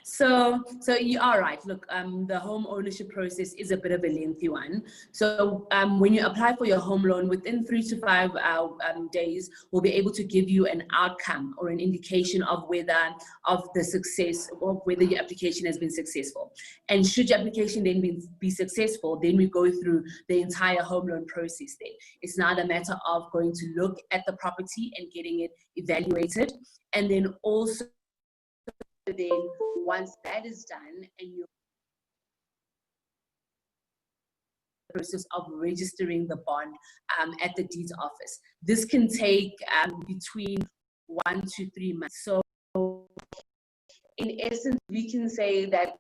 So you are right. Look, the home ownership process is a bit of a lengthy one. So when you apply for your home loan, within 3 to 5 days, we'll be able to give you an outcome or an indication of the success of whether your application has been successful. And should your application then be successful, then we go through the entire home loan process there. It's not a matter of going to look at the property and getting it evaluated, and then also then once that is done and you process of registering the bond at the deeds office. This can take between 1 to 3 months. So in essence, we can say that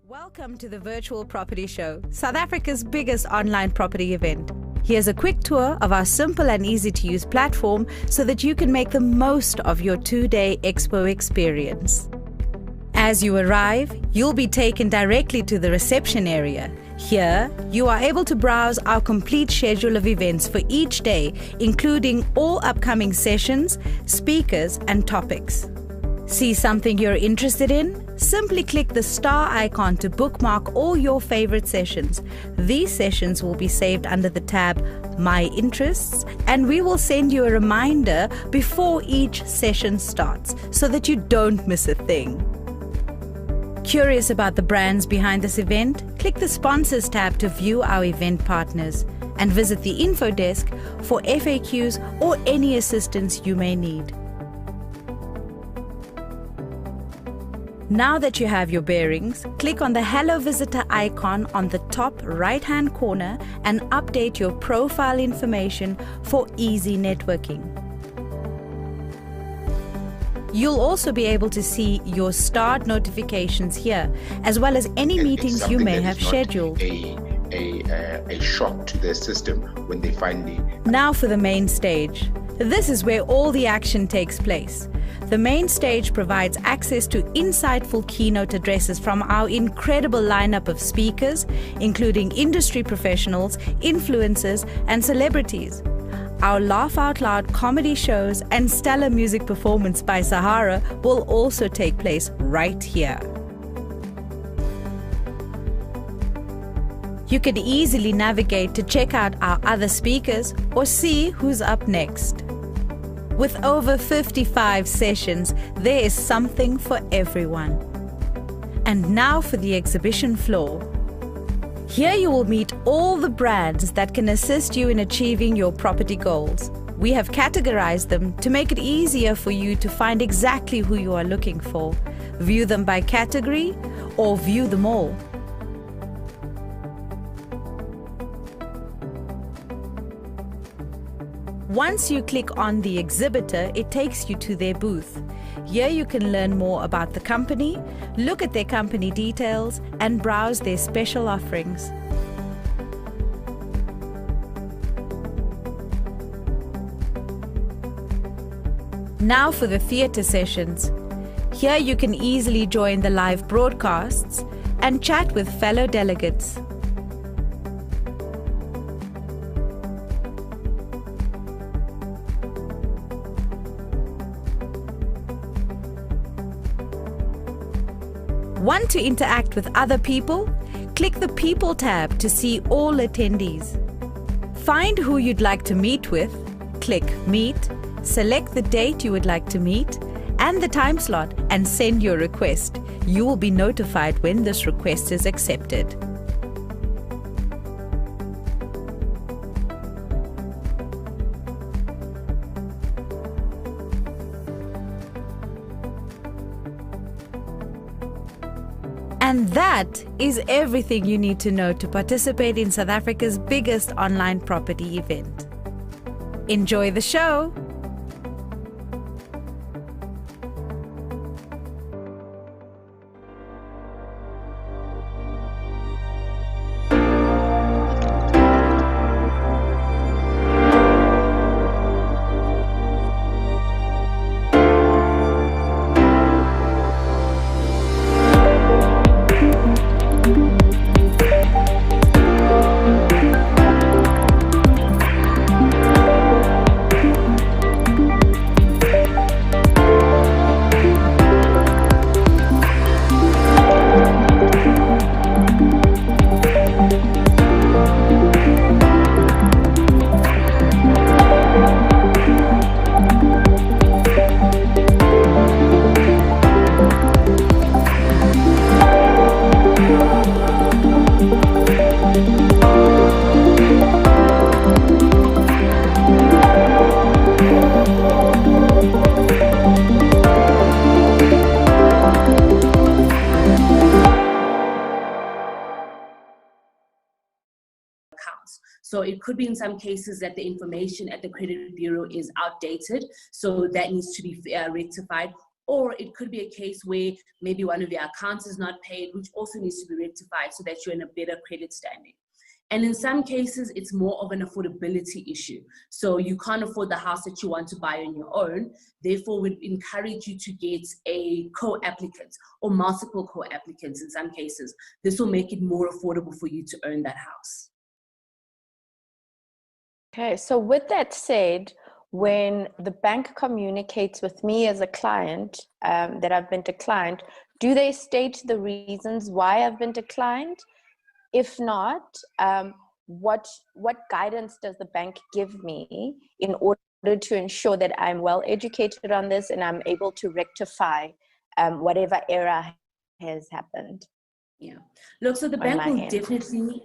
Welcome to the Virtual Property Show, South Africa's biggest online property event. Here's a quick tour of our simple and easy to use platform so that you can make the most of your 2-day expo experience. As you arrive, you'll be taken directly to the reception area. Here, you are able to browse our complete schedule of events for each day, including all upcoming sessions, speakers, and topics. See something you're interested in? Simply click the star icon to bookmark all your favorite sessions. These sessions will be saved under the tab My Interests, and we will send you a reminder before each session starts so that you don't miss a thing. Curious about the brands behind this event? Click the Sponsors tab to view our event partners and visit the info desk for FAQs or any assistance you may need. Now that you have your bearings, click on the Hello Visitor icon on the top right-hand corner and update your profile information for easy networking. You'll also be able to see your starred notifications here, as well as any meetings you may have scheduled. A shock to their system when they finally... Now for the main stage. This is where all the action takes place. The main stage provides access to insightful keynote addresses from our incredible lineup of speakers, including industry professionals, influencers, and celebrities. Our laugh out loud comedy shows and stellar music performance by Sahara will also take place right here. You can easily navigate to check out our other speakers or see who's up next. With over 55 sessions, there is something for everyone. And now for the exhibition floor. Here you will meet all the brands that can assist you in achieving your property goals. We have categorized them to make it easier for you to find exactly who you are looking for. View them by category or view them all. Once you click on the exhibitor, it takes you to their booth. Here you can learn more about the company, look at their company details, and browse their special offerings. Now for the theatre sessions. Here you can easily join the live broadcasts and chat with fellow delegates. Want to interact with other people? Click the People tab to see all attendees. Find who you'd like to meet with, click Meet, select the date you would like to meet, and the time slot, and send your request. You will be notified when this request is accepted. And that is everything you need to know to participate in South Africa's biggest online property event. Enjoy the show! So it could be in some cases that the information at the credit bureau is outdated, so that needs to be rectified. Or it could be a case where maybe one of your accounts is not paid, which also needs to be rectified so that you're in a better credit standing. And in some cases, it's more of an affordability issue. So you can't afford the house that you want to buy on your own. Therefore, we'd encourage you to get a co-applicant or multiple co-applicants in some cases. This will make it more affordable for you to own that house. Okay, so with that said, when the bank communicates with me as a client that I've been declined, do they state the reasons why I've been declined? If not, what guidance does the bank give me in order to ensure that I'm well educated on this and I'm able to rectify whatever error has happened? Yeah. Look, so the bank will definitely,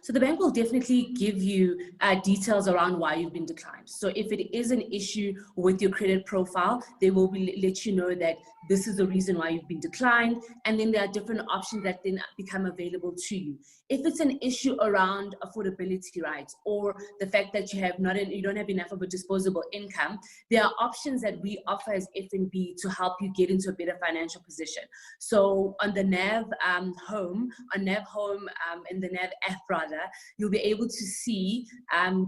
so the bank will definitely give you details around why you've been declined. So if it is an issue with your credit profile, they will let you know that this is the reason why you've been declined, and then there are different options that then become available to you. If it's an issue around affordability, right, or the fact that you don't have enough of a disposable income, there are options that we offer as FNB to help you get into a better financial position. So on the NAV Home, and the NAV app rather, you'll be able to see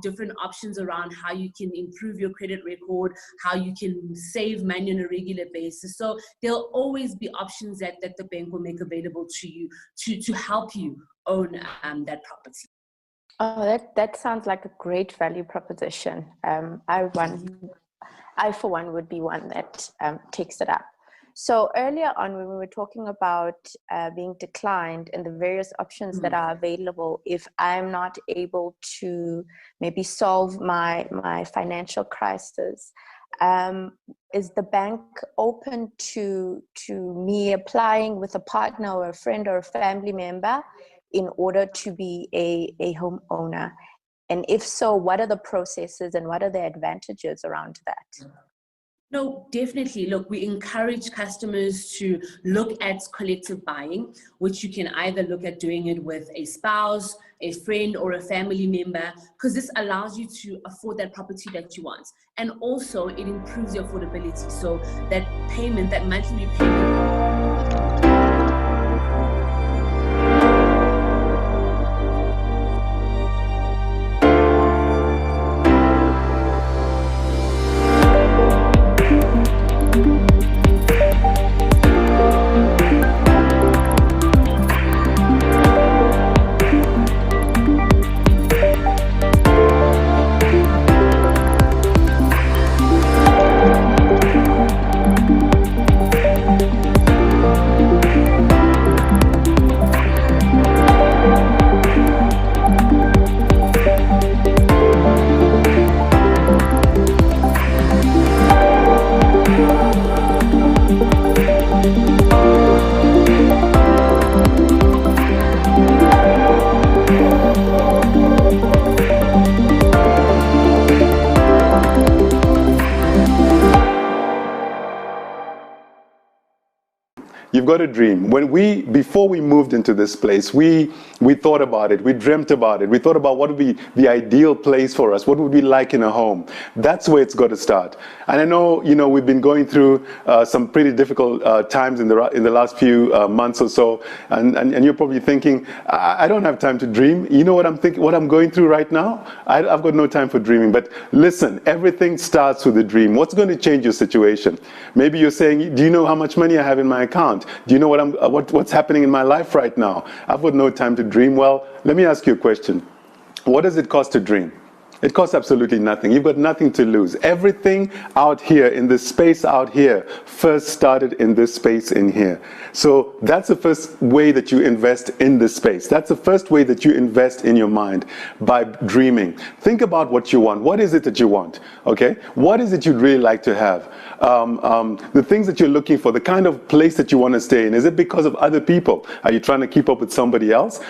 different options around how you can improve your credit record, how you can save money on a regular basis. So there'll always be options that the bank will make available to you to help you own that property. Oh, that sounds like a great value proposition. I for one would be one that takes it up. So earlier on, when we were talking about being declined and the various options that are available, if I'm not able to maybe solve my financial crisis, is the bank open to me applying with a partner or a friend or a family member in order to be a homeowner? And if so, what are the processes and what are the advantages around that? No, definitely. Look, we encourage customers to look at collective buying, which you can either look at doing it with a spouse, a friend, or a family member, because this allows you to afford that property that you want. And also it improves your affordability. So that payment, that monthly repayment, You've got a dream. Before we moved into this place, we thought about it, we dreamt about it, we thought about what would be the ideal place for us, what would be like in a home. That's where it's got to start. And I know, we've been going through some pretty difficult times in the last few months or so, and you're probably thinking, I don't have time to dream. You know what I'm thinking, what I'm going through right now? I've got no time for dreaming. But listen, everything starts with a dream. What's going to change your situation? Maybe you're saying, do you know how much money I have in my account? Do you know what's happening in my life right now? I've got no time to dream. Well, let me ask you a question. What does it cost to dream? It costs absolutely nothing. You've got nothing to lose. Everything out here, in this space out here, first started in this space in here. So that's the first way that you invest in this space. That's the first way that you invest in your mind, by dreaming. Think about what you want. What is it that you want? Okay? What is it you'd really like to have? The things that you're looking for, the kind of place that you want to stay in. Is it because of other people? Are you trying to keep up with somebody else?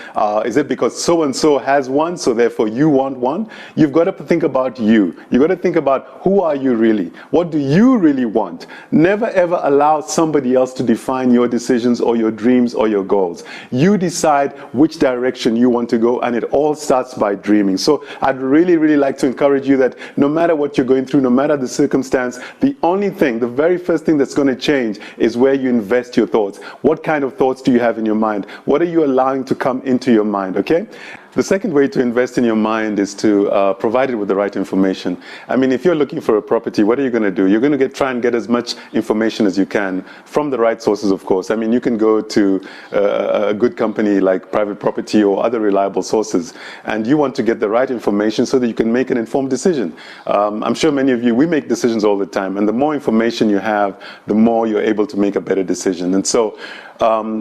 Is it because so-and-so has one, so therefore you want one? You've got got to think about you. You got to think about who are you really? What do you really want? Never ever allow somebody else to define your decisions or your dreams or your goals. You decide which direction you want to go, and it all starts by dreaming. So I'd really, really like to encourage you that no matter what you're going through, no matter the circumstance, the only thing, the very first thing that's going to change is where you invest your thoughts. What kind of thoughts do you have in your mind? What are you allowing to come into your mind, okay? The second way to invest in your mind is to provide it with the right information. I mean, if you're looking for a property, what are you going to do? You're going to try and get as much information as you can from the right sources, of course. I mean, you can go to a good company like Private Property or other reliable sources, and you want to get the right information so that you can make an informed decision. I'm sure many of you, we make decisions all the time, and the more information you have, the more you're able to make a better decision. And so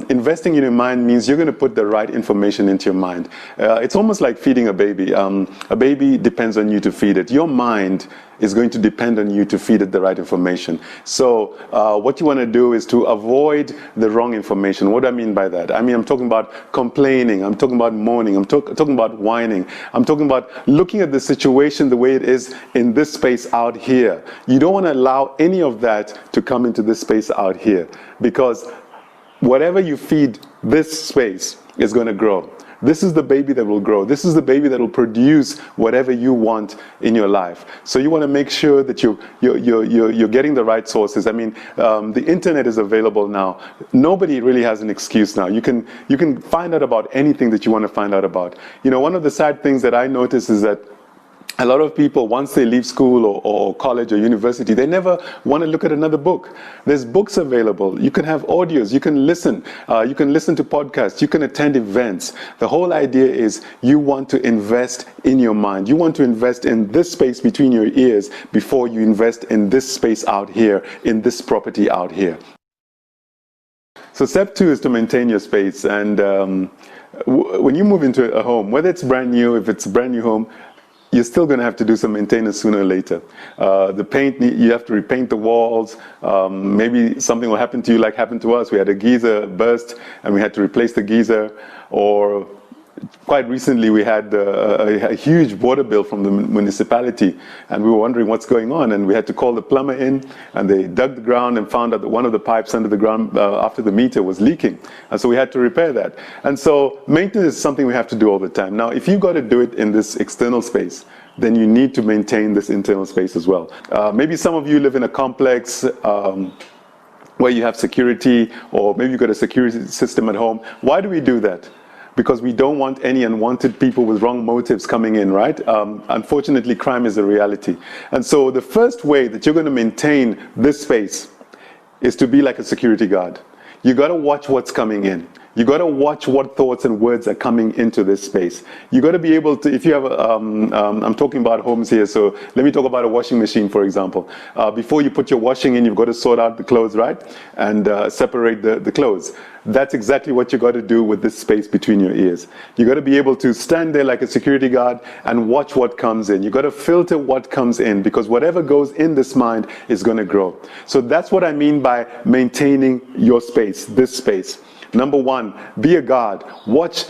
investing in your mind means you're going to put the right information into your mind. It's almost like feeding a baby. A baby depends on you to feed it. Your mind is going to depend on you to feed it the right information. So what you want to do is to avoid the wrong information. What do I mean by that? I mean, I'm talking about complaining. I'm talking about moaning. I'm talking about whining. I'm talking about looking at the situation the way it is in this space out here. You don't want to allow any of that to come into this space out here, because whatever you feed this space is going to grow. This is the baby that will grow. This is the baby that will produce whatever you want in your life. So you want to make sure that you're getting the right sources. I mean, the internet is available now. Nobody really has an excuse now. You can find out about anything that you want to find out about. You know, one of the sad things that I notice is that a lot of people, once they leave school or college or university, they never want to look at another book. There's books available. You can have audios. You can listen to podcasts. You can attend events. The whole idea is you want to invest in your mind. You want to invest in this space between your ears before you invest in this space out here, in this property out here. So step 2 is to maintain your space. And when you move into a home, whether it's brand new, if it's a brand new home, you're still going to have to do some maintenance sooner or later. The paint, you have to repaint the walls. Maybe something will happen to you like happened to us. We had a geyser burst and we had to replace the geyser. Or quite recently we had a huge water bill from the municipality, and we were wondering what's going on, and we had to call the plumber in, and they dug the ground and found out that one of the pipes under the ground after the meter was leaking, and so we had to repair that. And so maintenance is something we have to do all the time. Now, if you've got to do it in this external space, then you need to maintain this internal space as well. Maybe some of you live in a complex where you have security, or maybe you've got a security system at home. Why do we do that? Because we don't want any unwanted people with wrong motives coming in, right? Unfortunately, crime is a reality. And so the first way that you're going to maintain this space is to be like a security guard. You got to watch what's coming in. You got to watch what thoughts and words are coming into this space. You got to be able to, if you have, I'm talking about homes here, so let me talk about a washing machine, for example. Before you put your washing in, you've got to sort out the clothes, right? And separate the clothes. That's exactly what you got to do with this space between your ears. You got to be able to stand there like a security guard and watch what comes in. You got to filter what comes in, because whatever goes in this mind is going to grow. So that's what I mean by maintaining your space, this space. Number 1, be a guard. Watch,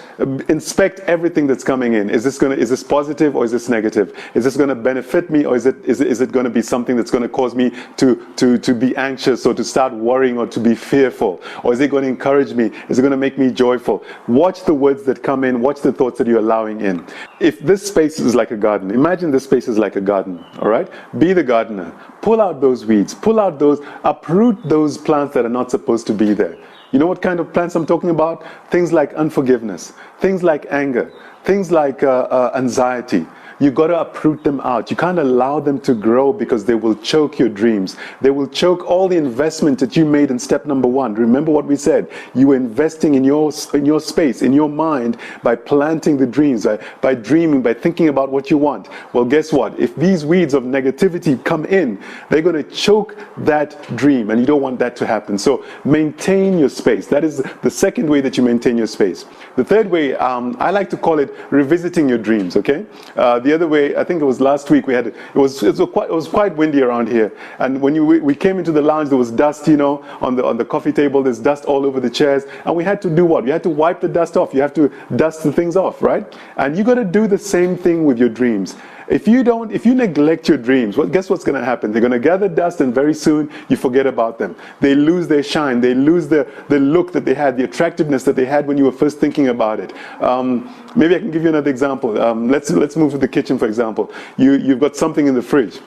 inspect everything that's coming in. Is this positive or is this negative? Is this going to benefit me, or is it going to be something that's going to cause me to be anxious, or to start worrying, or to be fearful? Or is it going to encourage me? Is it going to make me joyful? Watch the words that come in. Watch the thoughts that you're allowing in. If this space is like a garden, imagine this space is like a garden, all right? Be the gardener. Pull out those weeds. Uproot those plants that are not supposed to be there. You know what kind of plants I'm talking about? Things like unforgiveness, things like anger, things like anxiety. You got to uproot them out. You can't allow them to grow, because they will choke your dreams. They will choke all the investment that you made in step number 1. Remember what we said. You were investing in your space, in your mind, by planting the dreams, by dreaming, by thinking about what you want. Well, guess what? If these weeds of negativity come in, they're going to choke that dream, and you don't want that to happen. So maintain your space. That is the second way that you maintain your space. The third way, I like to call it revisiting your dreams, okay? The other way, I think it was last week, it was quite windy around here, and when we came into the lounge, there was dust, you know, on the coffee table. There's dust all over the chairs, and we had to do what? We had to wipe the dust off. You have to dust the things off, right? And you got to do the same thing with your dreams. If you neglect your dreams, well, guess what's going to happen? They're going to gather dust, and very soon you forget about them. They lose their shine. They lose the look that they had, the attractiveness that they had when you were first thinking about it. Maybe I can give you another example. Let's move to the kitchen, for example. You've got something in the fridge.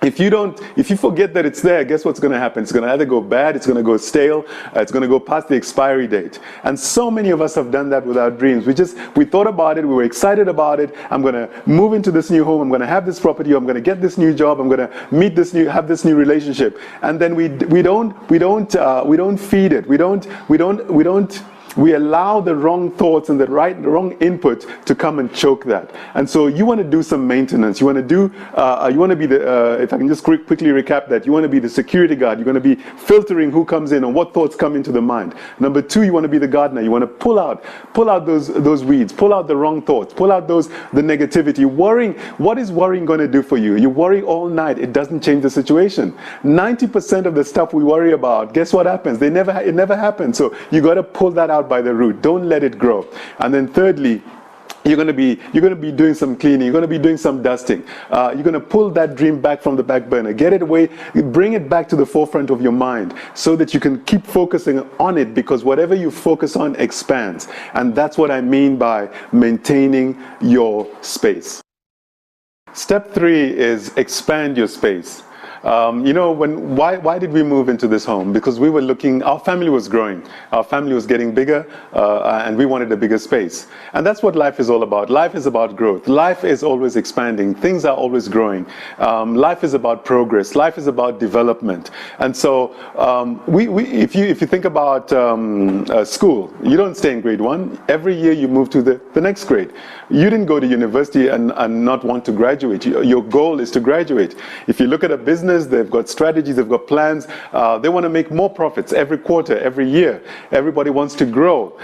If you forget that it's there, guess what's going to happen? It's going to either go bad, it's going to go stale, it's going to go past the expiry date. And so many of us have done that with our dreams. We thought about it, we were excited about it. I'm going to move into this new home, I'm going to have this property, I'm going to get this new job, I'm going to have this new relationship. And then we don't feed it. We allow the wrong thoughts and the wrong input to come and choke that. And so you want to do some maintenance. You want to be the, if I can just quickly recap that, you want to be the security guard. You're going to be filtering who comes in and what thoughts come into the mind. Number two, you want to be the gardener. You want to pull out those weeds, pull out the wrong thoughts, pull out the negativity. Worrying, what is worrying going to do for you? You worry all night. It doesn't change the situation. 90% of the stuff we worry about, guess what happens? It never happens. So you got to pull that out by the root. Don't let it grow. And then thirdly, you're going to be doing some cleaning. You're going to be doing some dusting. You're going to pull that dream back from the back burner. Get it away. Bring it back to the forefront of your mind so that you can keep focusing on it, because whatever you focus on expands. And that's what I mean by maintaining your space. Step 3 is expand your space. Why did we move into this home? Because we were our family was growing. Our family was getting bigger, and we wanted a bigger space. And that's what life is all about. Life is about growth. Life is always expanding. Things are always growing. Life is about progress. Life is about development. And so, if you think about school, you don't stay in grade 1. Every year you move to the next grade. You didn't go to university and not want to graduate. Your goal is to graduate. If you look at a business, they've got strategies, they've got plans. They want to make more profits every quarter, every year. Everybody wants to grow.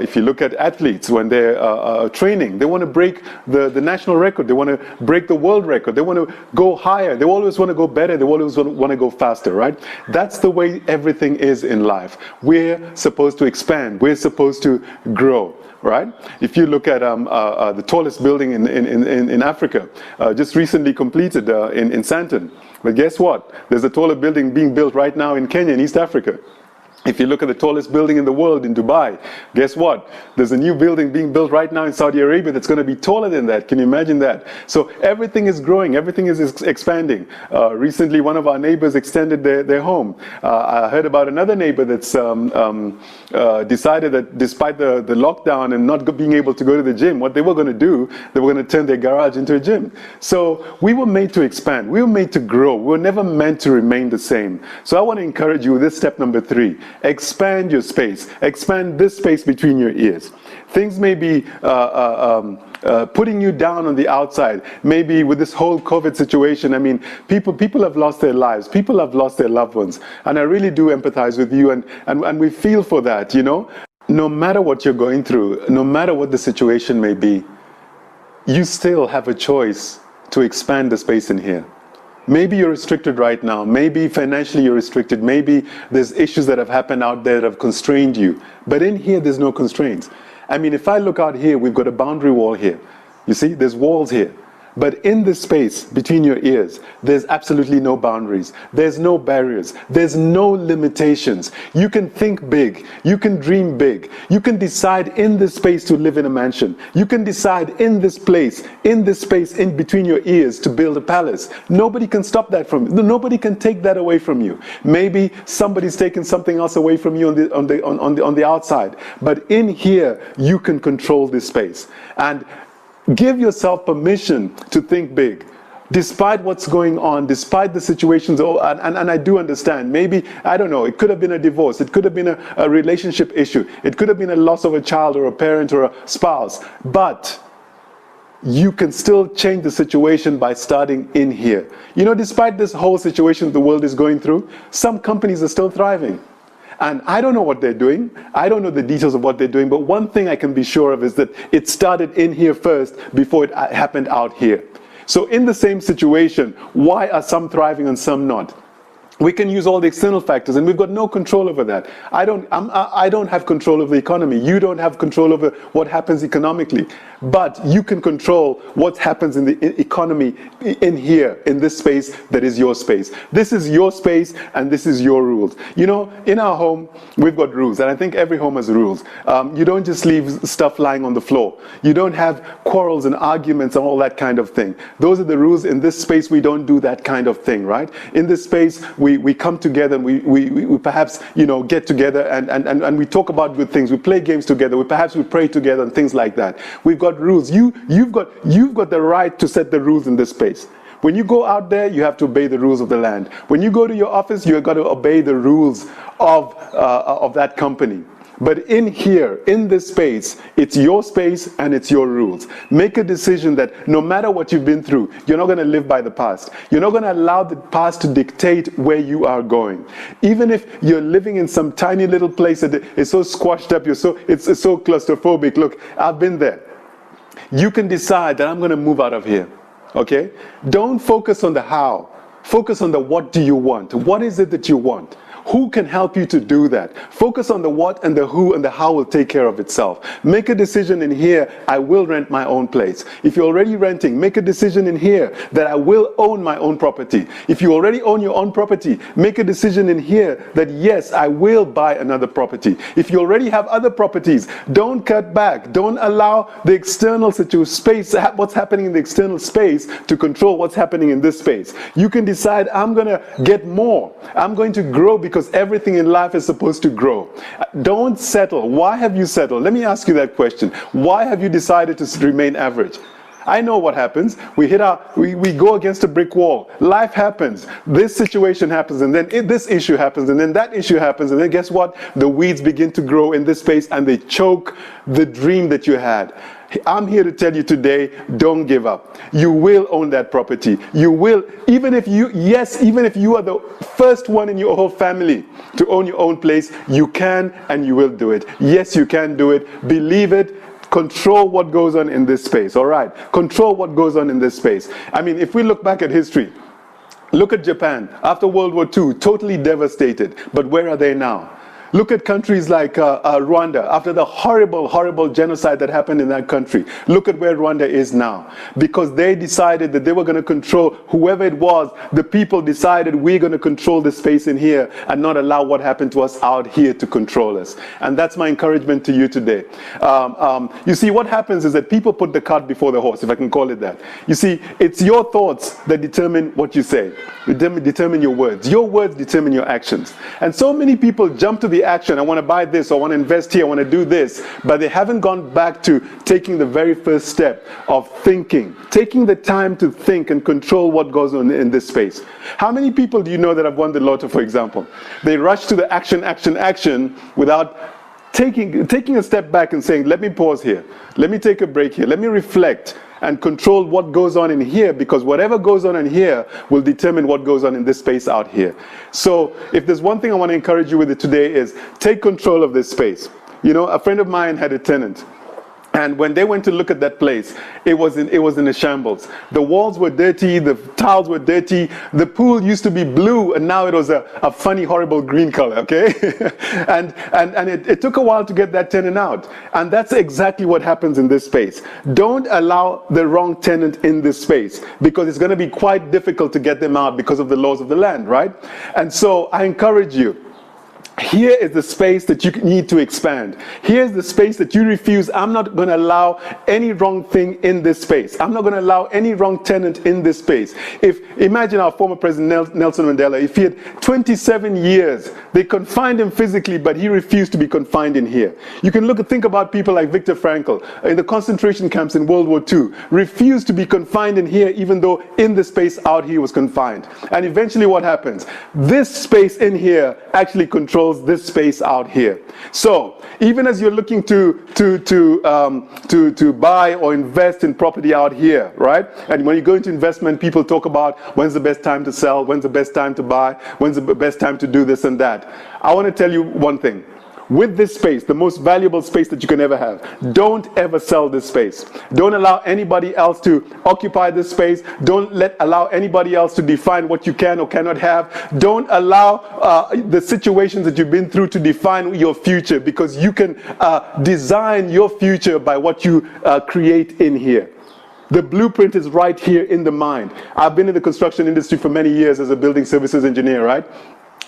If you look at athletes, when they're training, they want to break the national record. They want to break the world record. They want to go higher. They always want to go better. They always want to go faster, right? That's the way everything is in life. We're supposed to expand. We're supposed to grow. Right? If you look at the tallest building in Africa, just recently completed in Sandton. But guess what? There's a taller building being built right now in Kenya, in East Africa. If you look at the tallest building in the world in Dubai, guess what? There's a new building being built right now in Saudi Arabia that's going to be taller than that. Can you imagine that? So everything is growing, everything is expanding. Recently, one of our neighbors extended their home. I heard about another neighbor that's decided that despite the lockdown and not being able to go to the gym, what they were going to do, they were going to turn their garage into a gym. So we were made to expand. We were made to grow. We were never meant to remain the same. So I want to encourage you with this step number 3. Expand your space. Expand this space between your ears. Things may be putting you down on the outside. Maybe with this whole COVID situation, I mean, people have lost their lives. People have lost their loved ones. And I really do empathize with you, and we feel for that, you know. No matter what you're going through, no matter what the situation may be, you still have a choice to expand the space in here. Maybe you're restricted right now. Maybe financially you're restricted. Maybe there's issues that have happened out there that have constrained you. But in here, there's no constraints. I mean, if I look out here, we've got a boundary wall here. You see, there's walls here. But in this space between your ears, there's absolutely no boundaries. There's no barriers. There's no limitations. You can think big. You can dream big. You can decide in this space to live in a mansion. You can decide in this place, in this space in between your ears to build a palace. Nobody can stop that from you. Nobody can take that away from you. Maybe somebody's taken something else away from you on the outside. But in here, you can control this space. And give yourself permission to think big. Despite what's going on, despite the situations, and I do understand, maybe, I don't know, it could have been a divorce, it could have been a relationship issue, it could have been a loss of a child or a parent or a spouse, but you can still change the situation by starting in here. You know, despite this whole situation the world is going through, some companies are still thriving. And I don't know what they're doing. I don't know the details of what they're doing. But one thing I can be sure of is that it started in here first before it happened out here. So in the same situation, why are some thriving and some not? We can use all the external factors, and we've got no control over that. I don't have control over the economy. You don't have control over what happens economically. But you can control what happens in the economy in here, in this space that is your space. This is your space, and this is your rules. You know, in our home, we've got rules, and I think every home has rules. You don't just leave stuff lying on the floor. You don't have quarrels and arguments and all that kind of thing. Those are the rules. In this space, we don't do that kind of thing, right? In this space, we come together and we perhaps, you know, get together and we talk about good things. We play games together. We pray together and things like that. We've got rules. You've got the right to set the rules in this space. When you go out there, you have to obey the rules of the land. When you go to your office, you've got to obey the rules of that company. But in here, in this space, it's your space and it's your rules. Make a decision that no matter what you've been through, you're not going to live by the past. You're not going to allow the past to dictate where you are going. Even if you're living in some tiny little place that is so squashed up, it's so claustrophobic. Look, I've been there. You can decide that I'm going to move out of here. Okay? Don't focus on the how. Focus on the what do you want. What is it that you want? Who can help you to do that? Focus on the what and the who, and the how will take care of itself. Make a decision in here, I will rent my own place. If you're already renting, make a decision in here that I will own my own property. If you already own your own property, make a decision in here that yes, I will buy another property. If you already have other properties, don't cut back. Don't allow the external space, what's happening in the external space, to control what's happening in this space. You can decide, I'm going to get more. I'm going to grow because everything in life is supposed to grow. Don't settle. Why have you settled? Let me ask you that question. Why have you decided to remain average? I know what happens. We go against a brick wall. Life happens. This situation happens, and then this issue happens, and then that issue happens, and then guess what? The weeds begin to grow in this space, and they choke the dream that you had. I'm here to tell you today, don't give up. You will own that property. You will, even if you are the first one in your whole family to own your own place, you can and you will do it. Yes, you can do it. Believe it. Control what goes on in this space, all right? Control what goes on in this space. I mean, if we look back at history, look at Japan. After World War II, totally devastated. But where are they now? Look at countries like Rwanda, after the horrible, horrible genocide that happened in that country. Look at where Rwanda is now. Because they decided that they were going to control whoever it was. The people decided we're going to control the space in here and not allow what happened to us out here to control us. And that's my encouragement to you today. You see, what happens is that people put the cart before the horse, if I can call it that. You see, it's your thoughts that determine what you say. Determine your words. Your words determine your actions. And so many people jump to the action. I want to buy this, I want to invest here, I want to do this, but they haven't gone back to taking the very first step of thinking, taking the time to think and control what goes on in this space. How many people do you know that have won the lotto, for example? They rush to the action without taking a step back and saying, let me pause here, let me take a break here, let me reflect and control what goes on in here, because whatever goes on in here will determine what goes on in this space out here. So if there's one thing I want to encourage you with it today is take control of this space. You know, a friend of mine had a tenant. And when they went to look at that place, it was in a shambles. The walls were dirty, the tiles were dirty, the pool used to be blue, and now it was a funny, horrible green color, okay? and it took a while to get that tenant out. And that's exactly what happens in this space. Don't allow the wrong tenant in this space, because it's going to be quite difficult to get them out because of the laws of the land, right? And so I encourage you, here is the space that you need to expand. Here's the space that you refuse. I'm not going to allow any wrong thing in this space. I'm not going to allow any wrong tenant in this space. Imagine our former president Nelson Mandela, if he had 27 years, they confined him physically, but he refused to be confined in here. You can think about people like Viktor Frankl in the concentration camps in World War II, refused to be confined in here, even though in the space out here was confined. And eventually what happens? This space in here actually controls this space out here. So even as you're looking to buy or invest in property out here, right? And when you go into investment, people talk about when's the best time to sell, when's the best time to buy, when's the best time to do this and that. I want to tell you one thing. with this space, the most valuable space that you can ever have. Don't ever sell this space. Don't allow anybody else to occupy this space. Don't allow anybody else to define what you can or cannot have. Don't allow the situations that you've been through to define your future, because you can design your future by what you create in here. The blueprint is right here in the mind. I've been in the construction industry for many years as a building services engineer, right?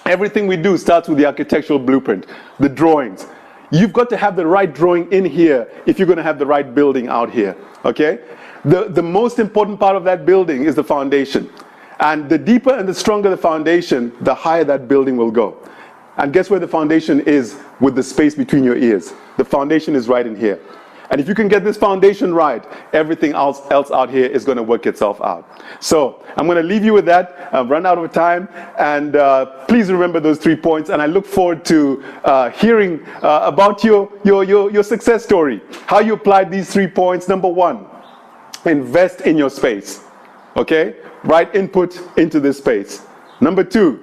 Everything we do starts with the architectural blueprint, the drawings. You've got to have the right drawing in here if you're going to have the right building out here, okay? The most important part of that building is the foundation. And the deeper and the stronger the foundation, the higher that building will go. And guess where the foundation is with the space between your ears? The foundation is right in here. And if you can get this foundation right, everything else out here is going to work itself out. So I'm going to leave you with that. I've run out of time. And please remember those 3 points. And I look forward to hearing about your success story. How you applied these 3 points. Number 1, invest in your space. Okay? Right input into this space. Number 2,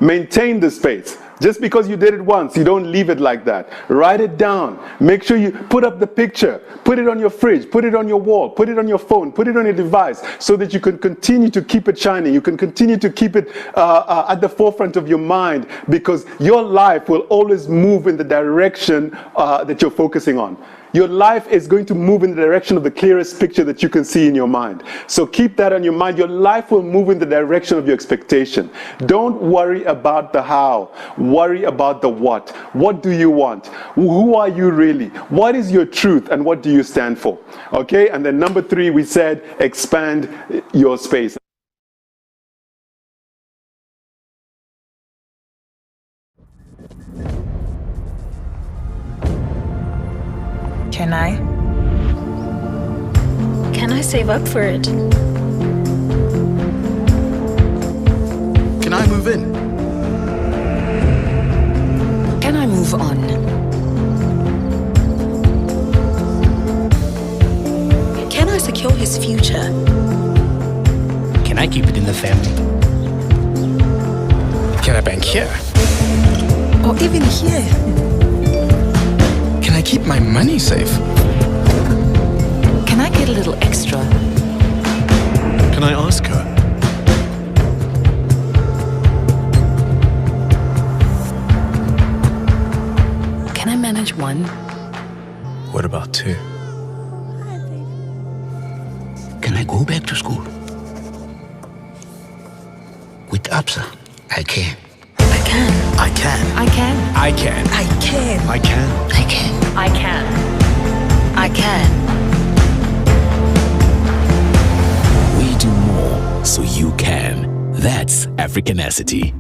maintain the space. Just because you did it once, you don't leave it like that. Write it down. Make sure you put up the picture. Put it on your fridge. Put it on your wall. Put it on your phone. Put it on your device so that you can continue to keep it shining. You can continue to keep it at the forefront of your mind, because your life will always move in the direction that you're focusing on. Your life is going to move in the direction of the clearest picture that you can see in your mind. So keep that on your mind. Your life will move in the direction of your expectation. Don't worry about the how. Worry about the what. What do you want? Who are you really? What is your truth and what do you stand for? Okay? And then number 3, we said expand your space. Can I? Can I save up for it? Can I move in? Can I move on? Can I secure his future? Can I keep it in the family? Can I bank here? Or even here? Can I keep my money safe? Can I get a little extra? Can I ask her? Can I manage 1? What about 2? Can I go back to school? With Absa, I can. I can. I can. I can. I can. I can. I can. I can. I can. I can. We do more so you can. That's Africanacity.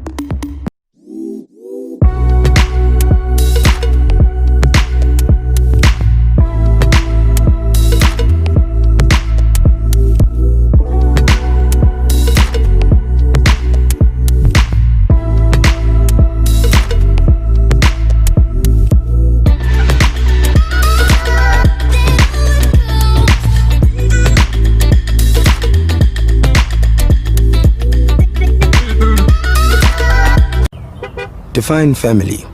Define family.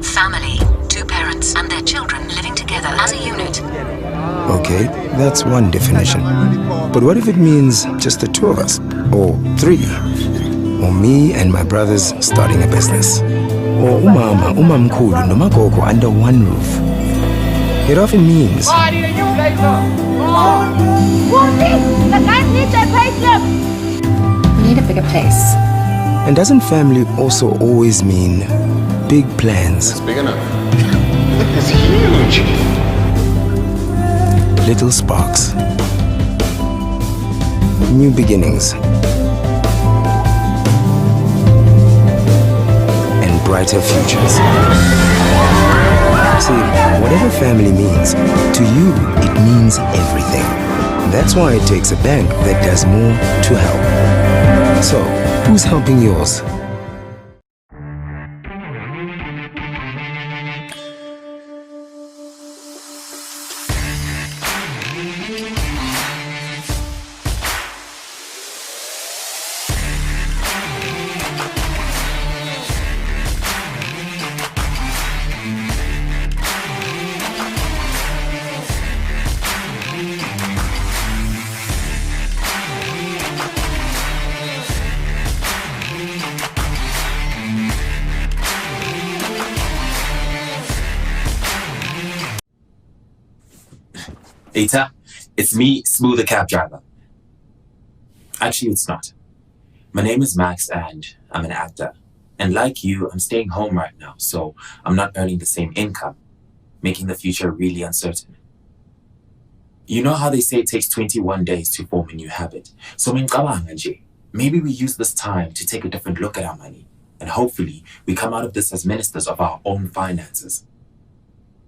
Family, 2 parents and their children living together as a unit. Okay, that's one definition. But what if it means just the 2 of us? Or 3? Or me and my brothers starting a business? Or umama, umamkhulu, noma gogo under one roof? It often means The guys need their payslip! We need a bigger place. And doesn't family also always mean big plans? It's big enough. It's huge. Little sparks. New beginnings. And brighter futures. See, whatever family means, to you it means everything. That's why it takes a bank that does more to help. So, who's helping yours? Eta, it's me, Smooth the cab driver. Actually, it's not. My name is Max and I'm an actor. And like you, I'm staying home right now, so I'm not earning the same income, making the future really uncertain. You know how they say it takes 21 days to form a new habit? So maybe we use this time to take a different look at our money, and hopefully we come out of this as ministers of our own finances.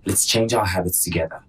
Let's change our habits together.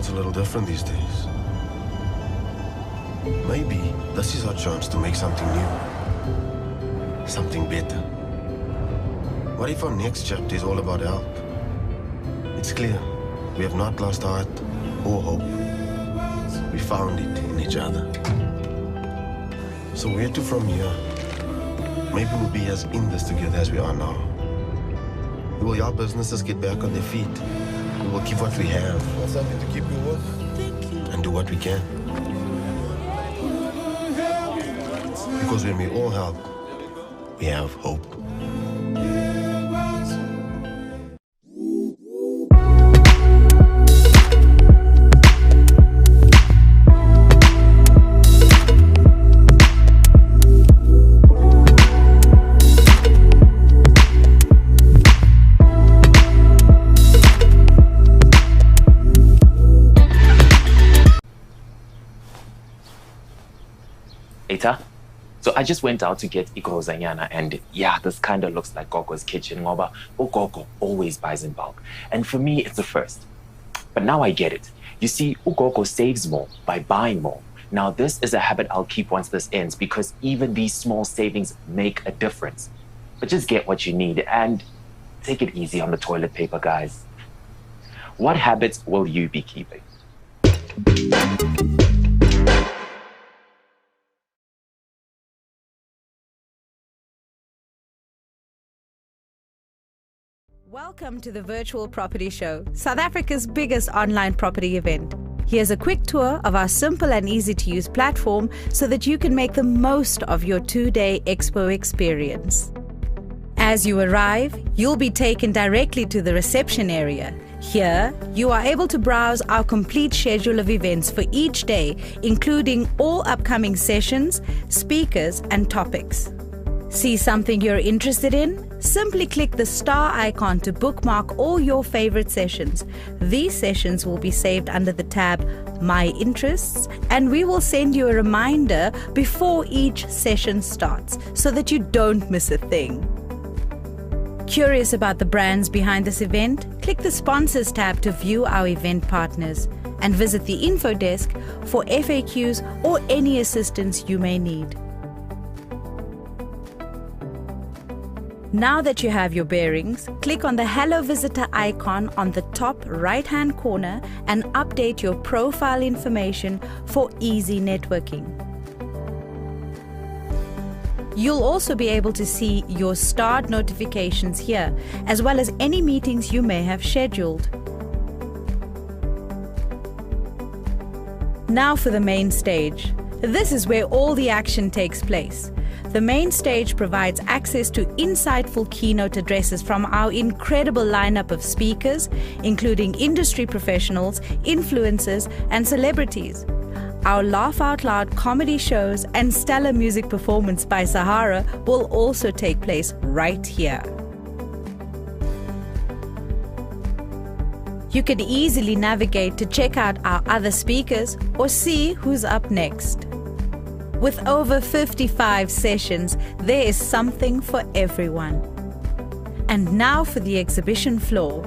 A little different these days. Maybe this is our chance to make something new, something better. What if our next chapter is all about help? It's clear we have not lost heart or hope. We found it in each other. So where to from here? Maybe we'll be as in this together as we are now. We will help businesses get back on their feet. We will keep what we have. Something to keep you work. And do what we can. Because when we all help, we have hope. So I just went out to get ikozanyana, and yeah, this kind of looks like Gogo's kitchen. Ngoba Ugogo always buys in bulk. And for me, it's a first. But now I get it. You see, Ugogo saves more by buying more. Now this is a habit I'll keep once this ends, because even these small savings make a difference. But just get what you need and take it easy on the toilet paper, guys. What habits will you be keeping? Welcome to the Virtual Property Show, South Africa's biggest online property event. Here's a quick tour of our simple and easy to use platform so that you can make the most of your 2-day expo experience. As you arrive, you'll be taken directly to the reception area. Here, you are able to browse our complete schedule of events for each day, including all upcoming sessions, speakers, and topics. See something you're interested in? Simply click the star icon to bookmark all your favorite sessions. These sessions will be saved under the tab My Interests, and we will send you a reminder before each session starts so that you don't miss a thing. Curious about the brands behind this event? Click the Sponsors tab to view our event partners and visit the info desk for FAQs or any assistance you may need. Now that you have your bearings, click on the Hello Visitor icon on the top right-hand corner and update your profile information for easy networking. You'll also be able to see your starred notifications here, as well as any meetings you may have scheduled. Now for the main stage. This is where all the action takes place. The main stage provides access to insightful keynote addresses from our incredible lineup of speakers, including industry professionals, influencers, and celebrities. Our laugh out loud comedy shows and stellar music performance by Sahara will also take place right here. You can easily navigate to check out our other speakers or see who's up next. With over 55 sessions, there is something for everyone. And now for the exhibition floor.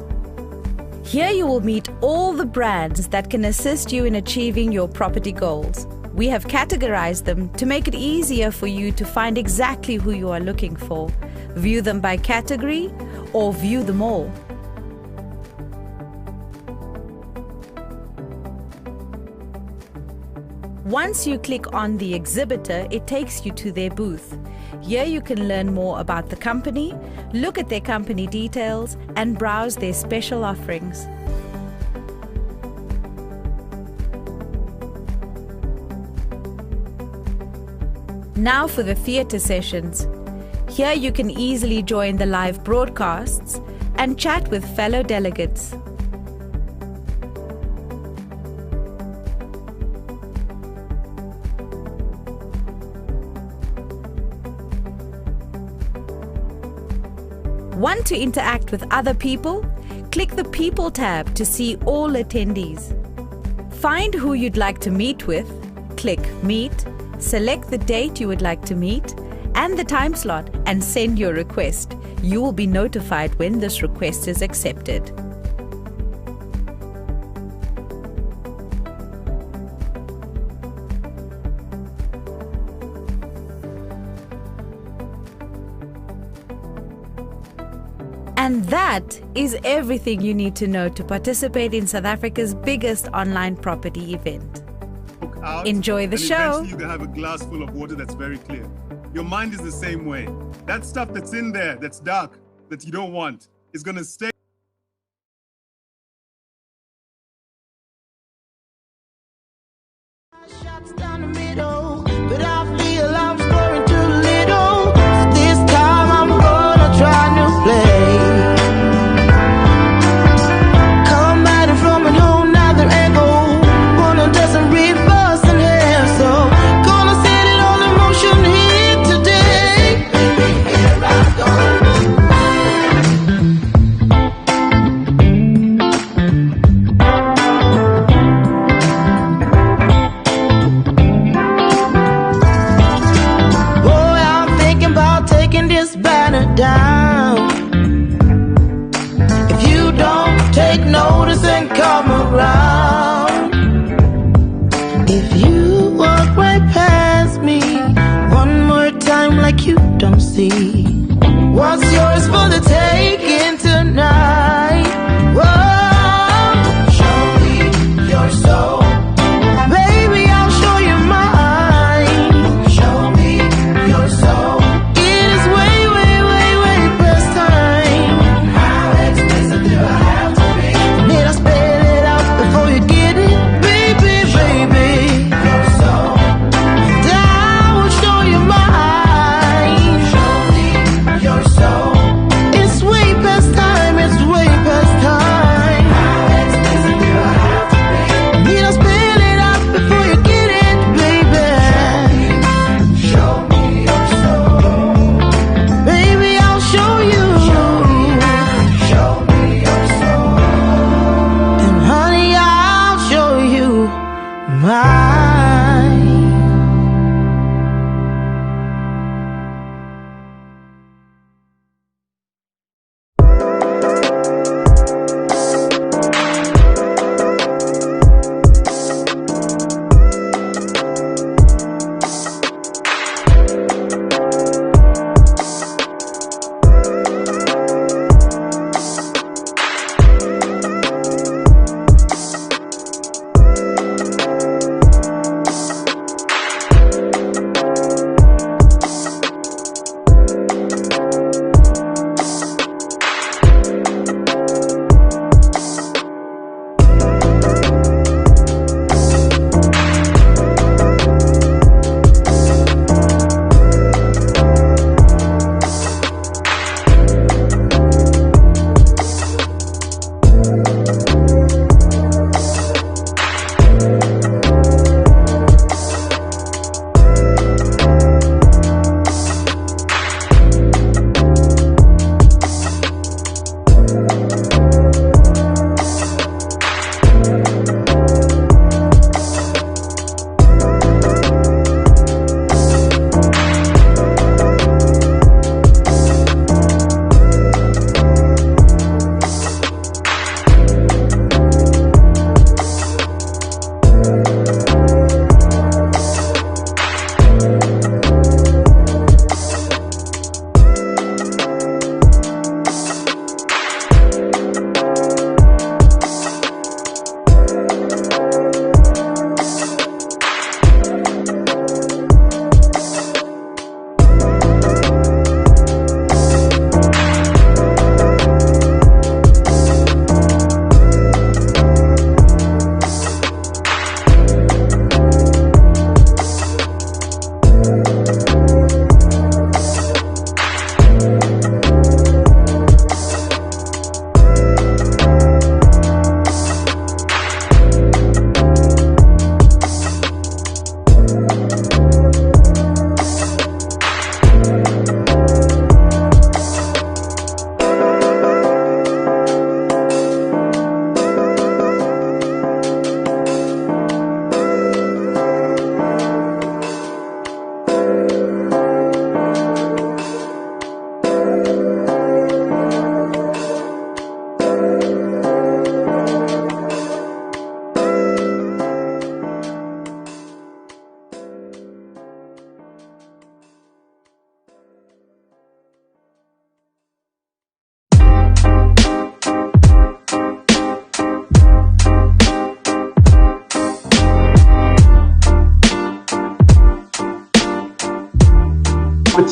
Here you will meet all the brands that can assist you in achieving your property goals. We have categorized them to make it easier for you to find exactly who you are looking for. View them by category or view them all. Once you click on the exhibitor, it takes you to their booth. Here you can learn more about the company, look at their company details, and browse their special offerings. Now for the theatre sessions. Here you can easily join the live broadcasts and chat with fellow delegates. Want to interact with other people? Click the People tab to see all attendees. Find who you'd like to meet with, click Meet, select the date you would like to meet and the time slot and send your request. You will be notified when this request is accepted. And that is everything you need to know to participate in South Africa's biggest online property event. Enjoy the show. Eventually you can have a glass full of water that's very clear. Your mind is the same way. That stuff that's in there, that's dark, that you don't want, is going to stay. Down the middle, but I feel I'm scoring too little. So this time I'm gonna try new play. Come at it from a whole nother angle. Wanna do some reverse and hair, so gonna set it all in motion here today. Baby, here I go. This banner down. If you don't take notice and come around, if you walk right past me one more time like you don't see what's yours for the taking tonight. Whoa, show me your soul. Baby, I'll show you mine. Show me your soul.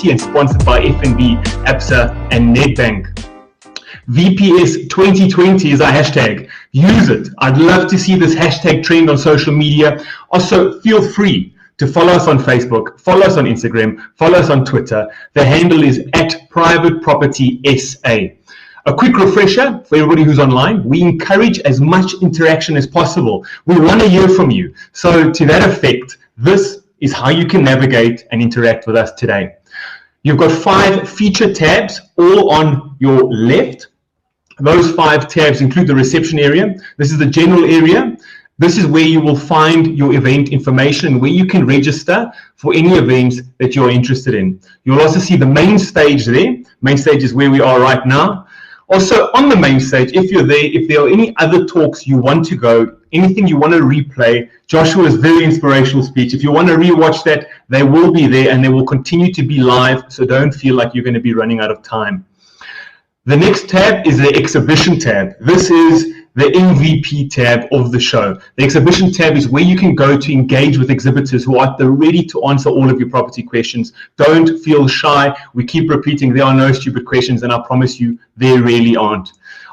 And sponsored by FNB, ABSA, and Nedbank. VPS 2020 is our hashtag. Use it. I'd love to see this hashtag trend on social media. Also, feel free to follow us on Facebook, follow us on Instagram, follow us on Twitter. The handle is @PrivatePropertySA. A quick refresher for everybody who's online, we encourage as much interaction as possible. We want to hear from you. So to that effect, this is how you can navigate and interact with us today. You've got 5 feature tabs all on your left. Those 5 tabs include the reception area. This is the general area. This is where you will find your event information, where you can register for any events that you're interested in. You'll also see the main stage there. Main stage is where we are right now. Also on the main stage, if you're there, if there are any other talks you want to go, anything you want to replay, Joshua's very inspirational speech, if you want to rewatch that, they will be there and they will continue to be live, so don't feel like you're going to be running out of time. The next tab is the exhibition tab. This is the MVP tab of the show. The exhibition tab is where you can go to engage with exhibitors who are at the ready to answer all of your property questions. Don't feel shy. We keep repeating there are no stupid questions, and I promise you there really aren't.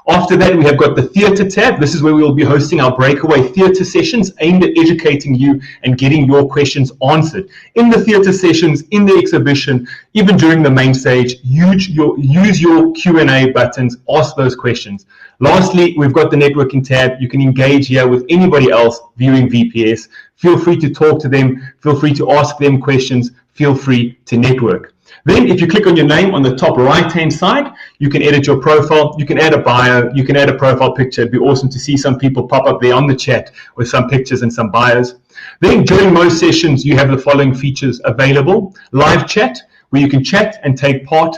After that, we have got the theatre tab. This is where we will be hosting our breakaway theatre sessions aimed at educating you and getting your questions answered. In the theatre sessions, in the exhibition, even during the main stage, use your Q&A buttons, ask those questions. Lastly, we've got the networking tab. You can engage here with anybody else viewing VPS. Feel free to talk to them. Feel free to ask them questions. Feel free to network. Then if you click on your name on the top right-hand side, you can edit your profile, you can add a bio, you can add a profile picture. It'd be awesome to see some people pop up there on the chat with some pictures and some bios. Then during most sessions, you have the following features available. Live chat, where you can chat and take part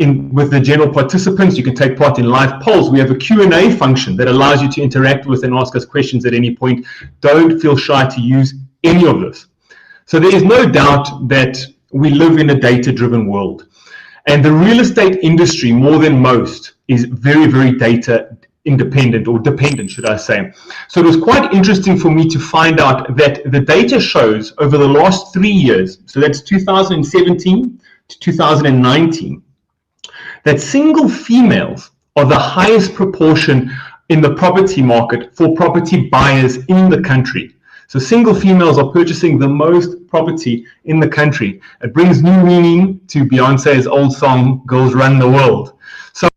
with the general participants. You can take part in live polls. We have a Q&A function that allows you to interact with and ask us questions at any point. Don't feel shy to use any of this. So there is no doubt that we live in a data-driven world. And the real estate industry, more than most, is very, very data independent, or dependent, should I say. So it was quite interesting for me to find out that the data shows over the last 3 years, so that's 2017 to 2019, that single females are the highest proportion in the property market for property buyers in the country. So single females are purchasing the most property in the country. It brings new meaning to Beyonce's old song, Girls Run the World. So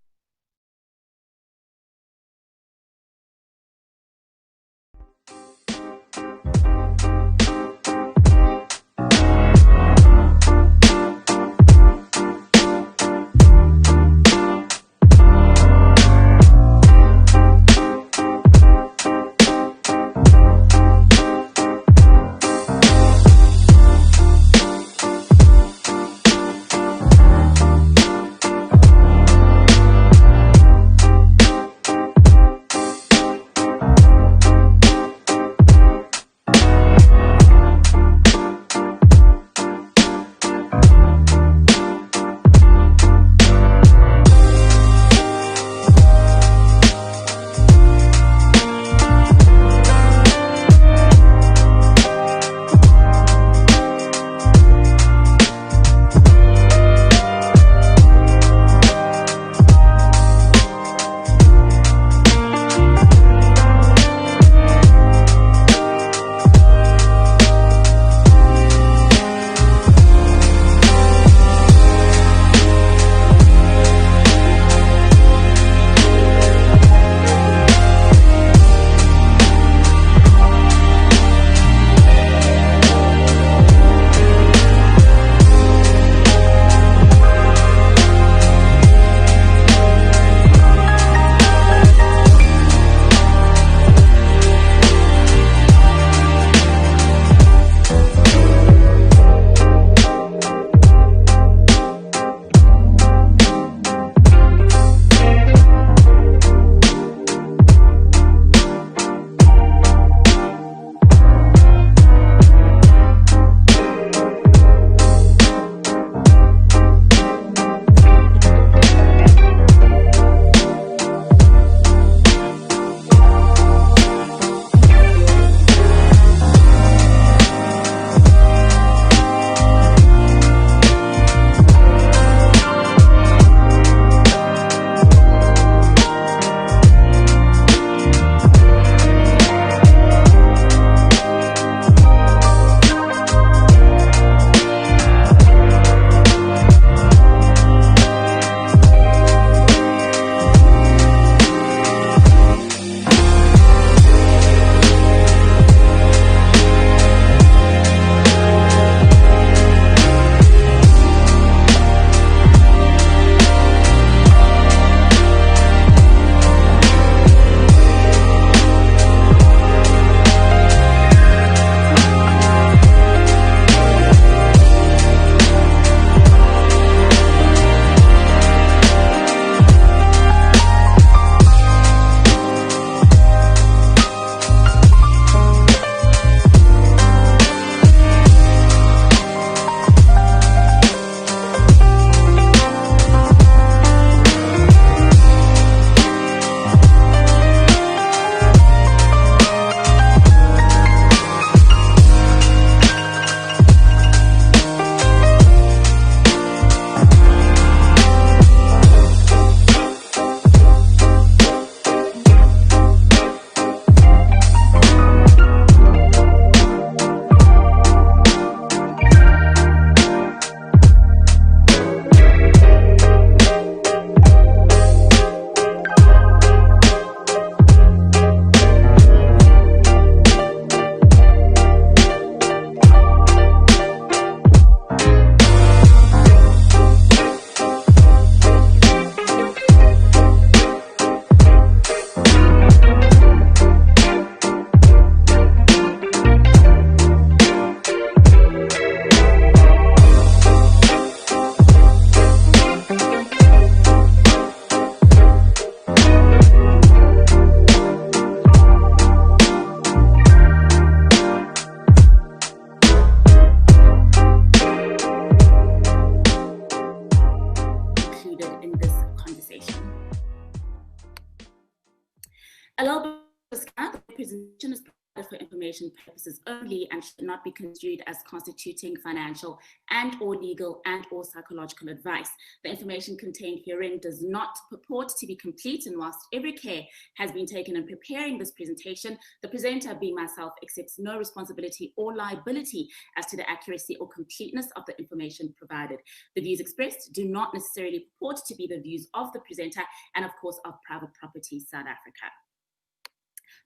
information purposes only and should not be construed as constituting financial and or legal and or psychological advice. The information contained herein does not purport to be complete, and whilst every care has been taken in preparing this presentation, the presenter, being myself, accepts no responsibility or liability as to the accuracy or completeness of the information provided. The views expressed do not necessarily purport to be the views of the presenter and, of course, of Private Property South Africa.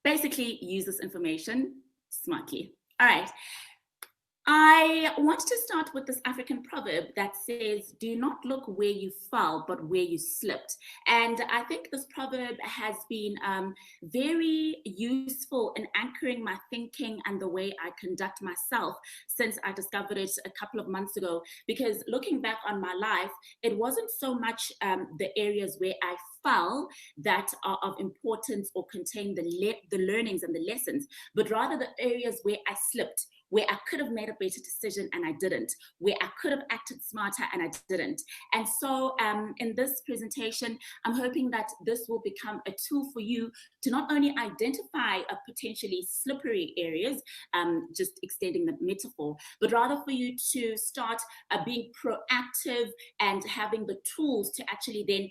Basically, use this information smartly. All right. I want to start with this African proverb that says, do not look where you fell, but where you slipped. And I think this proverb has been very useful in anchoring my thinking and the way I conduct myself since I discovered it a couple of months ago. Because looking back on my life, it wasn't so much the areas where I fell that are of importance or contain the learnings and the lessons, but rather the areas where I slipped, where I could have made a better decision and I didn't, where I could have acted smarter and I didn't. And so in this presentation, I'm hoping that this will become a tool for you to not only identify potentially slippery areas, just extending the metaphor, but rather for you to start being proactive and having the tools to actually then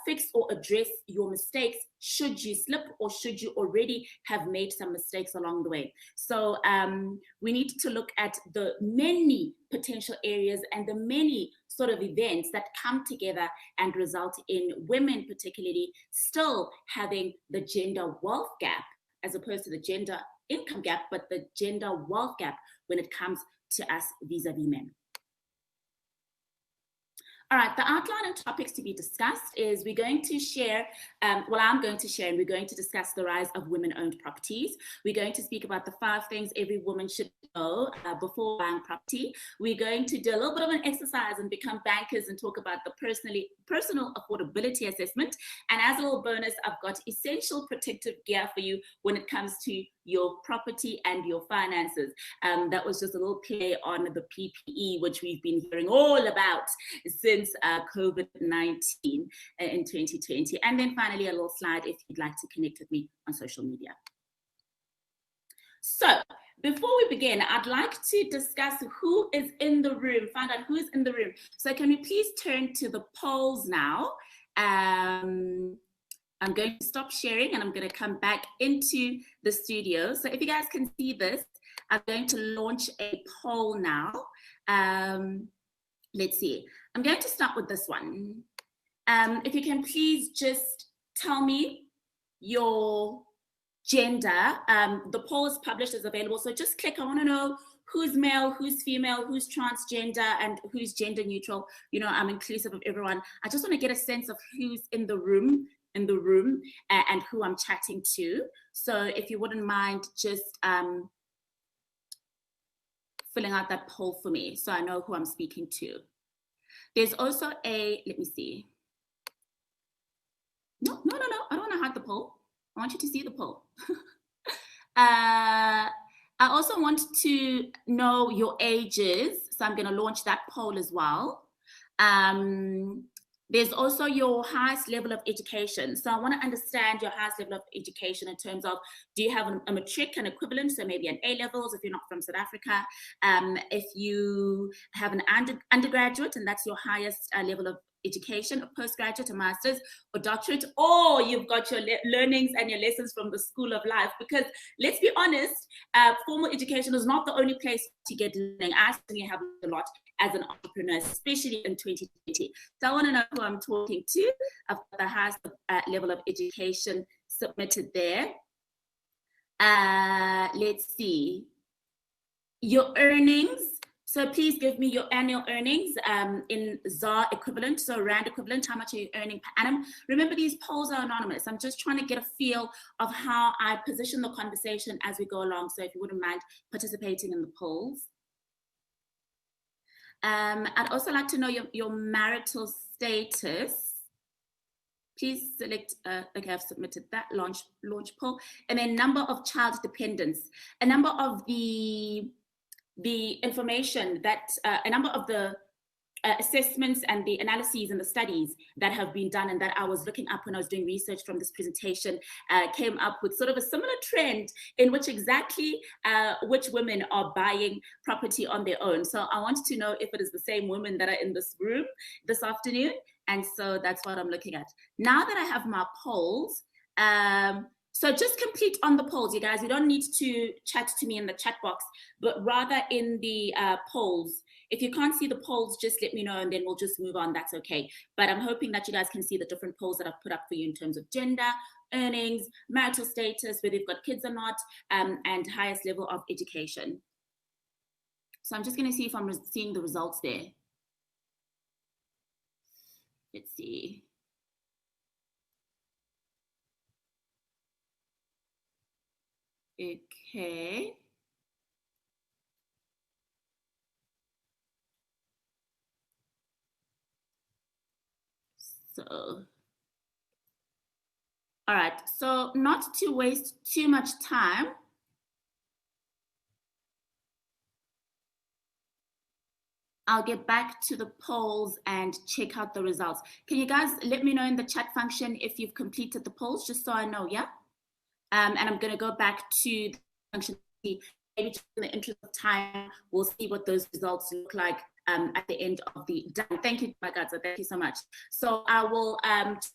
fix or address your mistakes should you slip or should you already have made some mistakes along the way. So we need to look at the many potential areas and the many sort of events that come together and result in women particularly still having the gender wealth gap as opposed to the gender income gap, but the gender wealth gap when it comes to us vis-a-vis men. All right, the outline and topics to be discussed is we're going to share, I'm going to share, and we're going to discuss the rise of women-owned properties. We're going to speak about the 5 things every woman should know before buying property. We're going to do a little bit of an exercise and become bankers and talk about the personal affordability assessment. And as a little bonus, I've got essential protective gear for you when it comes to your property and your finances. That was just a little play on the PPE, which we've been hearing all about since COVID-19 in 2020. And then finally, a little slide if you'd like to connect with me on social media. So before we begin, I'd like to discuss who is in the room, find out who is in the room. So can we please turn to the polls now? I'm going to stop sharing and I'm going to come back into the studio. So if you guys can see this, I'm going to launch a poll now. Let's see. I'm going to start with this one. If you can please just tell me your gender. The poll is published, is available. So just click, I want to know who's male, who's female, who's transgender, and who's gender neutral. You know, I'm inclusive of everyone. I just want to get a sense of who's in the room and who I'm chatting to. So if you wouldn't mind just filling out that poll for me so I know who I'm speaking to. There's also a, let me see. No, I don't want to hide the poll. I want you to see the poll. I also want to know your ages, so I'm going to launch that poll as well. There's also your highest level of education. So I want to understand your highest level of education in terms of, do you have a matric, an equivalent, so maybe an A-levels if you're not from South Africa. If you have an undergraduate and that's your highest level of education, a postgraduate, a master's, or doctorate, or you've got your learnings and your lessons from the school of life. Because let's be honest, formal education is not the only place to get learning. I certainly have a lot as an entrepreneur, especially in 2020. So I want to know who I'm talking to. I've got the highest level of education submitted there. Let's see. Your earnings. So please give me your annual earnings in ZAR equivalent, so Rand equivalent. How much are you earning per annum? Remember, these polls are anonymous. I'm just trying to get a feel of how I position the conversation as we go along. So if you wouldn't mind participating in the polls. I'd also like to know your marital status. Please select, okay, I've submitted that launch poll. And then number of child dependents. A number of the information that, a number of the assessments and the analyses and the studies that have been done and that I was looking up when I was doing research from this presentation came up with sort of a similar trend in which exactly which women are buying property on their own. So I wanted to know if it is the same women that are in this group this afternoon. And so that's what I'm looking at. Now that I have my polls, so just complete on the polls, you guys. You don't need to chat to me in the chat box, but rather in the polls. If you can't see the polls, just let me know and then we'll just move on. That's okay. But I'm hoping that you guys can see the different polls that I've put up for you in terms of gender, earnings, marital status, whether you've got kids or not, and highest level of education. So I'm just going to see if I'm seeing the results there. Let's see. Okay. So, all right, so not to waste too much time, I'll get back to the polls and check out the results. Can you guys let me know in the chat function if you've completed the polls, just so I know, yeah? And I'm gonna go back to the function, maybe just in the interest of time, we'll see what those results look like at the end of the day. Thank you, Magaza, thank you so much. So I will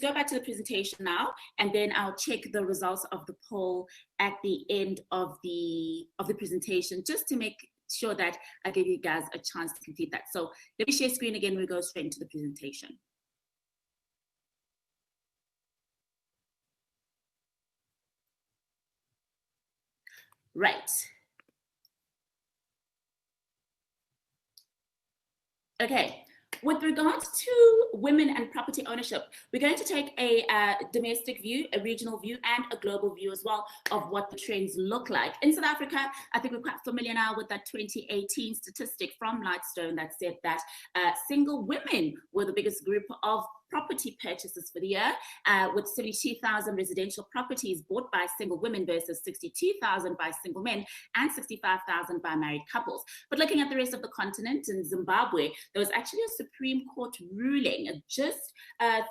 go back to the presentation now, and then I'll check the results of the poll at the end of the presentation, just to make sure that I give you guys a chance to complete that. So let me share screen again, we'll go straight into the presentation. Right. Okay, with regards to women and property ownership, we're going to take a domestic view, a regional view, and a global view as well of what the trends look like. In South Africa, I think we're quite familiar now with that 2018 statistic from Lightstone that said that single women were the biggest group of property purchases for the year, with 72,000 residential properties bought by single women versus 62,000 by single men and 65,000 by married couples. But looking at the rest of the continent, in Zimbabwe, there was actually a Supreme Court ruling just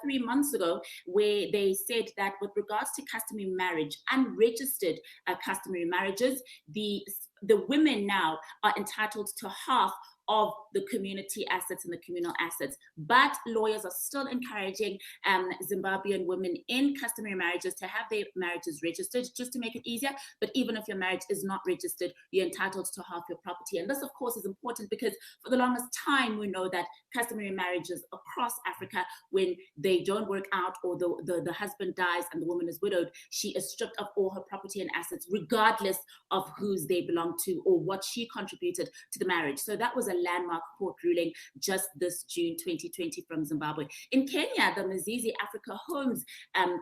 3 months ago where they said that with regards to customary marriage, unregistered customary marriages, the women now are entitled to half of the community assets and the communal assets. But lawyers are still encouraging Zimbabwean women in customary marriages to have their marriages registered just to make it easier. But even if your marriage is not registered, you're entitled to half your property. And this, of course, is important because for the longest time, we know that customary marriages across Africa, when they don't work out or the husband dies and the woman is widowed, she is stripped of all her property and assets, regardless of whose they belong to or what she contributed to the marriage. So that was a landmark court ruling just this June 2020 from Zimbabwe. In Kenya, the Mzizi Africa Homes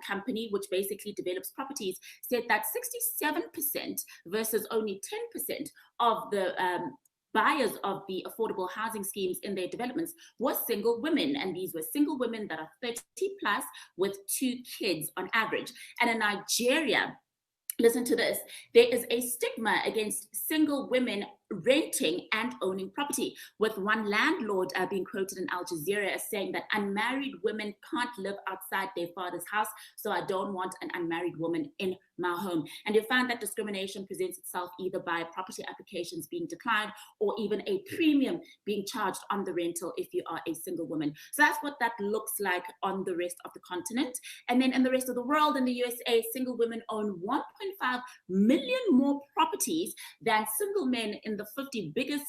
company, which basically develops properties, said that 67% versus only 10% of the buyers of the affordable housing schemes in their developments were single women, and these were single women that are 30 plus with 2 kids on average. And in Nigeria, listen to this, there is a stigma against single women renting and owning property, with one landlord being quoted in Al Jazeera as saying that unmarried women can't live outside their father's house, so I don't want an unmarried woman in my home. And you find that discrimination presents itself either by property applications being declined or even a premium being charged on the rental if you are a single woman. So that's what that looks like on the rest of the continent. And then in the rest of the world, in the USA, single women own 1.5 million more properties than single men in the 50 biggest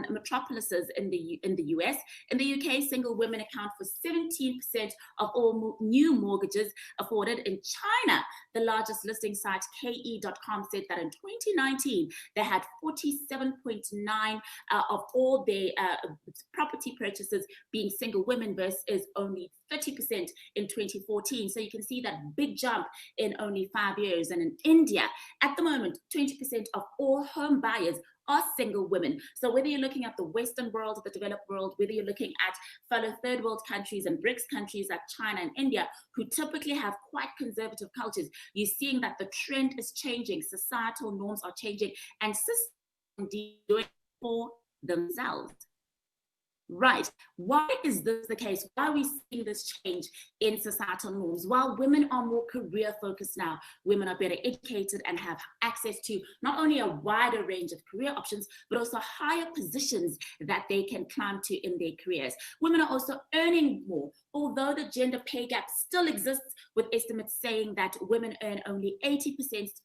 metropolises in the US. In the UK, single women account for 17% of all new mortgages afforded. In China, the largest listing site ke.com said that in 2019 they had 47.9 of all their property purchases being single women versus only 30% in 2014. So you can see that big jump in only 5 years. And in India, at the moment, 20% of all home buyers are single women. So whether you're looking at the Western world or the developed world, whether you're looking at fellow third world countries and BRICS countries like China and India, who typically have quite conservative cultures, you're seeing that the trend is changing, societal norms are changing, and systems doing for themselves. Right. Why is this the case? Why are we seeing this change in societal norms? While women are more career focused now, women are better educated and have access to not only a wider range of career options, but also higher positions that they can climb to in their careers. Women are also earning more, although the gender pay gap still exists, with estimates saying that women earn only 80 cents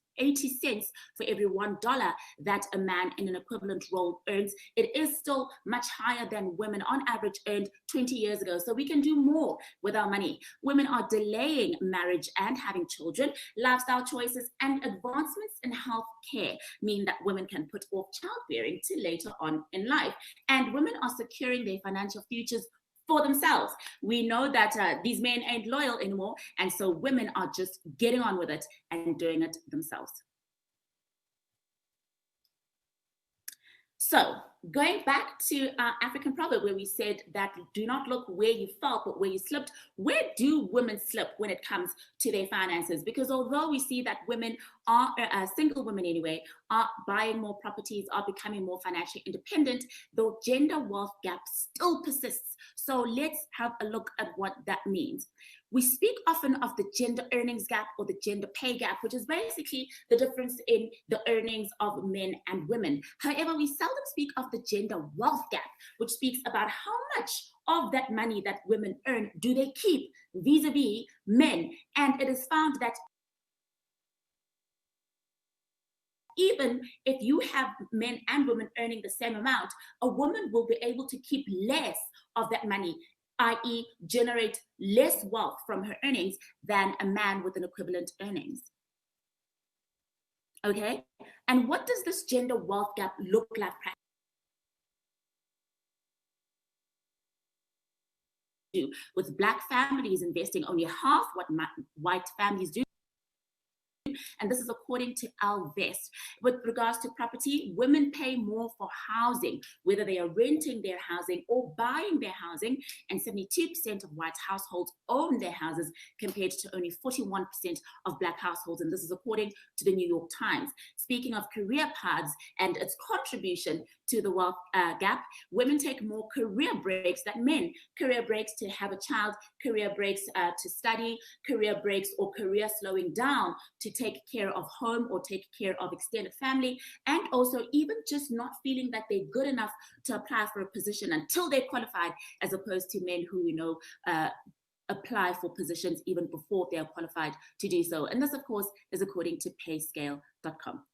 for every $1 that a man in an equivalent role earns. It is still much higher than women on average earned 20 years ago. So we can do more with our money. Women are delaying marriage and having children. Lifestyle choices and advancements in health care mean that women can put off childbearing to later on in life. And women are securing their financial futures for themselves. We know that these men ain't loyal anymore, and so women are just getting on with it and doing it themselves. So going back to our African proverb where we said that do not look where you fell, but where you slipped, where do women slip when it comes to their finances? Because although we see that women are, single women anyway, are buying more properties, are becoming more financially independent, the gender wealth gap still persists. So let's have a look at what that means. We speak often of the gender earnings gap or the gender pay gap, which is basically the difference in the earnings of men and women. However, we seldom speak of the gender wealth gap, which speaks about how much of that money that women earn do they keep vis-a-vis men. And it is found that even if you have men and women earning the same amount, a woman will be able to keep less of that money, i.e. generate less wealth from her earnings than a man with an equivalent earnings. Okay, and what does this gender wealth gap look like practically? With Black families investing only half what white families do. And this is according to Alvest. With regards to property, women pay more for housing, whether they are renting their housing or buying their housing, and 72% of white households own their houses compared to only 41% of Black households, and this is according to the New York Times. Speaking of career paths and its contribution to the wealth gap, women take more career breaks than men. Career breaks to have a child, career breaks to study, career breaks or career slowing down to take care of home or take care of extended family, and also even just not feeling that they're good enough to apply for a position until they're qualified, as opposed to men who, apply for positions even before they are qualified to do so. And this, of course, is according to payscale.com.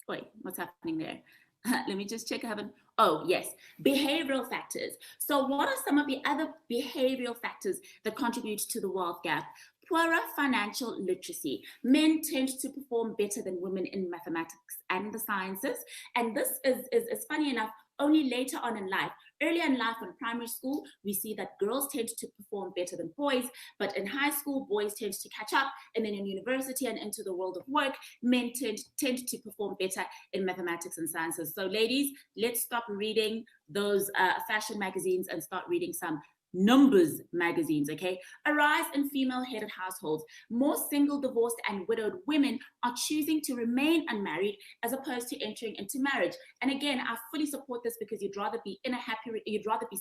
Wait, what's happening there? Let me just check. I haven't. Oh, yes. Behavioral factors. So what are some of the other behavioral factors that contribute to the wealth gap? Poorer financial literacy. Men tend to perform better than women in mathematics and the sciences. And this is funny enough, only later on in life. Earlier in life, in primary school, we see that girls tend to perform better than boys, but in high school, boys tend to catch up, and then in university and into the world of work, men tend to perform better in mathematics and sciences. So ladies, let's stop reading those fashion magazines and start reading some numbers magazines, okay? A rise in female-headed households. More single, divorced, and widowed women are choosing to remain unmarried as opposed to entering into marriage. And again, I fully support this because you'd rather be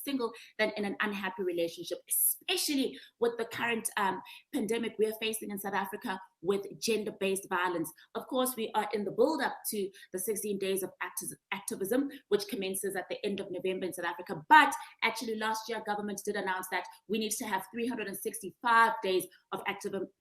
single than in an unhappy relationship, especially with the current pandemic we're facing in South Africa with gender-based violence. Of course, we are in the build-up to the 16 days of activism, which commences at the end of November in South Africa. But actually, last year, government did announce that we need to have 365 days of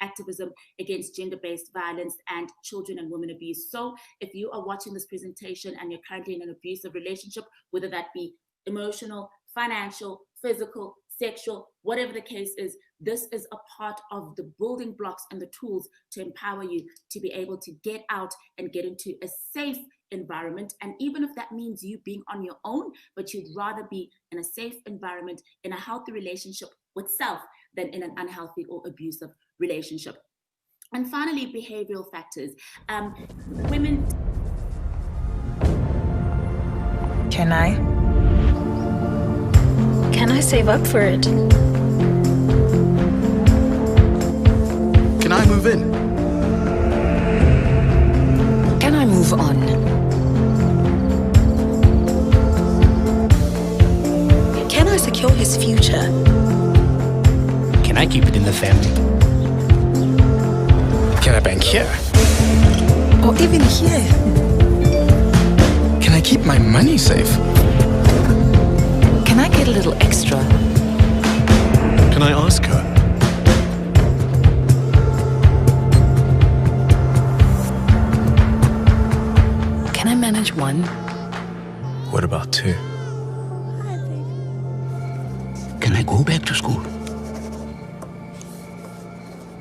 activism against gender-based violence and children and women abuse. So if you are watching this presentation and you're currently in an abusive relationship, whether that be emotional, financial, physical, sexual, whatever the case is, this is a part of the building blocks and the tools to empower you to be able to get out and get into a safe environment. And even if that means you being on your own, but you'd rather be in a safe environment, in a healthy relationship with self, than in an unhealthy or abusive relationship. And finally, behavioral factors. Women. Can I save up for it? Can I move in? Can I move on? secure his future. Can I keep it in the family? Can I bank here? Or even here. Can I keep my money safe? Can I get a little extra? Can I ask her? Can I manage one? What about two? Can I go back to school?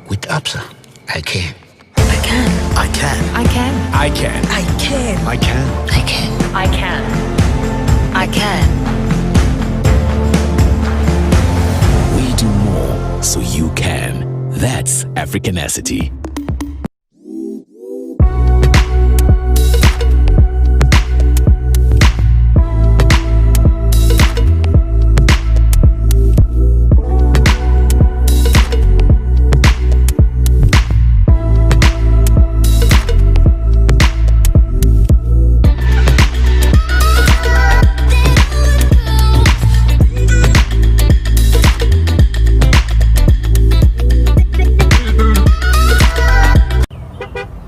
With Absa, I can. I can. I can. I can. I can. I can. I can. I can. I can. I can. We do more so you can. That's Africanacity.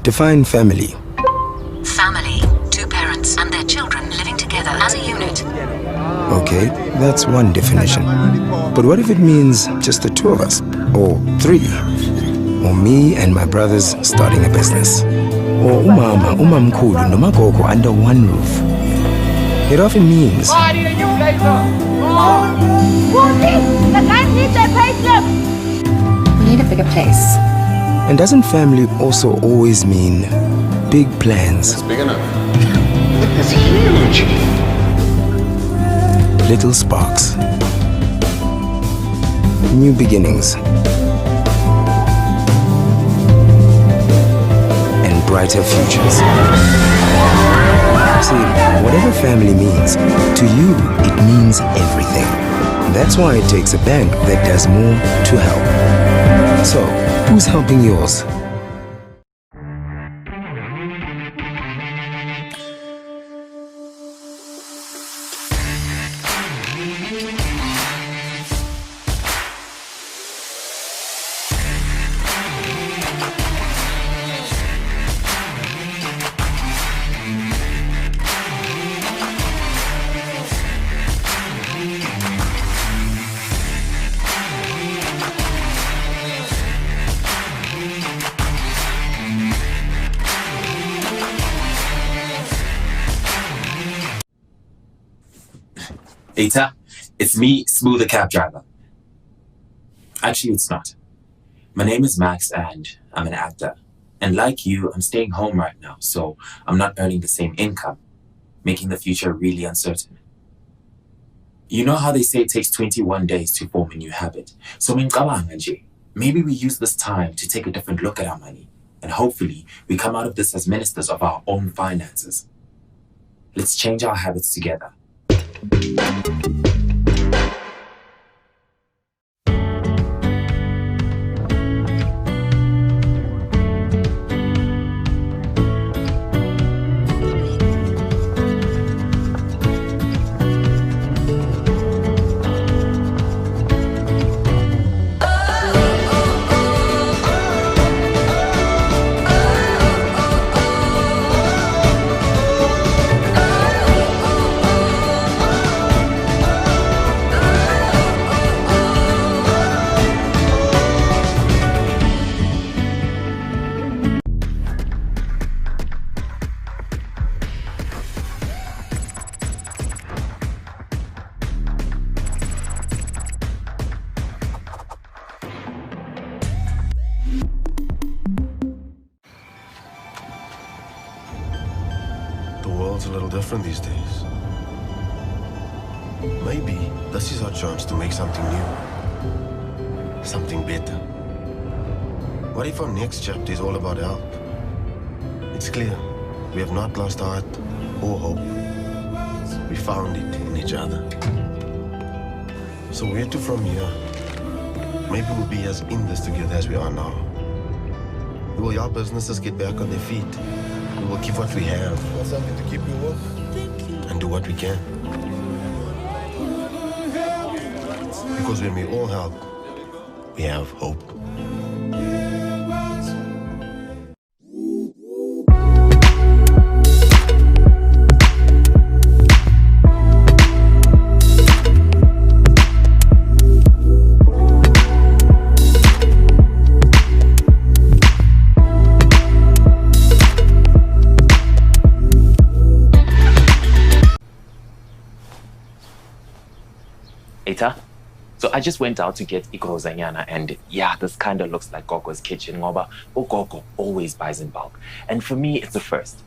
Define family. Family, two parents and their children living together as a unit. Okay, that's one definition. But what if it means just the two of us? Or three? Or me and my brothers starting a business? Or umama, umamkhulu, noma gogo under one roof? It often means The guys need their payslip. We need a bigger place. and doesn't family also always mean big plans? It's big enough. It's huge. Little sparks. New beginnings. And brighter futures. See, whatever family means, to you, it means everything. That's why it takes a bank that does more to help. So, who's helping yours? Eta, it's me, Smooth the cab driver. Actually, it's not. My name is Max and I'm an actor. And like you, I'm staying home right now, so I'm not earning the same income, making the future really uncertain. You know how they say it takes 21 days to form a new habit? So maybe we use this time to take a different look at our money, and hopefully we come out of this as ministers of our own finances. Let's change our habits together. The world's a little different these days. Maybe this is our chance to make something new. Something better. What if our next chapter is all about help? It's clear, we have not lost heart or hope. We found it in each other. So where to from here? Maybe we'll be as in this together as we are now. We will help businesses get back on their feet. We will keep what we have. Something to keep you warm. And do what we can. Because when we all help, we have hope. Eta, so I just went out to get ikrozanyana, and yeah, this kind of looks like Gogo's kitchen. Ngoba Ugogo always buys in bulk, and for me, it's a first.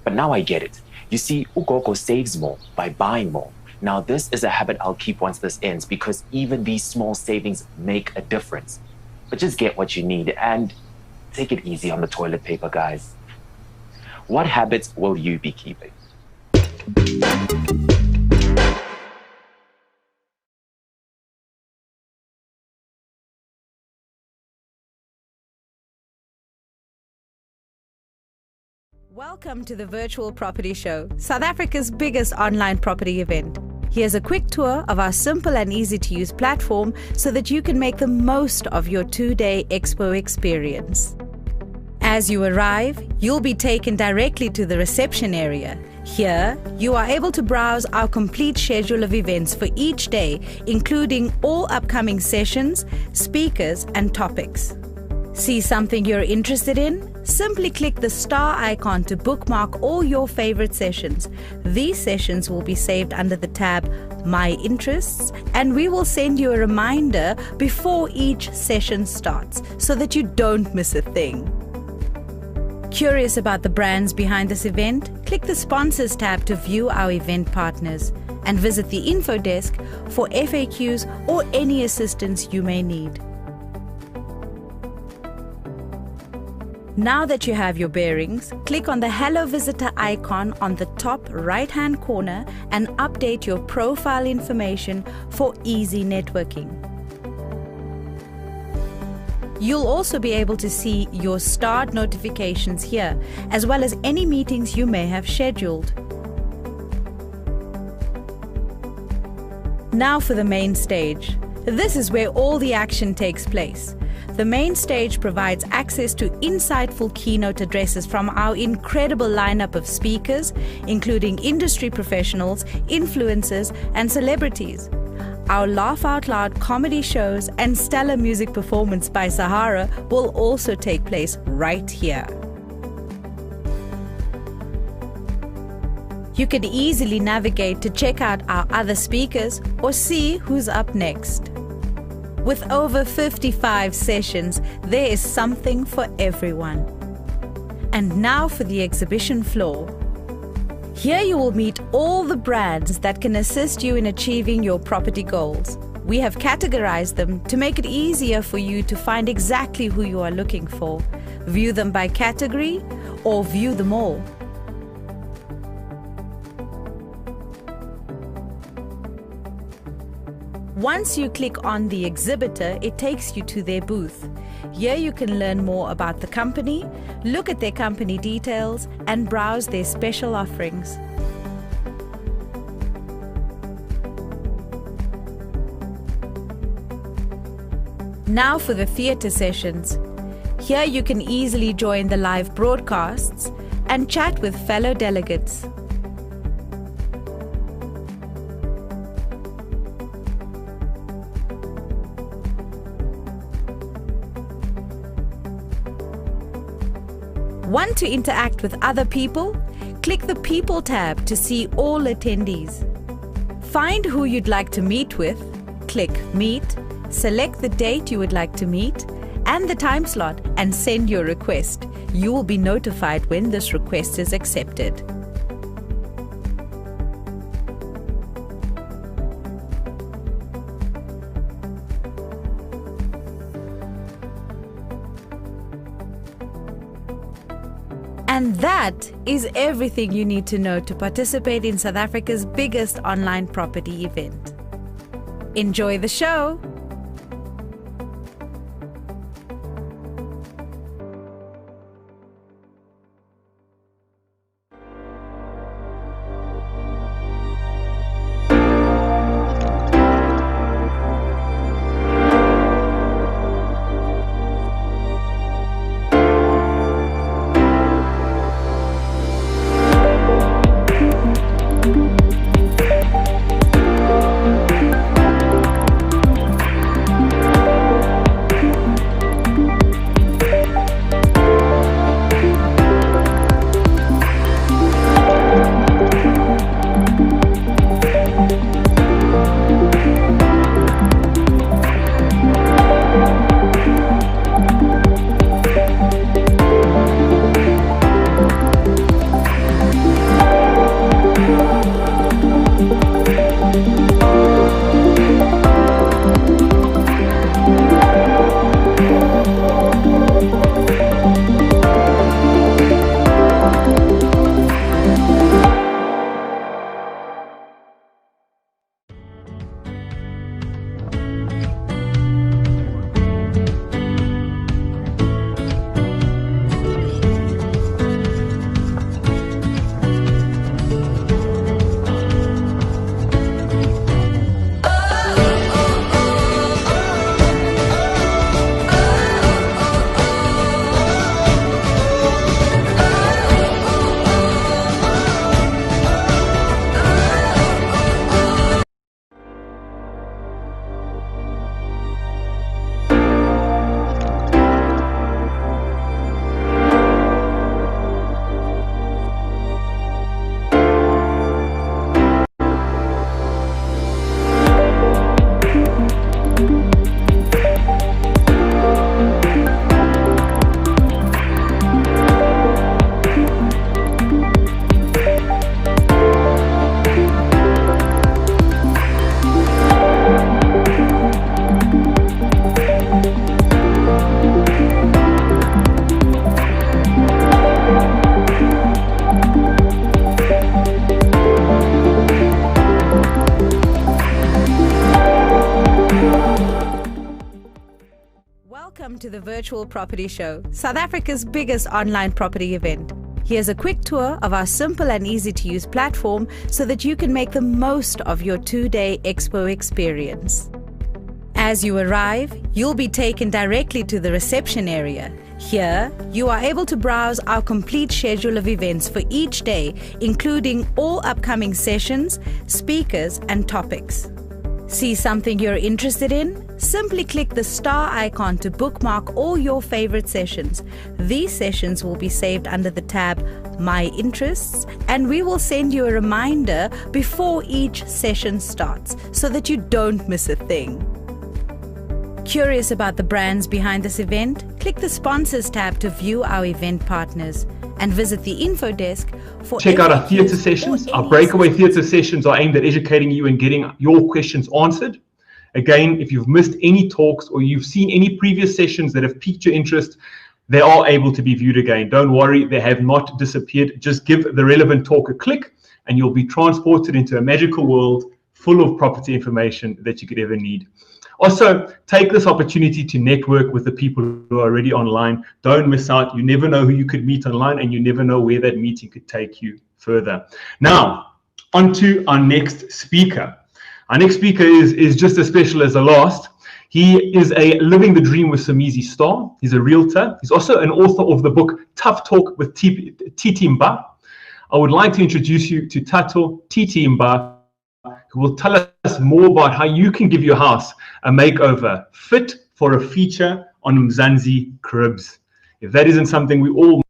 But now I get it. You see, Ugogo saves more by buying more. Now this is a habit I'll keep once this ends, because even these small savings make a difference. But just get what you need and take it easy on the toilet paper, guys. What habits will you be keeping? Welcome to the Virtual Property Show, South Africa's biggest online property event. Here's a quick tour of our simple and easy to use platform so that you can make the most of your 2-day expo experience. As you arrive, you'll be taken directly to the reception area. Here, you are able to browse our complete schedule of events for each day, including all upcoming sessions, speakers, and topics. See something you're interested in? Simply click the star icon to bookmark all your favorite sessions. These sessions will be saved under the tab My Interests, and we will send you a reminder before each session starts so that you don't miss a thing. Curious about the brands behind this event? Click the Sponsors tab to view our event partners and visit the info desk for FAQs or any assistance you may need. Now that you have your bearings, click on the Hello Visitor icon on the top right-hand corner and update your profile information for easy networking. You'll also be able to see your starred notifications here, as well as any meetings you may have scheduled. Now for the main stage. This is where all the action takes place. The main stage provides access to insightful keynote addresses from our incredible lineup of speakers, including industry professionals, influencers, and celebrities. Our laugh out loud comedy shows and stellar music performance by Sahara will also take place right here. You can easily navigate to check out our other speakers or see who's up next. With over 55 sessions, there is something for everyone. And now for the exhibition floor. Here you will meet all the brands that can assist you in achieving your property goals. We have categorized them to make it easier for you to find exactly who you are looking for. View them by category or view them all. Once you click on the exhibitor, it takes you to their booth. Here you can learn more about the company, look at their company details, and browse their special offerings. Now for the theatre sessions. Here you can easily join the live broadcasts and chat with fellow delegates. Want to interact with other people? Click the People tab to see all attendees. Find who you'd like to meet with, click Meet, select the date you would like to meet, and the time slot, and send your request. You will be notified when this request is accepted. And that is everything you need to know to participate in South Africa's biggest online property event. Enjoy the show! Virtual Property Show, South Africa's biggest online property event. Here's a quick tour of our simple and easy to use platform so that you can make the most of your 2-day expo experience. As you arrive, you'll be taken directly to the reception area. Here, you are able to browse our complete schedule of events for each day, including all upcoming sessions, speakers, and topics. See something you're interested in? Simply click the star icon to bookmark all your favorite sessions. These sessions will be saved under the tab My Interests, and we will send you a reminder before each session starts so that you don't miss a thing. Curious about the brands behind this event? Click the Sponsors tab to view our event partners and visit the info desk for check out our theatre sessions. Our breakaway theatre sessions are aimed at educating you and getting your questions answered. Again, if you've missed any talks or you've seen any previous sessions that have piqued your interest, they are able to be viewed again. Don't worry, they have not disappeared. Just give the relevant talk a click and you'll be transported into a magical world full of property information that you could ever need. Also, take this opportunity to network with the people who are already online. Don't miss out. You never know who you could meet online, and you never know where that meeting could take you further. Now, on to our next speaker. Our next speaker is just as special as the last. He is a Living the Dream with Somizi star. He's a realtor. He's also an author of the book Tough Talk with Titi Mba. I would like to introduce you to Tato Titi Mba, who will tell us more about how you can give your house a makeover fit for a feature on Mzansi Cribs. If that isn't something we all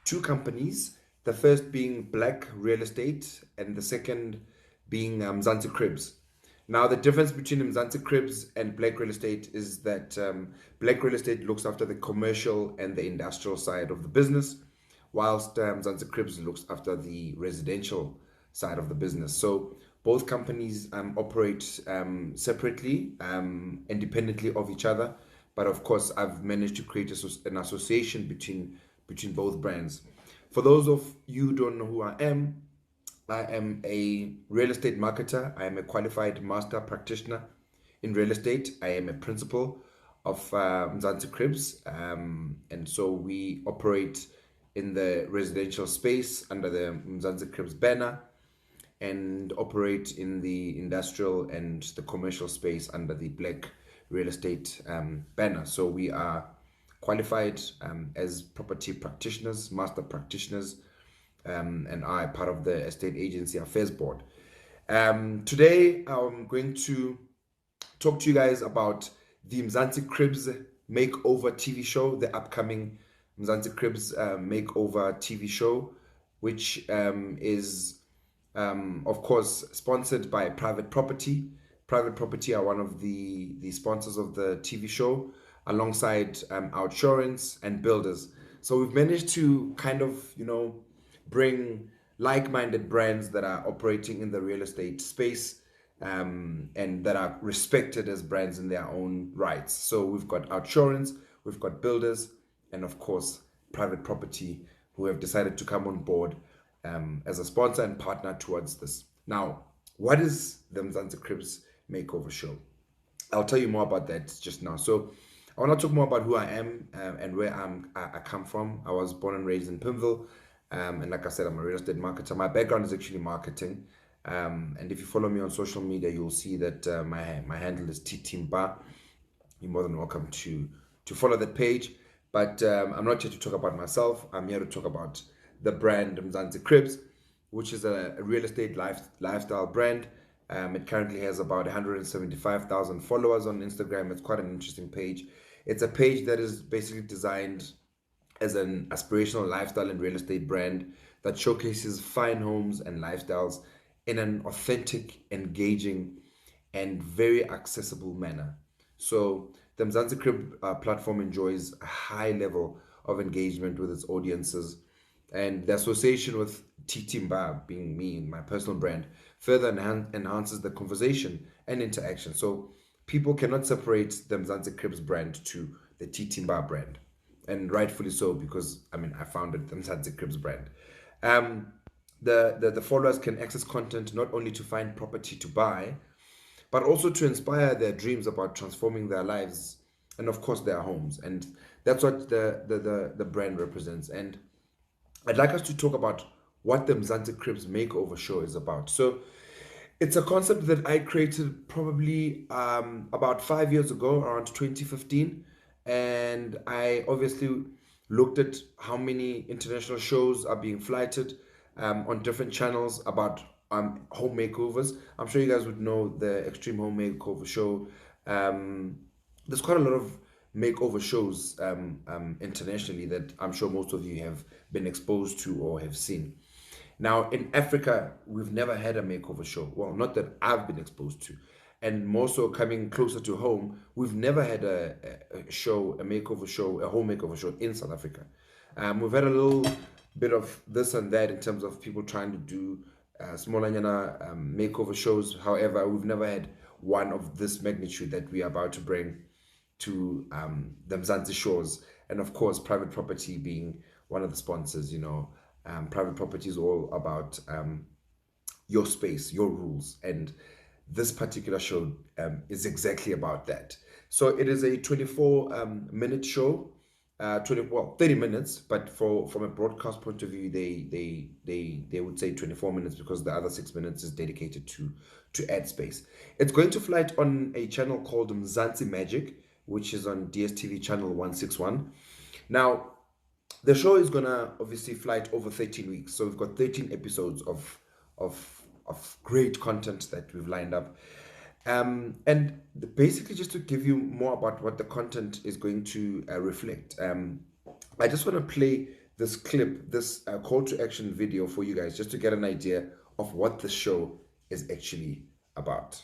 two companies, the first being Black Real Estate and the second being Mzansi Cribs. Now, the difference between Mzansi Cribs and Black Real Estate is that Black Real Estate looks after the commercial and the industrial side of the business, whilst Mzansi Cribs looks after the residential side of the business. So both companies operate separately, independently of each other. But of course, I've managed to create an association between both brands. For those of you who don't know who I am a real estate marketer. I am a qualified master practitioner in real estate. I am a principal Mzansi Cribs, and so we operate in the residential space under the Mzansi Cribs banner, and operate in the industrial and the commercial space under the Black Real Estate banner. So we are qualified as property practitioners, master practitioners, and are part of the Estate Agency Affairs Board. Today, I'm going to talk to you guys about the Mzansi Cribs Makeover TV show, the upcoming Mzansi Cribs Makeover TV show, which is, of course, sponsored by Private Property. Private Property are one of the sponsors of the TV show, alongside Outsurance and Builders. So we've managed to kind of, bring like-minded brands that are operating in the real estate space, and that are respected as brands in their own rights. So we've got Outsurance, we've got Builders, and of course Private Property, who have decided to come on board as a sponsor and partner towards this. Now, what is the Mzansi Cribs Makeover show? I'll tell you more about that just now. So I want to talk more about who I am and where I come from. I was born and raised in Pimville, and like I said, I'm a real estate marketer. My background is actually marketing, and if you follow me on social media, you'll see that my handle is TTimba. You're more than welcome to follow that page. But I'm not here to talk about myself. I'm here to talk about the brand Mzansi Cribs, which is a real estate lifestyle brand. It currently has about 175,000 followers on Instagram. It's quite an interesting page. It's a page that is basically designed as an aspirational lifestyle and real estate brand that showcases fine homes and lifestyles in an authentic, engaging, and very accessible manner. So the Mzansi Crib platform enjoys a high level of engagement with its audiences, and the association with TTimba, being me, my personal brand, further enhances the conversation and interaction. So people cannot separate the Mzansi Cribs brand to the TTimba brand, and rightfully so, because I founded the Mzansi Cribs brand. The followers can access content not only to find property to buy, but also to inspire their dreams about transforming their lives and, of course, their homes. And that's what the brand represents. And I'd like us to talk about what the Mzansi Cribs Makeover show is about. So it's a concept that I created probably about 5 years ago, around 2015. And I obviously looked at how many international shows are being flighted on different channels about home makeovers. I'm sure you guys would know the Extreme Home Makeover show. There's quite a lot of makeover shows internationally that I'm sure most of you have been exposed to or have seen. Now, in Africa, we've never had a makeover show. Well, not that I've been exposed to. And more so coming closer to home, we've never had a makeover show, a home makeover show in South Africa. We've had a little bit of this and that in terms of people trying to do smaller makeover shows. However, we've never had one of this magnitude that we are about to bring to the Mzansi shores. And of course, Private Property being one of the sponsors. Private Property is all about your space, your rules, and this particular show is exactly about that. So it is a 24-minute show, 30 minutes, but from a broadcast point of view, they would say 24 minutes because the other 6 minutes is dedicated to ad space. It's going to flight on a channel called Mzansi Magic, which is on DSTV channel 161. Now, the show is gonna obviously flight over 13 weeks. So we've got 13 episodes of great content that we've lined up. And basically just to give you more about what the content is going to reflect, I just want to play this clip, this call to action video for you guys, just to get an idea of what the show is actually about.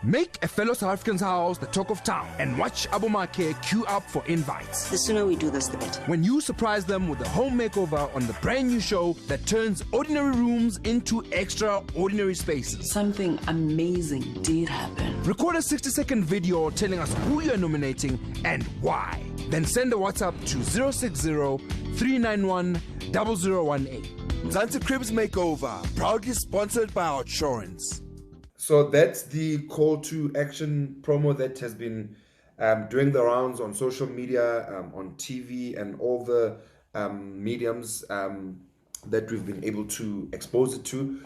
Make a fellow South African's house the talk of town and watch Abomake queue up for invites. The sooner we do this, the better. When you surprise them with a home makeover on the brand new show that turns ordinary rooms into extraordinary spaces. Something amazing did happen. Record a 60-second video telling us who you're nominating and why. Then send a WhatsApp to 060-391-0018. Mzansi Cribs Makeover, proudly sponsored by Outsurance. So that's the call to action promo that has been doing the rounds on social media, on TV, and all the mediums that we've been able to expose it to.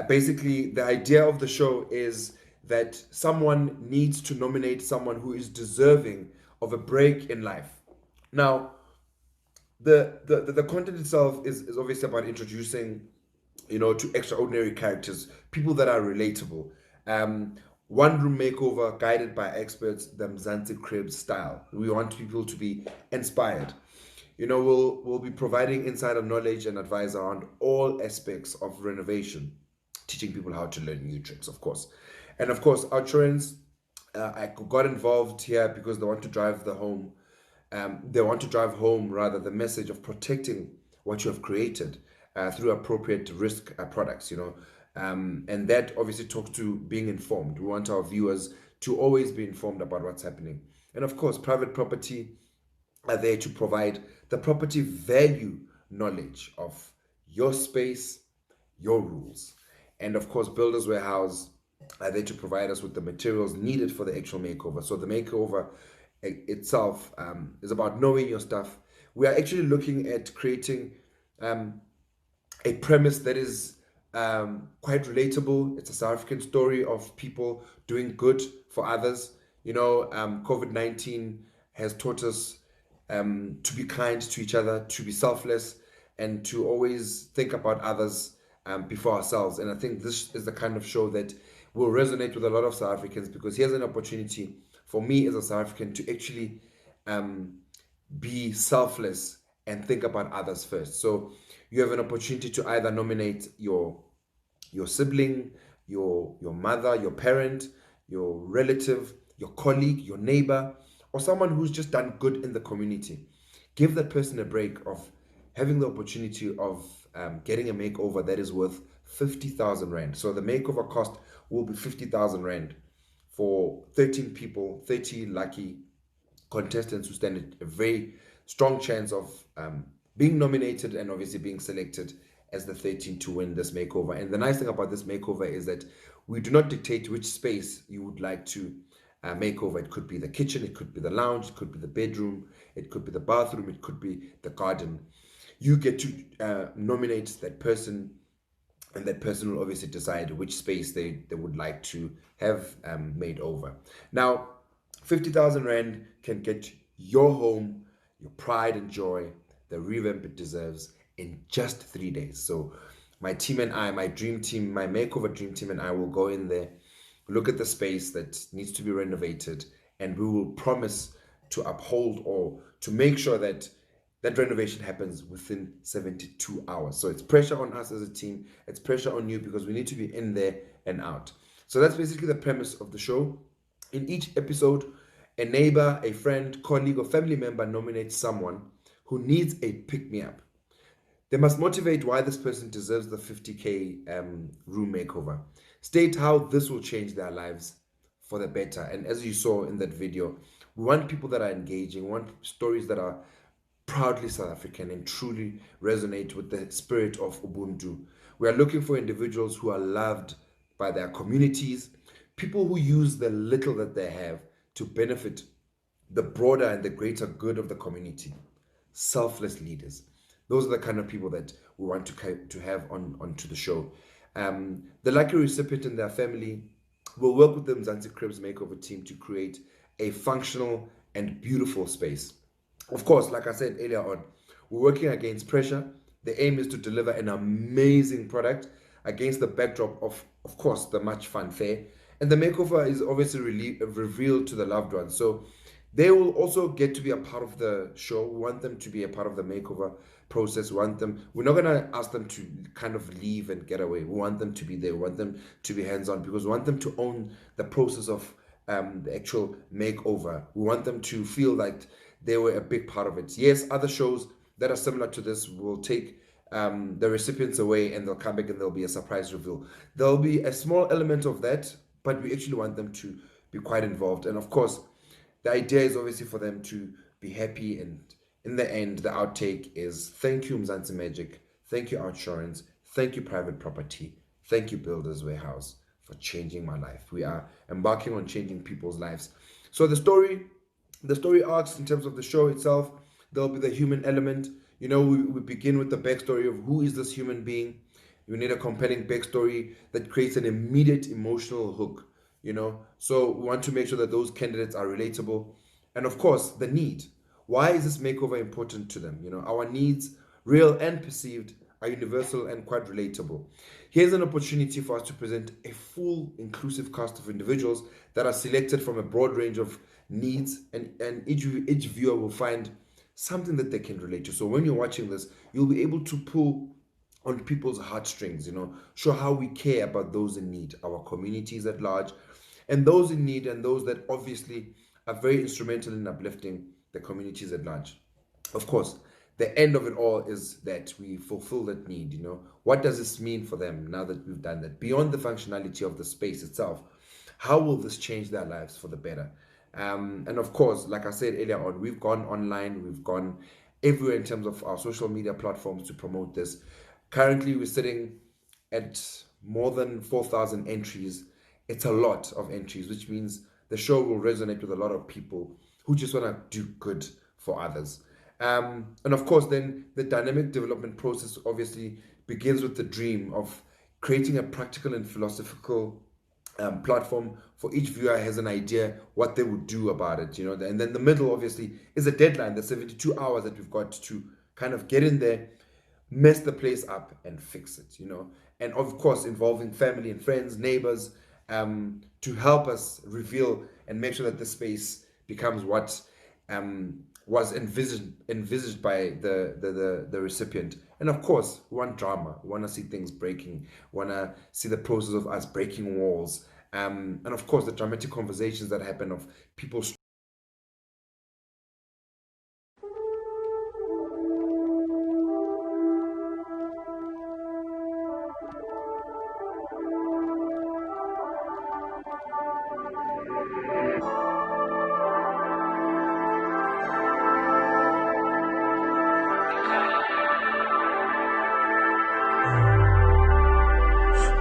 Basically, the idea of the show is that someone needs to nominate someone who is deserving of a break in life. Now, the content itself is obviously about introducing, to extraordinary characters, people that are relatable. One room makeover guided by experts, the Mzansi Cribs style. We want people to be inspired. We'll be providing insider knowledge and advice around all aspects of renovation, teaching people how to learn new tricks, of course. And of course, OUTsurance, I got involved here because they want to drive the home. They want to drive home, rather, the message of protecting what you have created through appropriate risk products, and that obviously talks to being informed. We want our viewers to always be informed about what's happening. And of course, Private Property are there to provide the property value knowledge of your space, your rules. And of course, Builders Warehouse are there to provide us with the materials needed for the actual makeover. So the makeover itself is about knowing your stuff. We are actually looking at creating a premise that is quite relatable. It's a South African story of people doing good for others. COVID-19 has taught us to be kind to each other, to be selfless, and to always think about others before ourselves. And I think this is the kind of show that will resonate with a lot of South Africans, because here's an opportunity for me as a South African to actually be selfless and think about others first. So you have an opportunity to either nominate your sibling, your mother, your parent, your relative, your colleague, your neighbor, or someone who's just done good in the community. Give that person a break of having the opportunity of getting a makeover that is worth 50,000 Rand. So the makeover cost will be 50,000 Rand for 13 people, 30 lucky contestants who stand a very strong chance of being nominated and obviously being selected as the 13 to win this makeover. And the nice thing about this makeover is that we do not dictate which space you would like to make over. It could be the kitchen, it could be the lounge, it could be the bedroom, it could be the bathroom, it could be the garden. You get to nominate that person, and that person will obviously decide which space they would like to have made over. Now, 50,000 Rand can get your home, your pride and joy, the revamp it deserves, in just 3 days. So my team and I, my dream team, my makeover dream team and I will go in there, look at the space that needs to be renovated, and we will promise to uphold or to make sure that that renovation happens within 72 hours. So it's pressure on us as a team, it's pressure on you, because we need to be in there and out. So that's basically the premise of the show. In each episode, a neighbor, a friend, colleague, or family member nominates someone who needs a pick-me-up. They must motivate why this person deserves the 50K room makeover. State how this will change their lives for the better. And as you saw in that video, we want people that are engaging, we want stories that are proudly South African and truly resonate with the spirit of Ubuntu. We are looking for individuals who are loved by their communities, people who use the little that they have to benefit the broader and the greater good of the community. Selfless leaders. Those are the kind of people that we want to have onto the show. The lucky recipient and their family will work with the Mzansi Cribs makeover team to create a functional and beautiful space. Of course, like I said earlier on, we're working against pressure. The aim is to deliver an amazing product against the backdrop of course, the much fun fair. And the makeover is obviously revealed to the loved ones. So they will also get to be a part of the show. We want them to be a part of the makeover process. We're not going to ask them to kind of leave and get away. We want them to be there. We want them to be hands-on, because we want them to own the process of the actual makeover. We want them to feel like they were a big part of it. Yes, other shows that are similar to this will take the recipients away and they'll come back and there'll be a surprise reveal. There'll be a small element of that, but we actually want them to be quite involved. And of course, the idea is obviously for them to be happy, and in the end, the outtake is thank you Mzansi Magic, thank you OUTsurance, thank you Private Property, thank you Builders Warehouse for changing my life. We are embarking on changing people's lives. So the story The story arcs in terms of the show itself, there'll be the human element. You know, we begin with the backstory of who is this human being. You need a compelling backstory that creates an immediate emotional hook, you know. So we want to make sure that those candidates are relatable. And of course, the need. Why is this makeover important to them? You know, our needs, real and perceived, are universal and quite relatable. Here's an opportunity for us to present a full, inclusive cast of individuals that are selected from a broad range of needs, and each viewer will find something that they can relate to. So when you're watching this, you'll be able to pull on people's heartstrings, you know, show how we care about those in need, our communities at large, and those in need, and those that obviously are very instrumental in uplifting the communities at large. Of course, the end of it all is that we fulfill that need, you know. What does this mean for them now that we've done that? Beyond the functionality of the space itself, how will this change their lives for the better? And of course, like I said earlier on, we've gone online, we've gone everywhere in terms of our social media platforms to promote this. Currently, we're sitting at more than 4,000 entries. It's a lot of entries, which means the show will resonate with a lot of people who just want to do good for others. And of course, then the dynamic development process obviously begins with the dream of creating a practical and philosophical platform for each viewer has an idea what they would do about it, you know. And then the middle obviously is a deadline, the 72 hours that we've got to kind of get in there, mess the place up and fix it, you know. And of course, involving family and friends, neighbors, to help us reveal and make sure that the space becomes what was envisaged by the recipient. And of course, we want drama. We want to see things breaking. We want to see the process of us breaking walls. And of course, the dramatic conversations that happen of people.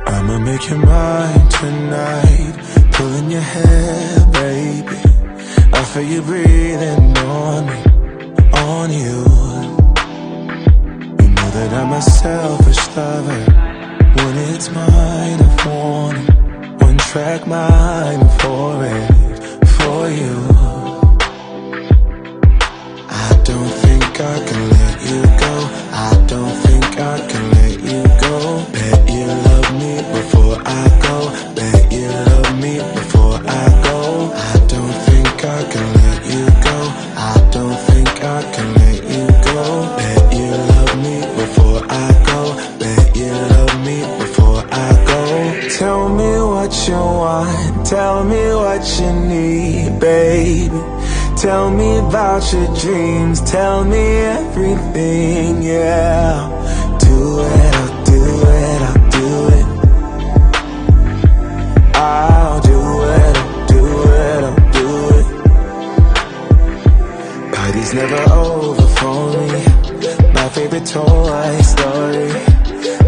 I'ma make you mine tonight, pulling your hair, baby. I feel you breathing on me, on you. You know that I'm a selfish lover. When it's mine, I want it. One track mind for it, for you. I don't think I can let you go. I don't think I can let you go. Bet you love me before I go. Bet you love me before I go. I don't think I can let you go. I don't think I can let you go. Bet you love me before I go. Bet you love me before I go. Tell me what you want. Tell me what you need, baby. Tell me about your dreams. Tell me everything, yeah. Do it, I'll do it, I'll do it. I'll do it, I'll do it, I'll do it. Party's never over for me. My favorite Toy Story.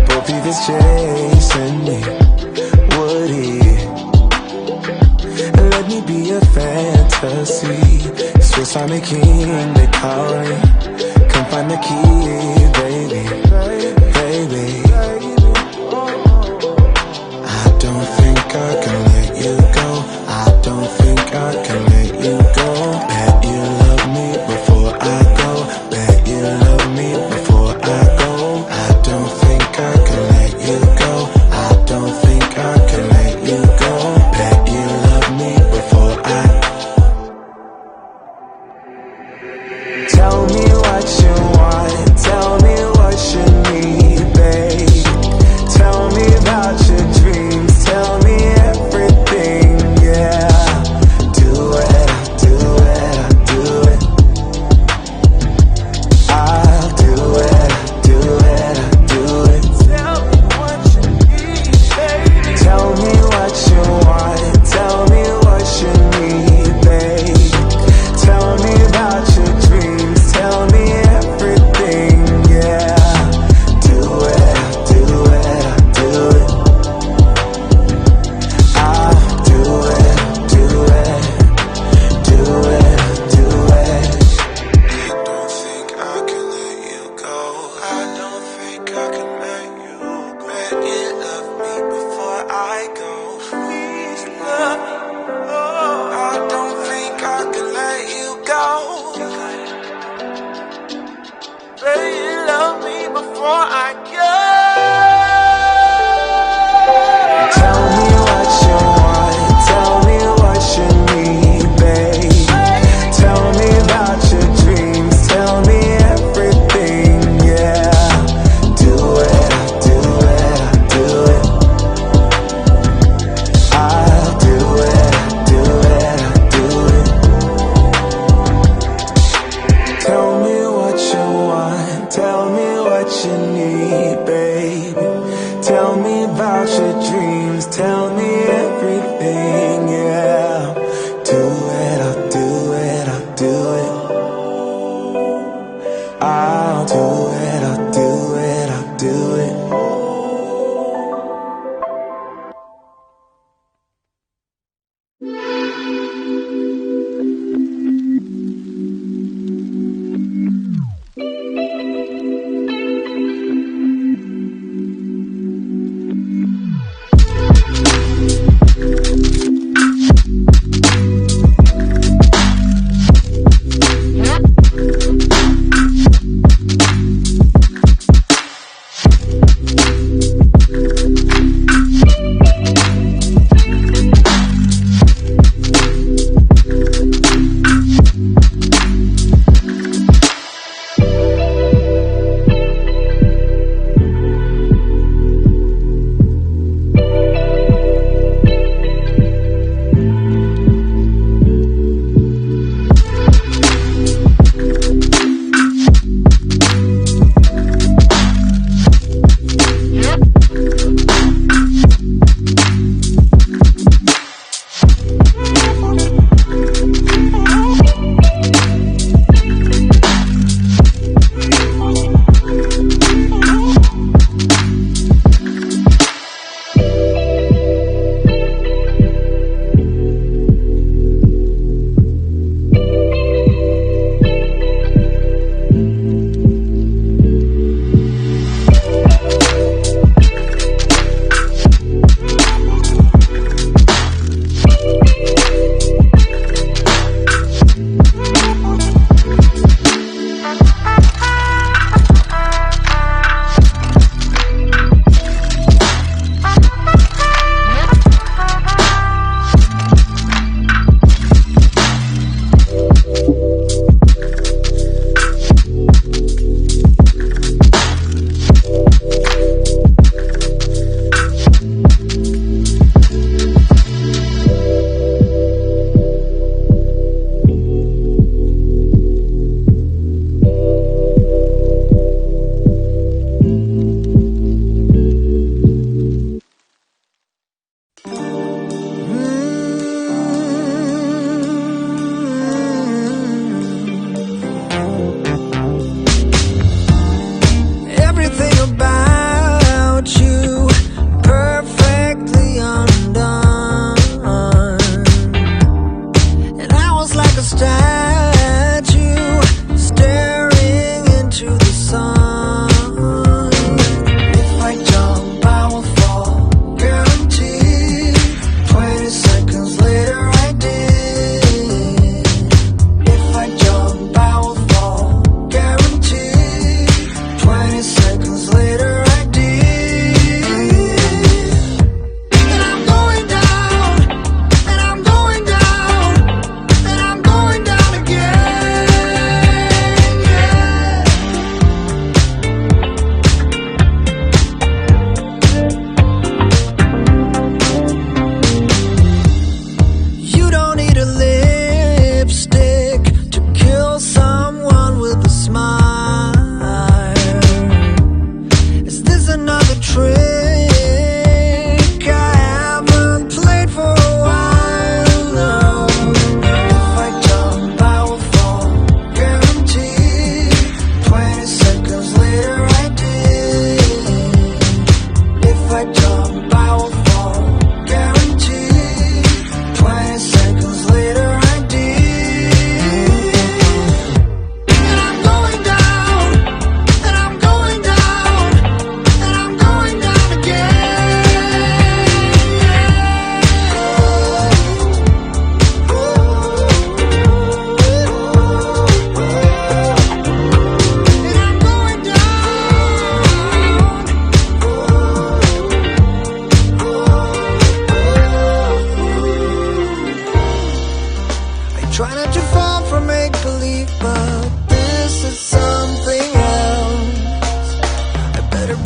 Both of us chasing me. Woody, let me be a fantasy. Swiss Army King, they call me. Come find the key, baby.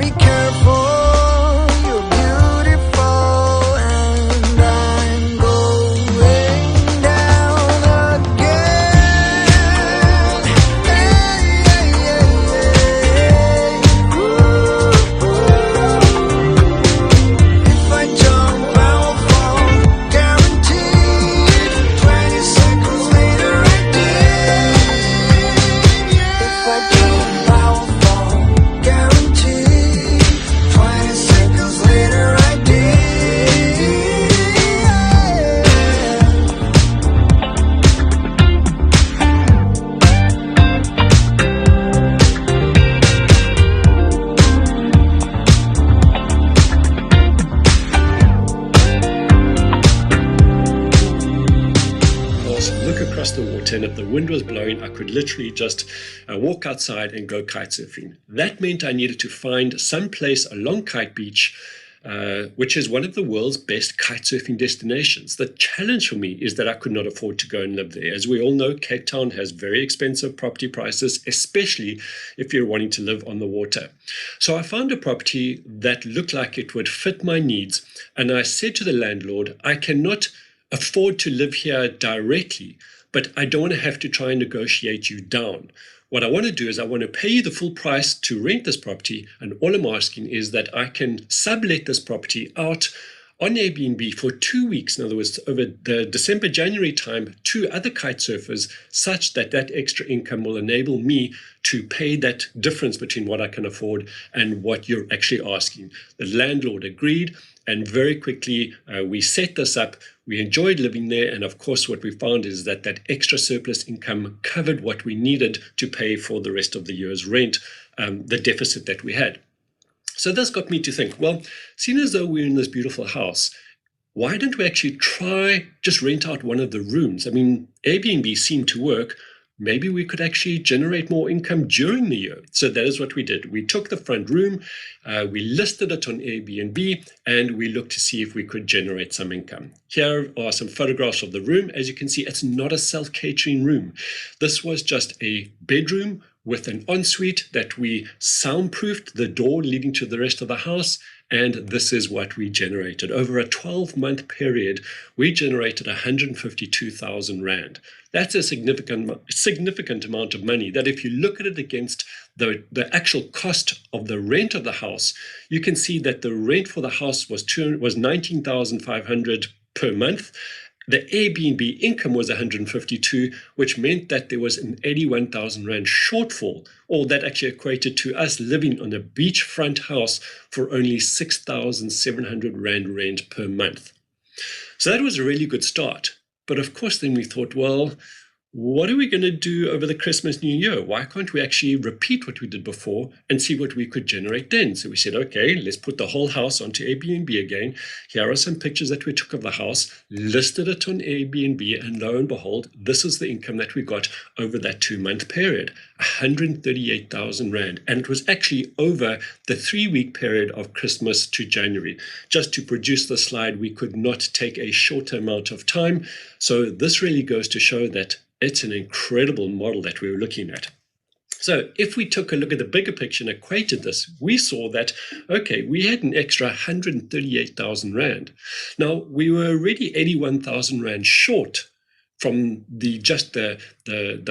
be careful, you're beautiful, and I'm going down again. If I jump, I'll fall, guaranteed. 20 seconds later, I did. If I jump, I'll fall, guaranteed. 20 seconds later, I did. Look across the water, and if the wind was blowing, I could literally just walk outside and go kite surfing. That meant I needed to find some place along Kite Beach, which is one of the world's best kite surfing destinations. The challenge for me is that I could not afford to go and live there. As we all know, Cape Town has very expensive property prices, especially if you're wanting to live on the water. So I found a property that looked like it would fit my needs, and I said to the landlord, I cannot afford to live here directly, but I don't want to have to try and negotiate you down. What I want to do is I want to pay you the full price to rent this property, and all I'm asking is that I can sublet this property out on Airbnb for 2 weeks, in other words, over the December-January time, to other kite surfers, such that that extra income will enable me to pay that difference between what I can afford and what you're actually asking. The landlord agreed, and very quickly we set this up. We enjoyed living there, and of course what we found is that that extra surplus income covered what we needed to pay for the rest of the year's rent, the deficit that we had. So this got me to think, well, seeing as though we're in this beautiful house, why don't we actually try just rent out one of the rooms? I mean, Airbnb seemed to work. Maybe we could actually generate more income during the year. So that is what we did. We took the front room, we listed it on Airbnb, and we looked to see if we could generate some income. Here are some photographs of the room. As you can see, it's not a self-catering room. This was just a bedroom with an ensuite that we soundproofed the door leading to the rest of the house. And this is what we generated. Over a 12-month period, we generated 152,000 Rand. That's a significant amount of money that if you look at it against the actual cost of the rent of the house, you can see that the rent for the house was 19,500 per month. The Airbnb income was 152, which meant that there was an 81,000 Rand shortfall, or that actually equated to us living on a beachfront house for only 6,700 Rand rent per month. So that was a really good start. But of course, then we thought, well, what are we going to do over the Christmas New Year? Why can't we actually repeat what we did before and see what we could generate then? So we said, okay, let's put the whole house onto Airbnb again. Here are some pictures that we took of the house, listed it on Airbnb, and lo and behold, this is the income that we got over that 2-month period, 138,000 Rand. And it was actually over the 3-week period of Christmas to January. Just to produce the slide, we could not take a shorter amount of time. So this really goes to show that it's an incredible model that we were looking at. So if we took a look at the bigger picture and equated this, we saw that, okay, we had an extra 138,000 Rand. Now, we were already 81,000 Rand short from the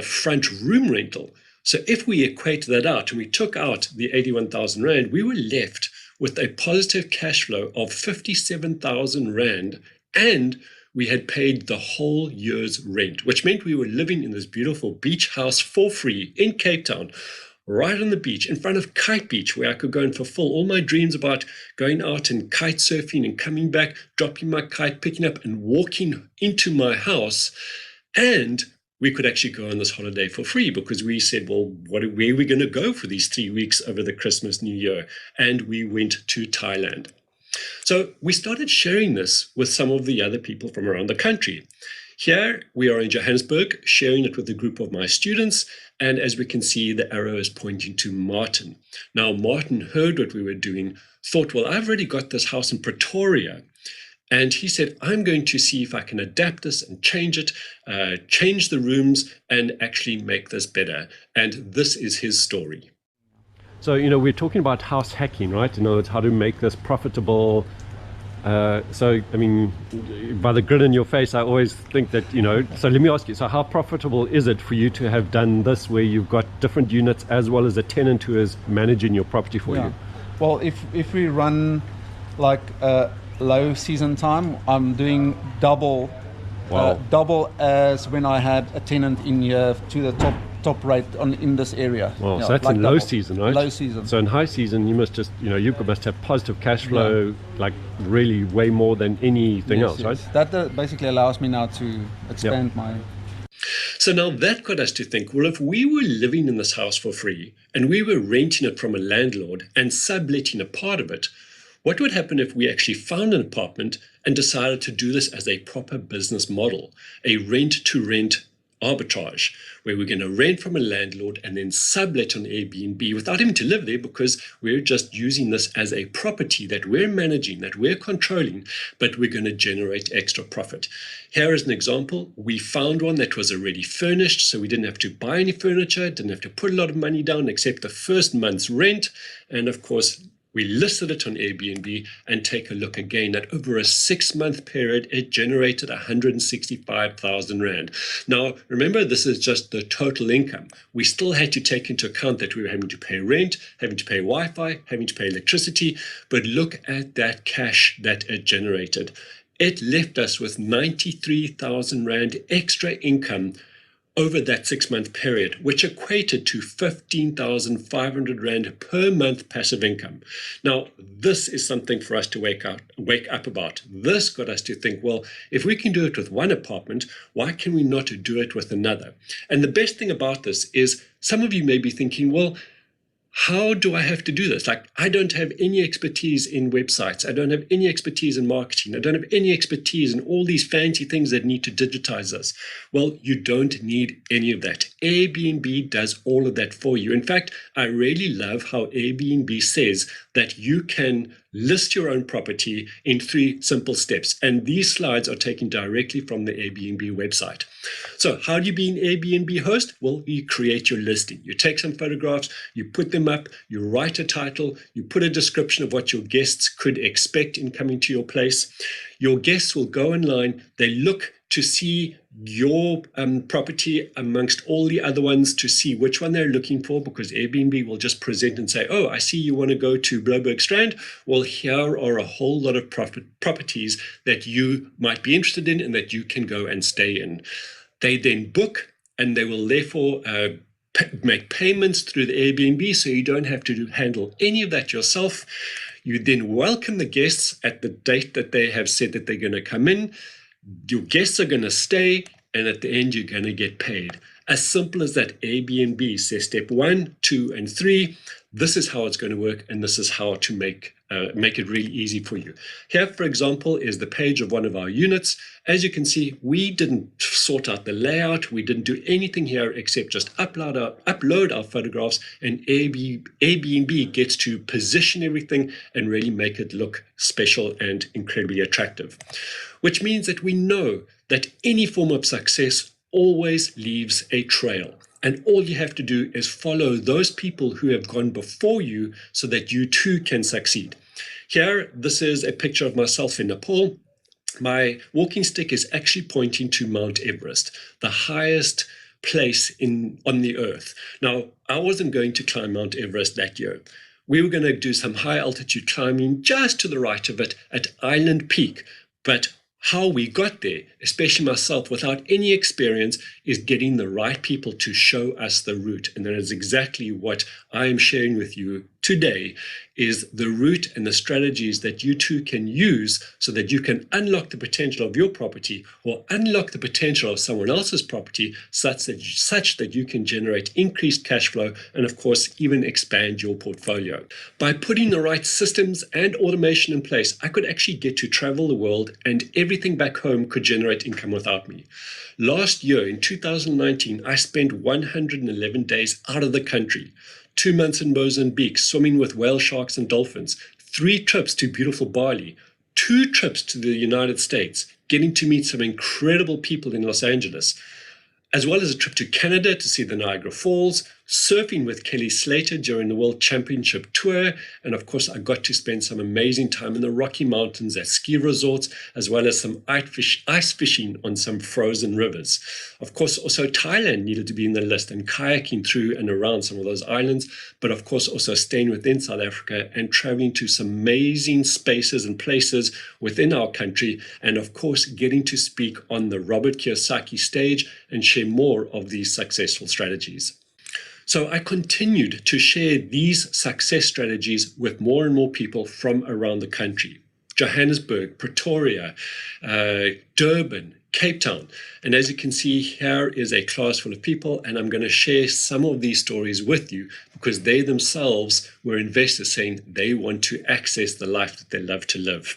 front room rental. So if we equate that out and we took out the 81,000 Rand, we were left with a positive cash flow of 57,000 Rand, and we had paid the whole year's rent, which meant we were living in this beautiful beach house for free in Cape Town, right on the beach, in front of Kite Beach, where I could go and fulfill all my dreams about going out and kite surfing and coming back, dropping my kite, picking up and walking into my house. And we could actually go on this holiday for free because we said, well, where are we going to go for these 3 weeks over the Christmas New Year? And we went to Thailand. So we started sharing this with some of the other people from around the country. Here we are in Johannesburg, sharing it with a group of my students. And as we can see, the arrow is pointing to Martin. Now, Martin heard what we were doing, thought, well, I've already got this house in Pretoria. And he said, I'm going to see if I can adapt this and change it, change the rooms and actually make this better. And this is his story. So, we're talking about house hacking, right? In other words, how to make this profitable. So, I mean, by the grin in your face, I always think that, so let me ask you, so how profitable is it for you to have done this where you've got different units as well as a tenant who is managing your property for you? Well, if we run like low season time, I'm doing double as when I had a tenant in here to the top rate in this area. Wow, so that's like in low season, right? Low season. So in high season, you must just, you must have positive cash flow, like really way more than anything else, right? That basically allows me now to expand my... So now that got us to think, well, if we were living in this house for free and we were renting it from a landlord and subletting a part of it, what would happen if we actually found an apartment and decided to do this as a proper business model, a rent-to-rent arbitrage, where we're going to rent from a landlord and then sublet on Airbnb without having to live there because we're just using this as a property that we're managing, that we're controlling, but we're going to generate extra profit. Here is an example. We found one that was already furnished, so we didn't have to buy any furniture, didn't have to put a lot of money down except the first month's rent, and of course, we listed it on Airbnb, and take a look again that over a 6-month period, it generated 165,000 Rand. Now, remember, this is just the total income. We still had to take into account that we were having to pay rent, having to pay Wi-Fi, having to pay electricity, but look at that cash that it generated. It left us with 93,000 Rand extra income over that 6-month period, which equated to 15,500 Rand per month passive income. Now, this is something for us to wake up about. This got us to think, well, if we can do it with one apartment, why can we not do it with another? And the best thing about this is some of you may be thinking, well, how do I have to do this? Like, I don't have any expertise in websites. I don't have any expertise in marketing. I don't have any expertise in all these fancy things that need to digitize this. Well, you don't need any of that. Airbnb does all of that for you. In fact, I really love how Airbnb says that you can list your own property in 3 simple steps. And these slides are taken directly from the Airbnb website. So how do you be an Airbnb host? Well, you create your listing. You take some photographs, you put them up, you write a title, you put a description of what your guests could expect in coming to your place. Your guests will go online, they look to see your property amongst all the other ones to see which one they're looking for, because Airbnb will just present and say, oh, I see you want to go to Bloberg Strand. Well, here are a whole lot of properties that you might be interested in and that you can go and stay in. They then book, and they will therefore make payments through the Airbnb, so you don't have to handle any of that yourself. You then welcome the guests at the date that they have said that they're going to come in. Your guests are going to stay, and at the end, you're going to get paid. As simple as that. Airbnb says step 1, 2, and 3. This is how it's going to work, and this is how to make it really easy for you. Here, for example, is the page of one of our units. As you can see, we didn't sort out the layout. We didn't do anything here except just upload our photographs, and Airbnb gets to position everything and really make it look special and incredibly attractive. Which means that we know that any form of success always leaves a trail. And all you have to do is follow those people who have gone before you so that you too can succeed. Here, this is a picture of myself in Nepal. My walking stick is actually pointing to Mount Everest, the highest place on the earth. Now, I wasn't going to climb Mount Everest that year. We were going to do some high altitude climbing just to the right of it at Island Peak. But how we got there, especially myself, without any experience, is getting the right people to show us the route. And that is exactly what I am sharing with you today, is the route and the strategies that you too can use so that you can unlock the potential of your property or unlock the potential of someone else's property such that you can generate increased cash flow and, of course, even expand your portfolio. By putting the right systems and automation in place, I could actually get to travel the world, and everything back home could generate income without me. Last year, in 2019, I spent 111 days out of the country. 2 months in Mozambique, swimming with whale sharks and dolphins, 3 trips to beautiful Bali, 2 trips to the United States, getting to meet some incredible people in Los Angeles, as well as a trip to Canada to see the Niagara Falls, surfing with Kelly Slater during the World Championship Tour, and of course I got to spend some amazing time in the Rocky Mountains at ski resorts, as well as some ice fishing on some frozen rivers. Of course also Thailand needed to be in the list, and kayaking through and around some of those islands, but of course also staying within South Africa and traveling to some amazing spaces and places within our country, and of course getting to speak on the Robert Kiyosaki stage and share more of these successful strategies. So I continued to share these success strategies with more and more people from around the country. Johannesburg, Pretoria, Durban, Cape Town. And as you can see, here is a class full of people, and I'm going to share some of these stories with you because they themselves were investors saying they want to access the life that they love to live.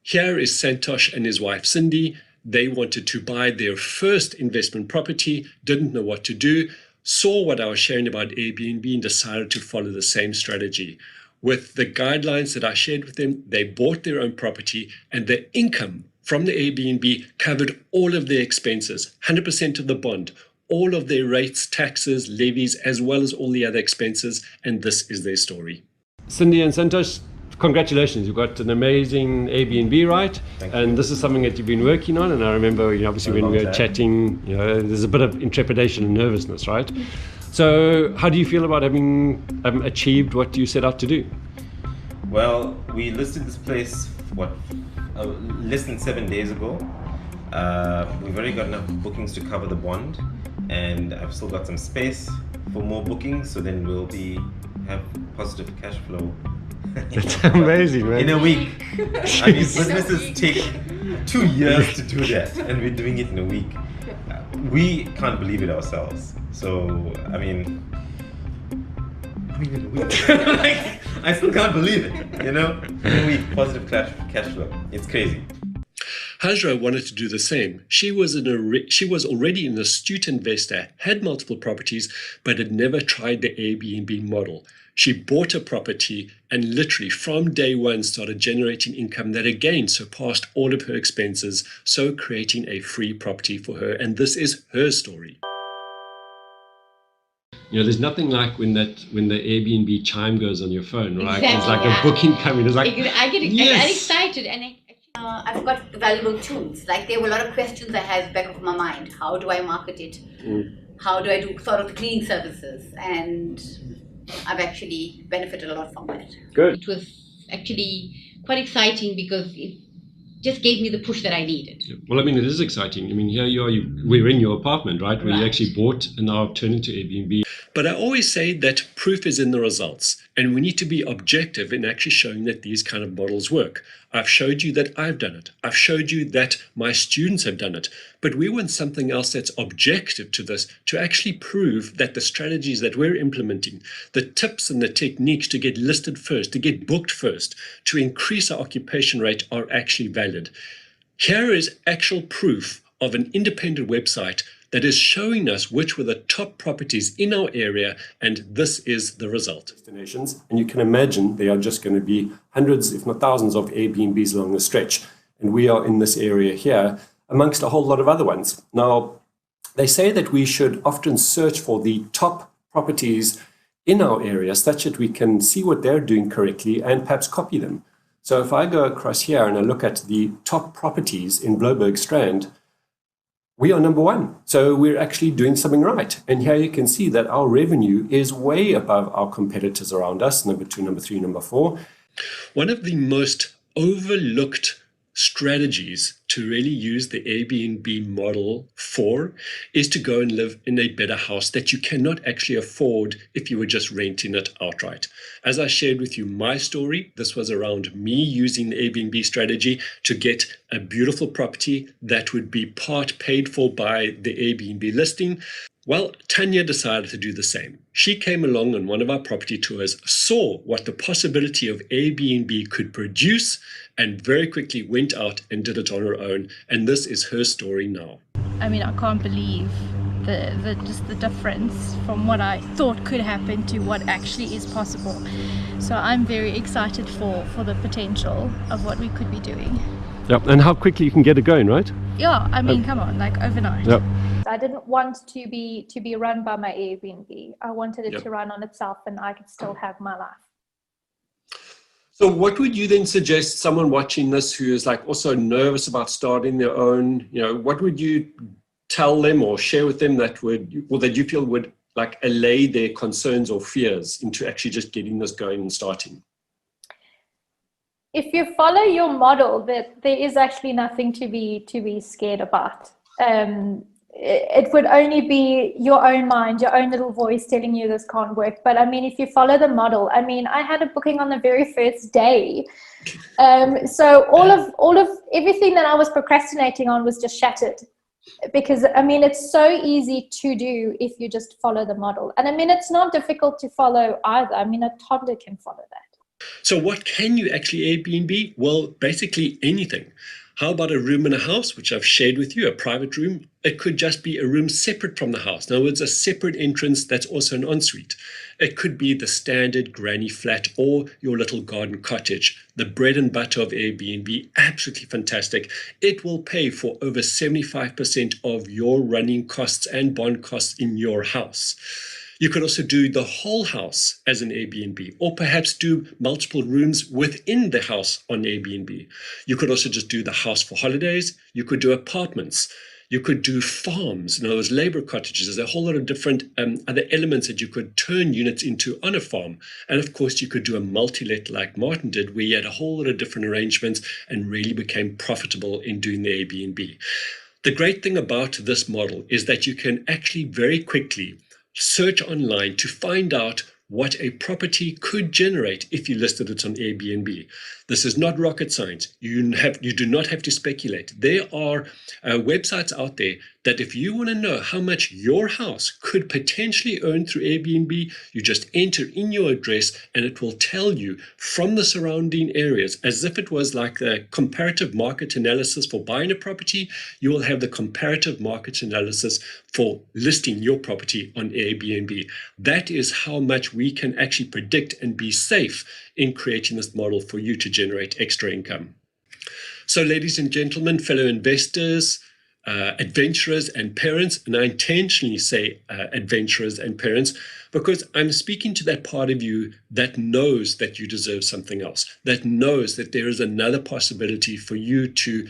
Here is Santosh and his wife Cindy. They wanted to buy their first investment property, didn't know what to do, saw what I was sharing about Airbnb and decided to follow the same strategy. With the guidelines that I shared with them, they bought their own property, and the income from the Airbnb covered all of their expenses, 100% of the bond, all of their rates, taxes, levies, as well as all the other expenses, and this is their story. Cindy and Santosh, congratulations, you've got an amazing Airbnb, right? And this is something that you've been working on, and I remember, obviously when we were chatting, there's a bit of intrepidation and nervousness, right? So how do you feel about having achieved what you set out to do? Well, we listed this place, less than 7 days ago. We've already got enough bookings to cover the bond, and I've still got some space for more bookings, so then we'll have positive cash flow. That's amazing, man. In a week. I mean, businesses take 2 years to do that, and we're doing it in a week. We can't believe it ourselves. So, I mean in a week. I still can't believe it, In a week, positive cash flow. It's crazy. Hajra wanted to do the same. She was already an astute investor, had multiple properties, but had never tried the Airbnb model. She bought a property and literally from day one started generating income that again surpassed all of her expenses, so creating a free property for her. And this is her story. There's nothing like when the Airbnb chime goes on your phone, right? Exactly, it's like a booking coming. It's like, I get excited, and I've got valuable tools. Like there were a lot of questions I had back of my mind. How do I market it? How do I do sort of the cleaning services? And I've actually benefited a lot from it. Good. It was actually quite exciting because it just gave me the push that I needed. Well, I mean, it is exciting. I mean, here you are, we're in your apartment, right? Where you actually bought and now turned into Airbnb. But I always say that proof is in the results, and we need to be objective in actually showing that these kind of models work. I've showed you that I've done it. I've showed you that my students have done it. But we want something else that's objective to this to actually prove that the strategies that we're implementing, the tips and the techniques to get listed first, to get booked first, to increase our occupation rate are actually valid. Here is actual proof of an independent website that is showing us which were the top properties in our area, and this is the result. Destinations, and you can imagine there are just going to be hundreds, if not thousands, of Airbnbs along the stretch, and we are in this area here amongst a whole lot of other ones. Now, they say that we should often search for the top properties in our area such that we can see what they're doing correctly and perhaps copy them. So if I go across here and I look at the top properties in Bloberg Strand, we are number one. So we're actually doing something right. And here you can see that our revenue is way above our competitors around us, number 2, number 3, number 4. One of the most overlooked strategies to really use the Airbnb model for is to go and live in a better house that you cannot actually afford if you were just renting it outright. As I shared with you my story, this was around me using the Airbnb strategy to get a beautiful property that would be part paid for by the Airbnb listing. Well, Tanya decided to do the same. She came along on one of our property tours, saw what the possibility of Airbnb could produce, and very quickly went out and did it on her own. And this is her story now. I mean, I can't believe just the difference from what I thought could happen to what actually is possible. So I'm very excited for the potential of what we could be doing. Yep, and how quickly you can get it going, right? Yeah, I mean, come on, like overnight. Yep. I didn't want to be run by my Airbnb. I wanted it Yep. to run on itself, and I could still have my life. So what would you then suggest someone watching this who is like also nervous about starting their own, what would you tell them or share with them that you feel would like allay their concerns or fears into actually just getting this going and starting? If you follow your model, that there is actually nothing to be scared about. It would only be your own mind, your own little voice telling you this can't work. But I mean, if you follow the model, I mean, I had a booking on the very first day. So all of everything that I was procrastinating on was just shattered. Because I mean, it's so easy to do if you just follow the model. And I mean, it's not difficult to follow either. I mean, a toddler can follow that. So what can you actually Airbnb? Well, basically anything. How about a room in a house, which I've shared with you, a private room? It could just be a room separate from the house. In other words, a separate entrance that's also an ensuite. It could be the standard granny flat or your little garden cottage. The bread and butter of Airbnb, absolutely fantastic. It will pay for over 75% of your running costs and bond costs in your house. You could also do the whole house as an Airbnb, or perhaps do multiple rooms within the house on Airbnb. You could also just do the house for holidays. You could do apartments. You could do farms, in other words, labor cottages. There's a whole lot of different other elements that you could turn units into on a farm. And of course, you could do a multi-let like Martin did, where you had a whole lot of different arrangements and really became profitable in doing the Airbnb. The great thing about this model is that you can actually very quickly search online to find out what a property could generate if you listed it on Airbnb. This is not rocket science. You do not have to speculate. There are websites out there that if you want to know how much your house could potentially earn through Airbnb, you just enter in your address and it will tell you from the surrounding areas, as if it was like the comparative market analysis for buying a property. You will have the comparative market analysis for listing your property on Airbnb. That is how much we can actually predict and be safe in creating this model for you to generate extra income. So ladies and gentlemen, fellow investors, adventurers and parents, and I intentionally say adventurers and parents because I'm speaking to that part of you that knows that you deserve something else, that knows that there is another possibility for you to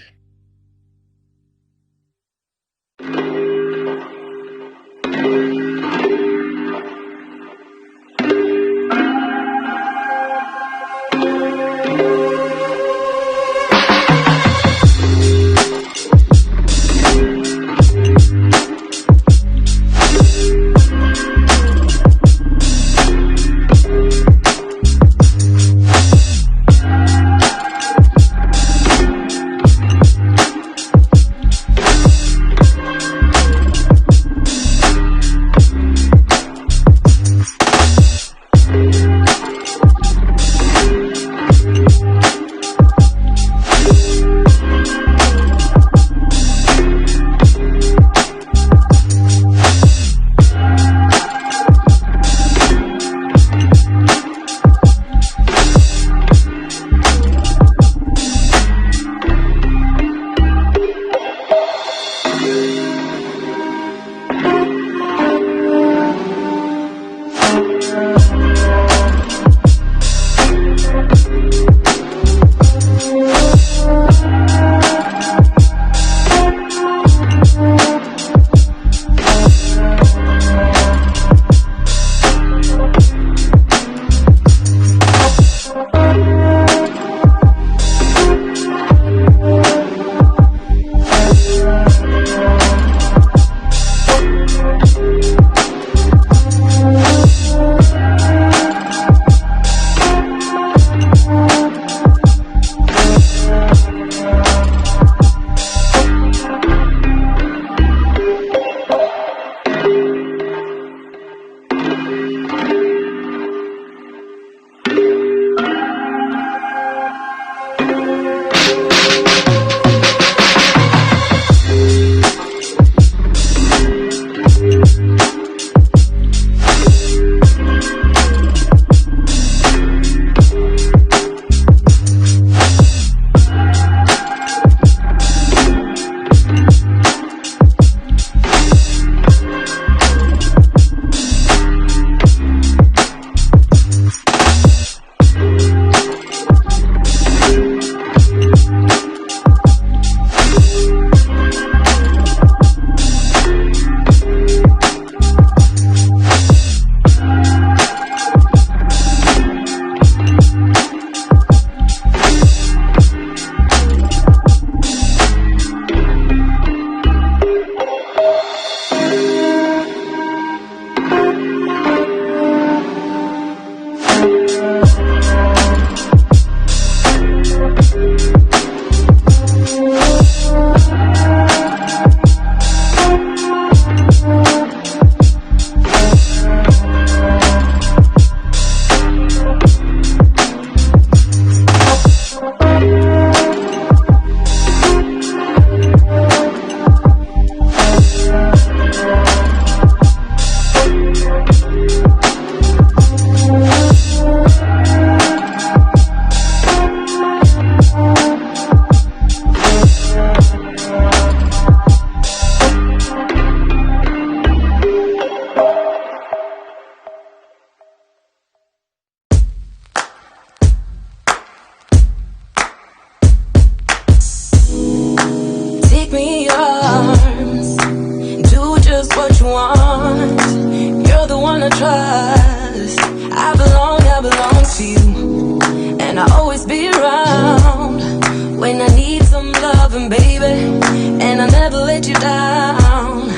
let you down,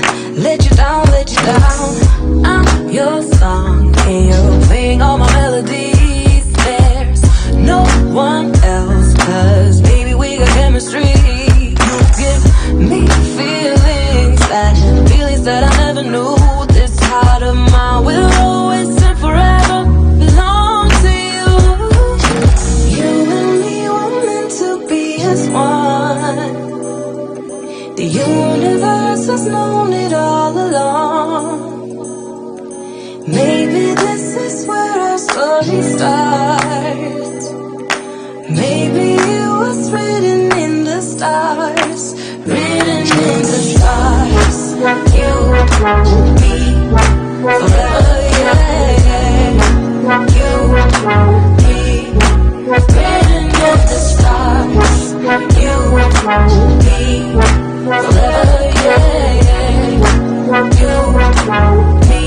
let you down, let you down. I'm your song and you're playing all my melodies. There's no one else, 'cause baby we got chemistry. You give me feelings that I never knew. This heart of mine will always and forever belong to you. You and me were meant to be as one. The universe has known it all along. Maybe this is where our story starts. Maybe it was written in the stars, written in the stars. You, me, forever, yeah. You, me, written in the stars. You, me, forever, yeah. You, me.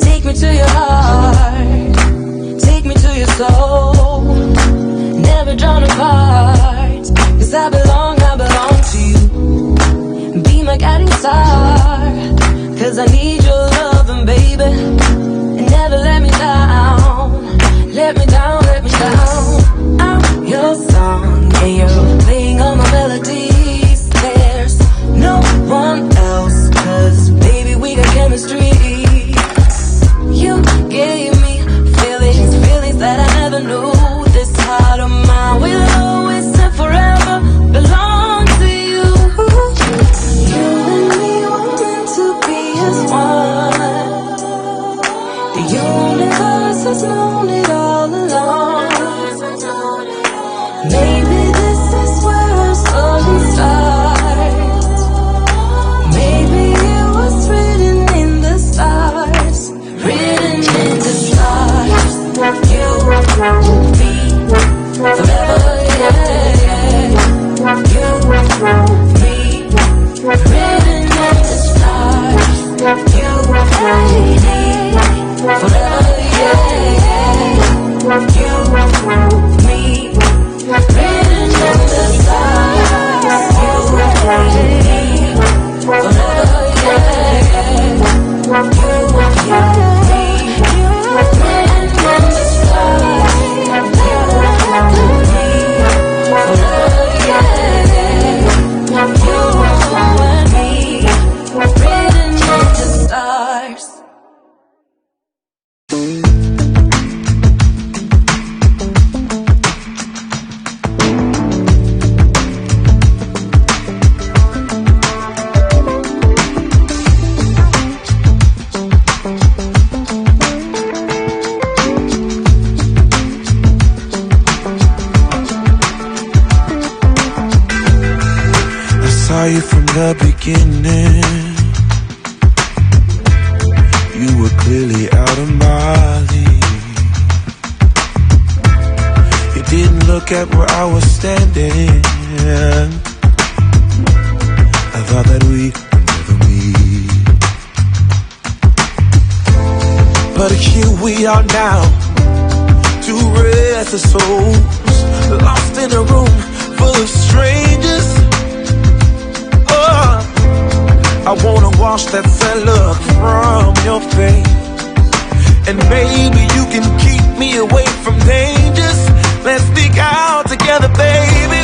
Take me to your heart, take me to your soul. Never drawn apart, 'cause I belong to you. Be my guiding star, 'cause I need your loving, baby. And never let me down, let me down, let me down. I'm your song and you're playing all my melodies. There's no one else, 'cause baby we got chemistry. You gave me feelings that I never knew. This heart of mine will always and forever belong to you. You and me were meant to be as one. The universe has known it all along. Maybe this is where our story starts. Maybe it was written in the stars, written in the stars. You, me, forever, yeah. You, me, written in the stars. You, me, forever, yeah. You, me, written in the stars. You, me, forever, yeah. You, me, written in the stars. You from the beginning, you were clearly out of my league. You didn't look at where I was standing. I thought that we would never meet, but here we are now, two restless souls lost in a room full of strangers. I wanna wash that sad look from your face, and maybe you can keep me away from dangers. Let's sneak out together, baby,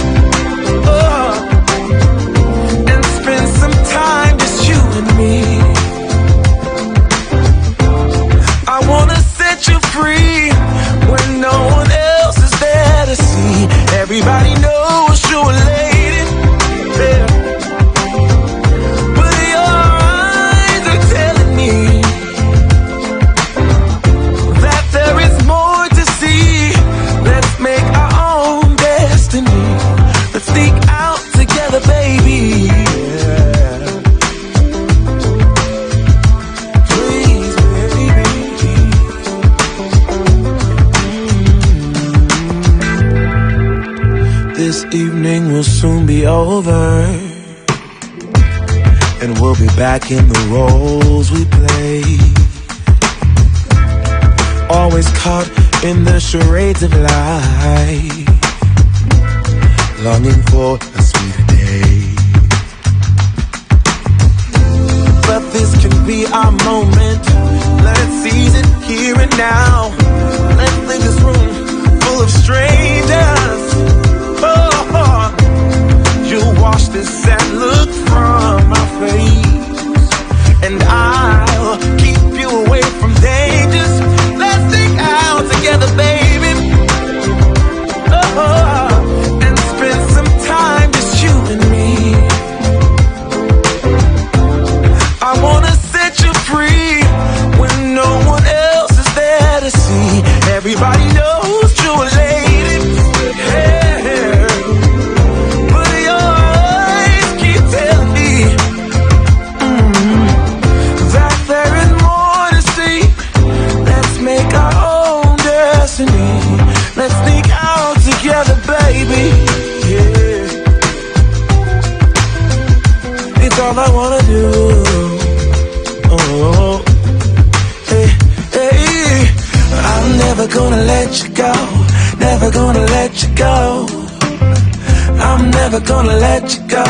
and spend some time just you and me. I wanna set you free when no one else is there to see. Everybody knows you're a lady, yeah. That there is more to see. Let's make our own destiny. Let's sneak out together, baby. Yeah. Please, baby. This evening will soon be over, and we'll be back in the roles we play. Always caught in the charades of life, longing for a be our moment. Let's seize it here and now. Let's leave this room full of strangers. Oh, you wash the sad look from my face, and I'll keep you away from dangers. Let's sing out together, baby. Oh, and spend some time just you and me. I wanna set you free when no one else is there to see. Everybody knows you're a lady. Yeah. But your eyes keep telling me that there is more to see. Let's make our own destiny. Let's sneak out together, baby. Yeah. It's all I wanna do. Oh, hey, hey. I'm never gonna let you go. Never gonna let you go. I'm never gonna let you go.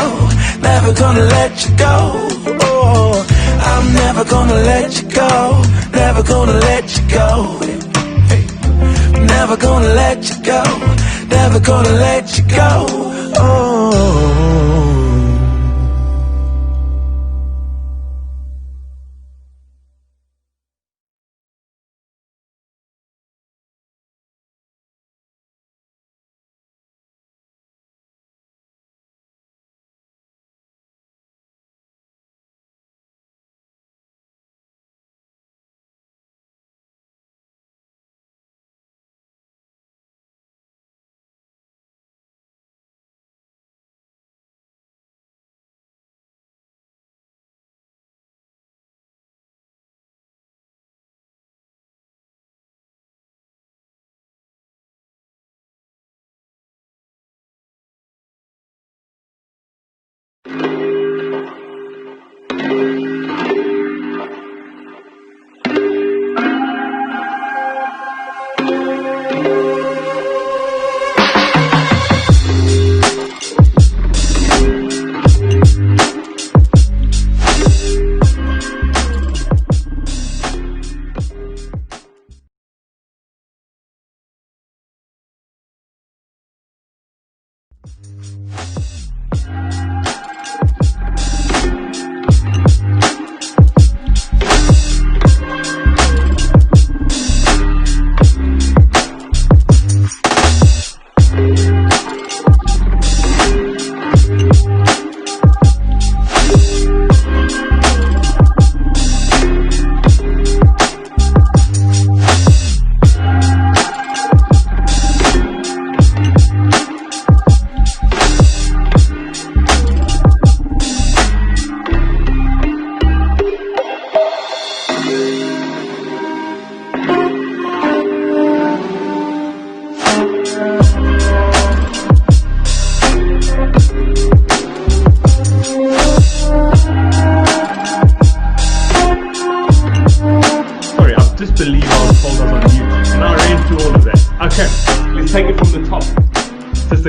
Never gonna let you go. Oh, I'm never gonna let you go. Never gonna let you go. Hey. Never gonna let you go. Never gonna let you go. Oh.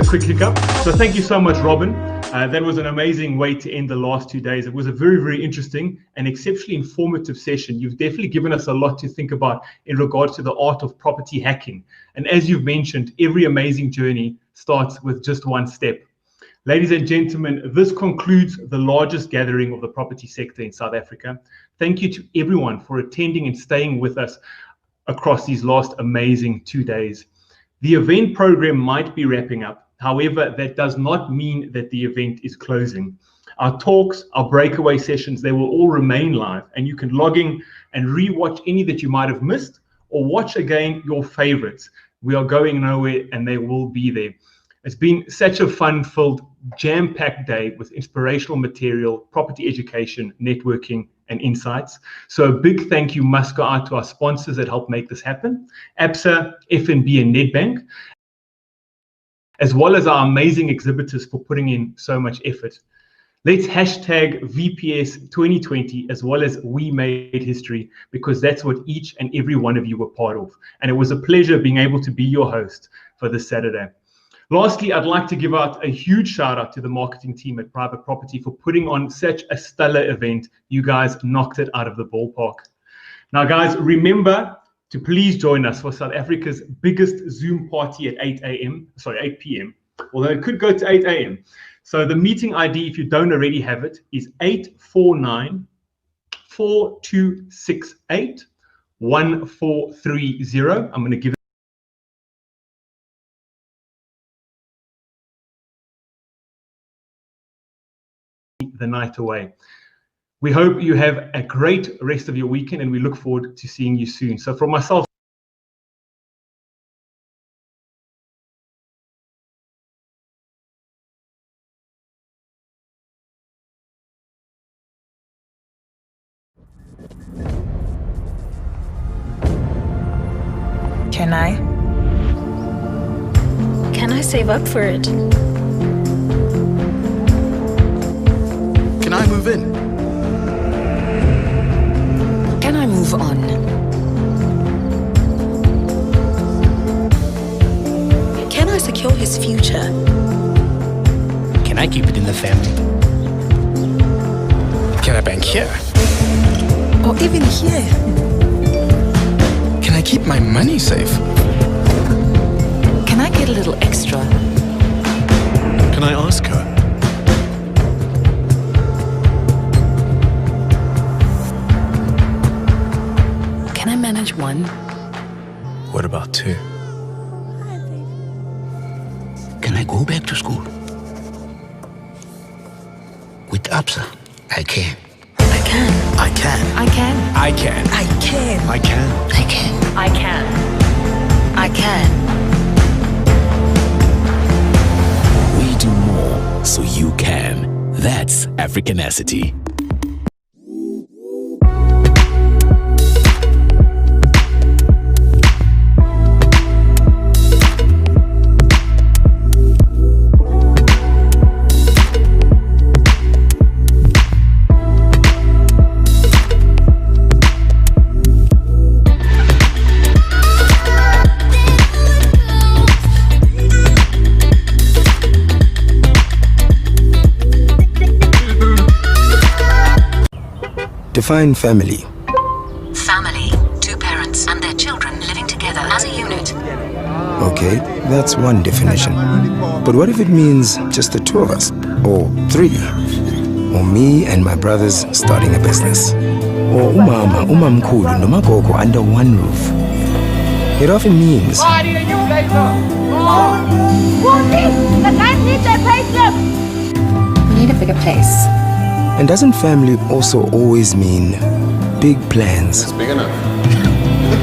Quick hiccup. So thank you so much, Robin. That was an amazing way to end the last 2 days. It was a very, very interesting and exceptionally informative session. You've definitely given us a lot to think about in regards to the art of property hacking. And as you've mentioned, every amazing journey starts with just one step. Ladies and gentlemen, this concludes the largest gathering of the property sector in South Africa. Thank you to everyone for attending and staying with us across these last amazing 2 days. The event program might be wrapping up. However, that does not mean that the event is closing. Our talks, our breakaway sessions, they will all remain live, and you can log in and rewatch any that you might have missed or watch again your favorites. We are going nowhere and they will be there. It's been such a fun-filled, jam-packed day with inspirational material, property education, networking, and insights. So a big thank you must go out to our sponsors that help make this happen, ABSA, FNB, and Nedbank, as well as our amazing exhibitors for putting in so much effort. Let's hashtag VPS 2020 as well as We Made History, because that's what each and every one of you were part of. And it was a pleasure being able to be your host for this Saturday. Lastly, I'd like to give out a huge shout out to the marketing team at Private Property for putting on such a stellar event. You guys knocked it out of the ballpark. Now, guys, remember to please join us for South Africa's biggest Zoom party at 8 p.m. Although it could go to 8 a.m. So the meeting ID, if you don't already have it, is 849-4268-1430. I'm going to give it the night away. We hope you have a great rest of your weekend, and we look forward to seeing you soon. So from myself, Can I save up for it? Can I move in? Can I move on? Can I secure his future? Can I keep it in the family? Can I bank here? Or even here? Can I keep my money safe? Can I get a little extra? Can I ask her? Can I manage one? What about two? Can I go back to school? With Absa, I can. I can. I can. I can. I can. I can. I can. I can. I can. I can. We do more so you can. That's Africanacity. Define family. Family. Two parents and their children living together as a unit. Okay, that's one definition. But what if it means just the two of us? Or three? Or me and my brothers starting a business? Or umama, umamkhulu, nomagogo under one roof? It often means The guys need their payslip. We need a bigger place. And doesn't family also always mean big plans? It's big enough.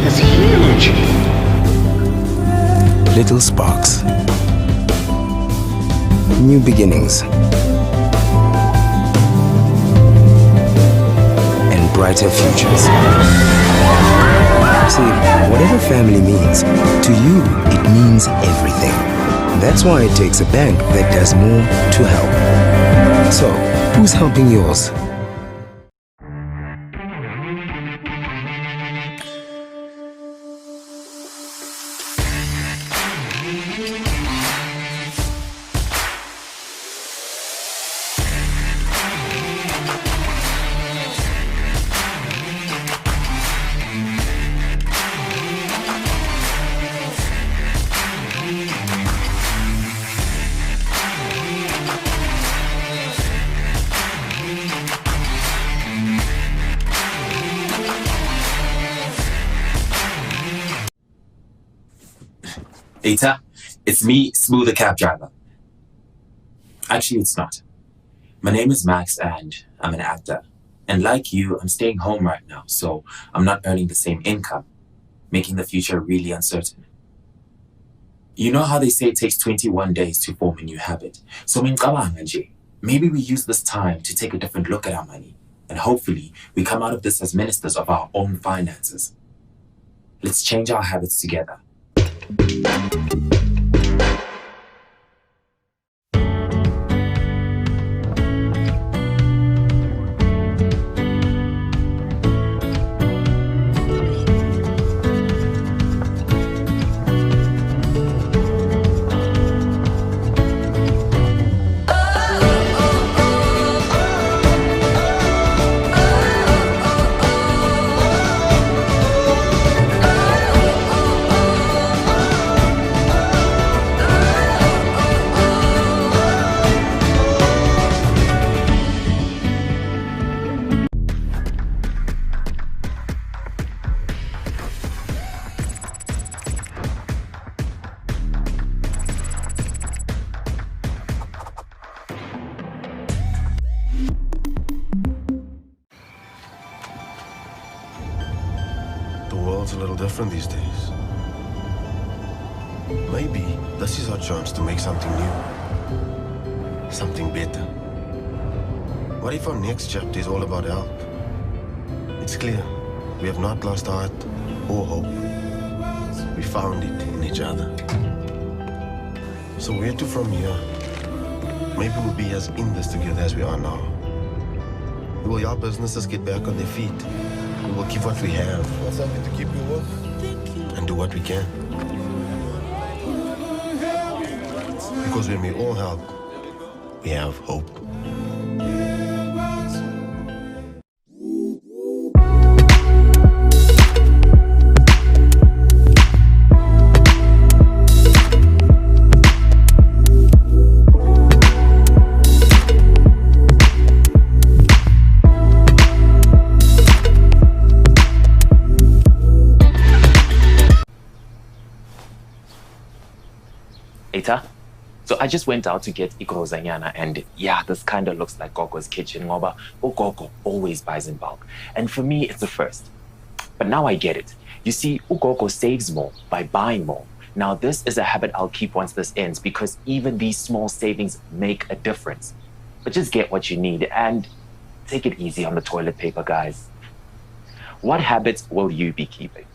It's huge. Little sparks. New beginnings. And brighter futures. See, whatever family means, to you, it means everything. That's why it takes a bank that does more to help. So, who's helping yours? Eta, it's me, Smooth the cab driver. Actually, it's not. My name is Max and I'm an actor. And like you, I'm staying home right now, so I'm not earning the same income, making the future really uncertain. You know how they say it takes 21 days to form a new habit? So maybe we use this time to take a different look at our money, and hopefully we come out of this as ministers of our own finances. Let's change our habits together. little different these days. Maybe this is our chance to make something new. Something better. What if our next chapter is all about help? It's clear, we have not lost heart or hope. We found it in each other. So where to from here? Maybe we'll be as in this together as we are now. We will help businesses get back on their feet. We will keep what we have. Something to keep you with. And do what we can. Because when we all help, we have hope. Eta, so I just went out to get ikrozanyana, and yeah, this kind of looks like Gogo's kitchen. Ngoba Ugogo always buys in bulk, and for me it's a first. But now I get it. You see, Ugogo saves more by buying more. Now this is a habit I'll keep once this ends, because even these small savings make a difference. But just get what you need and take it easy on the toilet paper, guys. What habits will you be keeping?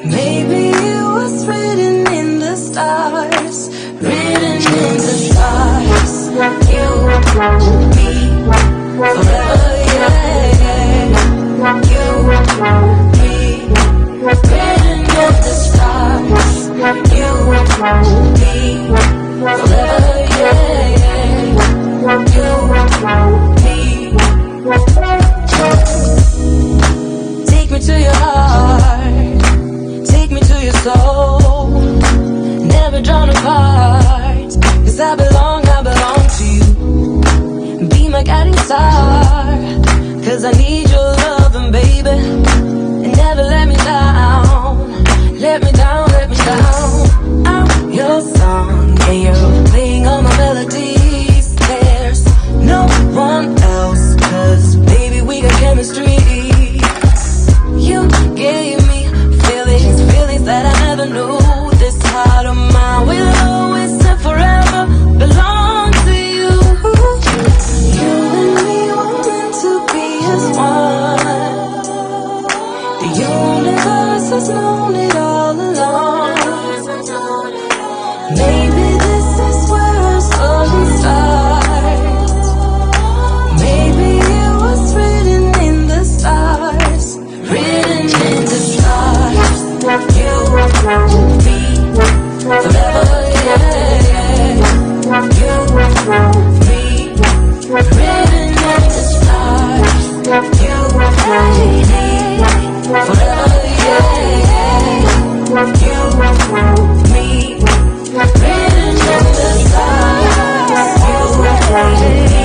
Maybe it was written in the stars. stars, written in the stars. You, me, forever, yeah. You, me, written in the stars. You, me, forever, yeah. You, me. Take me to your heart, take me to your soul. Never drawn apart, 'cause I belong to you. Be my guiding star, 'cause I need your loving, baby. And never let me down, let me down, let me down. I'm your song, and you're playing on my melody.